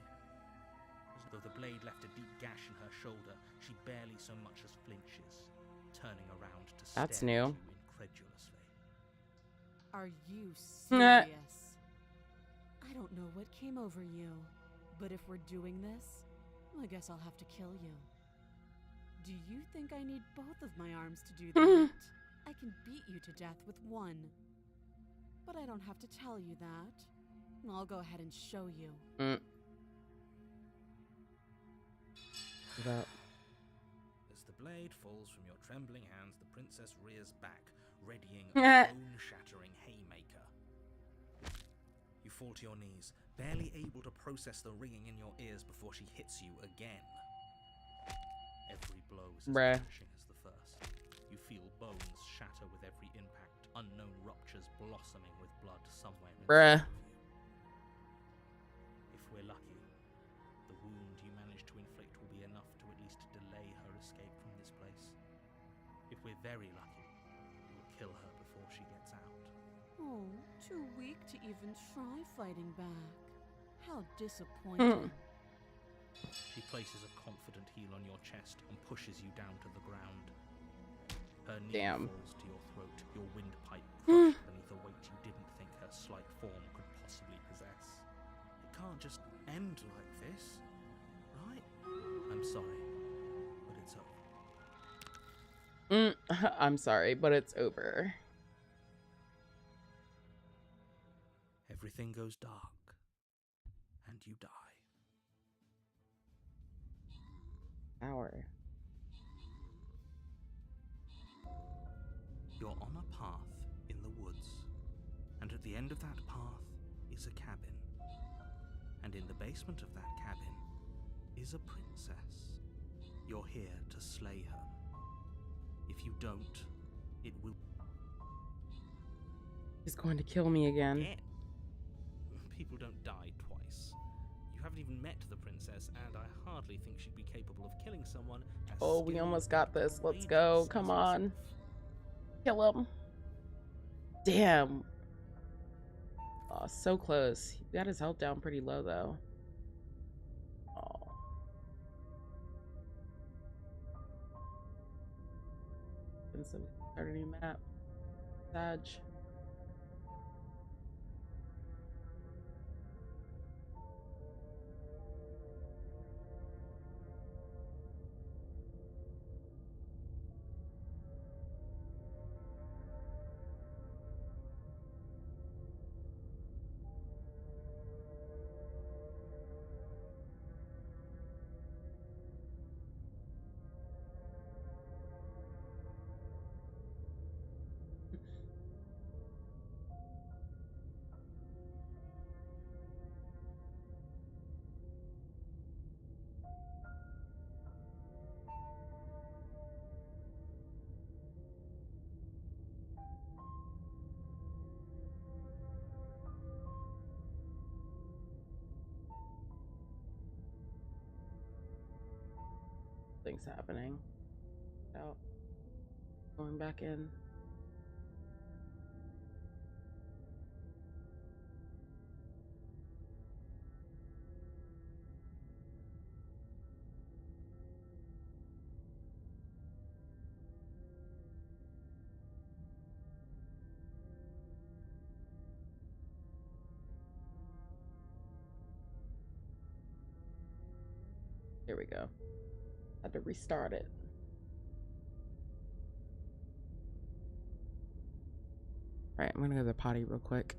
Though the blade left a deep gash in her shoulder, she barely so much as flinches, turning around to stare That's new. at you incredulously. Are you serious? I don't know what came over you, but if we're doing this, I guess I'll have to kill you. Do you think I need both of my arms to do that? I can beat you to death with one. But I don't have to tell you that. I'll go ahead and show you. That. As the blade falls from your trembling hands, the princess rears back, readying a bone-shattering haymaker. You fall to your knees, barely able to process the ringing in your ears before she hits you again. Every blow is as crashing as the first. You feel bones shatter with every impact, unknown ruptures blossoming with blood somewhere inside of you. If we're lucky, the wound you manage to inflict will be enough to at least delay her escape from this place. If we're very lucky, you'll kill her before she gets out. Oh, too weak to even try fighting back. How disappointing. She places a confident heel on your chest and pushes you down to the ground. Her knee falls to your throat, your windpipe crushed beneath a weight you didn't think her slight form could possibly possess. It can't just end like this, right? I'm sorry, but it's over. I'm sorry, but it's over. Everything goes dark, and you die. Hour. You're on a path in the woods, and at the end of that path is a cabin. And in the basement of that cabin is a princess. You're here to slay her. If you don't, it will... He's going to kill me again. People don't die twice. You haven't even met the princess, and I hardly think she'd be capable of killing someone as Oh, we almost got this. Let's go. Come on. Kill him. Damn. Oh, so close. He got his health down pretty low, though. Oh. And so we start a new map. Sag. Things happening. Out. Going back in. Here we go. Had to restart it. All right, I'm gonna go to the potty real quick.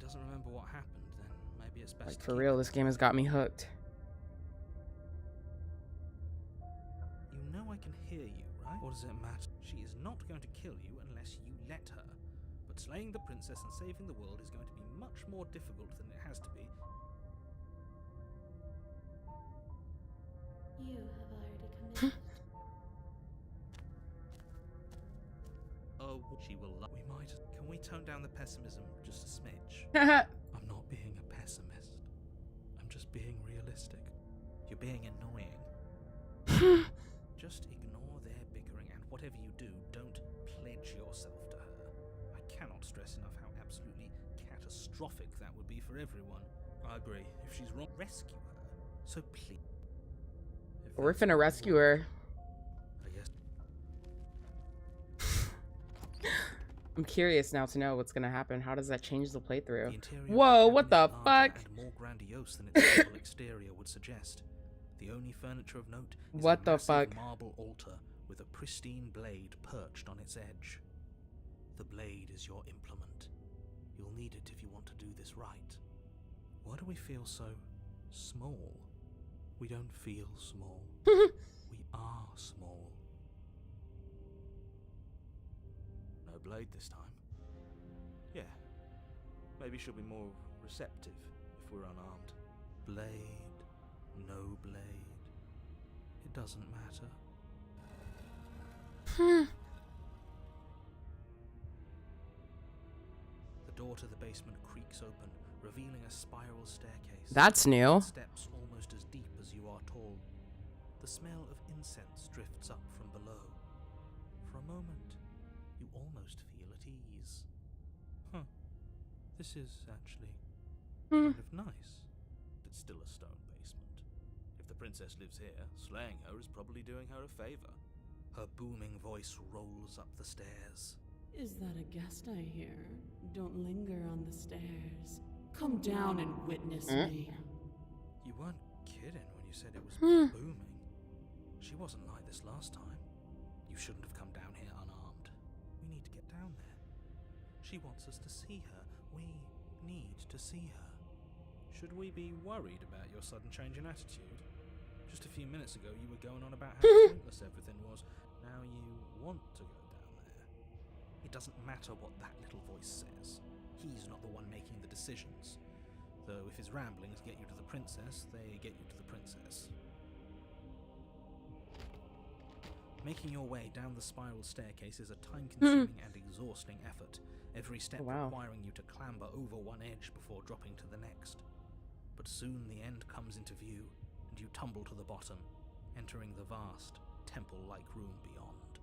doesn't remember what happened, then maybe it's best Like, to for keep real, it this that game has way. got me hooked. You know I can hear you, right? What does it matter? She is not going to kill you unless you let her. But slaying the princess and saving the world is going to be much more difficult than it has to be. You have already committed. Oh, she will we might. Can we tone down the pessimism just a smidge? I'm not being a pessimist. I'm just being realistic. You're being annoying. Just ignore their bickering, and whatever you do, don't pledge yourself to her. I cannot stress enough how absolutely catastrophic that would be for everyone. I agree. If she's wrong, rescue her. So please. We're finna rescue her. I guess. I'm curious now to know what's gonna happen. How does that change the playthrough? The interior Whoa, of what the the cabin is fuck? larger and more grandiose than its simple exterior would suggest. The only furniture of note is What a the massive fuck? marble altar with a pristine blade perched on its edge. The blade is your implement. You'll need it if you want to do this right. Why do we feel so small? We don't feel small. We are small. No blade this time. Yeah. Maybe she'll be more receptive if we're unarmed. Blade, no blade. It doesn't matter. The door to the basement creaks open, revealing a spiral staircase. That's new. Steps almost as deep as you are tall. The smell of incense drifts up from below. For a moment, you almost feel at ease. Huh. This is actually kind of nice. It's still a stone basement. If the princess lives here, slaying her is probably doing her a favor. Her booming voice rolls up the stairs. Is that a guest I hear? Don't linger on the stairs. Come down and witness me. You weren't kidding when you said it was booming. She wasn't like this last time. You shouldn't have come down here unarmed. We need to get down there. She wants us to see her. We need to see her. Should we be worried about your sudden change in attitude? Just a few minutes ago you were going on about how pointless everything was. Now you want to go down there. It doesn't matter what that little voice says. He's not the one making the decisions. Though if his ramblings get you to the princess, they get you to the princess. Making your way down the spiral staircase is a time-consuming and exhausting effort, every step requiring you to clamber over one edge before dropping to the next. But soon the end comes into view, and you tumble to the bottom, entering the vast, temple-like room beyond.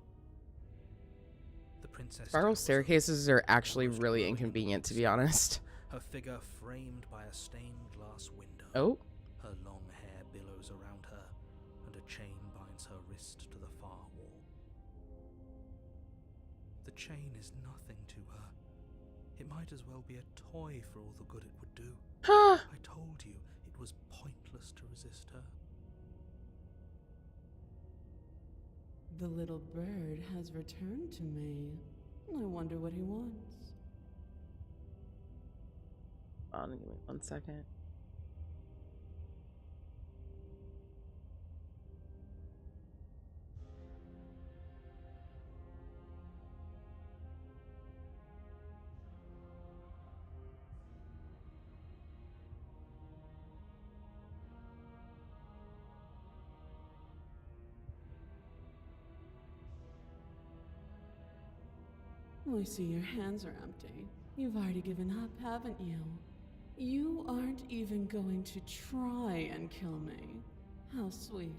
The princess Spiral staircases are actually really inconvenient, to be honest. Her figure framed by a stained glass window. Oh. Her long hair billows around her, and a chain binds her wrist to the far wall. The chain is nothing to her. It might as well be a toy for all the good it would do. I told you it was pointless to resist her. The little bird has returned to me. I wonder what he wants. Hold on, give me 1 second. I see your hands are empty. You've already given up, haven't you? You aren't even going to try and kill me. How sweet.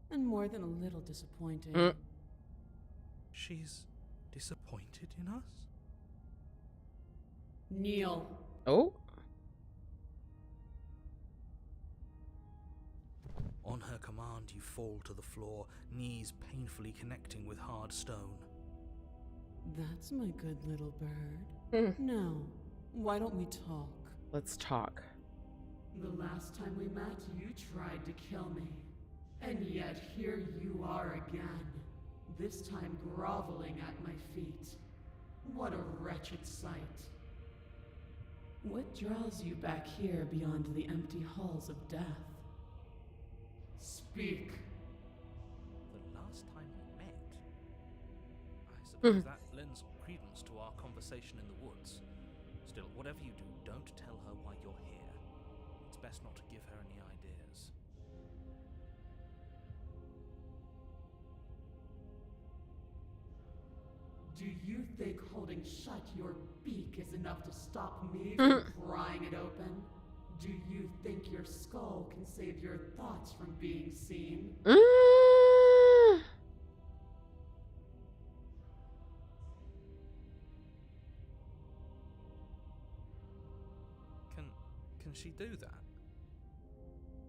And more than a little disappointing. She's disappointed in us? Kneel. Oh? On her command, you fall to the floor, knees painfully connecting with hard stone. That's my good little bird. Now, why don't we talk? Let's talk. The last time we met, you tried to kill me. And yet here you are again. This time groveling at my feet. What a wretched sight. What draws you back here beyond the empty halls of death? Speak. The last time we met? I suppose that lends credence to our conversation in the woods. Still, whatever you do, don't tell her why you're here. It's best not to give her any ideas. Do you think holding shut your beak is enough to stop me from prying it open? Do you think your skull can save your thoughts from being seen? Can she do that?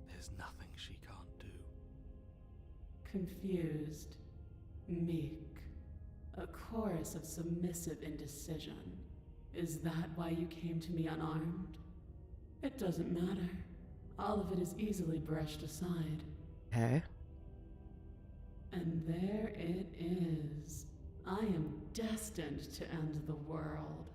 There's nothing she can't do. Confused, meek, a chorus of submissive indecision. Is that why you came to me unarmed? It doesn't matter. All of it is easily brushed aside. Okay. And there it is. I am destined to end the world.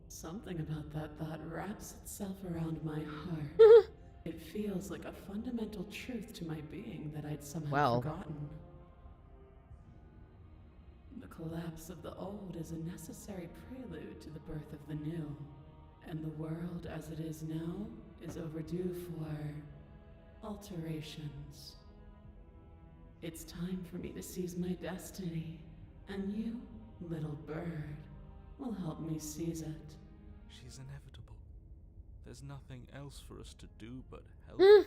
Something about that thought wraps itself around my heart. It feels like a fundamental truth to my being that I'd somehow forgotten. The collapse of the old is a necessary prelude to the birth of the new. And the world as it is now is overdue for alterations. It's time for me to seize my destiny, and you, little bird, will help me seize it. She's inevitable. There's nothing else for us to do but help her.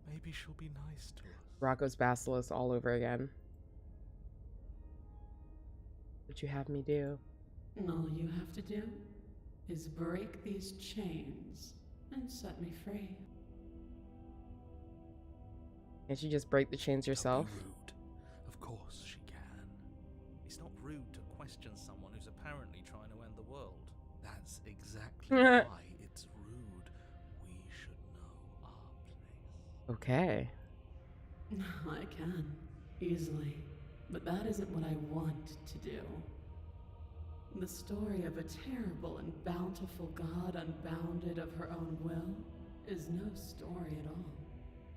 Maybe she'll be nice to us. Rocco's Basilisk all over again. What'd you have me do? All you have to do is break these chains and set me free. Can't you just break the chains yourself? Don't be rude. Of course she can. It's not rude to question someone who's apparently trying to end the world. That's exactly why it's rude. We should know our place. Okay. I can, easily. But that isn't what I want to do. The story of a terrible and bountiful God unbounded of her own will is no story at all.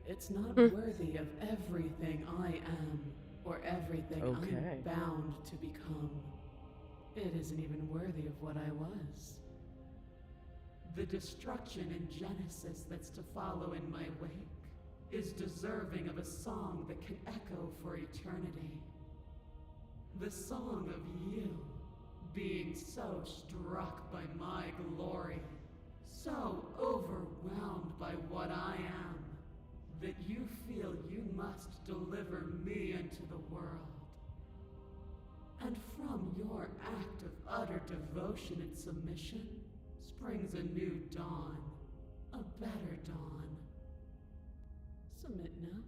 It's not worthy of everything I am or everything I'm bound to become. It isn't even worthy of what I was. The destruction in Genesis that's to follow in my wake is deserving of a song that can echo for eternity. The song of you being so struck by my glory, so overwhelmed by what I am, that you feel you must deliver me into the world. And from your act of utter devotion and submission springs a new dawn, a better dawn. Submit now,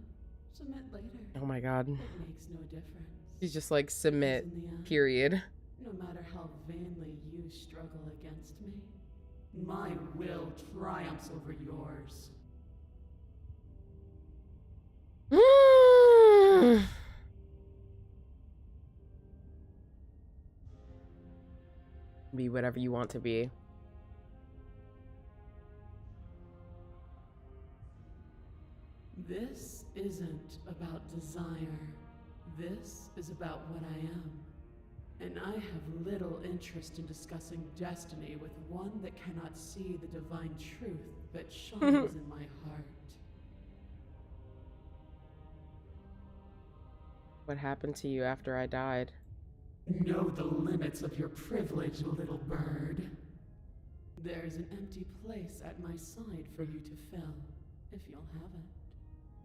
submit later. Oh my god. It makes no difference. She's just like, submit, period. No matter how vainly you struggle against me, my will triumphs over yours. Be whatever you want to be. This isn't about desire. This is about what I am. And I have little interest in discussing destiny with one that cannot see the divine truth that shines in my heart. What happened to you after I died? Know the limits of your privilege, little bird. There's an empty place at my side for you to fill, if you'll have it.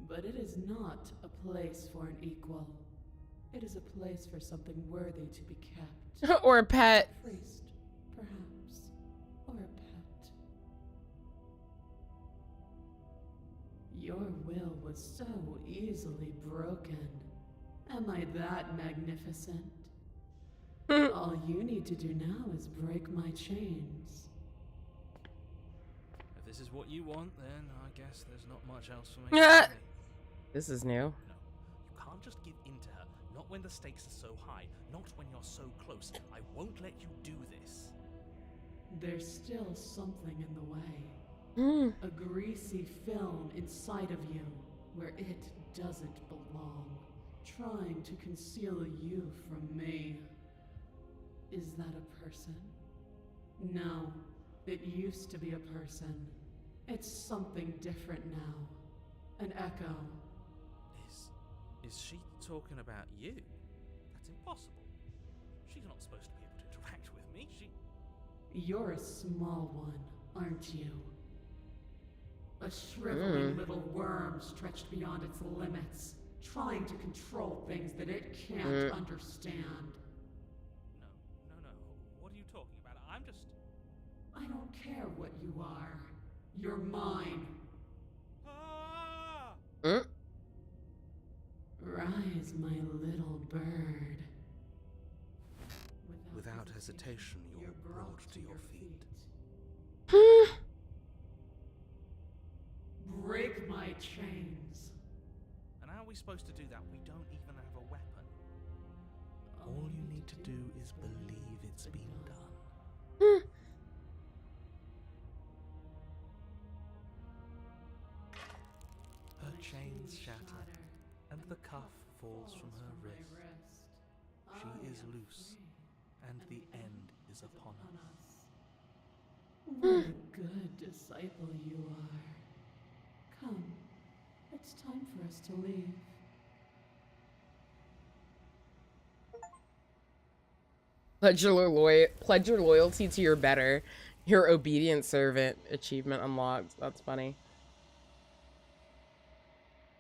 But it is not a place for an equal. It is a place for something worthy to be kept. Or a pet. A priest, perhaps. Or a pet. Your will was so easily broken. Am I that magnificent? All you need to do now is break my chains. If this is what you want, then I guess there's not much else for me to say. This is new. No, you can't just give in to her. Not when the stakes are so high. Not when you're so close. I won't let you do this. there's still something in the way. Mm. A greasy film inside of you where it doesn't belong, trying to conceal you from me. Is that a person? No, it used to be a person. It's something different now. An echo. Is she talking about you? That's impossible. She's not supposed to be able to interact with me. You're a small one, aren't you? A shriveling little worm stretched beyond its limits, trying to control things that it can't understand. No. What are you talking about? I'm just... I don't care what you are. You're mine. Rise, my little bird. Without hesitation, you're brought to your feet. Break my chains. And how are we supposed to do that? We don't even have a weapon. All you need to do is believe it's been done. Her chains shatter, and the cuff falls from her wrist. She is loose, and the end is upon us. What a good disciple you are. Come, it's time for us to leave. Pledge your loyalty to your better. Your obedient servant achievement unlocked. That's funny.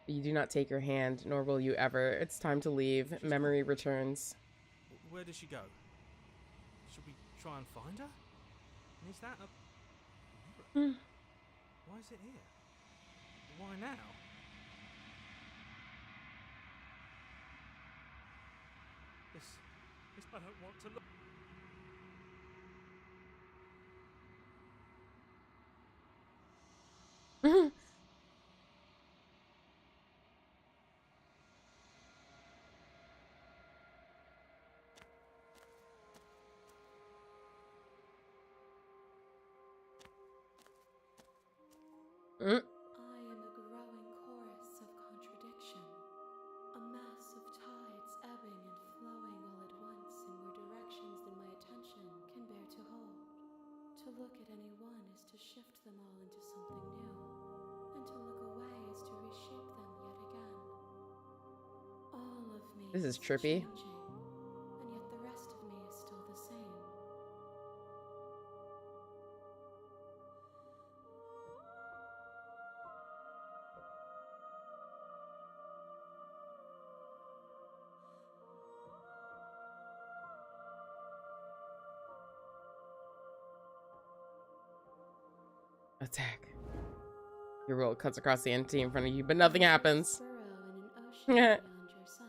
You do not take your hand, nor will you ever. It's time to leave. Memory returns. Where does she go? Should we try and find her? Is that a... Why is it here? Why now? This I don't want to look... I am a growing chorus of contradiction, a mass of tides ebbing and flowing all at once in more directions than my attention can bear to hold. To look at any one is to shift them all into something new, and to look away is to reshape them yet again. All of me This is trippy. changing, and yet the rest of me is still the same. Attack. Your roll cuts across the entity in front of you, but nothing happens. Burrow in an ocean beyond your sight.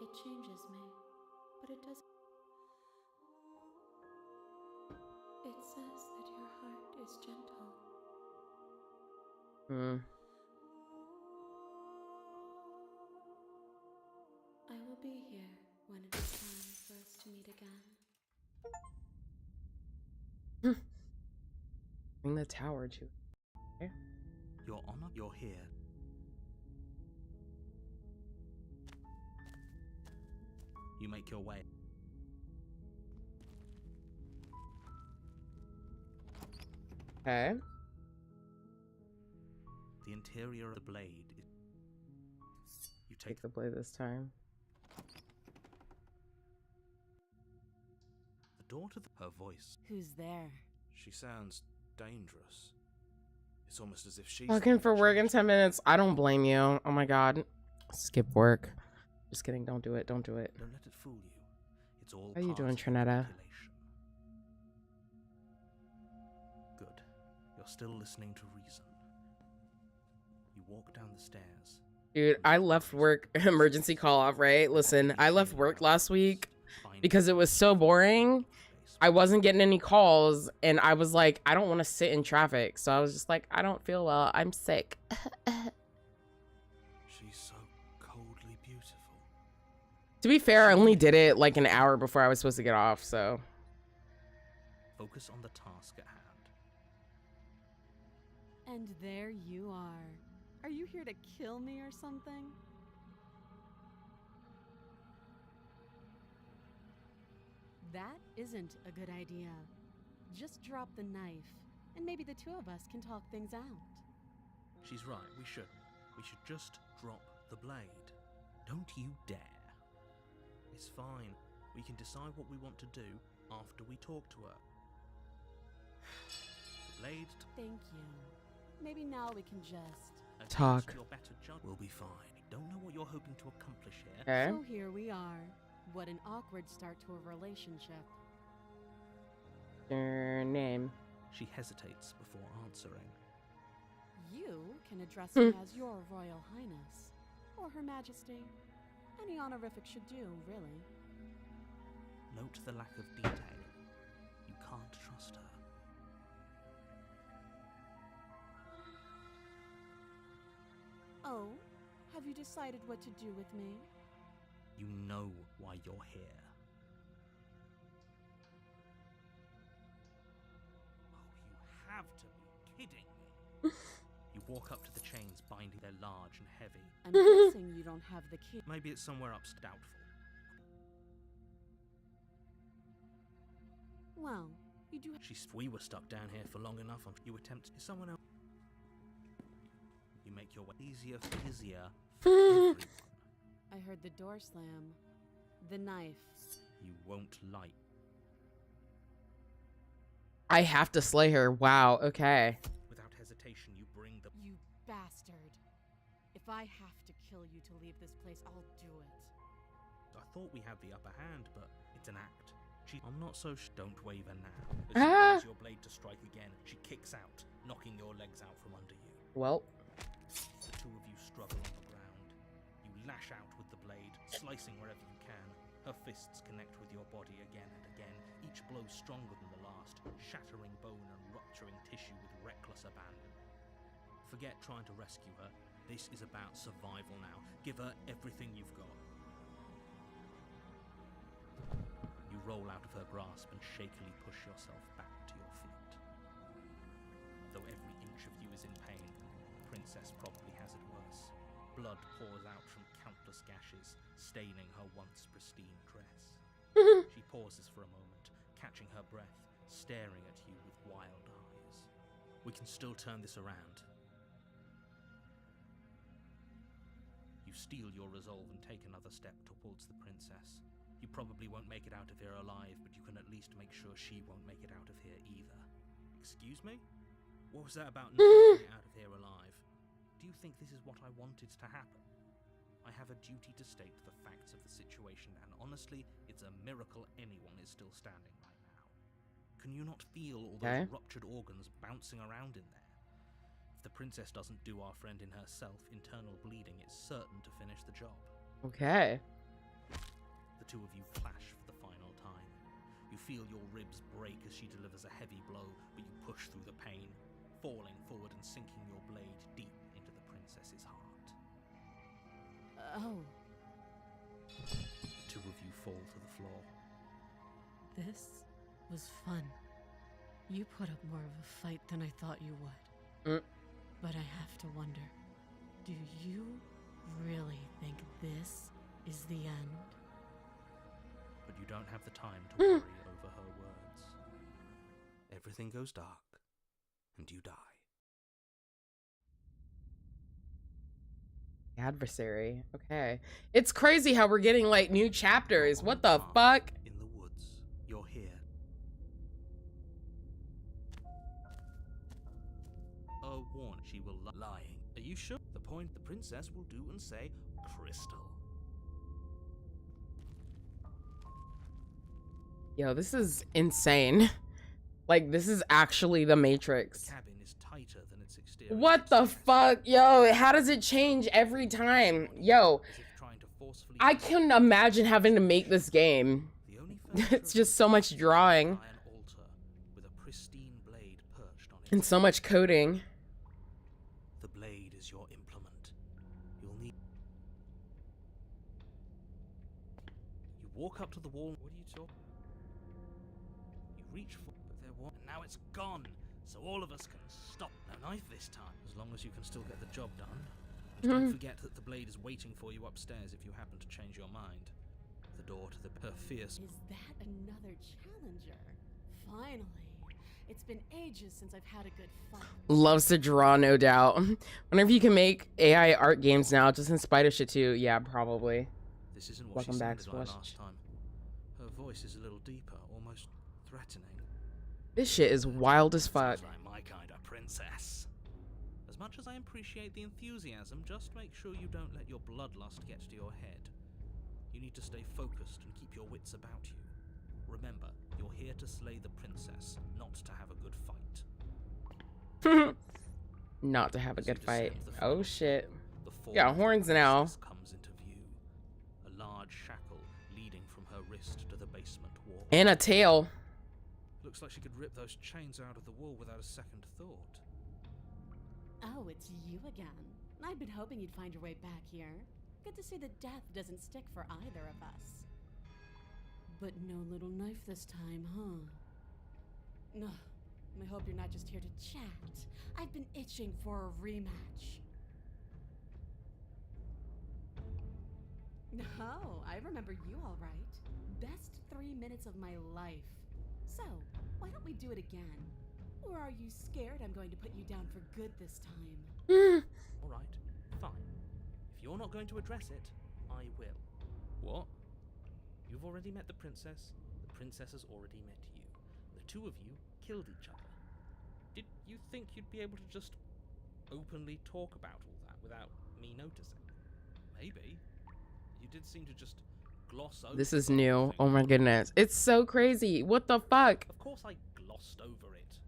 It changes me, but it doesn't. It says that your heart is gentle. I will be here when it is time for us to meet again. Bring the tower to... Okay. Your Honor, you're here. You make your way. Okay. The interior of the blade. You Take the blade this time. The door to her voice. Who's there? She sounds dangerous. It's almost as if she's Looking for work in 10 minutes. I don't blame you. Oh my god. Skip work. Just kidding. Don't do it. Don't do it. Don't let it fool you. It's all How are you part doing, of the Trinetta? calculation. Good. You're still listening to reason. You walk down the stairs. Dude, I left work. Emergency call off, right? Listen, I left work last week because it was so boring. I wasn't getting any calls, and I was like, I don't want to sit in traffic. So I was just like, I don't feel well. I'm sick. She's so coldly beautiful. To be fair, I only did it like an hour before I was supposed to get off, so. Focus on the task at hand. And there you are. Are you here to kill me or something? That isn't a good idea. Just drop the knife, and maybe the two of us can talk things out. She's right, we shouldn't. We should just drop the blade. Don't you dare. It's fine. We can decide what we want to do after we talk to her. The blade... Thank you. Maybe now we can just... talk. Your better judge will be fine. Don't know what you're hoping to accomplish here. Okay. So here we are. What an awkward start to a relationship. Your name. She hesitates before answering. You can address me as Your Royal Highness, or Her Majesty. Any honorific should do, really. Note the lack of detail. You can't trust her. Oh, have you decided what to do with me? You know why you're here. Oh, you have to be kidding me. You walk up to the chains binding. They're large and heavy. I'm guessing you don't have the key. Maybe it's somewhere up doubtful. Well, you do. We were stuck down here for long enough. You attempt someone else. You make your way easier for everyone. I heard the door slam. The knife. You won't like. I have to slay her. Wow, okay. Without hesitation, you bring the... You bastard. If I have to kill you to leave this place, I'll do it. I thought we had the upper hand, but it's an act. I'm not so Don't waver now. As she raises your blade to strike again, she kicks out, knocking your legs out from under you. Well. The two of you struggle on the ground. You lash out with the blade, slicing wherever you can. Her fists connect with your body again and again, each blow stronger than the last, shattering bone and rupturing tissue with reckless abandon. Forget trying to rescue her. This is about survival now. Give her everything you've got. You roll out of her grasp and shakily push yourself back to your feet. Though every inch of you is in pain, the princess probably has it worse. Blood pours out from countless gashes, staining her once pristine dress. She pauses for a moment, catching her breath, staring at you with wild eyes. We can still turn this around. You steel your resolve and take another step towards the princess. You probably won't make it out of here alive, but you can at least make sure she won't make it out of here either. Excuse me? What was that about not making it out of here alive? Do you think this is what I wanted to happen? I have a duty to state the facts of the situation, and honestly, it's a miracle anyone is still standing right now. Can you not feel all those ruptured organs bouncing around in there? If the princess doesn't do our friend in herself, internal bleeding is certain to finish the job. Okay. The two of you clash for the final time. You feel your ribs break as she delivers a heavy blow, but you push through the pain, falling forward and sinking your blade deep into the princess's heart. Oh. The two of you fall to the floor. This was fun. You put up more of a fight than I thought you would. But I have to wonder, do you really think this is the end? But you don't have the time to worry over her words. Everything goes dark, and you die. Adversary. Okay. It's crazy how we're getting like new chapters. What the fuck? In the woods, you're here. Warn, she will lying. Are you sure? The point the princess will do and say, Crystal. Yo, this is insane. Like, this is actually the Matrix. The cabin is tighter than its exterior. What the fuck? Yo, how does it change every time? Yo, I couldn't imagine having to make this game. It's just so much drawing. And so much coding. The blade is your implement. You'll need... walk up to the wall. What are you talking? You reach for it, but there was, and now it's gone. So all of us can stop. No knife this time, as long as you can still get the job done. And don't forget that the blade is waiting for you upstairs if you happen to change your mind. The door to her fierce. Is that another challenger? Finally. It's been ages since I've had a good fight. Loves to draw, no doubt. Wonder if you can make AI art games now, just in spite of shit too. Yeah, probably. This isn't what Welcome she back, sounded like last time. Her voice is a little deeper, almost threatening. This shit is wild as fuck. Sounds like my kind of princess. As much as I appreciate the enthusiasm, just make sure you don't let your bloodlust get to your head. You need to stay focused and keep your wits about you. Remember, you're here to slay the princess, not to have a good fight. Not to have a good fight. Oh shit. Got horns now. Comes into view. A large shackle leading from her wrist to the basement wall. And a tail. Looks like she could rip those chains out of the wall without a second thought. Oh, it's you again. I'd been hoping you'd find your way back here. Good to see that death doesn't stick for either of us. But no little knife this time, huh? Ugh, I hope you're not just here to chat. I've been itching for a rematch. Oh, I remember you all right. Best 3 minutes of my life. So, why don't we do it again? Or are you scared I'm going to put you down for good this time? All right, fine. If you're not going to address it, I will. What? You've already met the princess has already met you. The two of you killed each other. Did you think you'd be able to just openly talk about all that without me noticing? Maybe. You did seem to just gloss over. This is new. Oh my goodness. It's so crazy. What the fuck? Of course I glossed over it.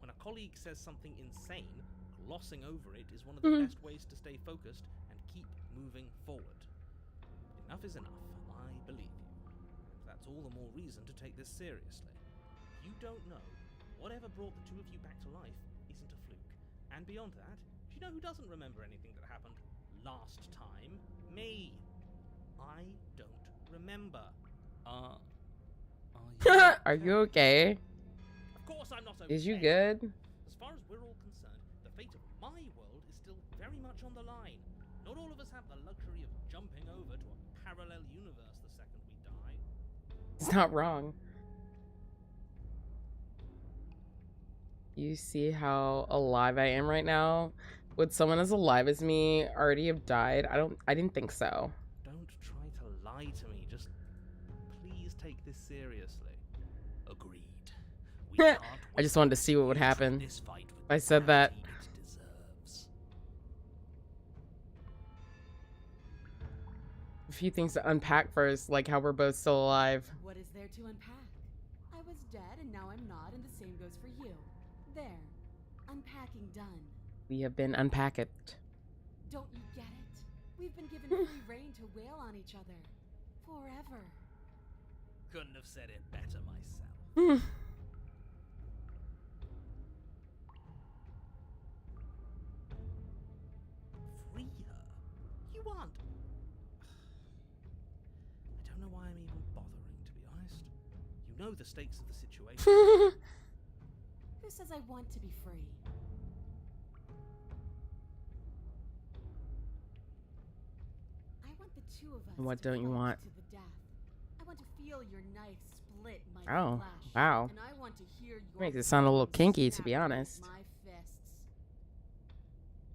When a colleague says something insane, glossing over it is one of the best ways to stay focused and keep moving forward. Enough is enough. I believe you. That's all the more reason to take this seriously. You don't know. Whatever brought the two of you back to life isn't a fluke. And beyond that, do you know who doesn't remember anything that happened last time? Me. I don't remember. Are you okay? Of course I'm not okay. Is you good? As far as we're all concerned, the fate of my world is still very much on the line. Not all of us have the luxury of jumping over to a parallel universe the second we die. It's not wrong. You see how alive I am right now? Would someone as alive as me already have died? I didn't think so. Don't try to lie to me. Just please take this seriously. Agreed. We can't I just wanted to see what would happen if I said that. A few things to unpack first, like how we're both still alive. What is there to unpack? I was dead and now I'm not, and the same goes for you. There. Unpacking done. We have been unpacked. Don't you get it? We've been given free reign to wail on each other. Forever. Couldn't have said it better myself. Free her? You want? I don't know why I'm even bothering, to be honest. You know the stakes of the situation. Who says I want to be free? I want the two of us. What don't you want? To the death. I want to feel your knife split my Oh, flesh. wow. And I want to hear your Makes it sound a little kinky, to be snap honest. My fists.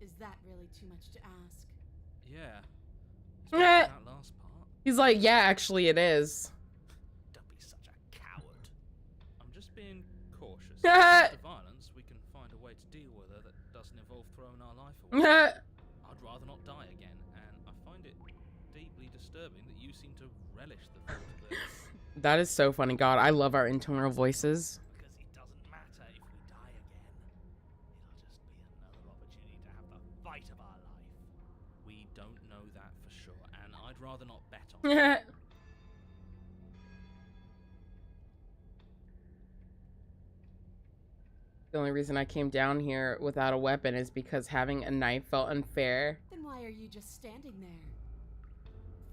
Is that really too much to ask? Yeah. Eh. That last part. He's like, yeah, actually it is. Don't be such a coward. I'm just being cautious. If it's violence, we can find a way to deal with her that doesn't involve throwing our life away. I'd rather not die again, and I find it deeply disturbing that you seem to relish the thought of this. That is so funny. God, I love our internal voices. Because it doesn't matter if we die again. It'll just be another opportunity to have the fight of our life. We don't know that for sure, and I'd rather not bet on it. The only reason I came down here without a weapon is because having a knife felt unfair. Then why are you just standing there?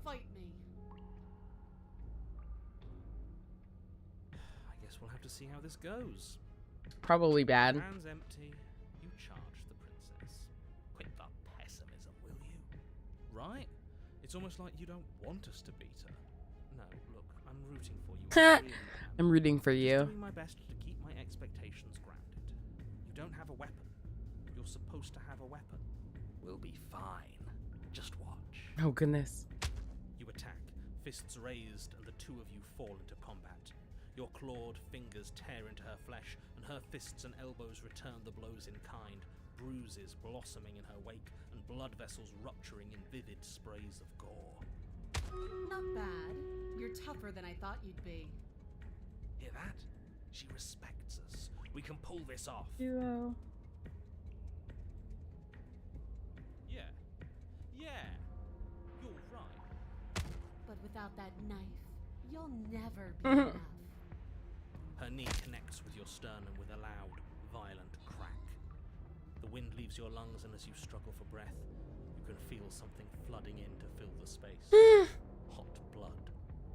Fight me. we'll have to see how this goes. Probably bad. Hands empty, you charge the princess. Quit the pessimism, will you? Right? It's almost like you don't want us to beat her. No, look, I'm rooting for you. I really am. I'm rooting for Just you. doing my best to keep my expectations grounded. You don't have a weapon. You're supposed to have a weapon. We'll be fine. Just watch. Oh, goodness. You attack, fists raised, and the two of you fall into combat. Your clawed fingers tear into her flesh, and her fists and elbows return the blows in kind, bruises blossoming in her wake, and blood vessels rupturing in vivid sprays of gore. Not bad. You're tougher than I thought you'd be. Hear that? She respects us. We can pull this off. Hero. Yeah. Yeah. You're right. But without that knife, you'll never be enough. Her knee connects with your sternum with a loud, violent crack. The wind leaves your lungs, and as you struggle for breath, you can feel something flooding in to fill the space. Hot blood,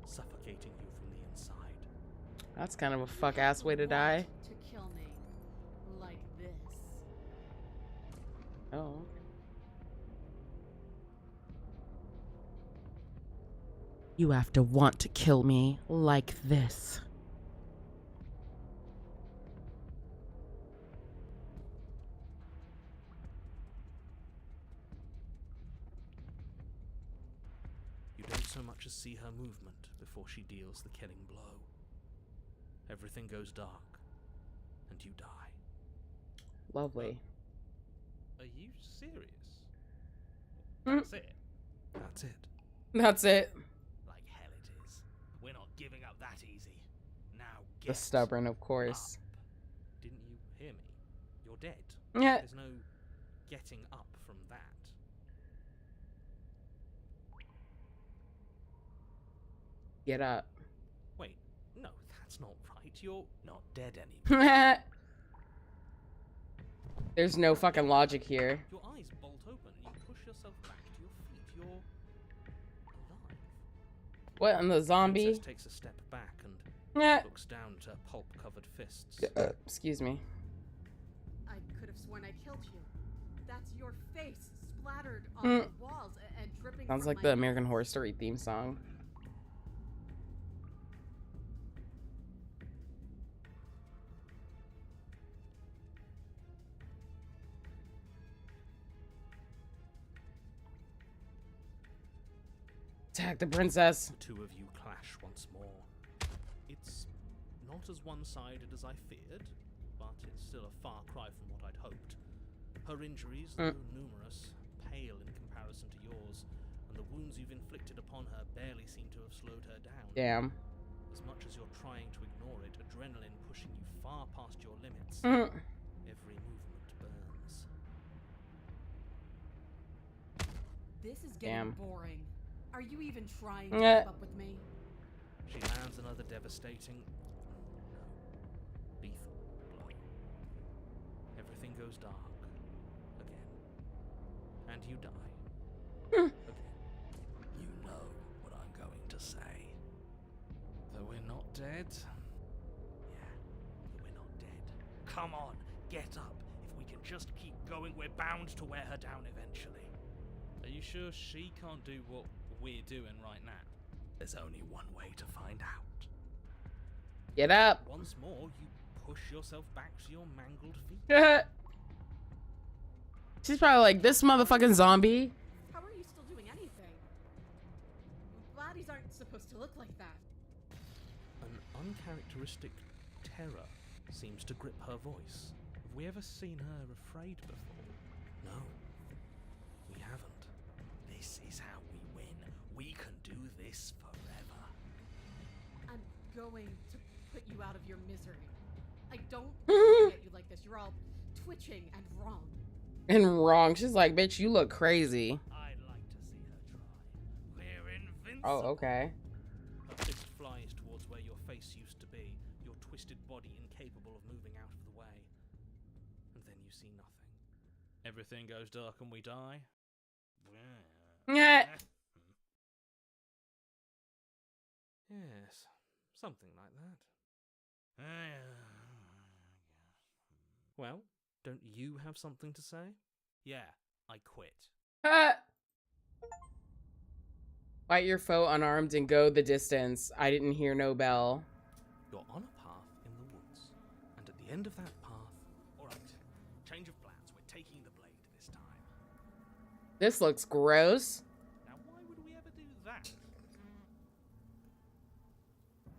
suffocating you from the inside. That's kind of a fuck-ass way to die. To kill me like this. Oh. You have to want to kill me like this. You don't so much as see her movement before she deals the killing blow. Everything goes dark, and you die. Lovely. Are you serious? That's it. That's it. That's it. Like hell it is. We're not giving up that easy. Now The get stubborn, of course. up. Didn't you hear me? You're dead. Yeah. There's no getting up from that. Get up. Wait, no, that's not right. You're not dead anymore. There's no fucking logic here. Your eyes bolt open and you push yourself back to your feet. You're alive. What, and the zombie? Princess takes a step back and looks down at her pulp-covered fists. Excuse me. I could have sworn I killed you. That's your face splattered on the walls and dripping. Sounds from like my the mouth. American Horror Story theme song. Attack the princess. The two of you clash once more. It's not as one-sided as I feared, but it's still a far cry from what I'd hoped. Her injuries, though numerous, pale in comparison to yours, and the wounds you've inflicted upon her barely seem to have slowed her down. Damn. As much as you're trying to ignore it, adrenaline pushing you far past your limits. Every movement burns. This is getting Damn. boring. Are you even trying to keep up with me? She lands another devastating, lethal blow. Everything goes dark. Again. And you die. Again. You know what I'm going to say. That we're not dead? Yeah, that we're not dead. Come on, get up. If we can just keep going, we're bound to wear her down eventually. Are you sure she can't do what we're doing right now? There's only one way to find out. Get up. Once more, you push yourself back to your mangled feet. She's probably like, this motherfucking zombie. How are you still doing anything? Bodies aren't supposed to look like that. An uncharacteristic terror seems to grip her voice. Have we ever seen her afraid before? No, we haven't. This is how we win. We can do this forever. I'm going to put you out of your misery. I don't look at you like this. You're all twitching and wrong. And wrong. She's like, bitch, you look crazy. I'd like to see her try. We're invincible. Oh, okay. Her fist flies towards where your face used to be, your twisted body incapable of moving out of the way. And then you see nothing. Everything goes dark and we die. Yeah. Yes, something like that. Well, don't you have something to say? Yeah, I quit. Fight your foe unarmed and go the distance. I didn't hear no bell. You're on a path in the woods, and at the end of that path... Alright, change of plans. We're taking the blade this time. This looks gross. Now, why would we ever do that?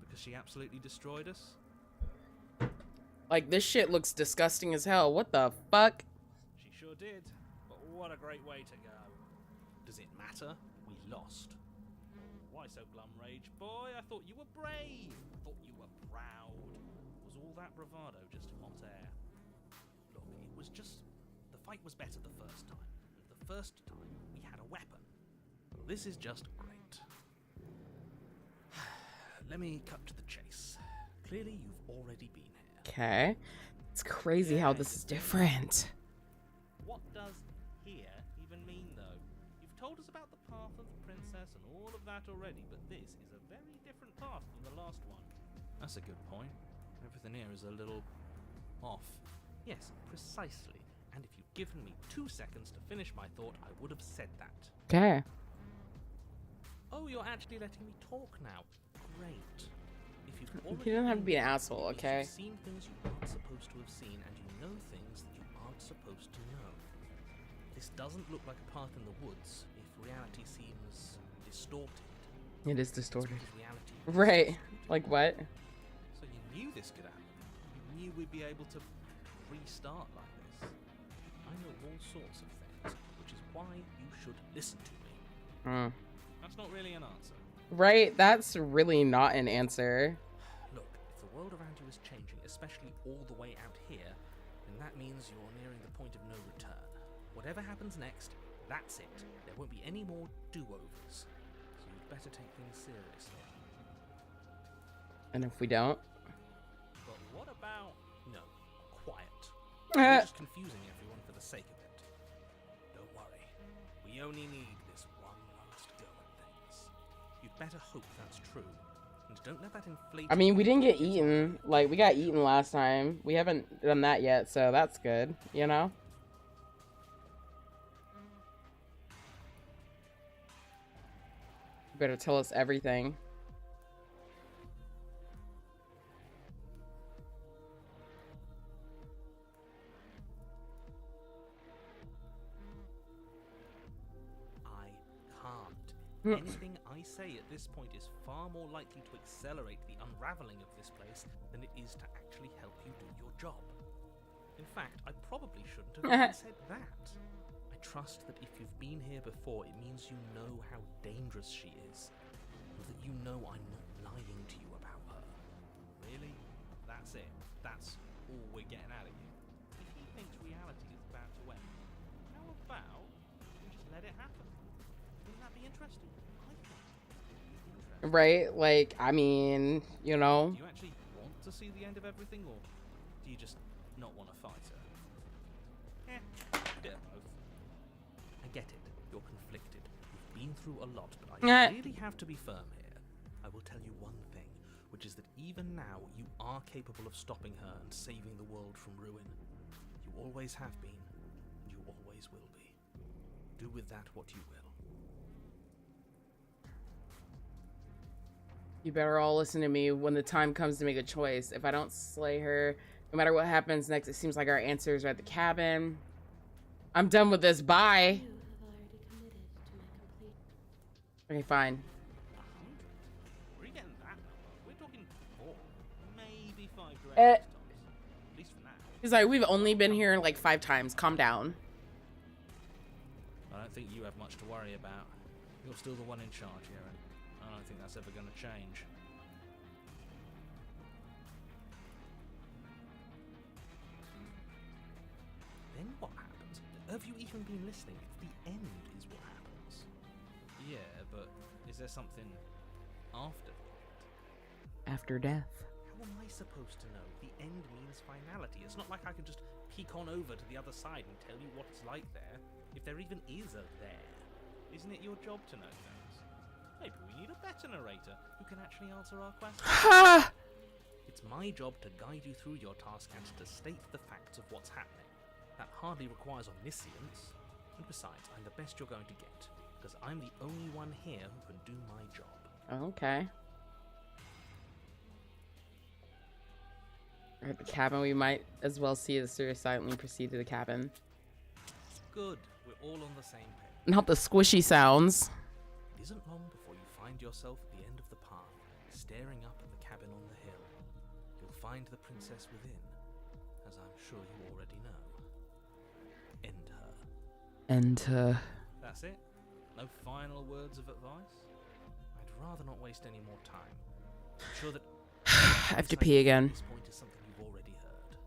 Because she absolutely destroyed us? Like, this shit looks disgusting as hell. What the fuck? She sure did, but what a great way to go. Does it matter? We lost. Why so glum, Rage Boy? I thought you were brave. Thought you were proud. Was all that bravado just hot air? Look, it was just... The fight was better the first time. The first time, we had a weapon. This is just great. Let me cut to the chase. Clearly, you've already been here. Okay. It's crazy how this is different. What does here even mean, though? You've told us about the path of the princess and all of that already, but this is a very different path than the last one. That's a good point. Everything here is a little off. Yes, precisely. And if you'd given me 2 seconds to finish my thought, I would have said that. Okay. Oh, you're actually letting me talk now. Great. You don't have to be an asshole, okay? You've seen things you aren't supposed to have seen, and you know things that you aren't supposed to know. This doesn't look like a path in the woods if reality seems distorted. It is distorted. Reality right. Like what? So you knew this could happen. You knew we'd be able to restart like this. I know all sorts of things, which is why you should listen to me. That's not really an answer. Right, that's really not an answer. Look, if the world around you is changing, especially all the way out here, then that means you're nearing the point of no return. Whatever happens next, that's it. There won't be any more do-overs. So you'd better take things seriously. And if we don't? But what about... No, quiet. You're just confusing everyone for the sake of it. Don't worry. We only need this one last go at things. You'd better hope that's true. And don't let that inflate... I mean, we didn't get eaten. Like, we got eaten last time. We haven't done that yet, so that's good, you know? You better tell us everything. Anything I say at this point is far more likely to accelerate the unraveling of this place than it is to actually help you do your job. In fact, I probably shouldn't have even said that. I trust that if you've been here before, it means you know how dangerous she is, and that you know I'm not lying to you about her. Really? That's it? That's all we're getting out of you? If he thinks reality is about to end, how about we just let it happen? Wouldn't that be interesting? Right? Like, I mean, you know. Do you actually want to see the end of everything, or do you just not want to fight her? Bit of both. I get it. You're conflicted. You've been through a lot, but I really have to be firm here. I will tell you one thing, which is that even now, you are capable of stopping her and saving the world from ruin. You always have been, and you always will be. Do with that what you will. You better all listen to me when the time comes to make a choice. If I don't slay her, no matter what happens next, it seems like our answers are at the cabin. I'm done with this. Bye. Okay, fine. Where are you getting that number? We're talking 4, maybe 5 directions, at least for now. He's like, we've only been here like 5 times. Calm down. I don't think you have much to worry about. You're still the one in charge here, and I don't think that's ever going to change. Then what happens? Have you even been listening? It's the end is what happens. Yeah, but is there something after the end? After death. How am I supposed to know? The end means finality. It's not like I can just peek on over to the other side and tell you what it's like there. If there even is a there. Isn't it your job to know things? Maybe we need a better narrator who can actually answer our questions. It's my job to guide you through your task and to state the facts of what's happening. That hardly requires omniscience. And besides, I'm the best you're going to get, because I'm the only one here who can do my job. Okay. At the cabin, we might as well see the Sir silently proceed to the cabin. Good, we're all on the same page. Not the squishy sounds. It isn't long before you find yourself at the end of the path, staring up at the cabin on the hill. You'll find the princess within, as I'm sure you already know. Enter. That's it? No final words of advice? I'd rather not waste any more time. I'm sure that I have to pee again. this point is something you've already heard.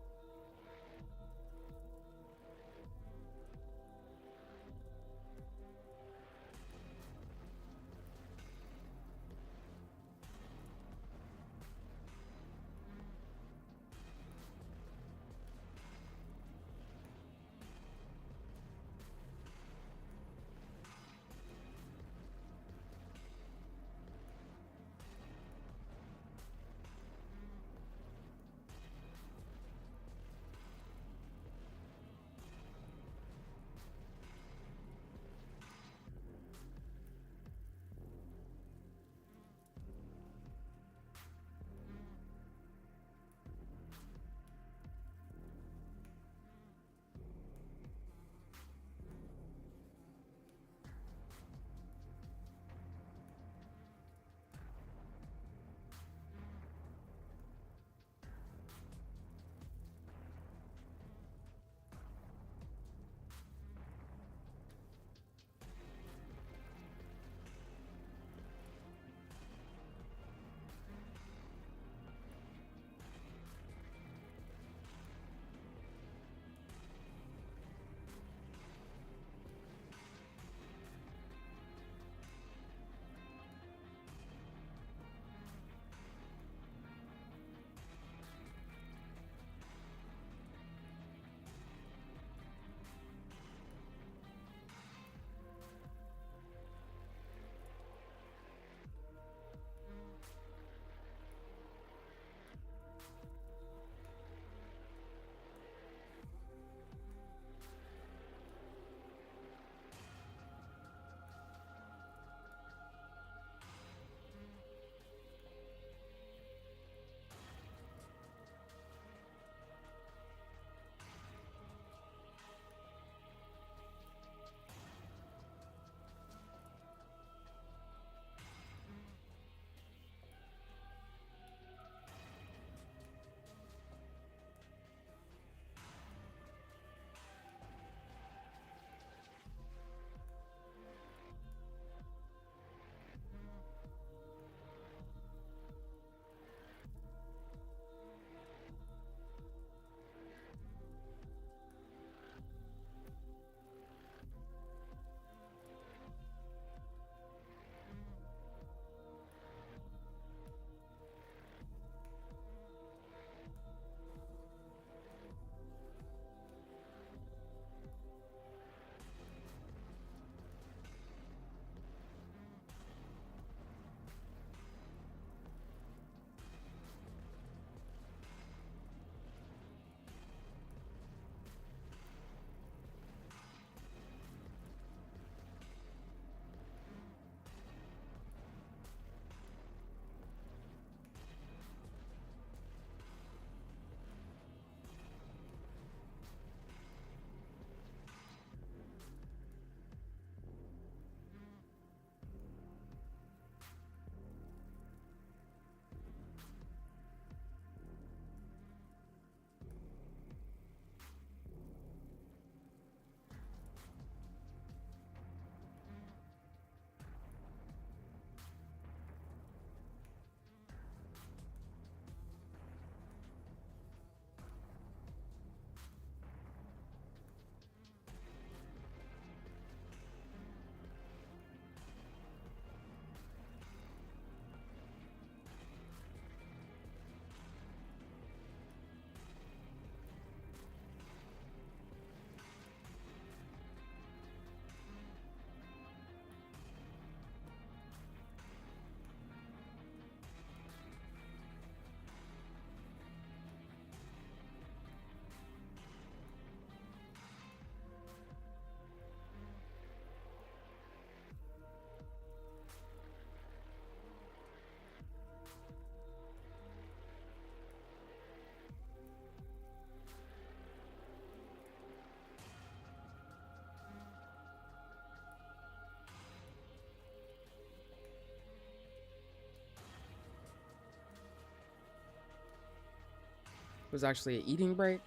was actually an eating break.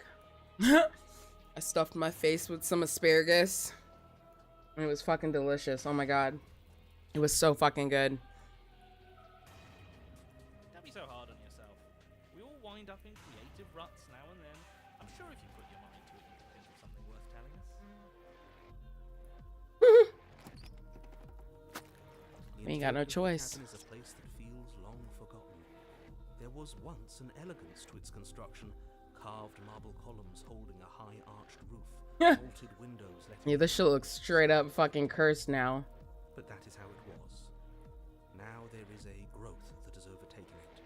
I stuffed my face with some asparagus. And it was fucking delicious. Oh my god. It was so fucking good. Don't be so hard on yourself. We all wind up in creative ruts now and then. I'm sure if you put your mind to it, you can think of something worth telling us. We ain't got no choice. Is a place that feels long forgotten. There was once an elegance to its construction, carved marble columns holding a high arched roof, vaulted windows letting Yeah, this shit looks straight up fucking cursed now. But that is how it was. Now there is a growth that has overtaken it.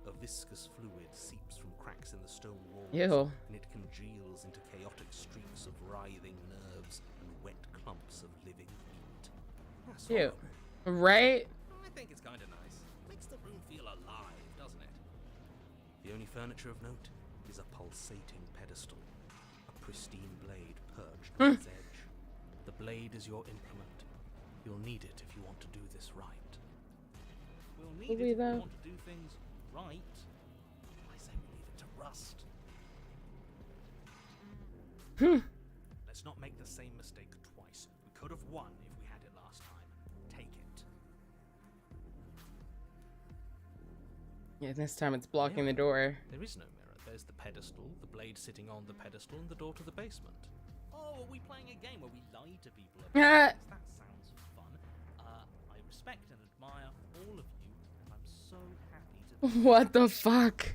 A viscous fluid seeps from cracks in the stone walls, Ew. and it congeals into chaotic streaks of writhing nerves and wet clumps of living meat. That's Ew. horrible. Right? I think it's kind of nice. Makes the room feel alive, doesn't it? The only furniture of note is a pulsating pedestal, a pristine blade perched on its edge. The blade is your implement. You'll need it if you want to do this right. We'll need it if we want to do things right. I say we leave it to rust. Let's not make the same mistake twice. We could have won if we had it last time. Take it. Yeah, this time it's blocking the door. There is no mirror. There's the pedestal, the blade sitting on the pedestal, and the door to the basement. Oh, are we playing a game where we lie to people about things? That sounds fun. I respect and admire all of you, and I'm so happy to be What the fuck?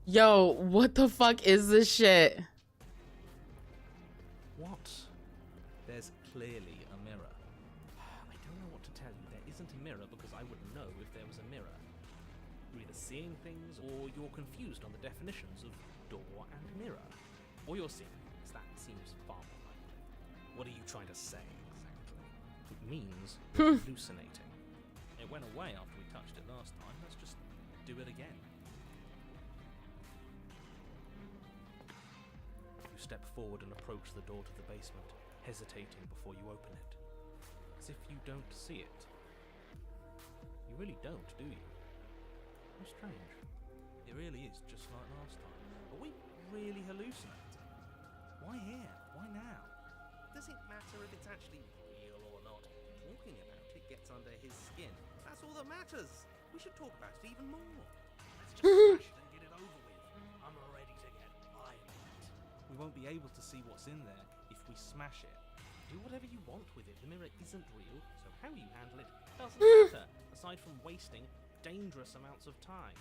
Yo, what the fuck is this shit? What? There's clearly a mirror. I don't know what to tell you. There isn't a mirror because I wouldn't know if there was a mirror. You're either seeing things or you're confused on the definitions of door and mirror. Or you're seeing things. That seems far more likely. What are you trying to say exactly? It means hallucinating. It went away after we touched it last time. Let's just do it again. You step forward and approach the door to the basement, hesitating before you open it. As if you don't see it. You really don't, do you? How strange. It really is just like last time. Are we really hallucinating? Why here? Why now? Does it matter if it's actually real or not? Talking about it gets under his skin. That's all that matters. We should talk about it even more. Let's just smash it and get it over with. I'm ready to get violent. We won't be able to see what's in there if we smash it. Do whatever you want with it. The mirror isn't real, so how you handle it doesn't matter, aside from wasting dangerous amounts of time.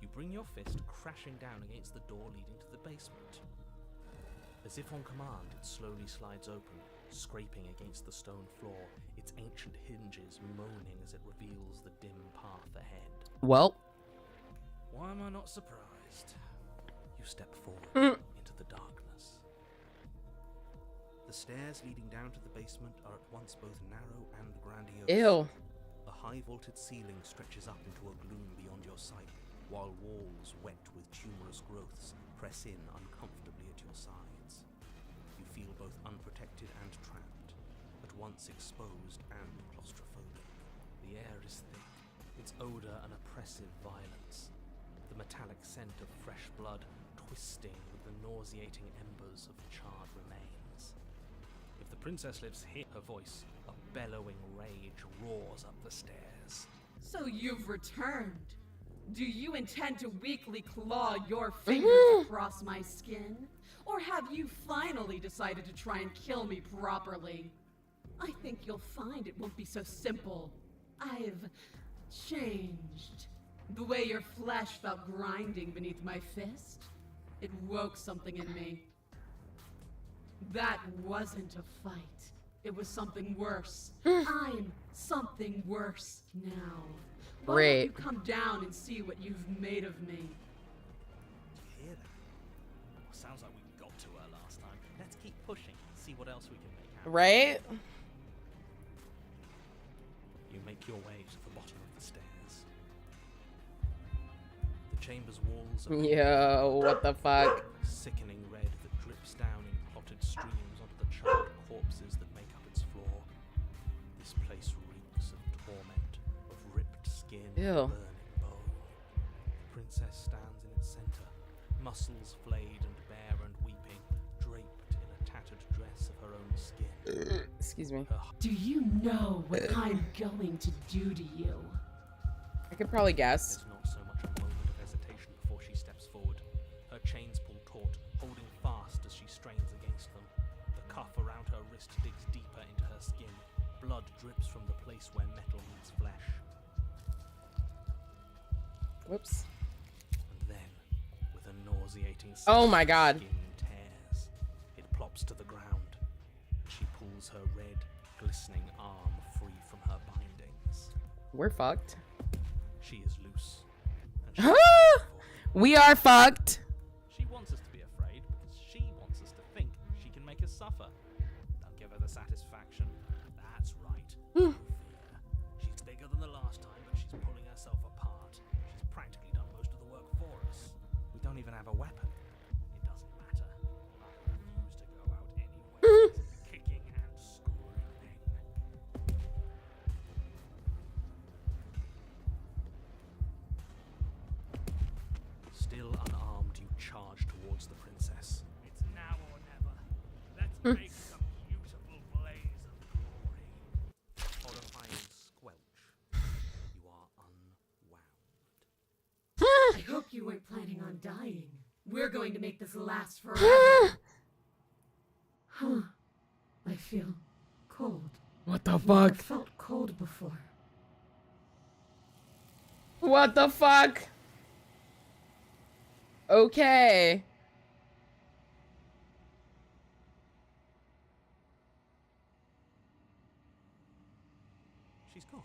You bring your fist crashing down against the door leading to the basement. As if on command, it slowly slides open, scraping against the stone floor, its ancient hinges moaning as it reveals the dim path ahead. Well. Why am I not surprised? You step forward into the darkness. The stairs leading down to the basement are at once both narrow and grandiose. Ew. A high vaulted ceiling stretches up into a gloom beyond your sight, while walls wet with tumorous growths press in uncomfortably at your sides. You feel both unprotected and trapped, at once exposed and claustrophobic. The air is thick, its odor an oppressive violence, the metallic scent of fresh blood twisting with the nauseating embers of charred remains. If the princess lives here, her voice, a bellowing rage, roars up the stairs. So you've returned. Do you intend to weakly claw your fingers across my skin? Or have you finally decided to try and kill me properly? I think you'll find it won't be so simple. I've changed. The way your flesh felt grinding beneath my fist, it woke something in me. That wasn't a fight. It was something worse. I'm something worse now. Why don't you come down and see what you've made of me? Did you hear that? Well, sounds like we got to her last time. Let's keep pushing and see what else we can make happen. Right? You make your way to the bottom of the stairs. The chamber's walls are Yo, what the fuck? sickening red that drips down in clotted streams onto the charred corpses that make up its floor. This place reeks of torment, of ripped skin skin, Ew. burning bone. The princess stands in its center, muscles flayed and bare and weeping, draped in a tattered dress of her own skin. Excuse me. Do you know what I'm going to do to you? I could probably guess. There's not so much a moment of hesitation before she steps forward. Her chains pull taut, holding fast as she strains against them. The cuff around her wrist digs deeper into her skin. Blood drips from the place where metal meets flesh. Whoops. And then, with a nauseating Oh my God. skin tears. It plops to the ground. She pulls her red, glistening arm free from her bindings. We're fucked. She is loose. And she We are fucked. She wants us to be afraid because she wants us to think she can make us suffer. They'll give her the satisfaction. That's right. No fear. She's bigger than the last time, but she's pulling herself apart. She's practically done most of the work for us. We don't even have a weapon. It doesn't matter. I refuse to go out anyway. Kicking and screaming. Still unarmed, you charge towards the princess. It's now or never. Let's make some beautiful blaze of glory. Horrifying squelch. You are unwound. I hope you weren't planning on dying. We're going to make this last forever. Huh. I feel cold. What the fuck? I felt cold before. What the fuck? Okay. She's gone.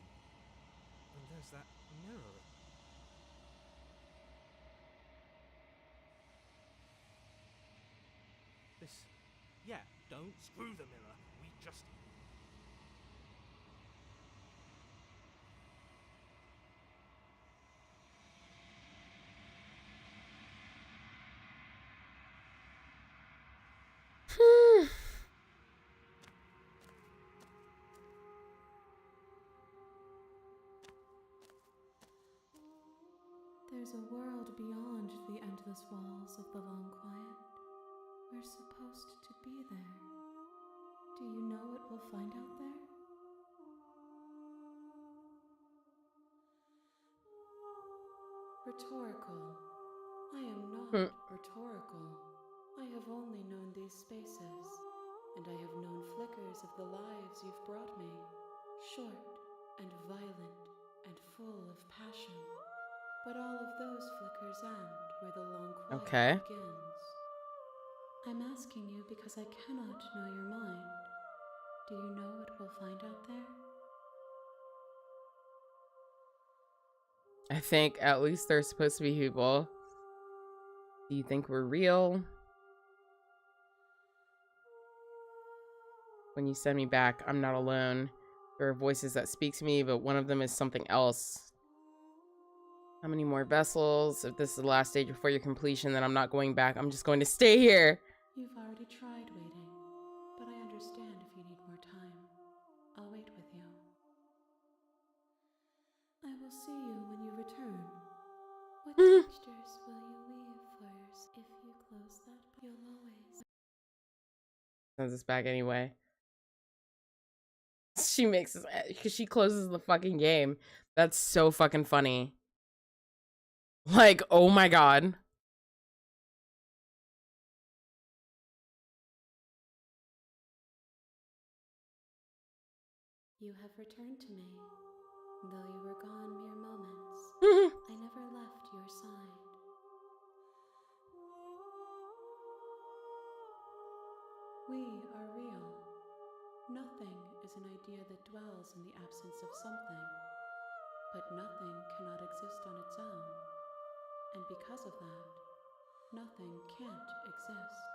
And there's that mirror. This... Yeah, don't screw the mirror. We just... There's a world beyond the endless walls of the long quiet. We're supposed to be there. Do you know what we'll find out there? Rhetorical. I am not rhetorical. I have only known these spaces, and I have known flickers of the lives you've brought me. Short and violent and full of passion. But all of those flickers end where the long quiet begins. I'm asking you because I cannot know your mind. Do you know what we'll find out there? I think at least there's supposed to be people. Do you think we're real? When you send me back, I'm not alone. There are voices that speak to me, but one of them is something else. How many more vessels? If this is the last stage before your completion, then I'm not going back. I'm just going to stay here. You've already tried waiting, but I understand if you need more time. I'll wait with you. I will see you when you return. What textures will you weave for yours if you close that? You'll always... Sends us back anyway. She makes us, because she closes the fucking game. That's so fucking funny. Like, oh my god. You have returned to me, though you were gone mere moments. I never left your side. We are real. Nothing is an idea that dwells in the absence of something, but nothing cannot exist on its own, and because of that, nothing can't exist.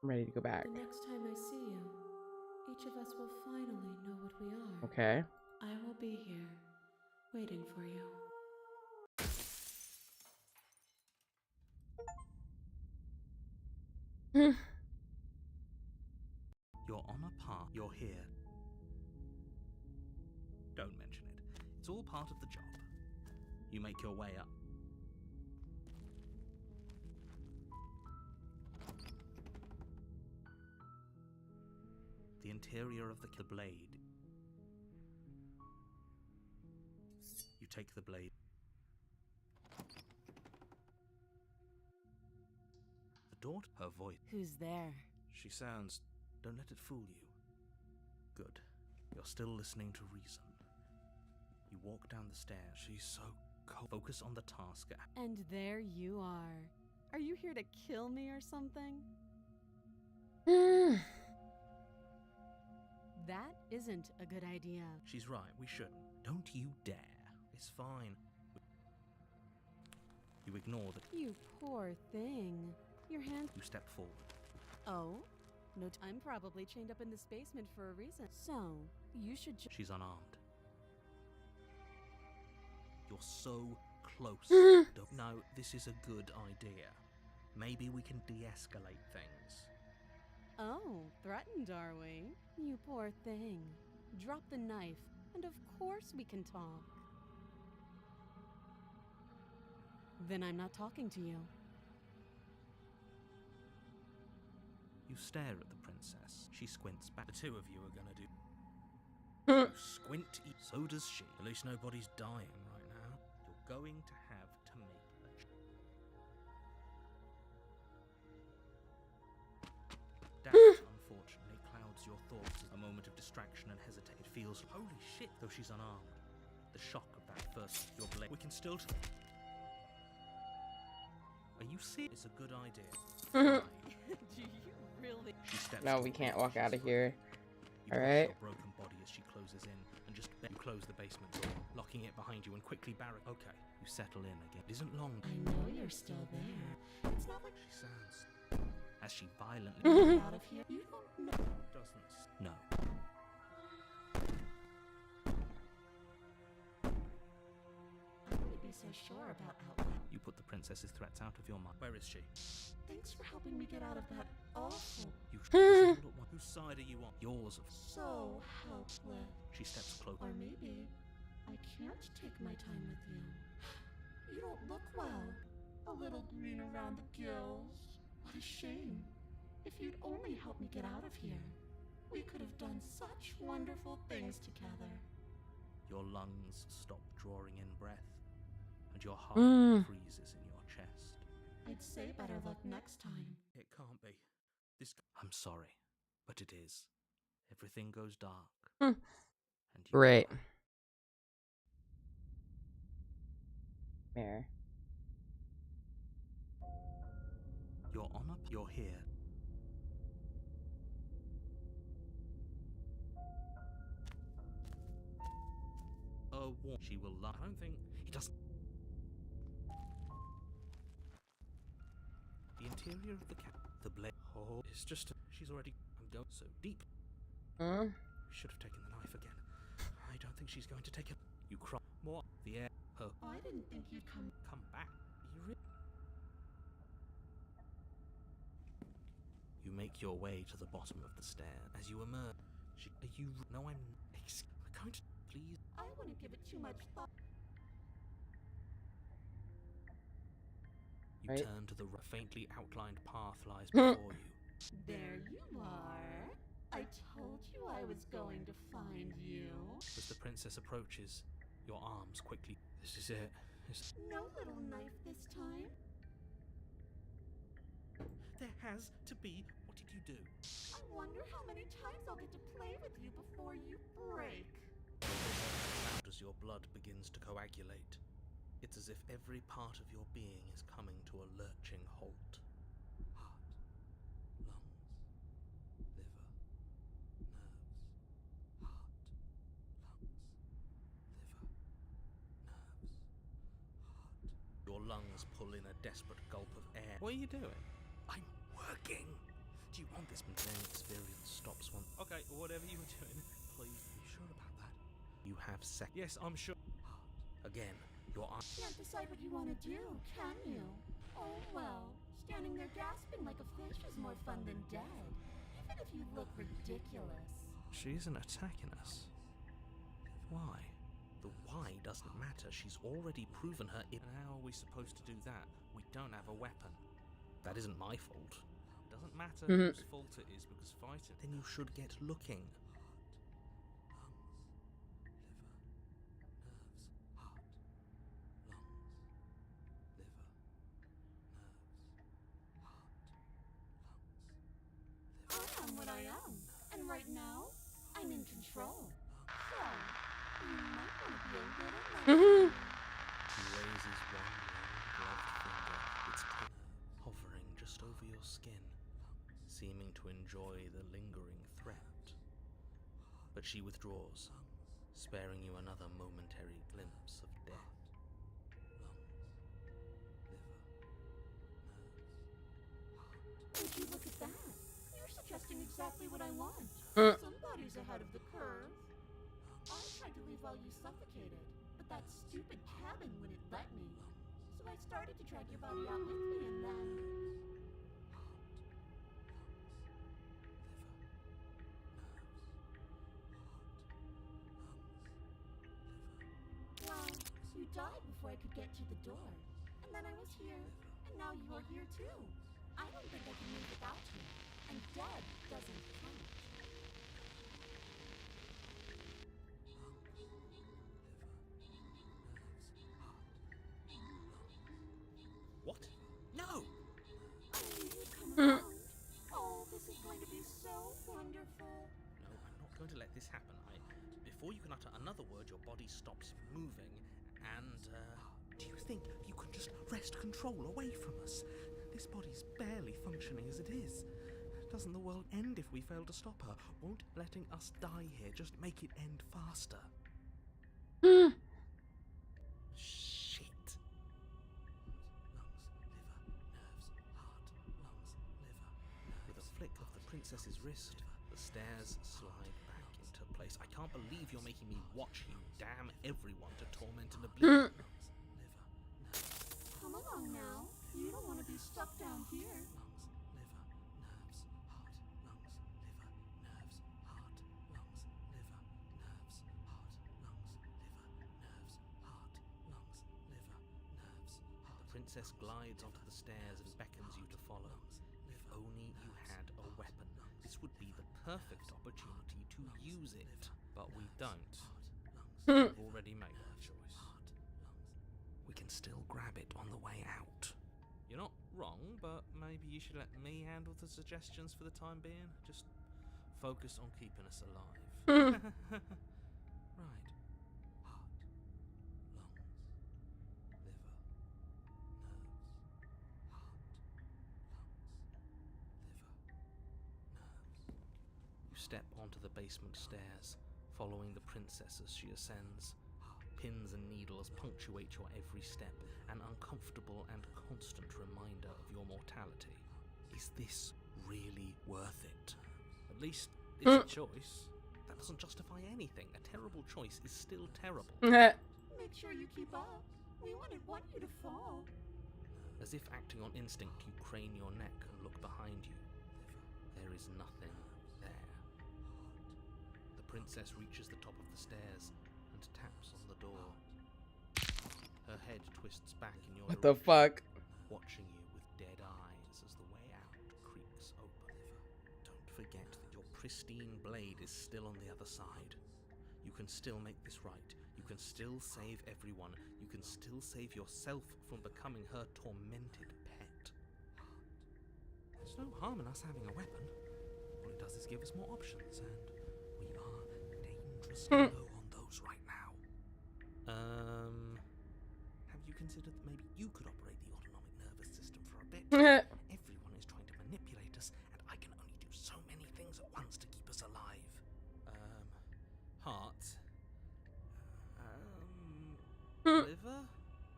I'm ready to go back. The next time I see you, each of us will finally know what we are. Okay. I will be here, waiting for you. You're on a path. You're here. Don't mention it. It's all part of the job. You make your way up. The interior of the blade. You take the blade. The daughter, her voice. Who's there? She sounds. Don't let it fool you. Good. You're still listening to reason. You walk down the stairs. She's so cold. Focus on the task. And there you are. Are you here to kill me or something? That isn't a good idea. She's right, we shouldn't. Don't you dare. It's fine. You ignore the... You poor thing. Your hand... You step forward. Oh? No, I'm probably chained up in this basement for a reason. So, you should... She's unarmed. You're so close. No, this is a good idea. Maybe we can de-escalate things. Oh, threatened, are we? You poor thing. Drop the knife, and of course we can talk. Then I'm not talking to you. You stare at the princess. She squints back. The two of you are gonna do... You squint, so does she. At least nobody's dying right now. You're going to have to make a... Doubt, unfortunately, clouds your thoughts as a moment of distraction and hesitate. It feels... Holy shit! Though she's unarmed. The shock of that first... Your blade... We can still... Are you serious? It's a good idea. Do you really? She steps No, we can't walk out of here. You Alright. your broken body as she closes in, and just you close the basement door, locking it behind you and quickly barric. Okay, you settle in again. It isn't long. I know you're still there. It's not like She sounds as she violently out of here. You don't know. Doesn't. No. I wouldn't be so sure about outlet. You put the princess's threats out of your mind. Where is she? Thanks for helping me get out of that awful. You whose side are you on? Yours. So helpless. She steps closer. Or maybe I can't take my time with you. You don't look well. A little green around the gills. What a shame. If you'd only helped me get out of here, we could have done such wonderful things together. Your lungs stop drawing in breath, and your heart freezes in your chest. I'd say better luck next time. It can't be. I'm sorry, but it is. Everything goes dark. And you Right. are. There. You're on up. You're here. She will lie. I don't think he doesn't. The interior of the cat. The blade. Oh, it's just. She's already. I'm going so deep. We should have taken the knife again. I don't think she's going to take it. You cry more. The air. Her. Oh, I didn't think you'd come back. You make your way to the bottom of the stair. As you emerge, are you? No, I'm. We're going to. Please. I wouldn't give it too much thought. You Right. turn to the faintly outlined path lies before you. There you are. I told you I was going to find you. As the princess approaches, your arms quickly. This is it. No little knife this time. There has to be. What did you do? I wonder how many times I'll get to play with you before you break. As your blood begins to coagulate, it's as if every part of your being is coming to a lurching halt. Heart, lungs, liver, nerves. Heart, lungs, liver, nerves, heart. Your lungs pull in a desperate gulp of air. What are you doing? I'm working. Do you want this? Then experience stops one. Okay, whatever you were doing, please be sure about that. You have sex. Yes, I'm sure. Again, your eyes. Can't decide what you want to do, can you? Oh well, standing there gasping like a fish is more fun than dead. If Even if you look ridiculous. She isn't attacking us. Why? The why doesn't matter. She's already proven her. And how are we supposed to do that? We don't have a weapon. That isn't my fault. Doesn't matter whose fault it is because fighting. Then you should get looking. I am what I am, and right now, I'm in control. So, you might want to be a little more. He raises one long gloved finger, its tip hovering just over your skin, seeming to enjoy the lingering threat. But she withdraws, sparing you another momentary glimpse of death. Would you look at that? You're suggesting exactly what I want. Somebody's ahead of the curve. I tried to leave while you suffocated, but that stupid cabin wouldn't let me. So I started to drag your body out with me, and then... Well, you died before I could get to the door. And then I was here, and now you're here too. I don't think I can live without you. And dead doesn't count. What? No! Come around. Oh, this is going to be so wonderful. No, I'm not going to let this happen. Before you can utter another word, your body stops moving, and, do you think you can just wrest control away from us? This body's barely functioning as it is. Doesn't the world end if we fail to stop her? Won't letting us die here just make it end faster? Shit. With a flick of the princess's wrist, the stairs slide back into place. I can't believe you're making me watch you damn everyone to torment and oblivion. Come along now. You don't want to be stuck down here. The princess glides onto the stairs and beckons you to follow. If only you had a weapon. This would be the perfect opportunity to use it. But we don't. We've already made our choice. We can still grab it on the way out. You're not wrong, but maybe you should let me handle the suggestions for the time being. Just focus on keeping us alive. Right. Heart, lungs, liver, nerves, heart, lungs, liver, nerves. You step onto the basement stairs, following the princess as she ascends. Pins and needles punctuate your every step, an uncomfortable and constant reminder of your mortality. Is this really worth it? At least it's a choice. That doesn't justify anything. A terrible choice is still terrible. Make sure you keep up. We wouldn't want you to fall. As if acting on instinct, you crane your neck and look behind you. There is nothing there. The princess reaches the top of the stairs and taps on the door. Her head twists back in your What the fuck? watching you with dead eyes as the way out creaks open. Don't forget that your pristine blade is still on the other side. You can still make this right. You can still save everyone. You can still save yourself from becoming her tormented pet. There's no harm in us having a weapon. All it does is give us more options, and we are dangerously low on those right now. Have you considered that maybe you could operate the autonomic nervous system for a bit? Everyone is trying to manipulate us, and I can only do so many things at once to keep us alive. Heart. Liver?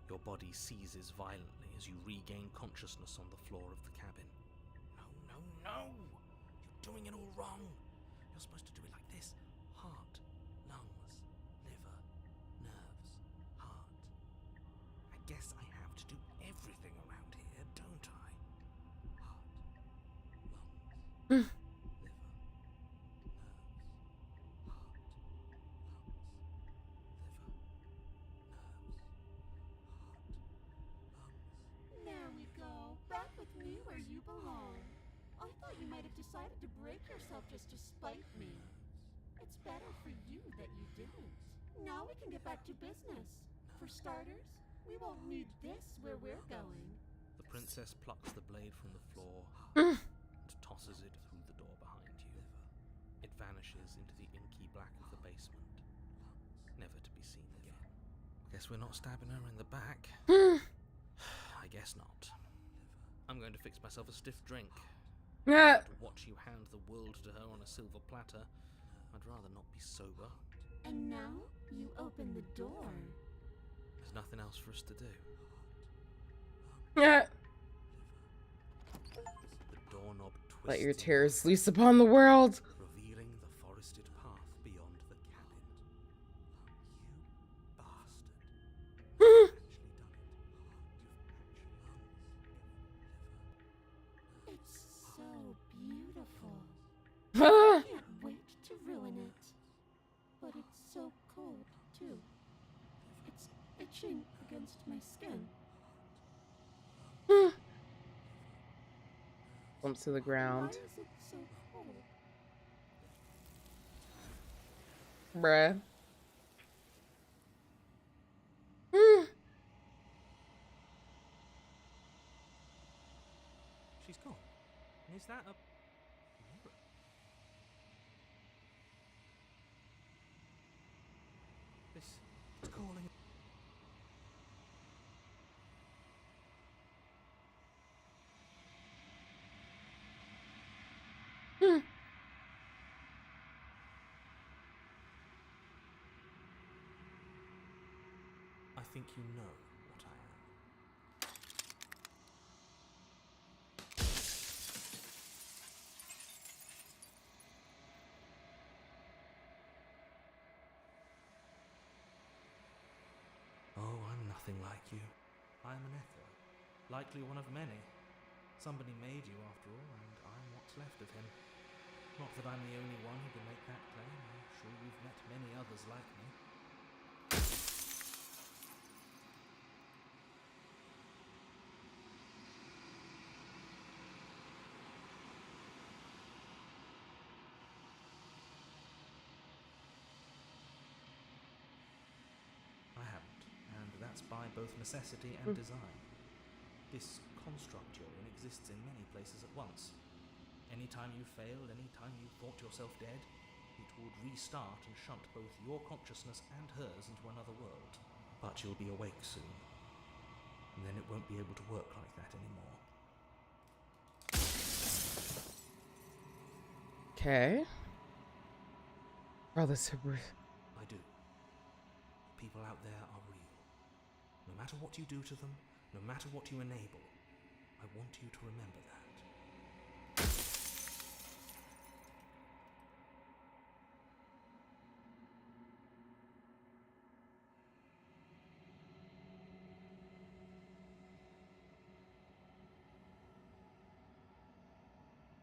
Your body seizes violently as you regain consciousness on the floor of the cabin. No! You're doing it all wrong. You're supposed to do it like this. Heart, lungs, liver, nerves, heart. I guess I have to do everything around here, don't I? Heart, lungs, liver, nerves, decided to break yourself just to spite me. It's better for you that you didn't. Now we can get back to business. For starters, we won't need this where we're going. The princess plucks the blade from the floor Mm. and tosses it through the door behind you. It vanishes into the inky black of the basement, never to be seen again. Guess we're not stabbing her in the back. I guess not. I'm going to fix myself a stiff drink. Yeah. To watch you hand the world to her on a silver platter, I'd rather not be sober. And now you open the door. There's nothing else for us to do. Yeah. The doorknob twists. Let your tears loose upon the world. Revealing the forested path beyond the cabin. You bastard. You've actually done it. It's so beautiful. I can't wait to ruin it. But it's so cold, too. It's itching against my skin. Bumps to the ground. Why is it so cold? Bruh. She's gone. Is that a... It's calling. I think you know what I am. Oh, I'm nothing like you. I'm an echo, likely one of many. Somebody made you after all, and I'm what's left of him. Not that I'm the only one who can make that claim. I'm sure you've met many others like me. I haven't, and that's by both necessity and design. This construct you're in exists in many places at once. Anytime you failed, anytime you thought yourself dead, it would restart and shunt both your consciousness and hers into another world. But you'll be awake soon, and then it won't be able to work like that anymore. Okay. Oh, this super. I do. People out there are real. No matter what you do to them, no matter what you enable, I want you to remember that.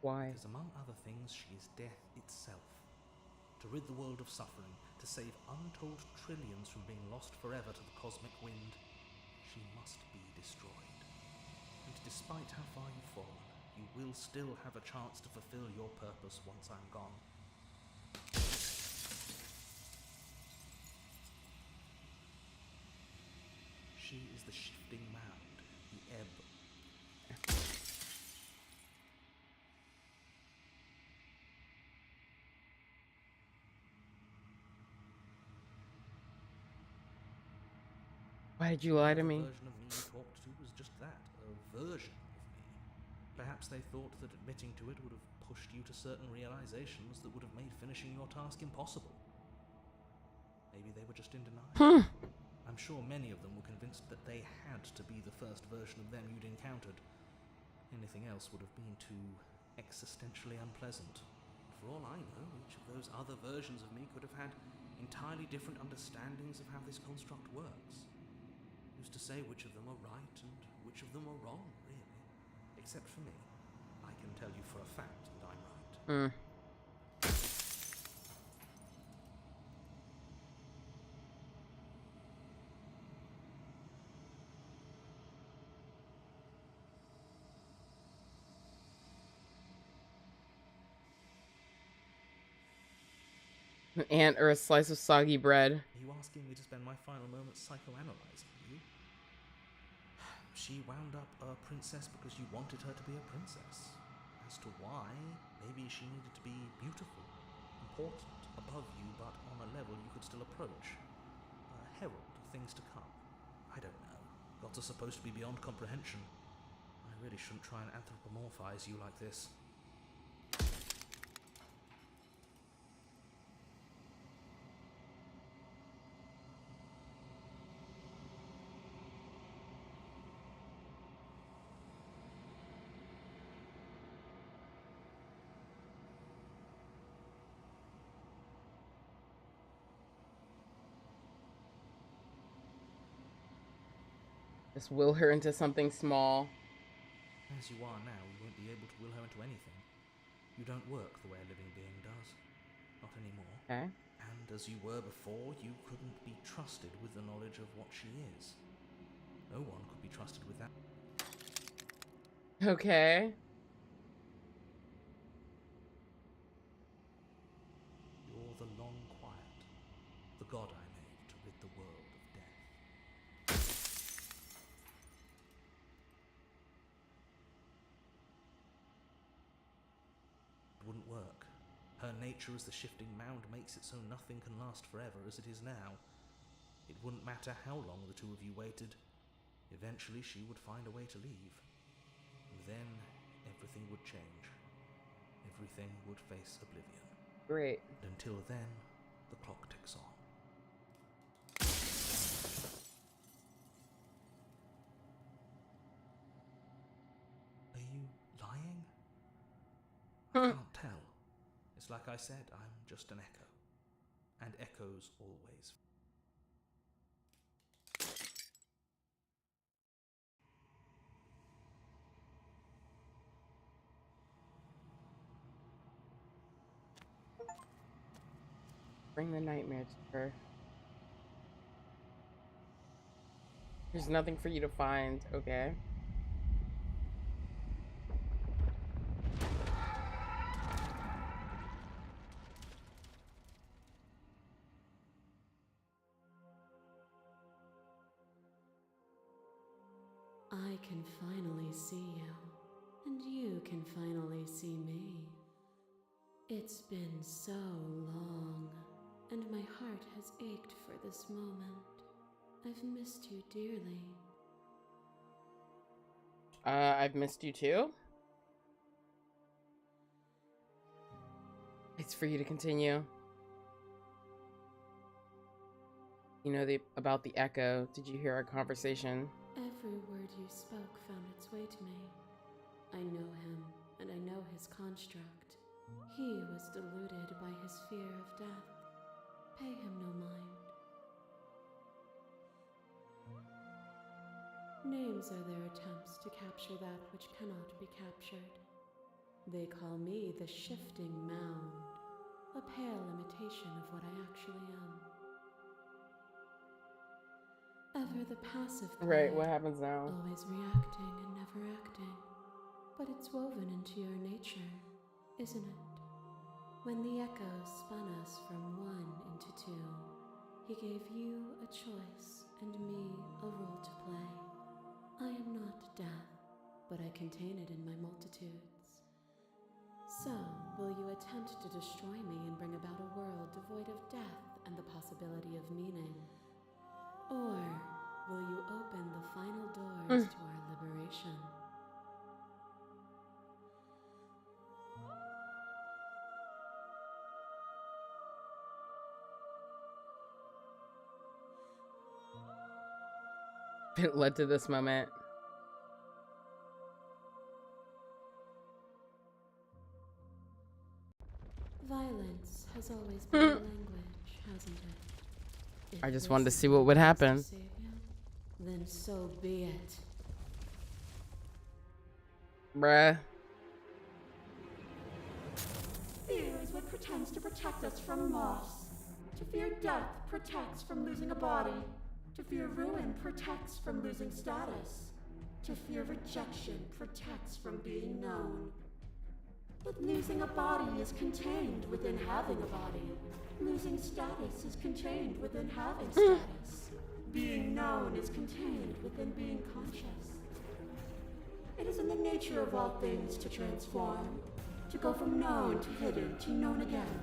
Why? Because among other things, she is death itself. To rid the world of suffering, to save untold trillions from being lost forever to the cosmic wind, she must be destroyed. And despite how far you've fallen, you will still have a chance to fulfill your purpose once I'm gone. She is the shifting mound, the ebb. Why did you lie to me? The version of me you talked to was just that, a version of me. Perhaps they thought that admitting to it would have pushed you to certain realizations that would have made finishing your task impossible. Maybe they were just in denial. I'm sure many of them were convinced that they had to be the first version of them you'd encountered. Anything else would have been too existentially unpleasant. For all I know, each of those other versions of me could have had entirely different understandings of how this construct works. Who's to say which of them are right and which of them are wrong, really? Except for me. I can tell you for a fact that I'm right. An ant or a slice of soggy bread. Are you asking me to spend my final moments psychoanalyzing you? She wound up a princess because you wanted her to be a princess. As to why, maybe she needed to be beautiful, important, above you, but on a level you could still approach. A herald of things to come. I don't know. Gods are supposed to be beyond comprehension. I really shouldn't try and anthropomorphize you like this. Just will her into something small. As you are now, you won't be able to will her into anything. You don't work the way a living being does. Not anymore. Okay. And as you were before, you couldn't be trusted with the knowledge of what she is. No one could be trusted with that. Okay. You're the long quiet, the god I made to rid the world of death. It wouldn't work. Her nature as the shifting mound makes it so nothing can last forever as it is now. It wouldn't matter how long the two of you waited. Eventually she would find a way to leave. And then everything would change. Everything would face oblivion. Great. And until then, the clock ticks on. Are you lying? I can't tell. It's like I said, I'm just an echo. And echoes always. Bring the nightmare to her. There's nothing for you to find, okay? I can finally see you, and you can finally see me. It's been so long, and my heart has ached for this moment. I've missed you dearly. I've missed you too? It's for you to continue. You know about the echo. Did you hear our conversation? Every word you spoke found its way to me. I know him, and I know his construct. He was deluded by his fear of death. Pay him no mind. Names are their attempts to capture that which cannot be captured. They call me the shifting mound, a pale imitation of what I actually am. Ever the passive player, Right, what happens now? always reacting and never acting. But it's woven into your nature, isn't it? When the echo spun us from one into two, he gave you a choice and me a role to play. I am not death, but I contain it in my multitudes. So, will you attempt to destroy me and bring about a world devoid of death and the possibility of meaning? Or will you open the final doors to our liberation? It led to this moment. Violence has always been a language, hasn't it? I just wanted to see what would happen. Then so be it. Bruh. Fear is what pretends to protect us from loss. To fear death protects from losing a body. To fear ruin protects from losing status. To fear rejection protects from being known. But losing a body is contained within having a body. Losing status is contained within having status. Being known is contained within being conscious. It is in the nature of all things to transform, to go from known to hidden to known again.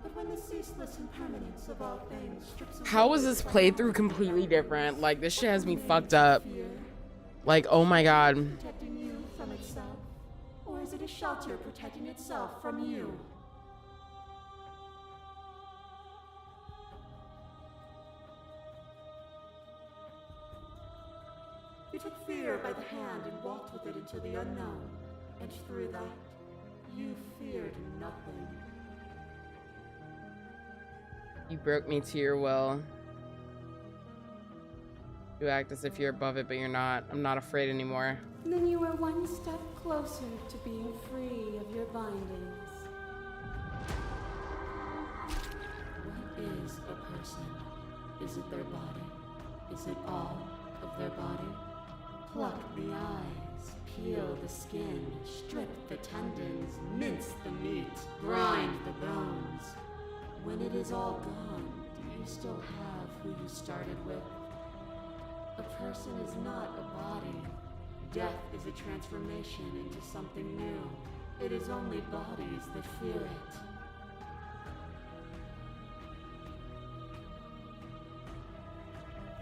But when the ceaseless impermanence of all things strips away... How was this playthrough completely different? Like, this shit has me fucked up. Like, oh my god. Protecting you from itself? Or is it a shelter protecting itself from you? You took fear by the hand and walked with it into the unknown. And through that, you feared nothing. You broke me to your will. You act as if you're above it, but you're not. I'm not afraid anymore. Then you are one step closer to being free of your bindings. What is a person? Is it their body? Is it all of their body? Pluck the eyes, peel the skin, strip the tendons, mince the meat, grind the bones. When it is all gone, do you still have who you started with? A person is not a body. Death is a transformation into something new. It is only bodies that fear it.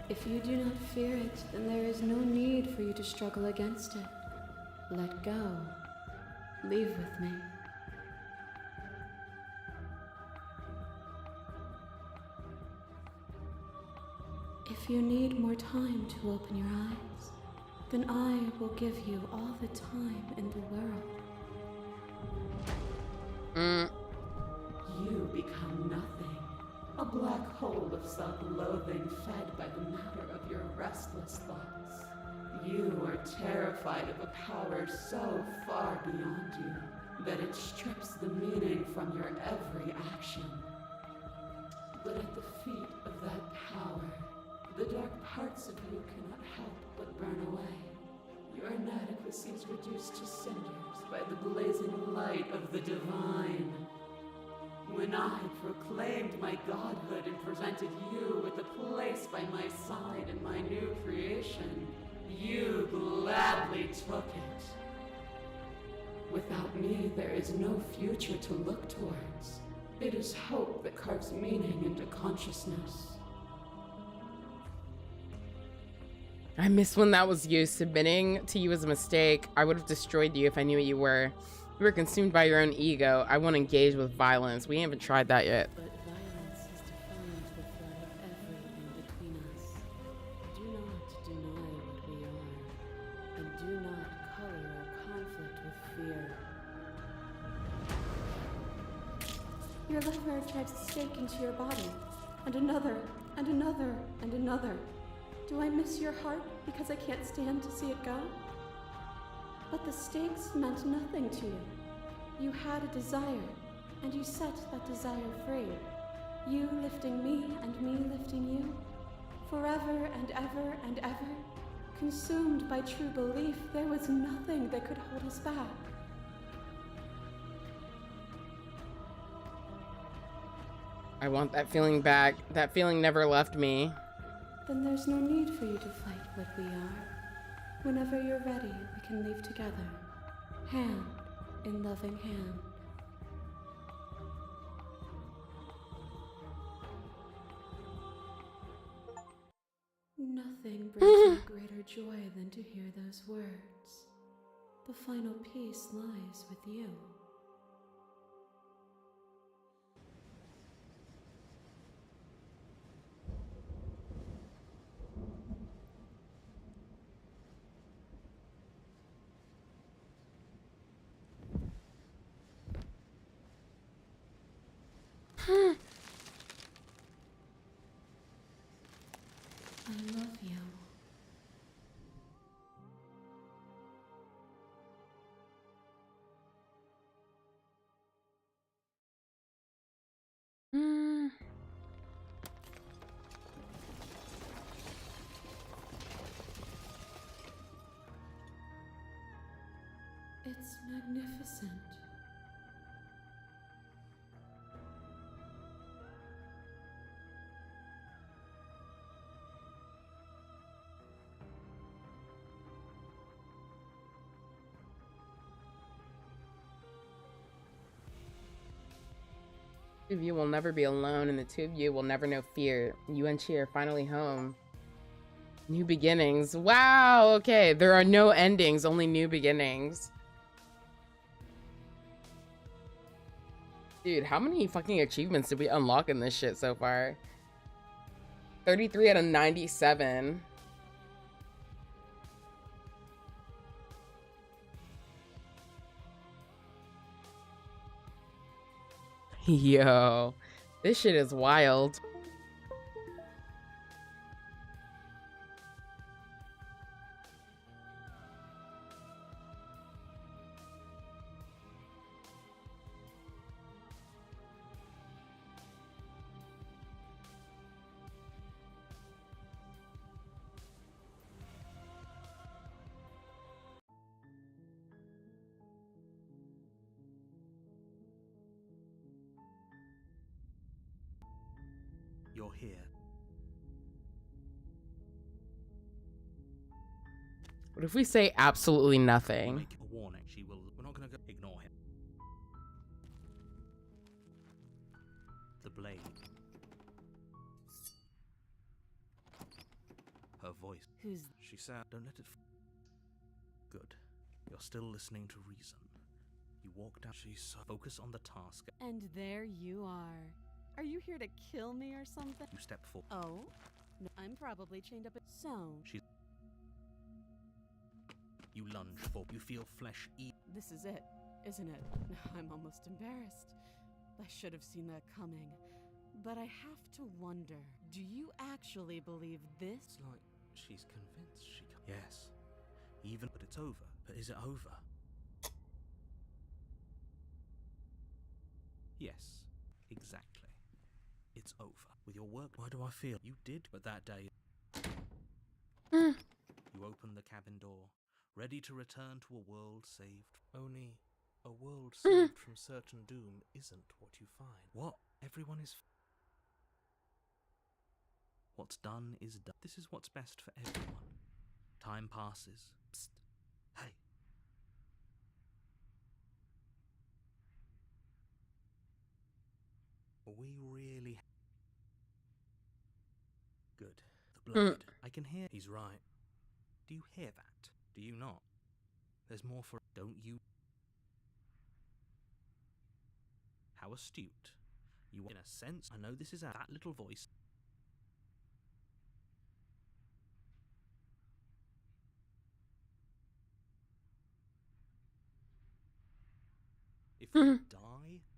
If you do not fear it, then there is no need for you to struggle against it. Let go. Leave with me. If you need more time to open your eyes, then I will give you all the time in the world. You become nothing. A black hole of self-loathing fed by the matter of your restless thoughts. You are terrified of a power so far beyond you that it strips the meaning from your every action. But at the feet of that power, the dark parts of you cannot help but burn away. Your inadequacy is reduced to cinders by the blazing light of the divine. When I proclaimed my godhood and presented you with a place by my side in my new creation, you gladly took it. Without me, there is no future to look towards. It is hope that carves meaning into consciousness. I miss when that was you. Submitting to you was a mistake. I would have destroyed you if I knew what you were. You were consumed by your own ego. I won't engage with violence. We haven't tried that yet. But violence has defined the flood of everything between us. Do not deny what we are, and do not color our conflict with fear. Your lever drives a stake into your body, and another, and another, and another. Do I miss your heart because I can't stand to see it go? But the stakes meant nothing to you. You had a desire, and you set that desire free. You lifting me and me lifting you. Forever and ever and ever. Consumed by true belief, there was nothing that could hold us back. I want that feeling back. That feeling never left me. Then there's no need for you to fight what we are. Whenever you're ready, we can leave together, hand in loving hand. Nothing brings me greater joy than to hear those words. The final peace lies with you. I love you. magnificent. Two of you will never be alone, and the two of you will never know fear. You and Chi are finally home. New beginnings. Wow, okay. There are no endings, only new beginnings. Dude, how many fucking achievements did we unlock in this shit so far? 33 out of 97. Yo, this shit is wild. You're here. What if we say absolutely nothing? Make a warning. She will. We're not gonna go. Ignore him. The blade. Her voice. Who's? She said, "Don't let it." Good. You're still listening to reason. You walk down. She's focus on the task. And there you are. Are you here to kill me or something? You step forward. Oh, no, I'm probably chained up. So you lunge forward. You feel flesh eat. This is it, isn't it? I'm almost embarrassed. I should have seen that coming. But I have to wonder, do you actually believe this? It's like she's convinced she can. Yes. Even, but it's over. But is it over? Yes, exactly. It's over. With your work, why do I feel you did? But that day, you open the cabin door, ready to return to a world saved. Only a world saved from certain doom isn't what you find. What? Everyone is. What's done is done. This is what's best for everyone. Time passes. Psst. Hey. We really. Good. The blade. I can hear. He's right. Do you hear that? Do you not? There's more for. Don't you? How astute. You, in a sense, I know this is that little voice. If you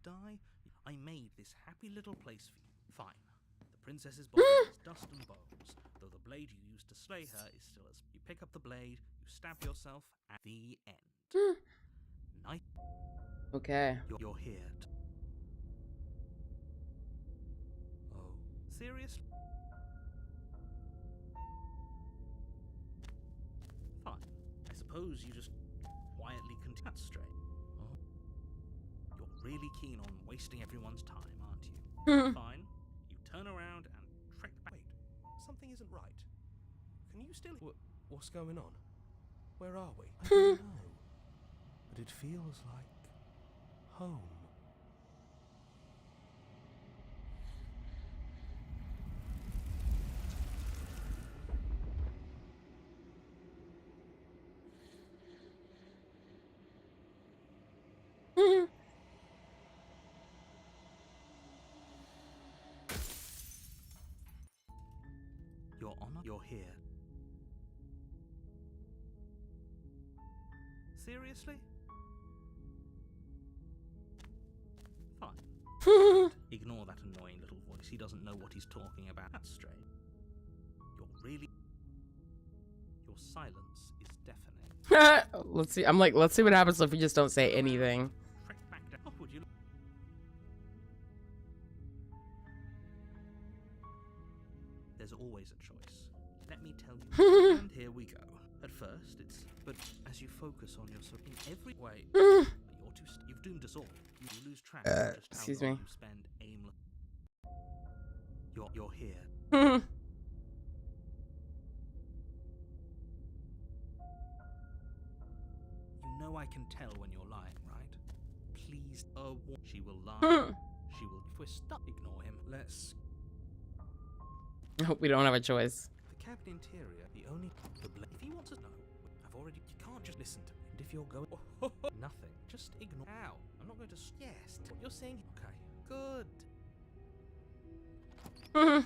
die, I made this happy little place for you. Fine. The princess's body is dust and bones, though the blade you used to slay her is still as. You pick up the blade, you stab yourself at the end. Night. Okay. You're here. Oh, seriously? Fine. I suppose you just quietly continue. That's straight. Oh. You're really keen on wasting everyone's time, aren't you? Fine. You turn around and trek back. Wait, something isn't right. Can you still... What's going on? Where are we? I don't know. But it feels like home. Your Honor, you're here. Seriously? Fine. Ignore that annoying little voice. He doesn't know what he's talking about. That's strange. You're really... Your silence is deafening. Let's see. I'm like, let's see what happens if we just don't say anything. Trek back down. Oh, would you... There's always a choice. Let me tell you. And here we go. At first, it's But as you focus on your in every way, you're you've doomed us all. You lose track of just excuse how long me. you spend aimless. You're here. You know I can tell when you're lying, right? Please, she will lie. She will twist up. Ignore him. Let's. I hope we don't have a choice. The cabin interior, the only. If he wants to know, I've already. You can't just listen to me. And if you're going. Nothing. Just ignore. Ow. I'm not going to. Yes. What you're saying. Okay. Good. Nothing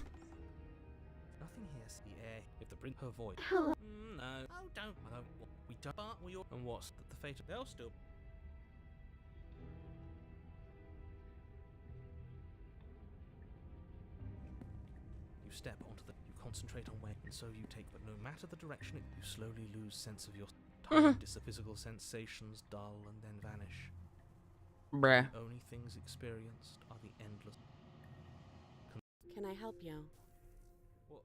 here. The air. If the bring her voice. No. Oh, don't. I don't. We don't. But we all. And what's the fate of. They'll still. You step onto the. You concentrate on where. And so you take. But no matter the direction, you slowly lose sense of your. Time. Physical sensations dull and then vanish. Bruh. The only things experienced are the endless. Can I help you? What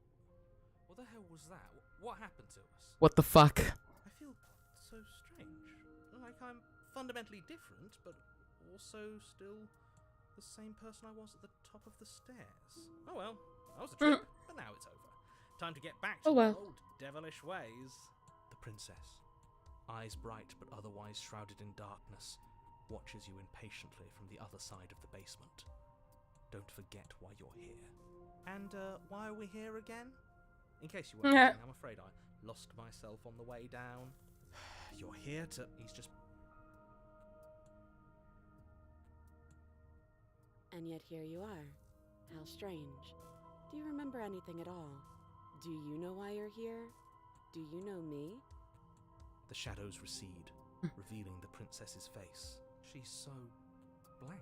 the hell was that? What happened to us? What the fuck? I feel so strange. Like I'm fundamentally different, but also still the same person I was at the top of the stairs. Oh well, that was a trip, but now it's over. Time to get back to the old devilish ways. The princess, eyes bright but otherwise shrouded in darkness, watches you impatiently from the other side of the basement. Don't forget why you're here. And why are we here again? In case you weren't listening, I'm afraid I lost myself on the way down. You're here to... He's just... And yet here you are. How strange. Do you remember anything at all? Do you know why you're here? Do you know me? The shadows recede, revealing the princess's face. She's so... blank.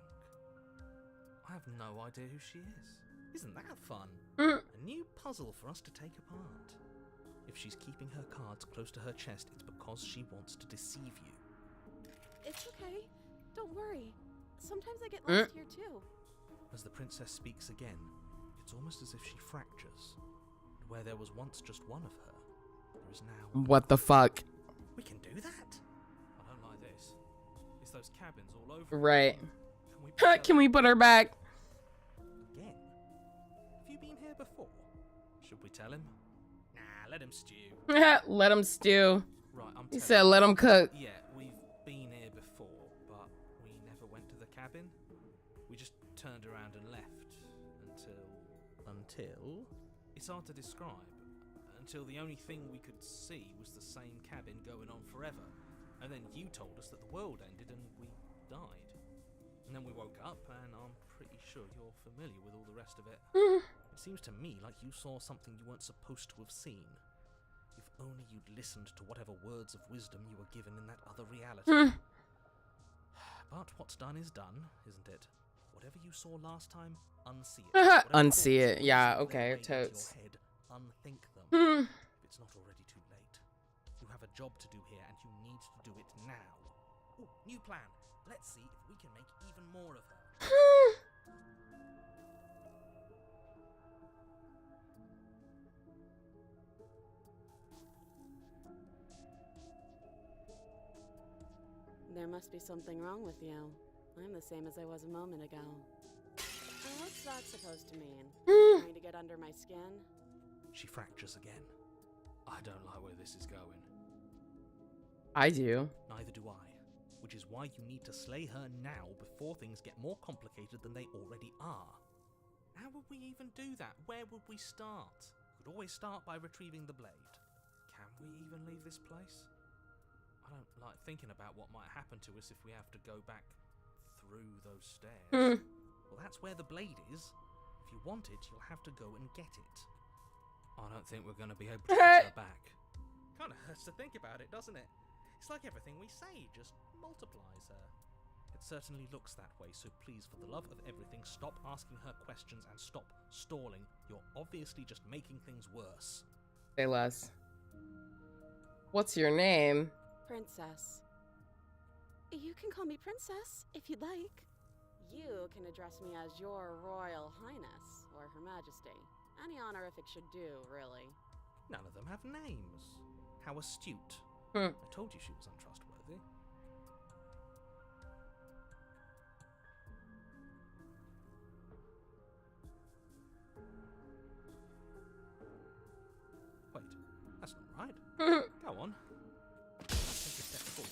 I have no idea who she is. Isn't that fun? A new puzzle for us to take apart. If she's keeping her cards close to her chest, it's because she wants to deceive you. It's okay. Don't worry. Sometimes I get lost here too. As the princess speaks again, it's almost as if she fractures. And where there was once just one of her, there is now... What the fuck? We can do that? I don't like this. It's those cabins all over. Right. Can we put her back? Again? Have you been here before? Should we tell him? Nah, let him stew. Let him stew. Right, He said let him cook. Yeah, we've been here before, but we never went to the cabin. We just turned around and left. Until... It's hard to describe. Until the only thing we could see was the same cabin going on forever. And then you told us that the world ended and we died. And then we woke up, and I'm pretty sure you're familiar with all the rest of it. It seems to me like you saw something you weren't supposed to have seen. If only you'd listened to whatever words of wisdom you were given in that other reality. But what's done is done, isn't it? Whatever you saw last time, unsee it. Unsee it. Yeah, okay, totes. Your head, unthink them. If it's not already too late. You have a job to do here, and you need to do it now. Ooh, new plan. Let's see if we can make even more of her. There must be something wrong with you. I'm the same as I was a moment ago. What's that supposed to mean? Trying to get under my skin? She fractures again. I don't like where this is going. I do. Neither do I. Which is why you need to slay her now before things get more complicated than they already are. How would we even do that? Where would we start? We could always start by retrieving the blade. Can we even leave this place? I don't like thinking about what might happen to us if we have to go back through those stairs. Well, that's where the blade is. If you want it, you'll have to go and get it. I don't think we're going to be able to get her back. Kind of hurts to think about it, doesn't it? It's like everything we say just multiplies her. It certainly looks that way, so please, for the love of everything, stop asking her questions and stop stalling. You're obviously just making things worse. Say less. What's your name? Princess. You can call me Princess, if you'd like. You can address me as Your Royal Highness, or Her Majesty. Any honorific should do, really. None of them have names. How astute. I told you she was untrustworthy. Wait, that's not right. Go on. Take a step forward.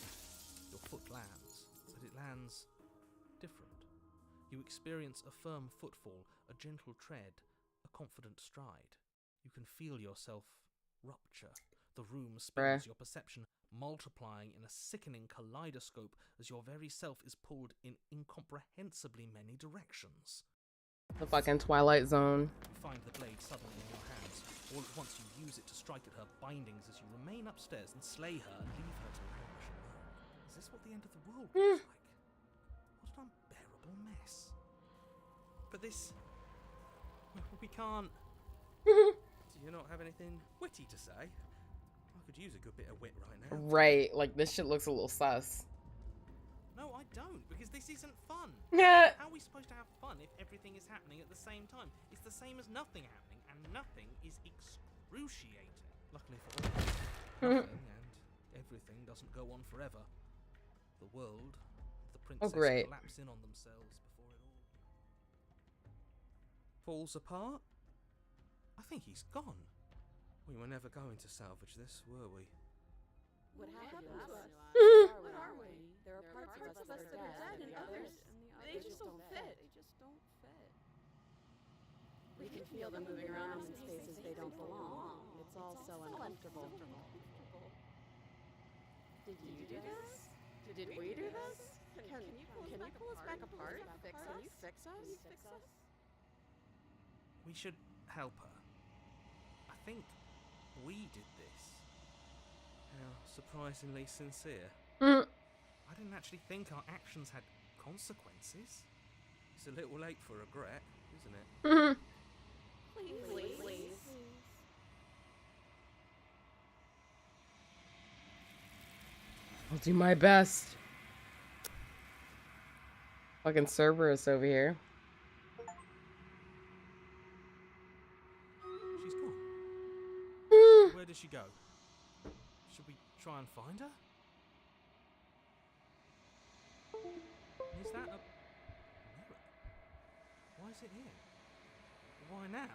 Your foot lands, but it lands different. You experience a firm footfall, a gentle tread, a confident stride. You can feel yourself rupture. The room spins, your perception multiplying in a sickening kaleidoscope as your very self is pulled in incomprehensibly many directions. The fucking Twilight Zone. You find the blade suddenly in your hands. All at once you use it to strike at her bindings as you remain upstairs and slay her and leave her to languish alone. Is this what the end of the world looks like? What an unbearable mess. But this... we can't... Do you not have anything witty to say? I could use a good bit of wit right now. Right, like this shit looks a little sus. No, I don't, because this isn't fun. Yeah. How are we supposed to have fun if everything is happening at the same time? It's the same as nothing happening, and nothing is excruciating. Luckily for all, nothing and everything doesn't go on forever. The world, the princess collapse in on themselves before it all falls apart. I think he's gone. We were never going to salvage this, were we? What happened to us? What are we? There are parts of us that are dead, and others, they just don't fit. We can feel them moving around in spaces they don't belong. It's all so uncomfortable. Did you do this? Did we do this? Can you pull us back apart? Can you fix us? We should help her. I think we did this. How surprisingly sincere. I didn't actually think our actions had consequences. It's a little late for regret, isn't it? Please. I'll do my best. Fucking Cerberus over here. She's gone. Where did she go? Should we try and find her? Is that a mirror? Why is it here? Why now?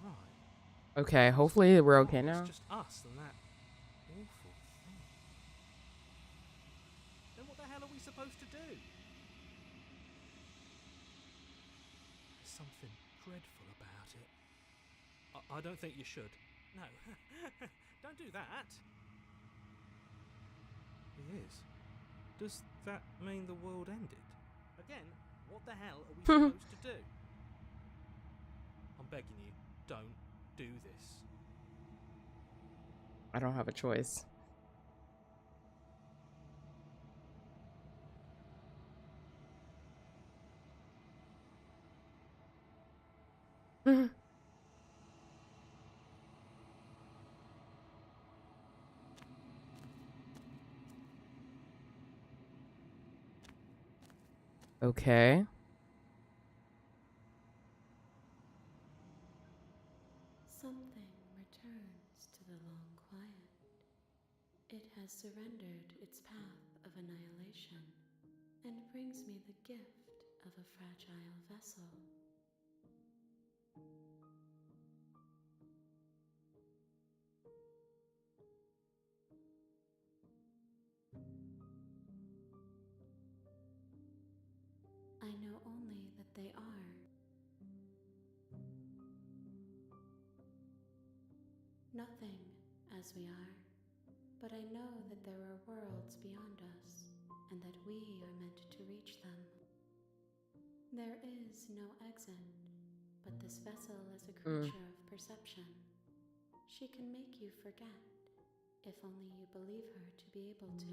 Right. Okay, hopefully we're okay now. It's just us and that awful thing. Then what the hell are we supposed to do? There's something dreadful about it. I don't think you should. No. Don't do that. It is. Does that mean the world ended? Again, what the hell are we supposed to do? I'm begging you, don't do this. I don't have a choice. Okay. Something returns to the long quiet. It has surrendered its path of annihilation and brings me the gift of a fragile vessel. I know only that they are. Nothing as we are, but I know that there are worlds beyond us, and that we are meant to reach them. There is no exit, but this vessel is a creature of perception. She can make you forget, if only you believe her to be able to.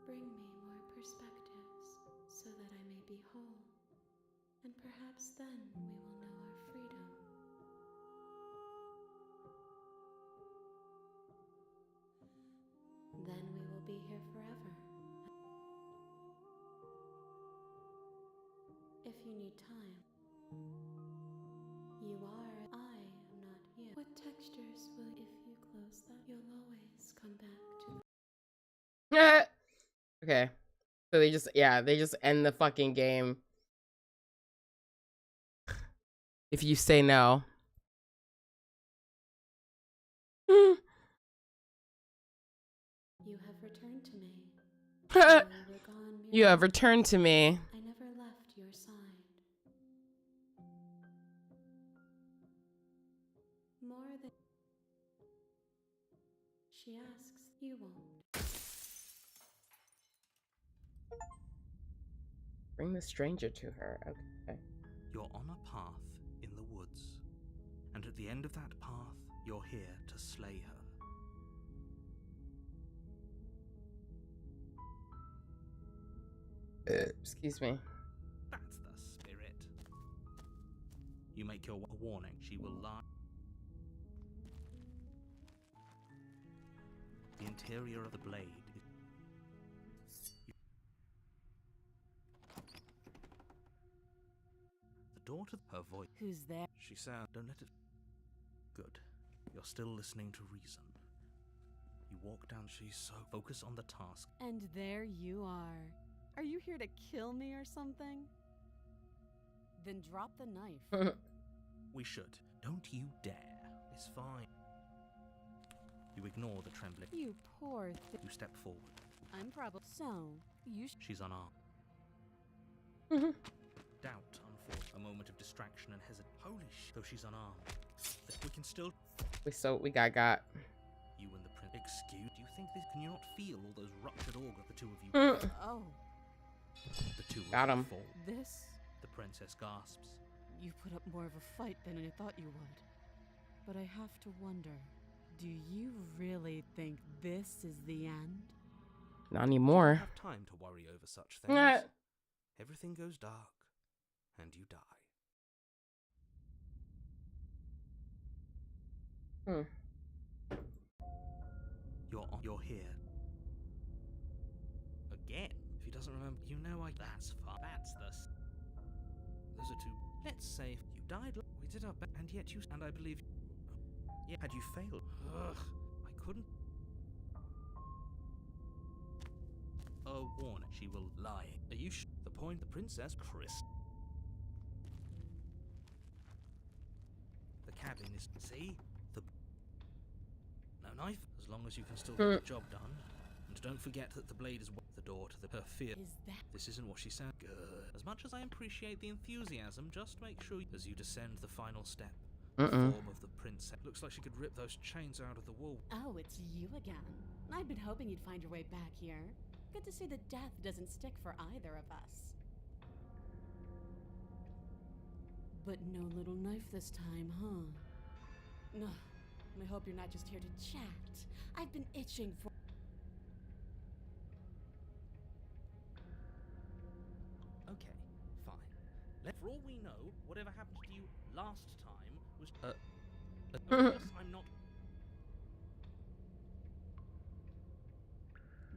Bring me more perspectives, so that I may be whole, and perhaps then we will know our freedom. Then we will be here forever. If you need time, you are, I am not you. What textures will, if you close them, you'll always come back to. Okay. So they just end the fucking game. If you say no. You have returned to me. Though you were gone You have returned to me. I never left your side. More than she asks, you won't. Bring the stranger to her. Okay. You're on a path in the woods, and at the end of that path, you're here to slay her. Excuse me. That's the spirit. You make your warning. She will lie. The interior of the blade is... The door to her voice. Who's there? She sounds... Don't let it... Good. You're still listening to reason. You walk down. She's so... Focus on the task. And there you are. Are you here to kill me or something? Then drop the knife. We should. Don't you dare. It's fine. You ignore the trembling. You poor thing. You step forward. I'm probably... So, you... She's unarmed. Doubt, unfortunately. A moment of distraction and hesitation. Holy shit. Though she's unarmed. We can still... We got. You and the prince. Excuse. Do you think this... Can you not feel all those ruptured organs the two of you... Oh. The two Got him. fall. This? The princess gasps. You put up more of a fight than I thought you would. But I have to wonder, do you really think this is the end? Not anymore. You don't have time to worry over such things. Everything goes dark, and you die. You're here. Again? If he doesn't remember, you know I... That's fine. That's the... Those are two... Let's say you died... We did our best, and yet you... And I believe... Yeah, had you failed... Ugh, I couldn't... A warning. She will lie. Are you the point? The princess Chris. The cabin is... See? The... No knife. As long as you can still get the job done. And don't forget that the blade is the door to her fear. Is that... This isn't what she said. Good. As much as I appreciate the enthusiasm, just make sure as you descend the final step. The form of the princess. Looks like she could rip those chains out of the wall. Oh, it's you again. I've been hoping you'd find your way back here. Good to see that death doesn't stick for either of us. But no little knife this time, huh? No. I hope you're not just here to chat. I've been itching for... Okay, fine. For all we know, whatever happened to you last time was... Of course, I'm not...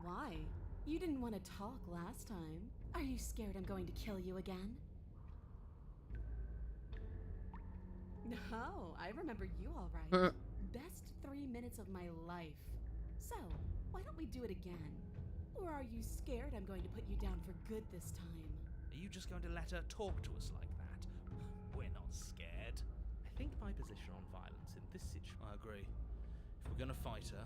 Why? You didn't want to talk last time. Are you scared I'm going to kill you again? No, I remember you all right. Best 3 minutes of my life. So, why don't we do it again? Or are you scared I'm going to put you down for good this time? Are you just going to let her talk to us like that? We're not scared. I think my position on violence in this situation... I agree. If we're going to fight her...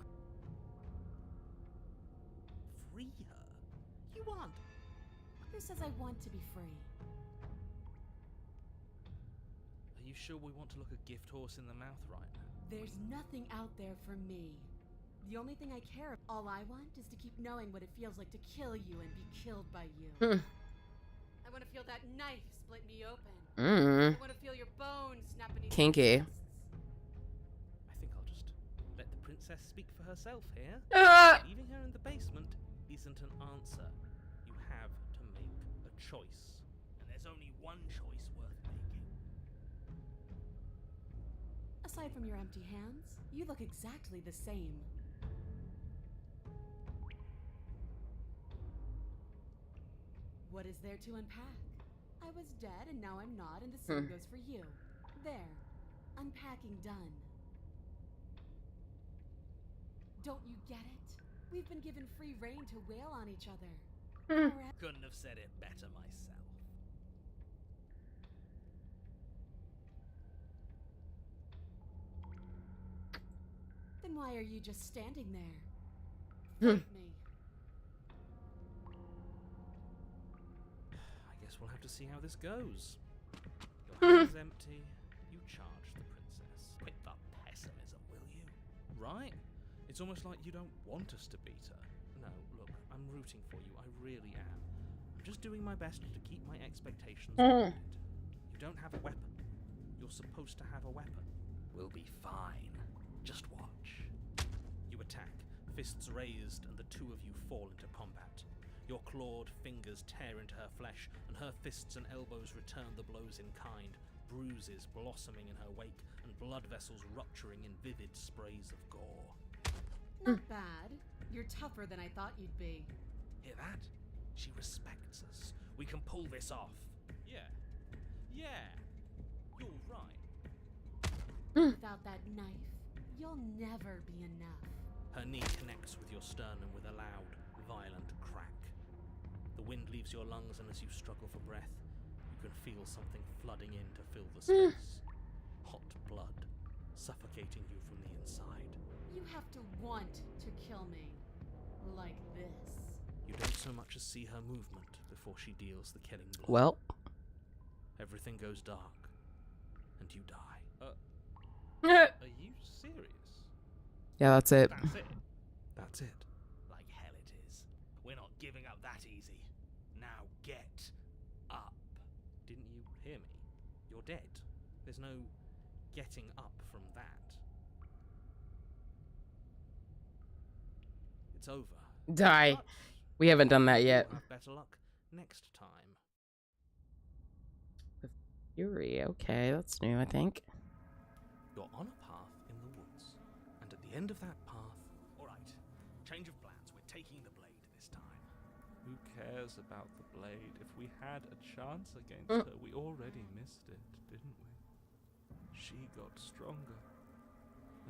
Free her? You want... Who says I want to be free? Are you sure we want to look a gift horse in the mouth right now? There's nothing out there for me. The only thing I care about, all I want is to keep knowing what it feels like to kill you and be killed by you. I want to feel that knife split me open. I want to feel your bones snap beneath Kinky. I think I'll just let the princess speak for herself here. Leaving her in the basement isn't an answer. You have to make a choice. And there's only one choice worth making. Aside from your empty hands, you look exactly the same. What is there to unpack? I was dead and now I'm not, and the same goes for you. There. Unpacking done. Don't you get it? We've been given free rein to wail on each other. Couldn't have said it better myself. Then why are you just standing there? Fight me. I guess we'll have to see how this goes. Your hand's empty. You charge the princess. Quit the pessimism, will you? Right? It's almost like you don't want us to beat her. No, look, I'm rooting for you. I really am. I'm just doing my best to keep my expectations grounded. You don't have a weapon. You're supposed to have a weapon. We'll be fine. Just watch. You attack, fists raised, and the two of you fall into combat. Your clawed fingers tear into her flesh, and her fists and elbows return the blows in kind, bruises blossoming in her wake, and blood vessels rupturing in vivid sprays of gore. Not bad. You're tougher than I thought you'd be. Hear that? She respects us. We can pull this off. Yeah. Yeah. You're right. Without that knife, you'll never be enough. Her knee connects with your sternum with a loud, violent crack. The wind leaves your lungs, and as you struggle for breath, you can feel something flooding in to fill the space. Hot blood, suffocating you from the inside. You have to want to kill me. Like this. You don't so much as see her movement before she deals the killing blow. Well. Everything goes dark, and you die. Are you serious? Yeah, that's it. That's it. That's it. Like hell it is. We're not giving up that easy. Now get up. Didn't you hear me? You're dead. There's no getting up from that. It's over. Die. But We haven't done that yet. you'll have better luck next time. The Fury. Okay, that's new, I think. You're on a path in the woods, and at the end of that path... Alright, change of plans. We're taking the blade this time. Who cares about the blade? If we had a chance against her, we already missed it, didn't we? She got stronger,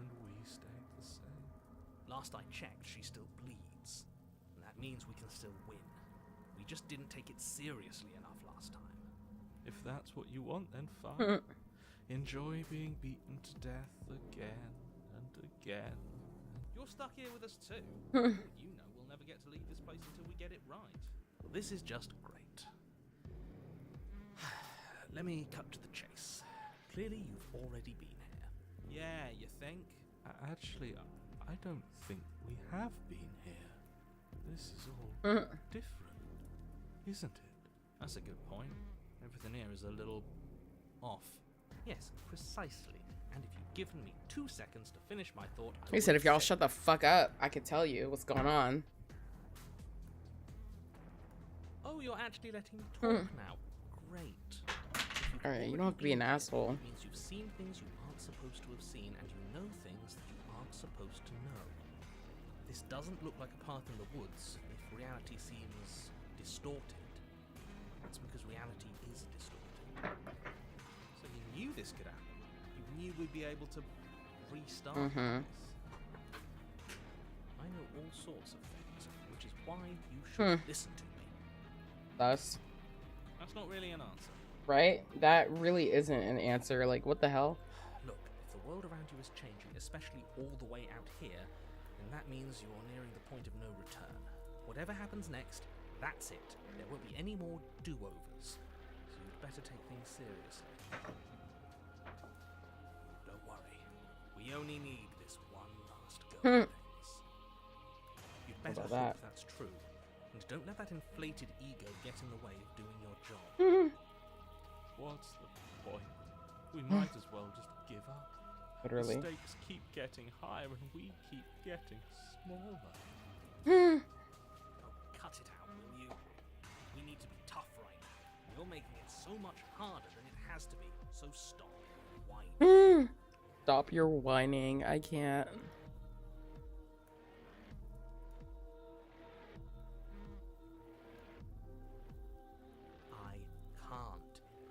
and we stayed the same. Last I checked, she still bleeds, and that means we can still win. We just didn't take it seriously enough last time. If that's what you want, then fine. Enjoy being beaten to death again and again. You're stuck here with us too. You know we'll never get to leave this place until we get it right. Well, this is just great. Let me cut to the chase. Clearly you've already been here. Yeah, you think? Actually, I don't think we have been here. This is all different, isn't it? That's a good point. Everything here is a little off. Yes, precisely. And if you'd given me 2 seconds to finish my thought, He said if y'all shut the fuck up, I could tell you what's going on. Oh, you're actually letting me talk now. Great. Alright, you don't have to be an asshole. It means you've seen things you aren't supposed to have seen, and you know things that you aren't supposed to know. This doesn't look like a path in the woods if reality seems distorted. That's because reality is distorted. So you knew this could happen. You knew we'd be able to restart this. I know all sorts of things, which is why you should listen to me. Thus. That's not really an answer. Right? That really isn't an answer. Like, what the hell? Look, if the world around you is changing, especially all the way out here, then that means you're nearing the point of no return. Whatever happens next, that's it. There won't be any more do-overs. So you'd better take things seriously. Don't worry. We only need this one last go at things. You'd better hope that's true. And don't let that inflated ego get in the way of doing your job. What's the point? We might as well just give up. Literally. The stakes keep getting higher and we keep getting smaller. Oh, cut it out, will you? We need to be tough right now. You're making it so much harder than it has to be. So stop whining. Stop your whining. I can't.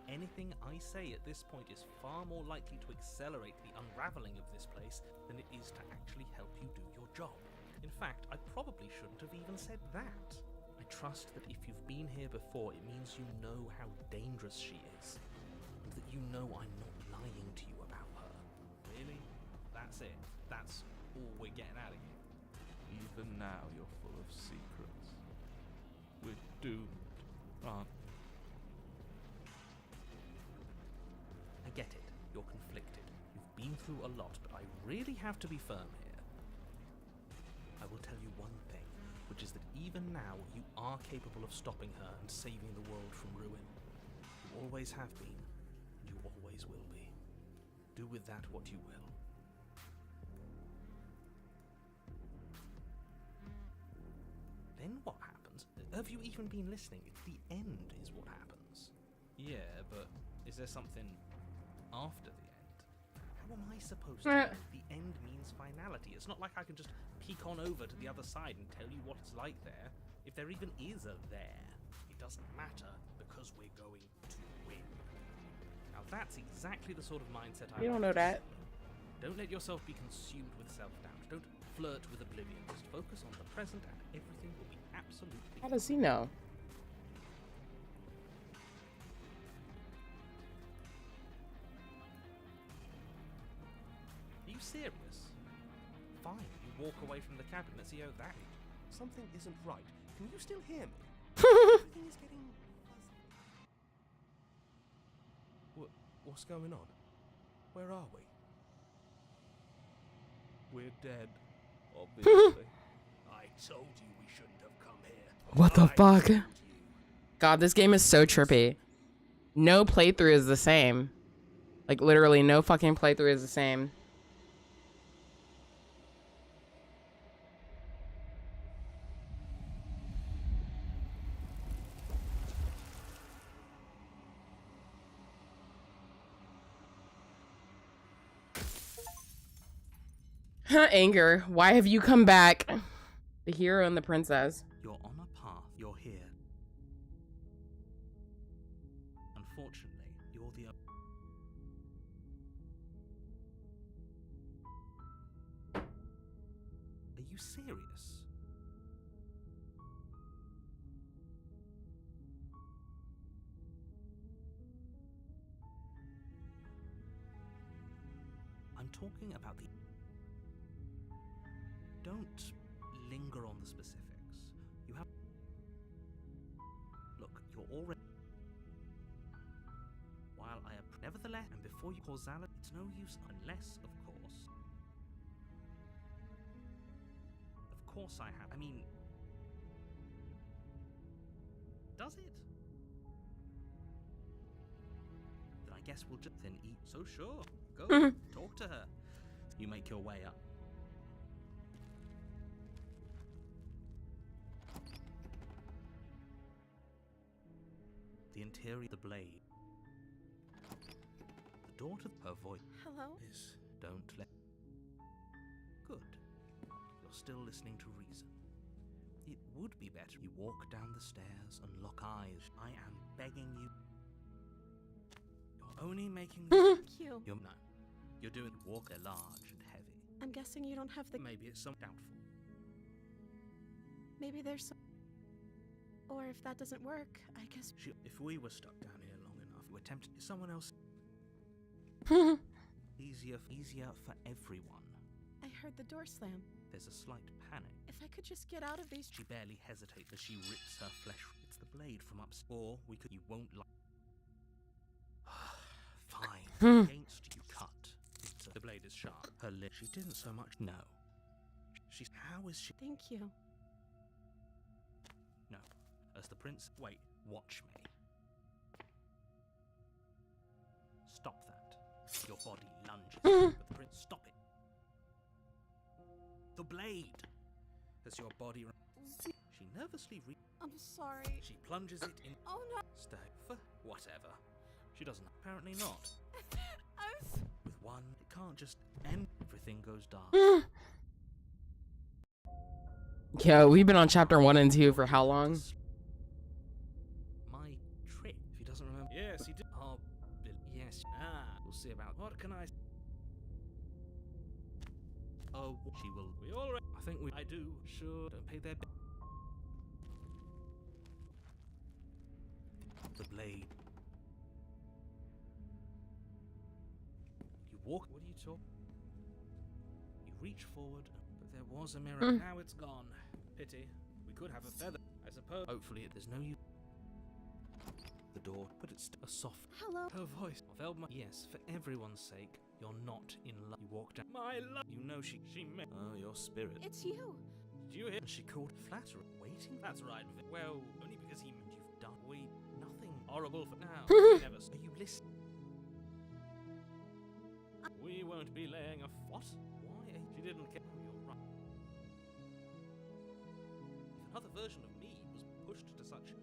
Anything I say at this point is far more likely to accelerate the unraveling of this place than it is to actually help you do your job. In fact, I probably shouldn't have even said that. I trust that if you've been here before, it means you know how dangerous she is, and that you know I'm not lying to you about her. Really? That's it? That's all we're getting out of you? Even now you're full of secrets. We're doomed, aren't we? I get it. You're conflicted. You've been through a lot, but I really have to be firm here. I will tell you one thing, which is that even now you are capable of stopping her and saving the world from ruin. You always have been, and you always will be. Do with that what you will. Then what happens? Have you even been listening? The end is what happens. Yeah, but is there something after the end? How am I supposed to know? The end means finality. It's not like I can just peek on over to the other side and tell you what it's like there. If there even is a there, it doesn't matter because we're going to win. Now that's exactly the sort of mindset I You don't know that. Don't let yourself be consumed with self-doubt. Don't flirt with oblivion. Just focus on the present and everything will be absolutely fine. How does he know? Serious? Fine, you walk away from the cabin. Let's see how that is. Something isn't right. Can you still hear me? Everything is getting fuzzy. What's going on? Where are we? We're dead, obviously. I told you we shouldn't have come here. What the fuck? God, this game is so trippy. No playthrough is the same. Like, literally, no fucking playthrough is the same. Anger. Why have you come back? The hero and the princess. You're on a path. You're here. Unfortunately, you're the... Are you serious? I'm talking about the... Don't linger on the specifics. You have... Look, you're already... While I... Nevertheless, and before you causality, it's no use unless, of course... Of course I have... I mean... Does it? Then I guess we'll just then eat... So sure, go, talk to her. You make your way up. The interior, the blade. The door to her voice. Hello? Is don't let. Good. You're still listening to reason. It would be better. You walk down the stairs and lock eyes. I am begging you. You're only making this. Thank you. No. You're doing walk. They're large and heavy. I'm guessing you don't have the... Maybe it's some doubtful. Maybe there's some... Or if that doesn't work, I guess... If we were stuck down here long enough, we're tempted to someone else. Easier for everyone. I heard the door slam. There's a slight panic. If I could just get out of these... She barely hesitates as she rips her flesh. It's the blade from upstairs. Or we could... You won't like... Fine. Against you cut. The blade is sharp. Her lip... She didn't so much... No. She's... How is she... Thank you. No. As the prince... Wait. Watch me. Stop that. Your body lunges. But the prince... Stop it. The blade. As your body... She nervously I'm sorry. She plunges it in... Oh no. Stay. For whatever. She doesn't... Apparently not. With one, it can't just end. Everything goes dark. Yeah, we've been on chapter 1 and 2 for how long? My trick. If he doesn't remember... Yes, he did. Oh, yes. We'll see about... What can I... Oh, she will... We all... I think we... I do. Sure. Don't pay their... The blade. You walk... What are you talking? You reach forward, but there was a mirror. Now it's gone. Pity. We could have a feather, I suppose. Hopefully there's no use. The door, but it's a soft... Hello? Her voice. Velma. Yes, for everyone's sake, you're not in love. You walk down... My love! You know she met... Oh, your spirit. It's you. Did you hear? She called flatterer. Waiting? That's right. Well, only because he... You've done... We... Nothing horrible for now. Never... Are you listening? We won't be laying a... What? Why? She didn't care. Oh, you're right. If another version of me was pushed to such...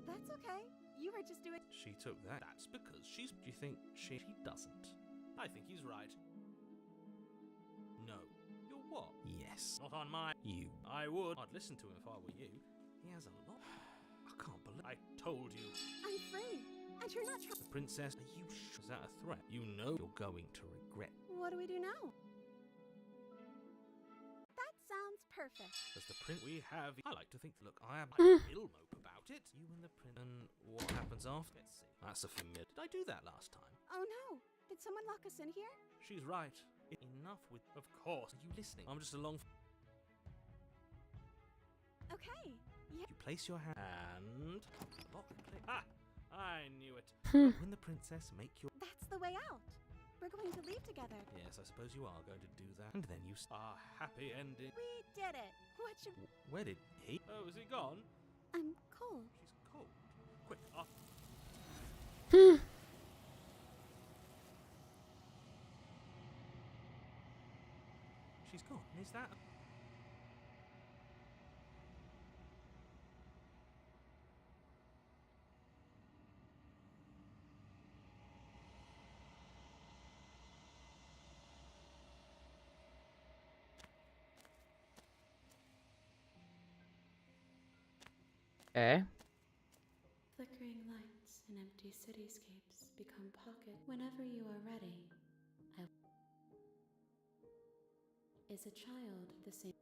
That's okay. You were just doing... She took that. That's because she's... Do you think she doesn't? I think he's right. No. You're what? Yes. Not on my... You. I would. I'd listen to him if I were you. He has a lot... I can't believe... I told you. I'm free. And you're not... The princess... Are you sure? Is that a threat? You know you're going to regret. What do we do now? That sounds perfect. As the prince... We have... I like to think... Look, I will mope about it. You and the prince... And what happens after? Let's see. That's a familiar... Did I do that last time? Oh no. Did someone lock us in here? She's right. Enough with... Of course. Are you listening? I'm just along... Okay. Yeah. You place your hand... And... Lock and click. Ah! I knew it. When the princess make your... That's the way out. We're going to leave together. Yes, I suppose you are going to do that. And then you... Our happy ending. We did it. What should... Where did he... Oh, is he gone? I'm cold. She's cold. Quick, off. She's gone. Is that... Okay. Flickering lights and empty cityscapes become pocket. Whenever you are ready, is a child the same?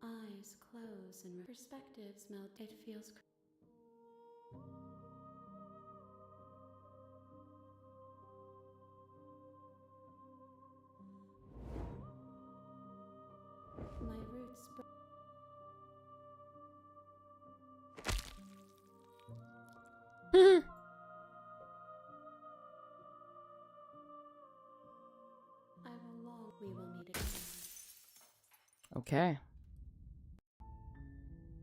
Eyes close and perspectives melt. It feels. My roots. I will long. We will meet again. Okay.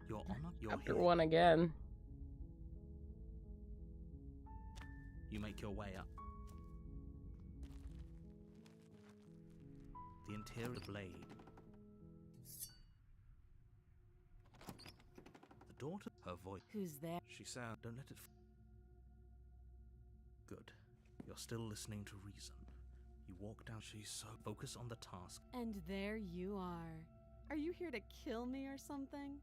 Your honor, Chapter 1 again. You make your way up. The interior blade. The daughter, her voice. Who's there? She sound. Don't let it. Good. You're still listening to reason. You walk down. She's so focused on the task. And there you are. Are you here to kill me or something?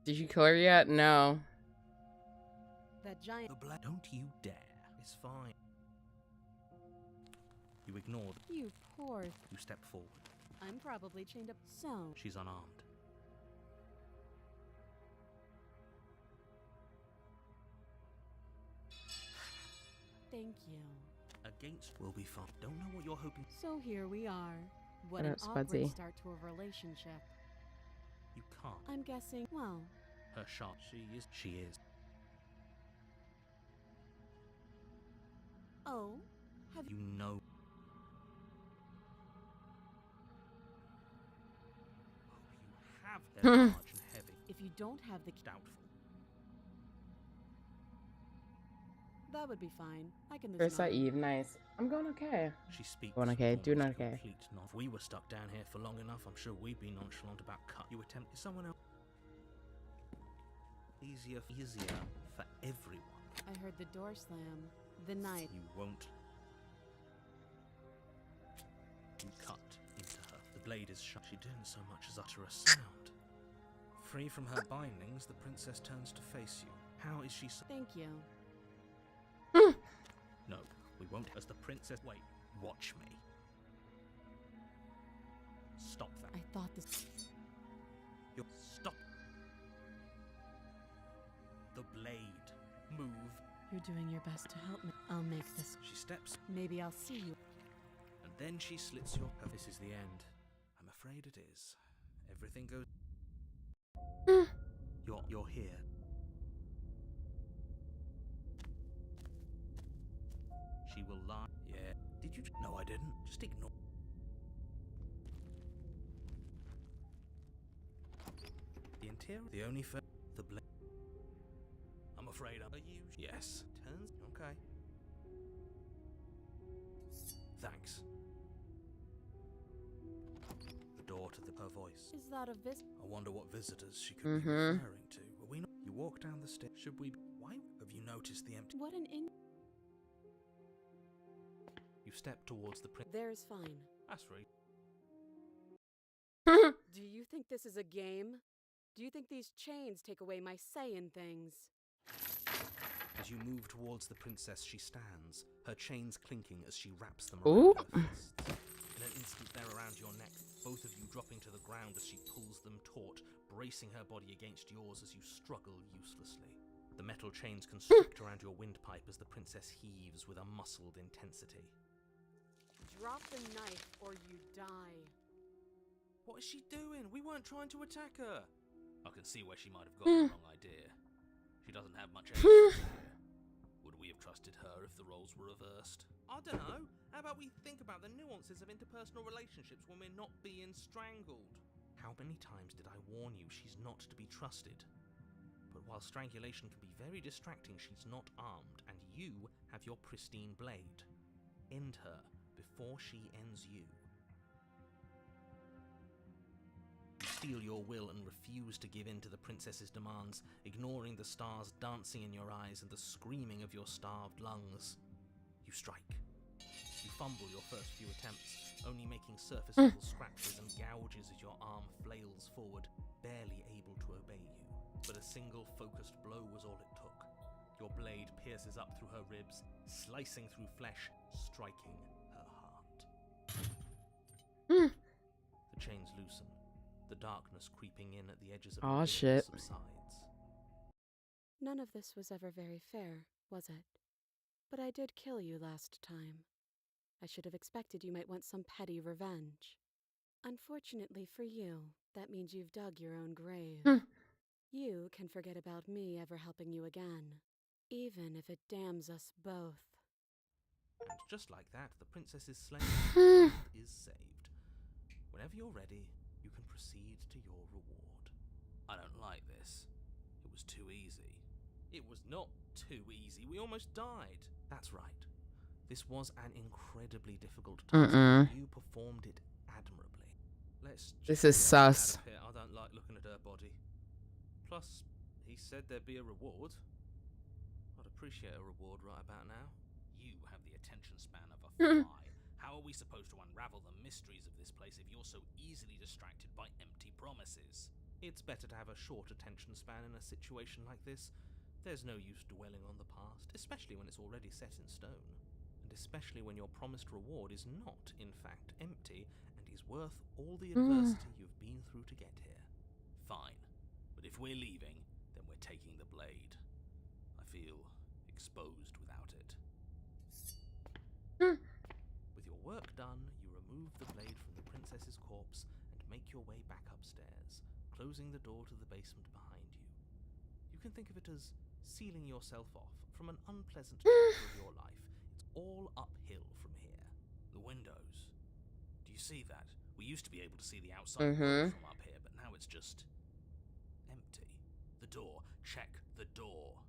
Did you kill her yet? No. That giant. Don't you dare. It's fine. You ignore them. You poor. You step forward. I'm probably chained up. So. She's unarmed. Thank you. Against will be fine. Don't know what you're hoping. So here we are. What What an up, awkward Spudsy? start to a relationship. You can't. I'm guessing. Well. Her shot. She is. Oh. Have you know? Oh, you have. They're large and heavy. If you don't have the. Doubtful. That would be fine. I can lose. First Eve, nice. I'm going okay. She speaks. Going okay, doing okay. If we were stuck down here for long enough, I'm sure we'd be nonchalant about cut. You attempt someone else. Easier for everyone. I heard the door slam. The night. You won't. You cut into her. The blade is shut. She didn't so much as utter a sound. Free from her bindings, the princess turns to face you. How is she so? Thank you. No, we won't. As the princess. Wait, watch me. Stop that. I thought this. Stop. The blade. Move. You're doing your best to help me. I'll make this. She steps. Maybe I'll see you. And then she slits your. This is the end. I'm afraid it is. Everything goes. You're here. She will lie. Yeah. Did you? No, I didn't. Just ignore. The interior. The only the blade. I'm afraid I'm. Are you? Yes. Turns. Okay. Thanks. The door to her voice. Is that a I wonder what visitors she could be referring to. Were we not? You walk down the stairs. Should we? Why have you noticed the empty? What an You step towards the prince. There's fine. That's right. Do you think this is a game? Do you think these chains take away my say in things? As you move towards the princess, she stands, her chains clinking as she wraps them around her fists. In an instant, they're around your neck, both of you dropping to the ground as she pulls them taut, bracing her body against yours as you struggle uselessly. The metal chains constrict around your windpipe as the princess heaves with a muscled intensity. Drop the knife or you die. What is she doing? We weren't trying to attack her. I can see where she might have got the wrong idea. She doesn't have much agency here. Would we have trusted her if the roles were reversed? I don't know. How about we think about the nuances of interpersonal relationships when we're not being strangled? How many times did I warn you she's not to be trusted? But while strangulation can be very distracting, she's not armed, and you have your pristine blade. End her before she ends you. You steel your will and refuse to give in to the princess's demands, ignoring the stars dancing in your eyes and the screaming of your starved lungs. You strike. You fumble your first few attempts, only making surface level scratches and gouges as your arm flails forward, barely able to obey you. But a single focused blow was all it took. Your blade pierces up through her ribs, slicing through flesh, striking her heart. The chains loosen, the darkness creeping in at the edges of the shit. subsides. None of this was ever very fair, was it? But I did kill you last time. I should have expected you might want some petty revenge. Unfortunately for you, that means you've dug your own grave. You can forget about me ever helping you again, even if it damns us both. And just like that, the princess is slain and is saved. Whenever you're ready, you can proceed to your reward. I don't like this. It was too easy. It was not too easy. We almost died. That's right. This was an incredibly difficult task. You performed it admirably. Let's This is sus. out of here. I don't like looking at her body. Plus, he said thered be a reward. I'd appreciate a reward right about now. You have the attention span of a fly. How are we supposed to unravel the mysteries of this place if you're so easily distracted by empty promises? It's better to have a short attention span in a situation like this. There's no use dwelling on the past, especially when it's already set in stone. And especially when your promised reward is not, in fact, empty and is worth all the adversity you've been through to get here. Fine. But if we're leaving, then we're taking the blade. I feel exposed without it. With your work done, you remove the blade from the princess's corpse and make your way back upstairs, closing the door to the basement behind you. You can think of it as sealing yourself off from an unpleasant chapter of your life. It's all uphill from here. The windows. Do you see that? We used to be able to see the outside world from up here, but now it's just empty. The door. Check the door.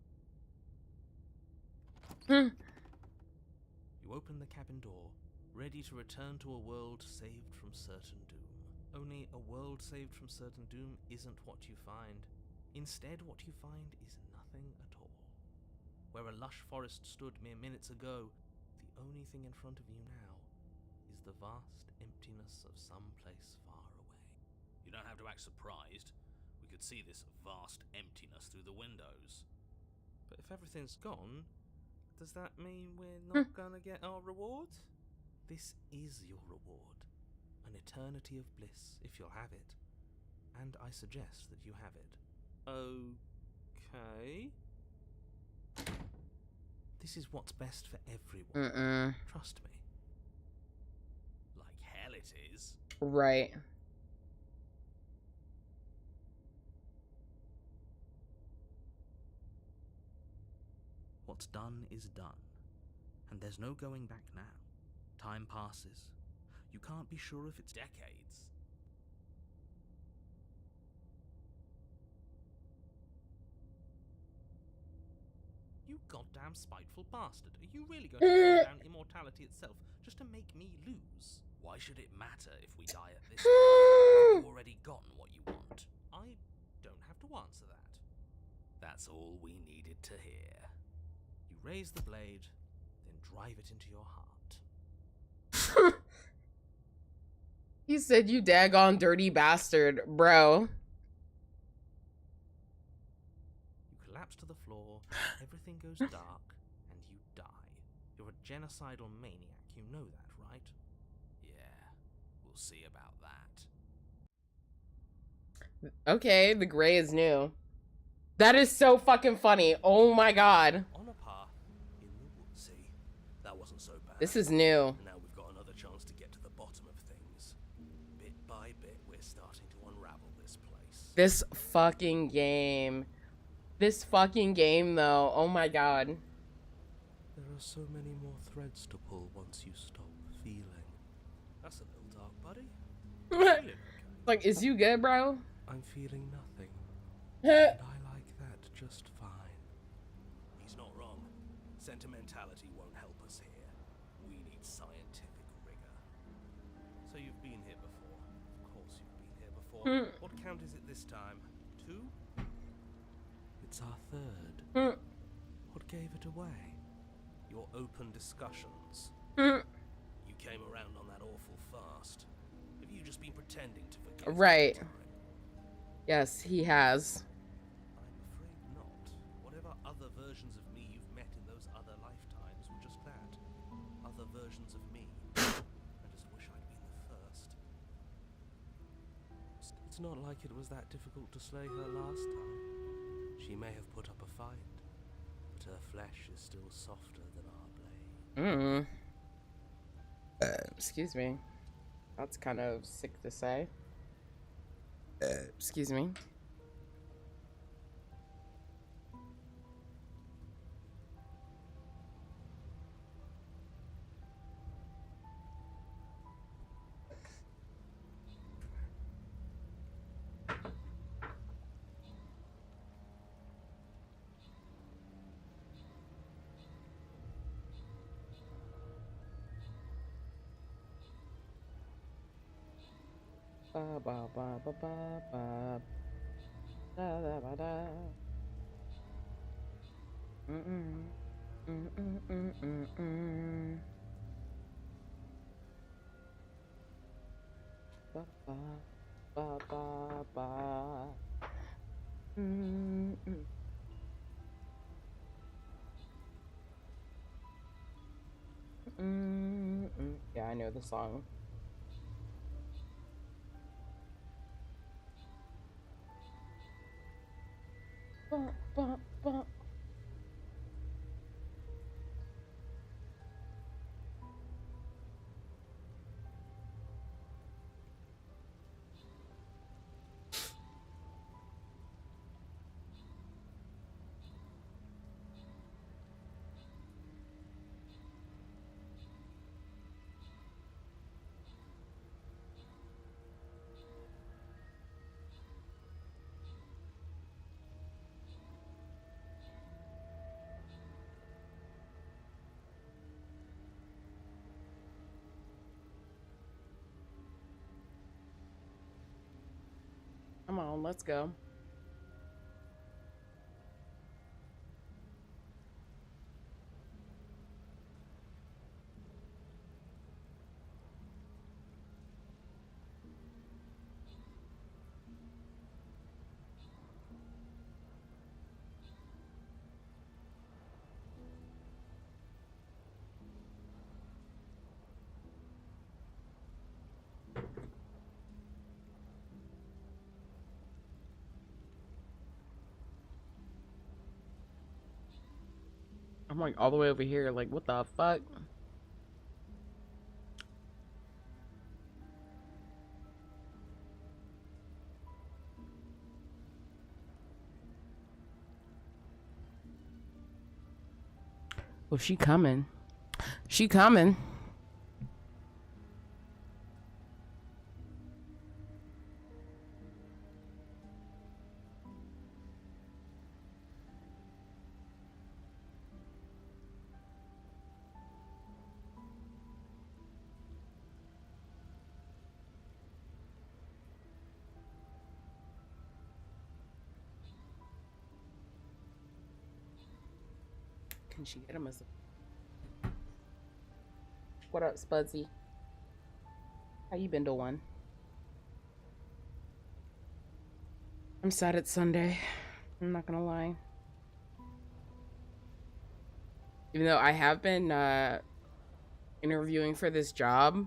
You open the cabin door, ready to return to a world saved from certain doom. Only a world saved from certain doom isn't what you find. Instead, what you find is nothing at all. Where a lush forest stood mere minutes ago, the only thing in front of you now is the vast emptiness of some place far away. You don't have to act surprised. We could see this vast emptiness through the windows. But if everything's gone, does that mean we're not gonna get our reward? This is your reward. An eternity of bliss, if you'll have it. And I suggest that you have it. Okay. This is what's best for everyone. Trust me. Like hell it is. Right. What's done is done. And there's no going back now. Time passes. You can't be sure if it's decades. You goddamn spiteful bastard. Are you really going to turn down immortality itself just to make me lose? Why should it matter if we die at this point? Have you already gotten what you want? I don't have to answer that. That's all we needed to hear. You raise the blade, then drive it into your heart. He said, you daggone dirty bastard, bro. You collapse to the floor, everything goes dark, and you die. You're a genocidal maniac, you know that, right? Yeah, we'll see about that. Okay, the gray is new. That is so fucking funny. Oh my god. On a path in the woods. See, that wasn't so bad. This is new. And now we've got another chance to get to the bottom of things. Bit by bit, we're starting to unravel this place. This fucking game. This fucking game, though. Oh my god. There are so many more threads to pull once you stop feeling. That's a little dark, buddy. Okay? Like, is you good, bro? I'm feeling nothing. And I like that just fine. He's not wrong. Sentimentality won't help us here. We need scientific rigor. So you've been here before. Of course you've been here before. What count is it this time? 2? It's our third. What gave it away? Your open discussions. You came around on that awful fast. Have you just been pretending to forget? Right. Yes, he has. I'm afraid not. Whatever other versions of me you've met in those other lifetimes were just that. Other versions of me. I just wish I'd been the first. It's not like it was that difficult to slay her last time. She may have put up a fight, but her flesh is still softer than our blade. Excuse me. That's kind of sick to say. Excuse me. Ba ba ba ba ba ba. Da da ba da. Ba, ba, ba, ba, ba. Yeah, I know the song. Ba, ba, ba. Come on, let's go. I'm like all the way over here, like, what the fuck? Well, she coming. She coming. Can she get him as a... What up, Spudsy? How you been doing? I'm sad it's Sunday. I'm not gonna lie. Even though I have been interviewing for this job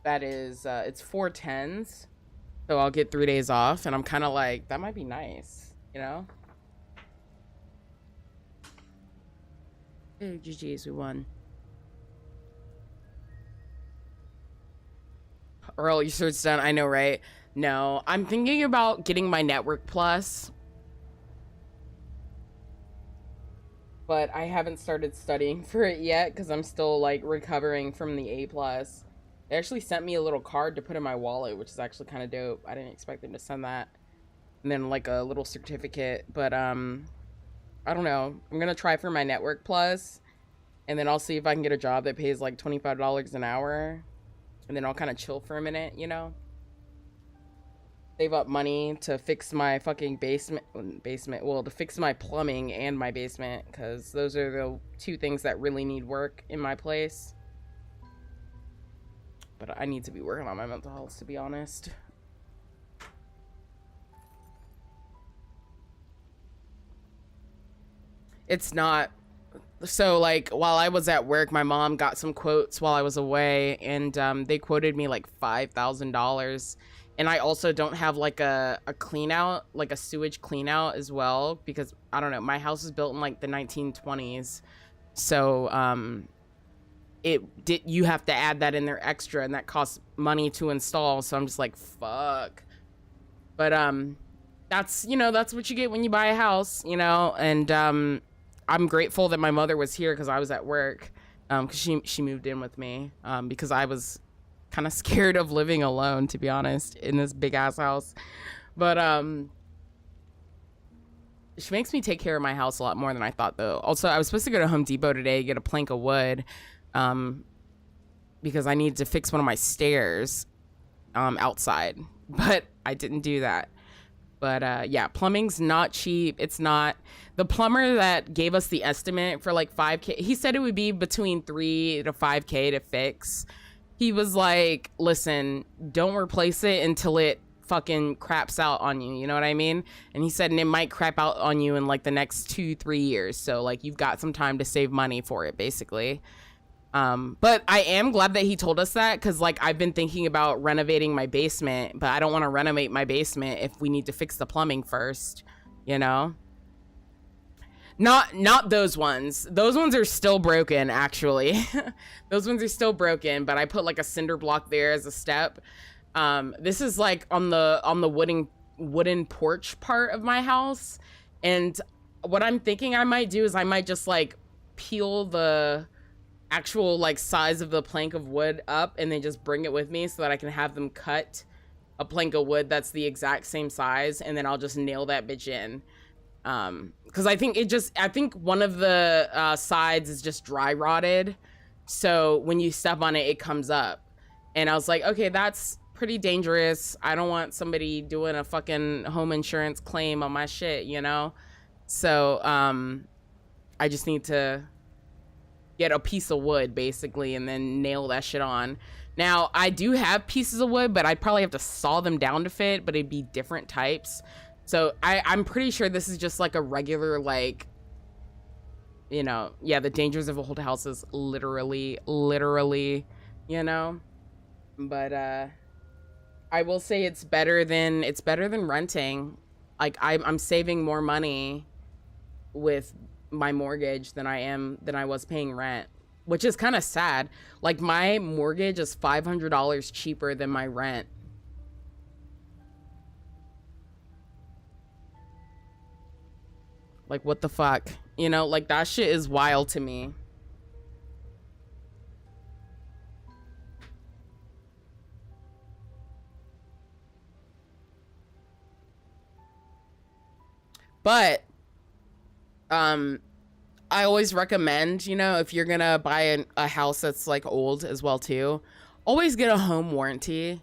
that is it's 4/10s, so I'll get 3 days off, and I'm kind of like, that might be nice, you know? Hey, GG's, we won. Earl, your search done. I know, right? No, I'm thinking about getting my Network Plus, but I haven't started studying for it yet because I'm still like recovering from the A+. They actually sent me a little card to put in my wallet, which is actually kind of dope. I didn't expect them to send that. And then like a little certificate, but I don't know. I'm gonna try for my Network Plus, and then I'll see if I can get a job that pays like $25 an hour, and then I'll kind of chill for a minute, you know? Save up money to fix my fucking well, to fix my plumbing and my basement, because those are the two things that really need work in my place. But I need to be working on my mental health, to be honest. It's not. So like while I was at work, my mom got some quotes while I was away, and they quoted me like $5,000. And I also don't have like a clean out, like a sewage clean out as well, because I don't know, my house was built in like the 1920s. So you have to add that in there extra, and that costs money to install. So I'm just like, fuck. But that's, you know, that's what you get when you buy a house, you know. And I'm grateful that my mother was here because I was at work, because she moved in with me, because I was kind of scared of living alone, to be honest, in this big ass house. But she makes me take care of my house a lot more than I thought, though. Also, I was supposed to go to Home Depot today, get a plank of wood, because I needed to fix one of my stairs outside, but I didn't do that. But yeah, plumbing's not cheap. It's not. The plumber that gave us the estimate for like $5K, he said it would be between $3 to $5K to fix. He was like, listen, don't replace it until it fucking craps out on you. You know what I mean? And he said, and it might crap out on you in like the next 2-3 years. So like you've got some time to save money for it, basically. But I am glad that he told us that, because like I've been thinking about renovating my basement, but I don't want to renovate my basement if we need to fix the plumbing first, you know? Not those ones. Those ones are still broken, actually. Those ones are still broken, but I put like a cinder block there as a step. This is like on the wooden porch part of my house, and what I'm thinking I might do is I might just like peel the actual like size of the plank of wood up and then just bring it with me so that I can have them cut a plank of wood that's the exact same size, and then I'll just nail that bitch in. Because I think one of the sides is just dry rotted, so when you step on it, it comes up. And I was like, okay, that's pretty dangerous. I don't want somebody doing a fucking home insurance claim on my shit, you know? So I just need to get a piece of wood basically and then nail that shit on. Now I do have pieces of wood, but I'd probably have to saw them down to fit, but it'd be different types. So I'm pretty sure this is just like a regular, like, you know, yeah, the dangers of old houses, literally, you know? But I will say it's better than renting. Like I'm saving more money with my mortgage than I was paying rent, which is kind of sad. Like my mortgage is $500 cheaper than my rent. Like what the fuck, you know? Like that shit is wild to me. But I always recommend, you know, if you're gonna buy a house that's like old as well too, always get a home warranty.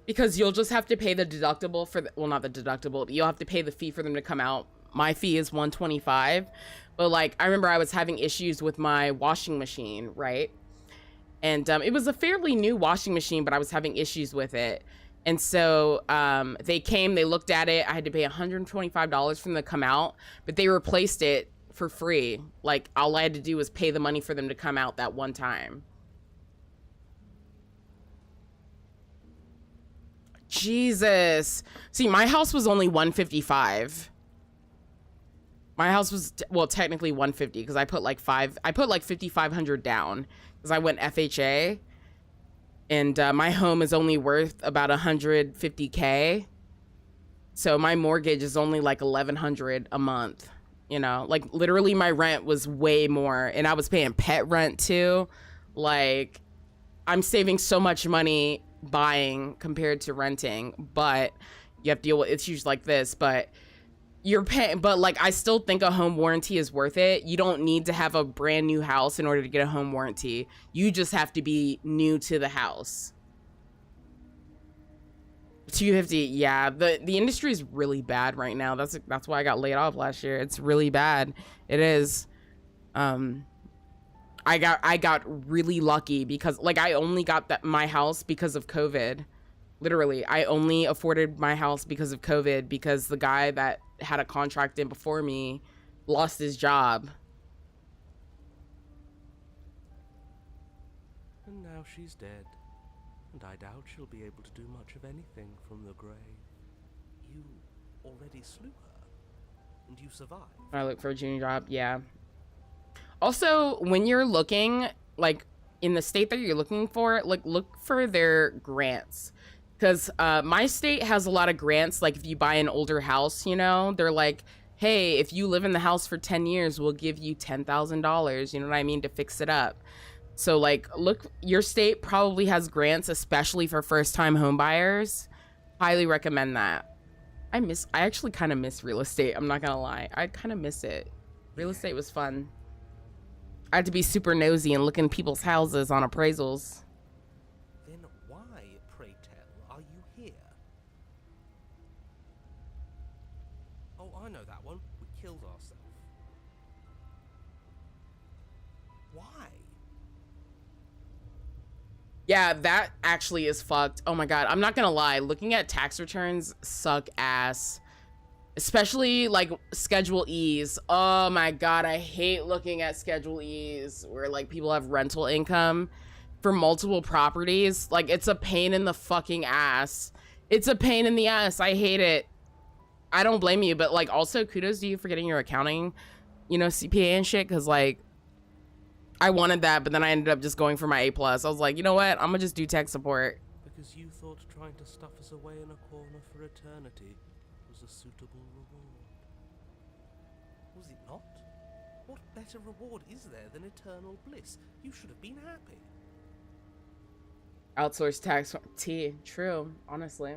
Because you'll just have to pay the deductible for well, not the deductible, but you'll have to pay the fee for them to come out. My fee is $125, but like I remember I was having issues with my washing machine, right? And it was a fairly new washing machine, but I was having issues with it. And so they came, they looked at it. I had to pay $125 for them to come out, but they replaced it for free. Like all I had to do was pay the money for them to come out that one time. Jesus. See, my house was only $155. My house was, well, technically $150 because I put like $5,500 down because I went FHA. And my home is only worth about $150K. So my mortgage is only like $1,100 a month. You know, like literally my rent was way more, and I was paying pet rent too. Like I'm saving so much money buying compared to renting, but you have to deal with issues like this. But you're paying, but like I still think a home warranty is worth it. You don't need to have a brand new house in order to get a home warranty. You just have to be new to the house. $250, yeah. The industry is really bad right now. That's why I got laid off last year. It's really bad. It is. I got really lucky because like I only got my house because of COVID. Literally, I only afforded my house because of COVID because the guy that had a contract in before me lost his job. And now she's dead, and I doubt she'll be able to do much of anything from the grave. You already slew her, and you survived. I look for a junior job, yeah. Also, when you're looking, like, in the state that you're looking for, like, look for their grants. Because my state has a lot of grants. Like if you buy an older house, you know, they're like, hey, if you live in the house for 10 years, we'll give you $10,000, you know what I mean, to fix it up. So like, look, your state probably has grants, especially for first-time home buyers. Highly recommend that. I actually kind of miss real estate. I'm not gonna lie. I kind of miss it. Real estate was fun. I had to be super nosy and look in people's houses on appraisals. Yeah, that actually is fucked. Oh my god, I'm not gonna lie. Looking at tax returns suck ass. Especially like Schedule E's. Oh my god, I hate looking at Schedule E's where like people have rental income for multiple properties. Like, it's a pain in the fucking ass. It's a pain in the ass. I hate it. I don't blame you, but like also kudos to you for getting your accounting, you know, CPA and shit, because like I wanted that, but then I ended up just going for my A+. I was like, you know what? I'm gonna just do tech support. Because you thought trying to stuff us away in a corner for eternity was a suitable reward. Was it not? What better reward is there than eternal bliss? You should have been happy. Outsourced tax T. True, honestly.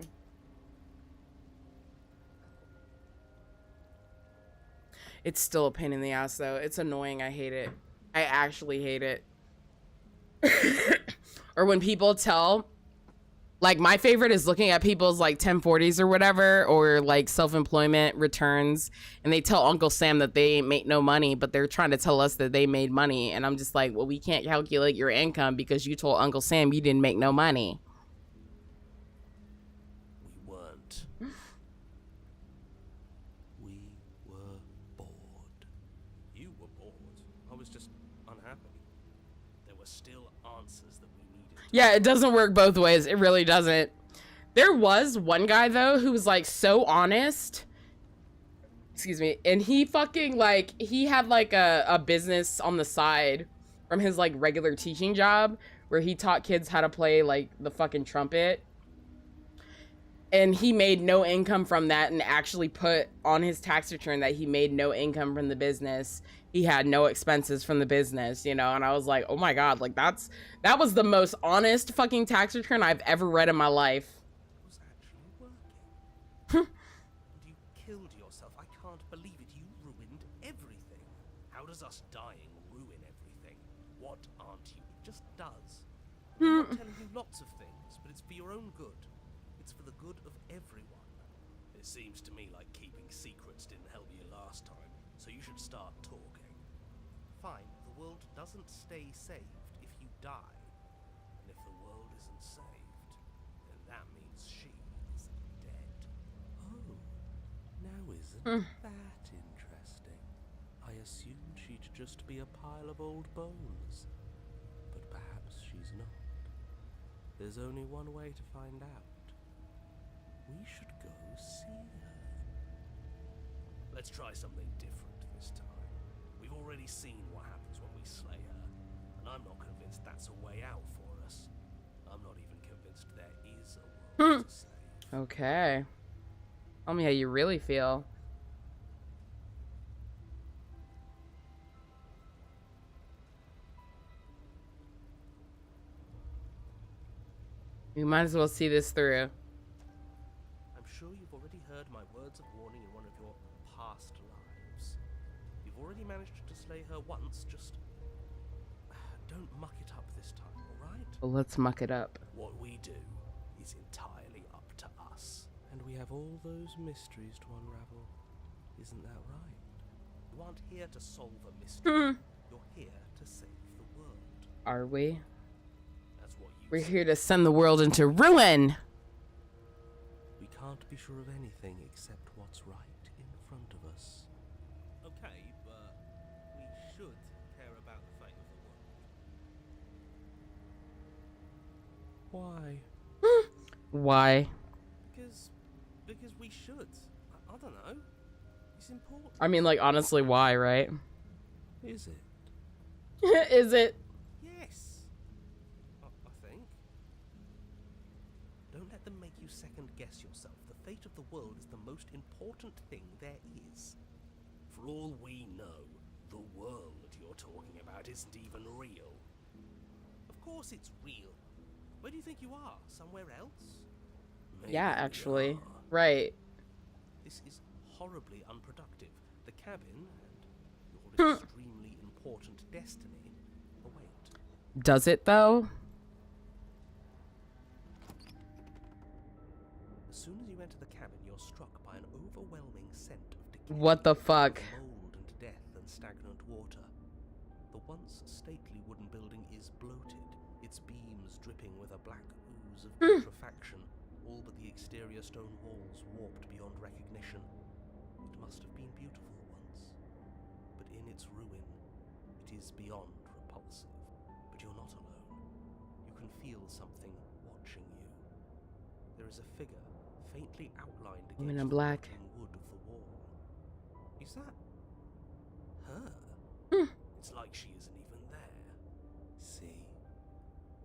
It's still a pain in the ass though. It's annoying. I hate it. I actually hate it. Or when people tell, like, my favorite is looking at people's like 1040s or whatever, or like self-employment returns, and they tell Uncle Sam that they ain't make no money, but they're trying to tell us that they made money. And I'm just like, well, we can't calculate your income because you told Uncle Sam you didn't make no money. We weren't. We were bored. You were bored. I was just unhappy. There were still answers that we needed. Yeah, it doesn't work both ways. It really doesn't. There was one guy though who was like so honest. Excuse me. And he fucking like, he had like a business on the side from his like regular teaching job where he taught kids how to play like the fucking trumpet. And he made no income from that, and actually put on his tax return that he made no income from the business. He had no expenses from the business, you know? And I was like, oh my God, like that was the most honest fucking tax return I've ever read in my life. It was actually working. And you killed yourself. I can't believe it. You ruined everything. How does us dying ruin everything? What aren't you? It just does. I'm not telling you lots of things, but it's for your own good. It's for the good of everyone. It seems to me like keeping secrets didn't help you last time, so you should start talking. Fine, the world doesn't stay saved if you die. And if the world isn't saved, then that means she is dead. Oh, now isn't that interesting? I assumed she'd just be a pile of old bones. But perhaps she's not. There's only one way to find out. We should go see her. Let's try something different this time. We've already seen what happens when we slay her, and I'm not convinced that's a way out for us. I'm not even convinced there is a world to save. Okay. Tell me how you really feel. You might as well see this through. I'm sure you've already heard my words of warning in one of your past lives. You've already managed to slay her once, just don't muck it up this time, alright? Well, let's muck it up. What we do is entirely up to us. And we have all those mysteries to unravel. Isn't that right? You aren't here to solve a mystery. You're here to save the world. Are we? That's what you We're said. here to send the world into ruin! We can't be sure of anything except what's right in front of us. Okay, but we should care about the fate of the world. Why? Why? Because we should. I don't know. It's important. I mean, like, honestly, why, right? Is it? Is it? Yes. I think. Don't let them make you second guess yourself. The fate of the world is the most important thing there is. For all we know, the world you're talking about isn't even real. Of course it's real. Where do you think you are? Somewhere else? Maybe Yeah, we actually. are. Right. This is horribly unproductive. The cabin and your extremely important destiny await. Does it, though? As soon as you enter the cabin, you're struck by an overwhelming scent of decay. What the fuck? Mold and death and stagnant water. The once stately wooden building is bloated, its its beams dripping with a black ooze of putrefaction, all but the exterior stone walls warped beyond recognition. It must have been beautiful once, but in its ruin, it is beyond repulsive. But you're not alone. You can feel something watching you. There is a figure, faintly outlined against the rotting wood of the wall. Is that her? It's like she isn't even there. See?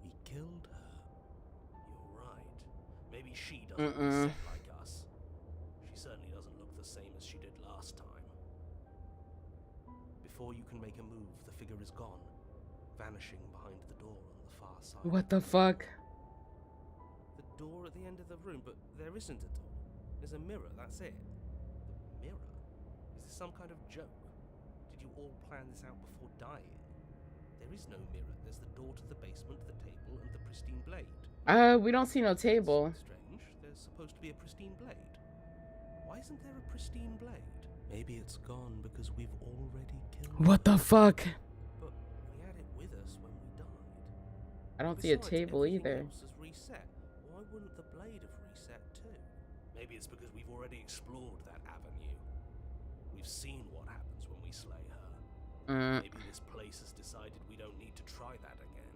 We killed her. You're right. Maybe she doesn't reset like us. She certainly doesn't look the same as she did last time. Before you can make a move, the figure is gone, vanishing behind the door on the far side. What the fuck? The door at the end of the room, but there isn't a door. There's a mirror, that's it. The mirror? Is this some kind of joke? Did you all plan this out before dying? There is no mirror. There's the door to the basement, the table, and the pristine blade. We don't see no table. Strange. There's supposed to be a pristine blade. Why isn't there a pristine blade? Maybe it's gone because we've already killed What the fuck? But we had it with us when we died. I don't see a table either. Else has reset. Why wouldn't the blade have reset too? Maybe it's because we've already explored that avenue. We've seen what happens when we slay her. Maybe this place has decided we don't need to try that again.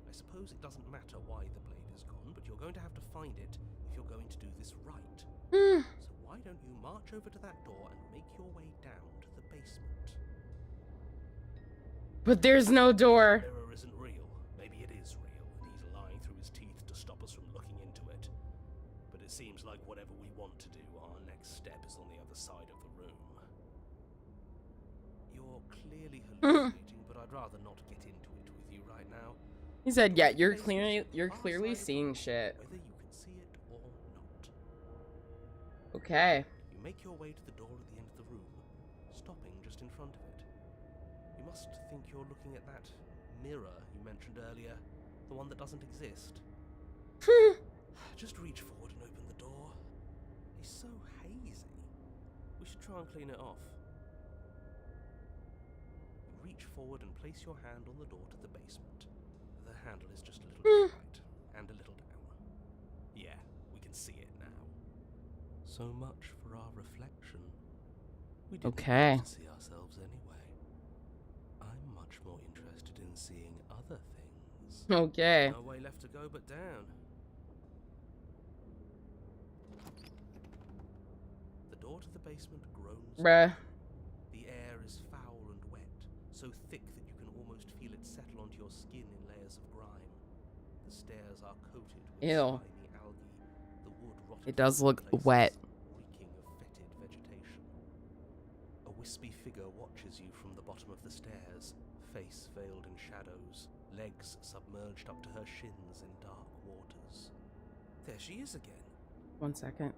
I suppose it doesn't matter why the blade is gone, but you're going to have to find it if you're going to do this right. So why don't you march over to that door and make your way down to the basement? But there's no door. The mirror isn't real. Maybe it is real, and he's lying through his teeth to stop us from looking into it. But it seems like whatever we want to do, our next step is on the other side of the room. You're clearly hallucinating, but I'd rather not get into it with you right now. He said, "Yeah, you're clearly seeing shit." Whether you can see it or not. Okay. You make your way to the door at the end of the room, stopping just in front of it. You must think you're looking at that mirror you mentioned earlier, the one that doesn't exist. Just reach forward and open the door. It's so hazy. We should try and clean it off. Reach forward and place your hand on the door to the basement. The handle is just a little to the right and a little down. Yeah, we can see it now. So much for our reflection. We didn't have to see ourselves anyway. I'm much more interested in seeing other things. Okay. No way left to go but down. The door to the basement groans. Bruh. The air is foul and wet, so thick that you can almost feel it settle onto your skin in layers of grime. The stairs are coated with slimy algae. The wood rotted. It does look wet. Reeking of fetid vegetation. A wispy figure watches you from the bottom of the stairs, face veiled in shadows, legs submerged up to her shins in dark waters. There she is again. 1 second.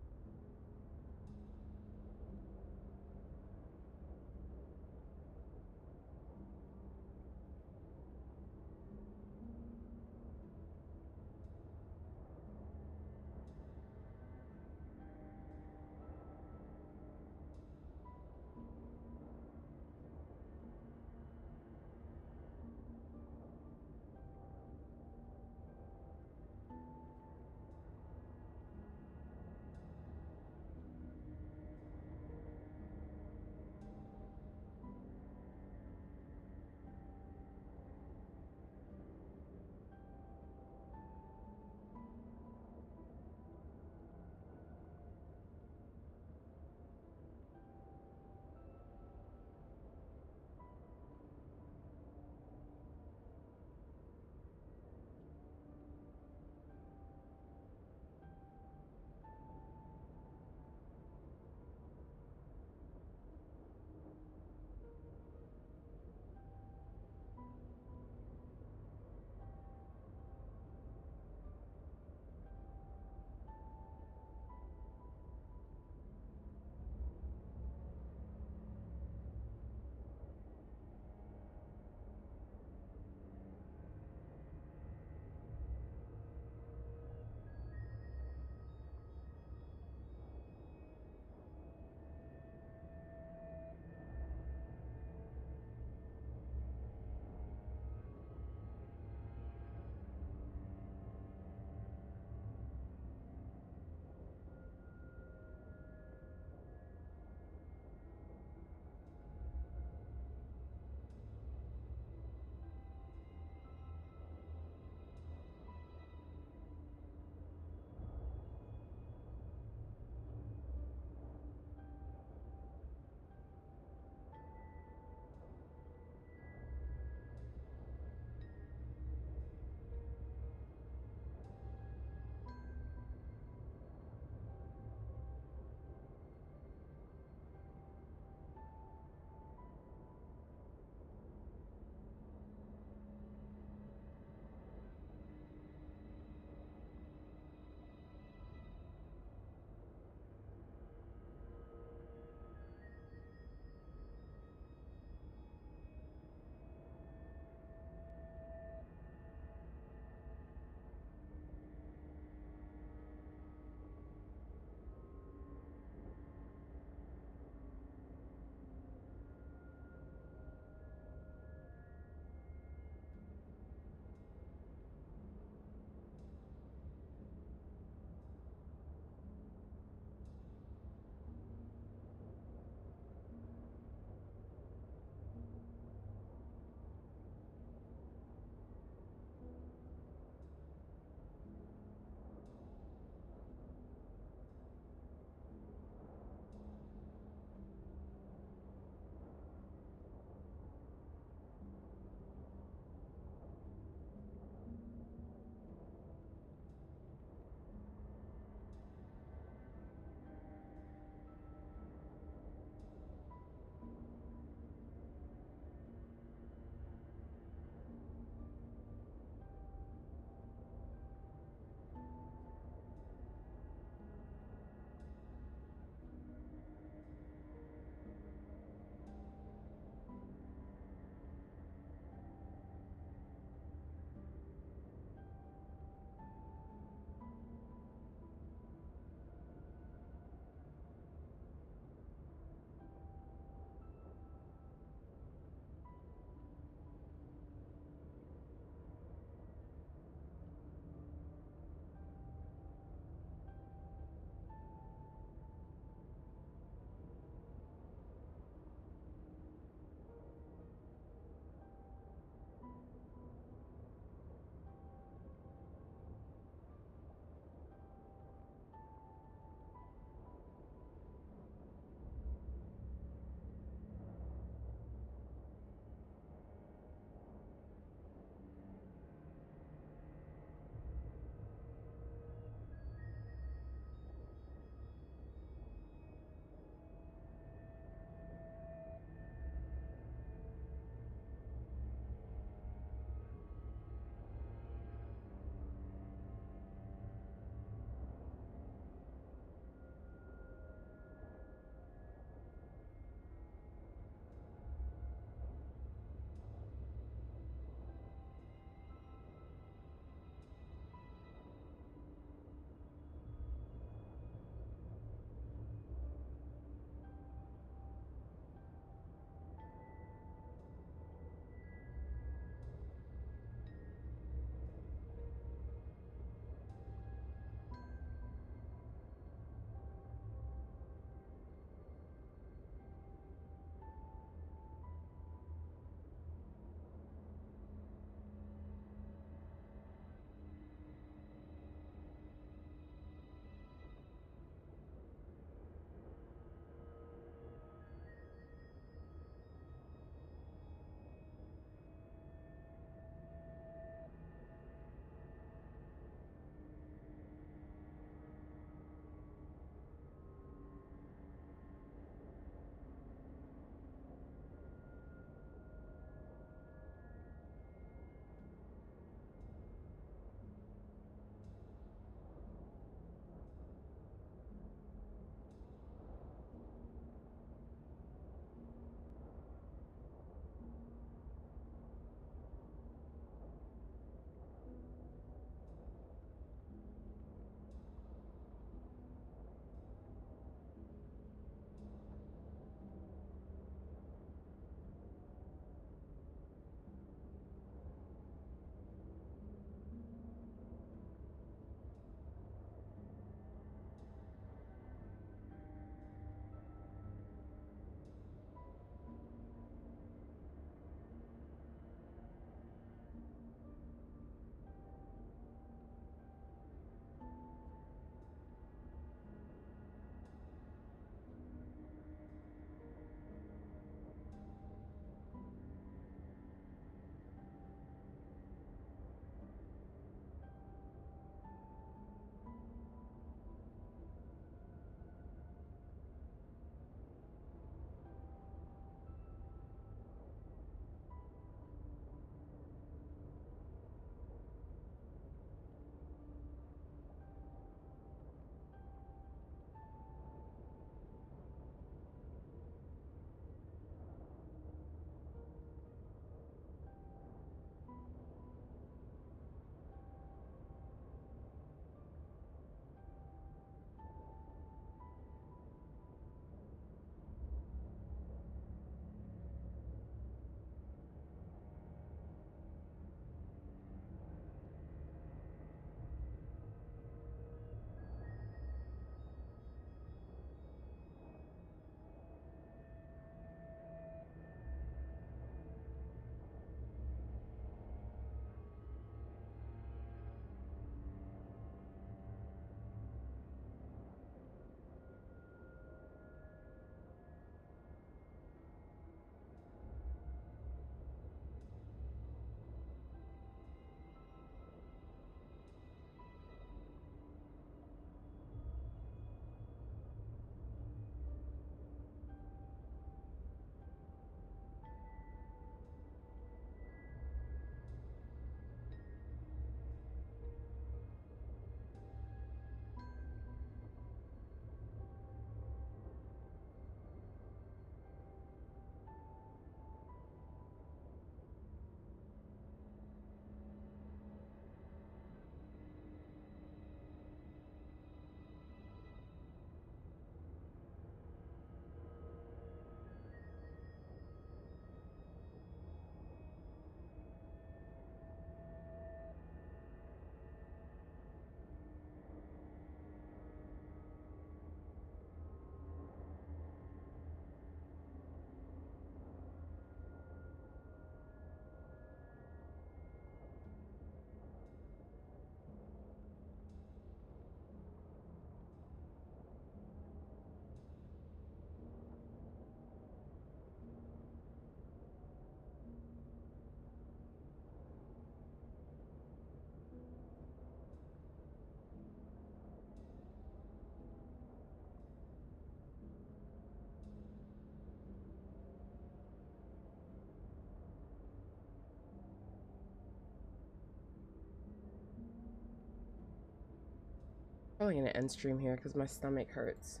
Probably gonna end stream here because my stomach hurts.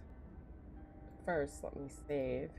First, let me save.